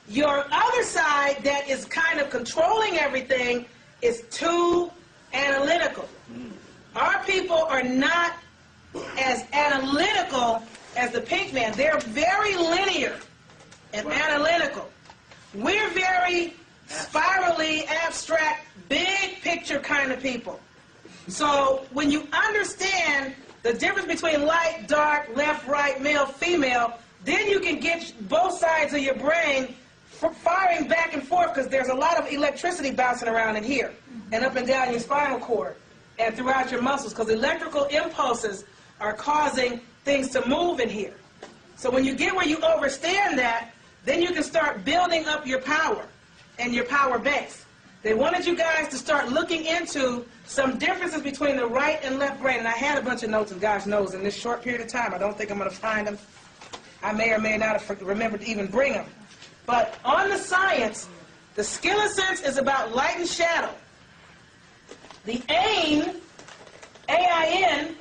Your other side that is kind of controlling everything is too analytical. Our people are not as analytical as the pink man. They're very linear and analytical. We're very spirally, abstract, big picture kind of people. So when you understand the difference between light, dark, left, right, male, female, then you can get both sides of your brain firing back and forth, because there's a lot of electricity bouncing around in here and up and down your spinal cord and throughout your muscles, because electrical impulses are causing things to move in here. So when you get where you understand that, then you can start building up your power and your power base. They wanted you guys to start looking into some differences between the right and left brain. And I had a bunch of notes, and gosh knows, in this short period of time, I don't think I'm going to find them. I may or may not have remembered to even bring them. But on the science, the skill of sense is about light and shadow. The ain, A-I-N,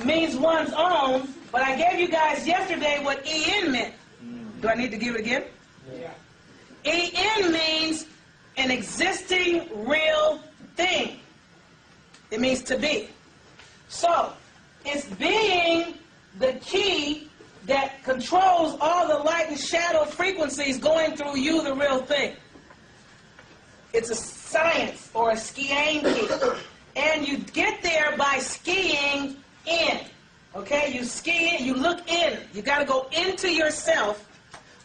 means one's own, but I gave you guys yesterday what E-N meant. Do I need to give it again? Yeah. E-N means an existing real thing. It means to be. So, it's being the key that controls all the light and shadow frequencies going through you, the real thing. It's a science, or a skiing key. And you get there by skiing in. Okay? You ski in, you look in. You got to go into yourself,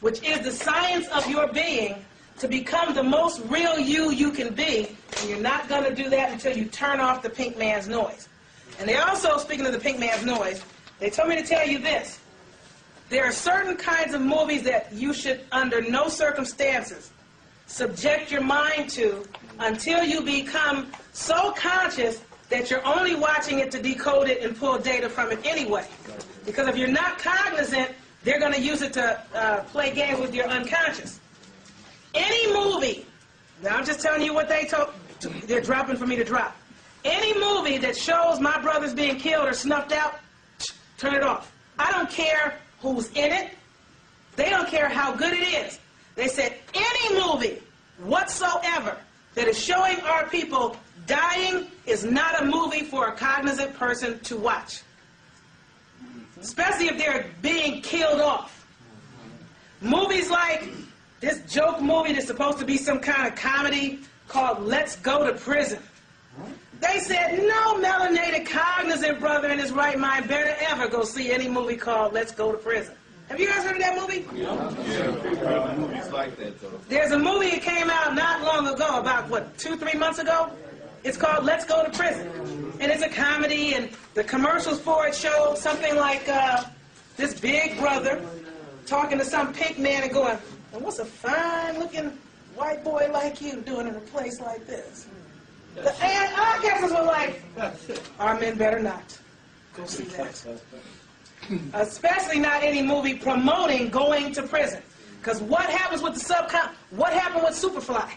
which is the science of your being, to become the most real you can be. And you're not going to do that until you turn off the pink man's noise. And they also, speaking of the pink man's noise, they told me to tell you this. There are certain kinds of movies that you should, under no circumstances, subject your mind to until you become so conscious that you're only watching it to decode it and pull data from it anyway. Because if you're not cognizant, they're going to use it to play games with your unconscious. Any movie, now I'm just telling you what they're dropping for me to drop. Any movie that shows my brothers being killed or snuffed out, turn it off. I don't care who's in it. They don't care how good it is. They said any movie whatsoever that is showing our people dying is not a movie for a cognizant person to watch. Especially if they're being killed off. Movies like this joke movie that's supposed to be some kind of comedy called Let's Go to Prison. They said no melanated cognizant brother in his right mind better ever go see any movie called Let's Go to Prison. Have you guys heard of that movie? Yeah, movies like that, though. There's a movie that came out not long ago, about, 2-3 months ago? It's called Let's Go to Prison. And it's a comedy, and the commercials for it show something like this big brother talking to some pink man and going, "And what's a fine-looking white boy like you doing in a place like this?" The podcasters were like, our men better not go see that. Especially not any movie promoting going to prison. Because what happens with the what happened with Superfly?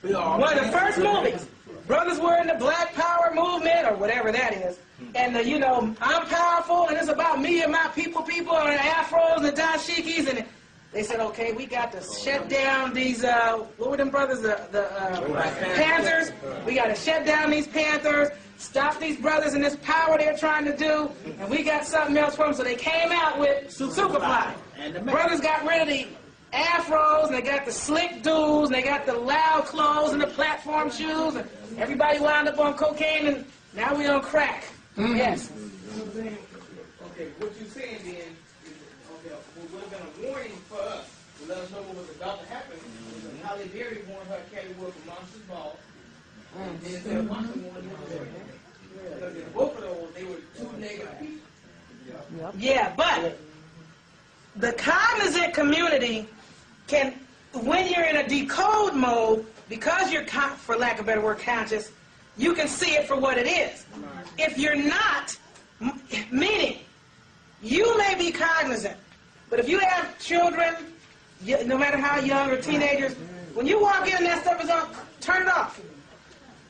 One of the first movies. Brothers were in the Black Power movement, or whatever that is. And, I'm powerful, and it's about me and my people, and the afros and the dashikis, and they said, okay, we got to shut down these, what were them brothers, the Panthers? We got to shut down these Panthers. stop these brothers and this power they're trying to do, and we got something else for them. So they came out with Superfly. And the brothers got rid of the afros, and they got the slick dudes, and they got the loud clothes and the platform shoes, and everybody wound up on cocaine, and now we on crack. Yes. Okay, what you're saying then is, okay, what would have been a warning for us to let us know what was about to happen was that Halle Berry won her Academy Award for Monsters Ball, and then Monster won his. Because in both of those, they were two negative people. Yeah, but the cognizant community can, when you're in a decode mode, because you're, for lack of a better word, conscious, you can see it for what it is. If you're not, meaning, you may be cognizant, but if you have children, no matter how young or teenagers, when you walk in and that stuff is on, turn it off.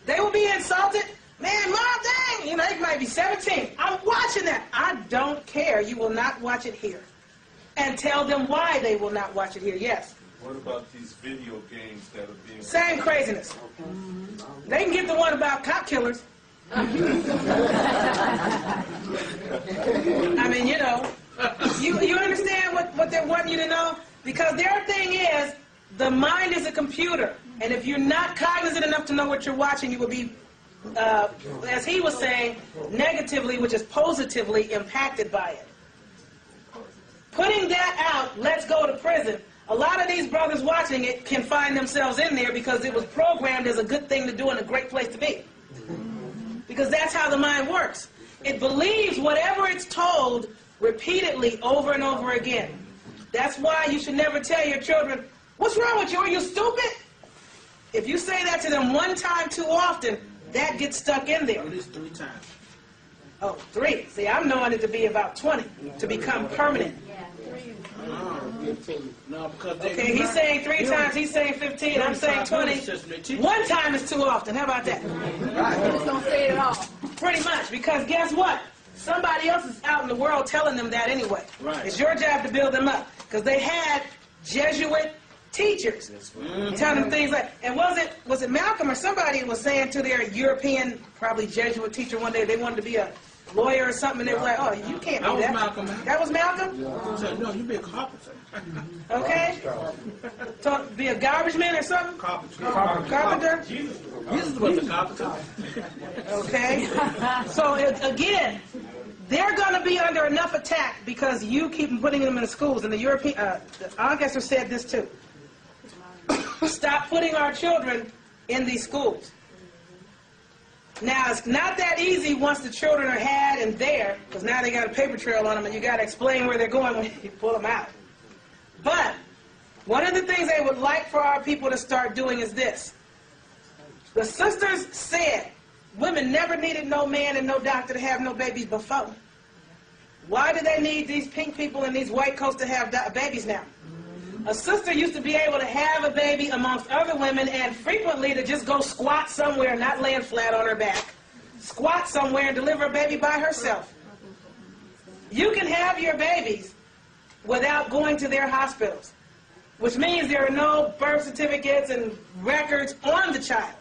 They will be insulted. Man, Mom, dang, you know, they might be 17. I'm watching that. I don't care. You will not watch it here. And tell them why they will not watch it here. Yes. What about these video games that are being... Same craziness. They can get the one about cop killers. I mean, you know, you understand what they're wanting you to know? Because their thing is, the mind is a computer. And if you're not cognizant enough to know what you're watching, you will be, as he was saying, negatively, which is positively impacted by it. Putting that out, let's go to prison. A lot of these brothers watching it can find themselves in there because it was programmed as a good thing to do and a great place to be. Because that's how the mind works. It believes whatever it's told repeatedly over and over again. That's why you should never tell your children, what's wrong with you? Are you stupid? If you say that to them one time too often, that gets stuck in there. At least 3 times. Oh, 3. See, I'm knowing it to be about 20 to become permanent. No, because okay, he's saying 3 times, he's saying 15, I'm saying 20. 1 time is too often. How about that? Right. Just don't say it at all. Pretty much, because guess what? Somebody else is out in the world telling them that anyway. Right. It's your job to build them up. Because they had Jesuit teachers telling them things like, and was it Malcolm or somebody was saying to their European, probably Jesuit teacher one day, they wanted to be a lawyer or something, and they were like, oh, you can't be that. Malcolm. That was Malcolm? Yeah. No, you be a carpenter. Okay. So, be a garbage man or something? Carpenter? Jesus was a carpenter. Okay. So, again, they're going to be under enough attack because you keep putting them in the schools. And the European, the Augustus said this too. Stop putting our children in these schools. Now, it's not that easy once the children are had and there, because now they got a paper trail on them and you got to explain where they're going when you pull them out. But one of the things they would like for our people to start doing is this. The sisters said women never needed no man and no doctor to have no babies before. Why do they need these pink people and these white coats to have babies now? A sister used to be able to have a baby amongst other women and frequently to just go squat somewhere, not laying flat on her back, squat somewhere and deliver a baby by herself. You can have your babies without going to their hospitals, which means there are no birth certificates and records on the child.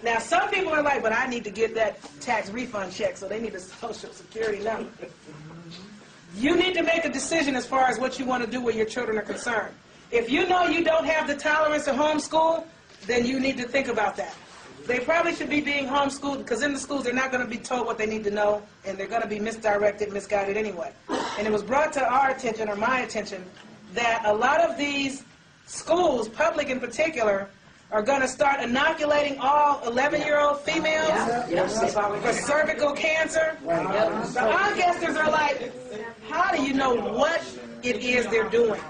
Now, some people are like, but I need to get that tax refund check, so they need a social security number. You need to make a decision as far as what you want to do where your children are concerned. If you know you don't have the tolerance to homeschool, then you need to think about that. They probably should be being homeschooled because in the schools they're not going to be told what they need to know, and they're going to be misdirected, misguided anyway. And it was brought to our attention, or my attention, that a lot of these schools, public in particular, are going to start inoculating all 11-year-old females for cervical cancer. The ancestors are like, how do you know what it is they're doing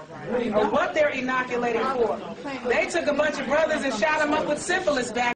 or what they're inoculating for? They took a bunch of brothers and shot them up with syphilis back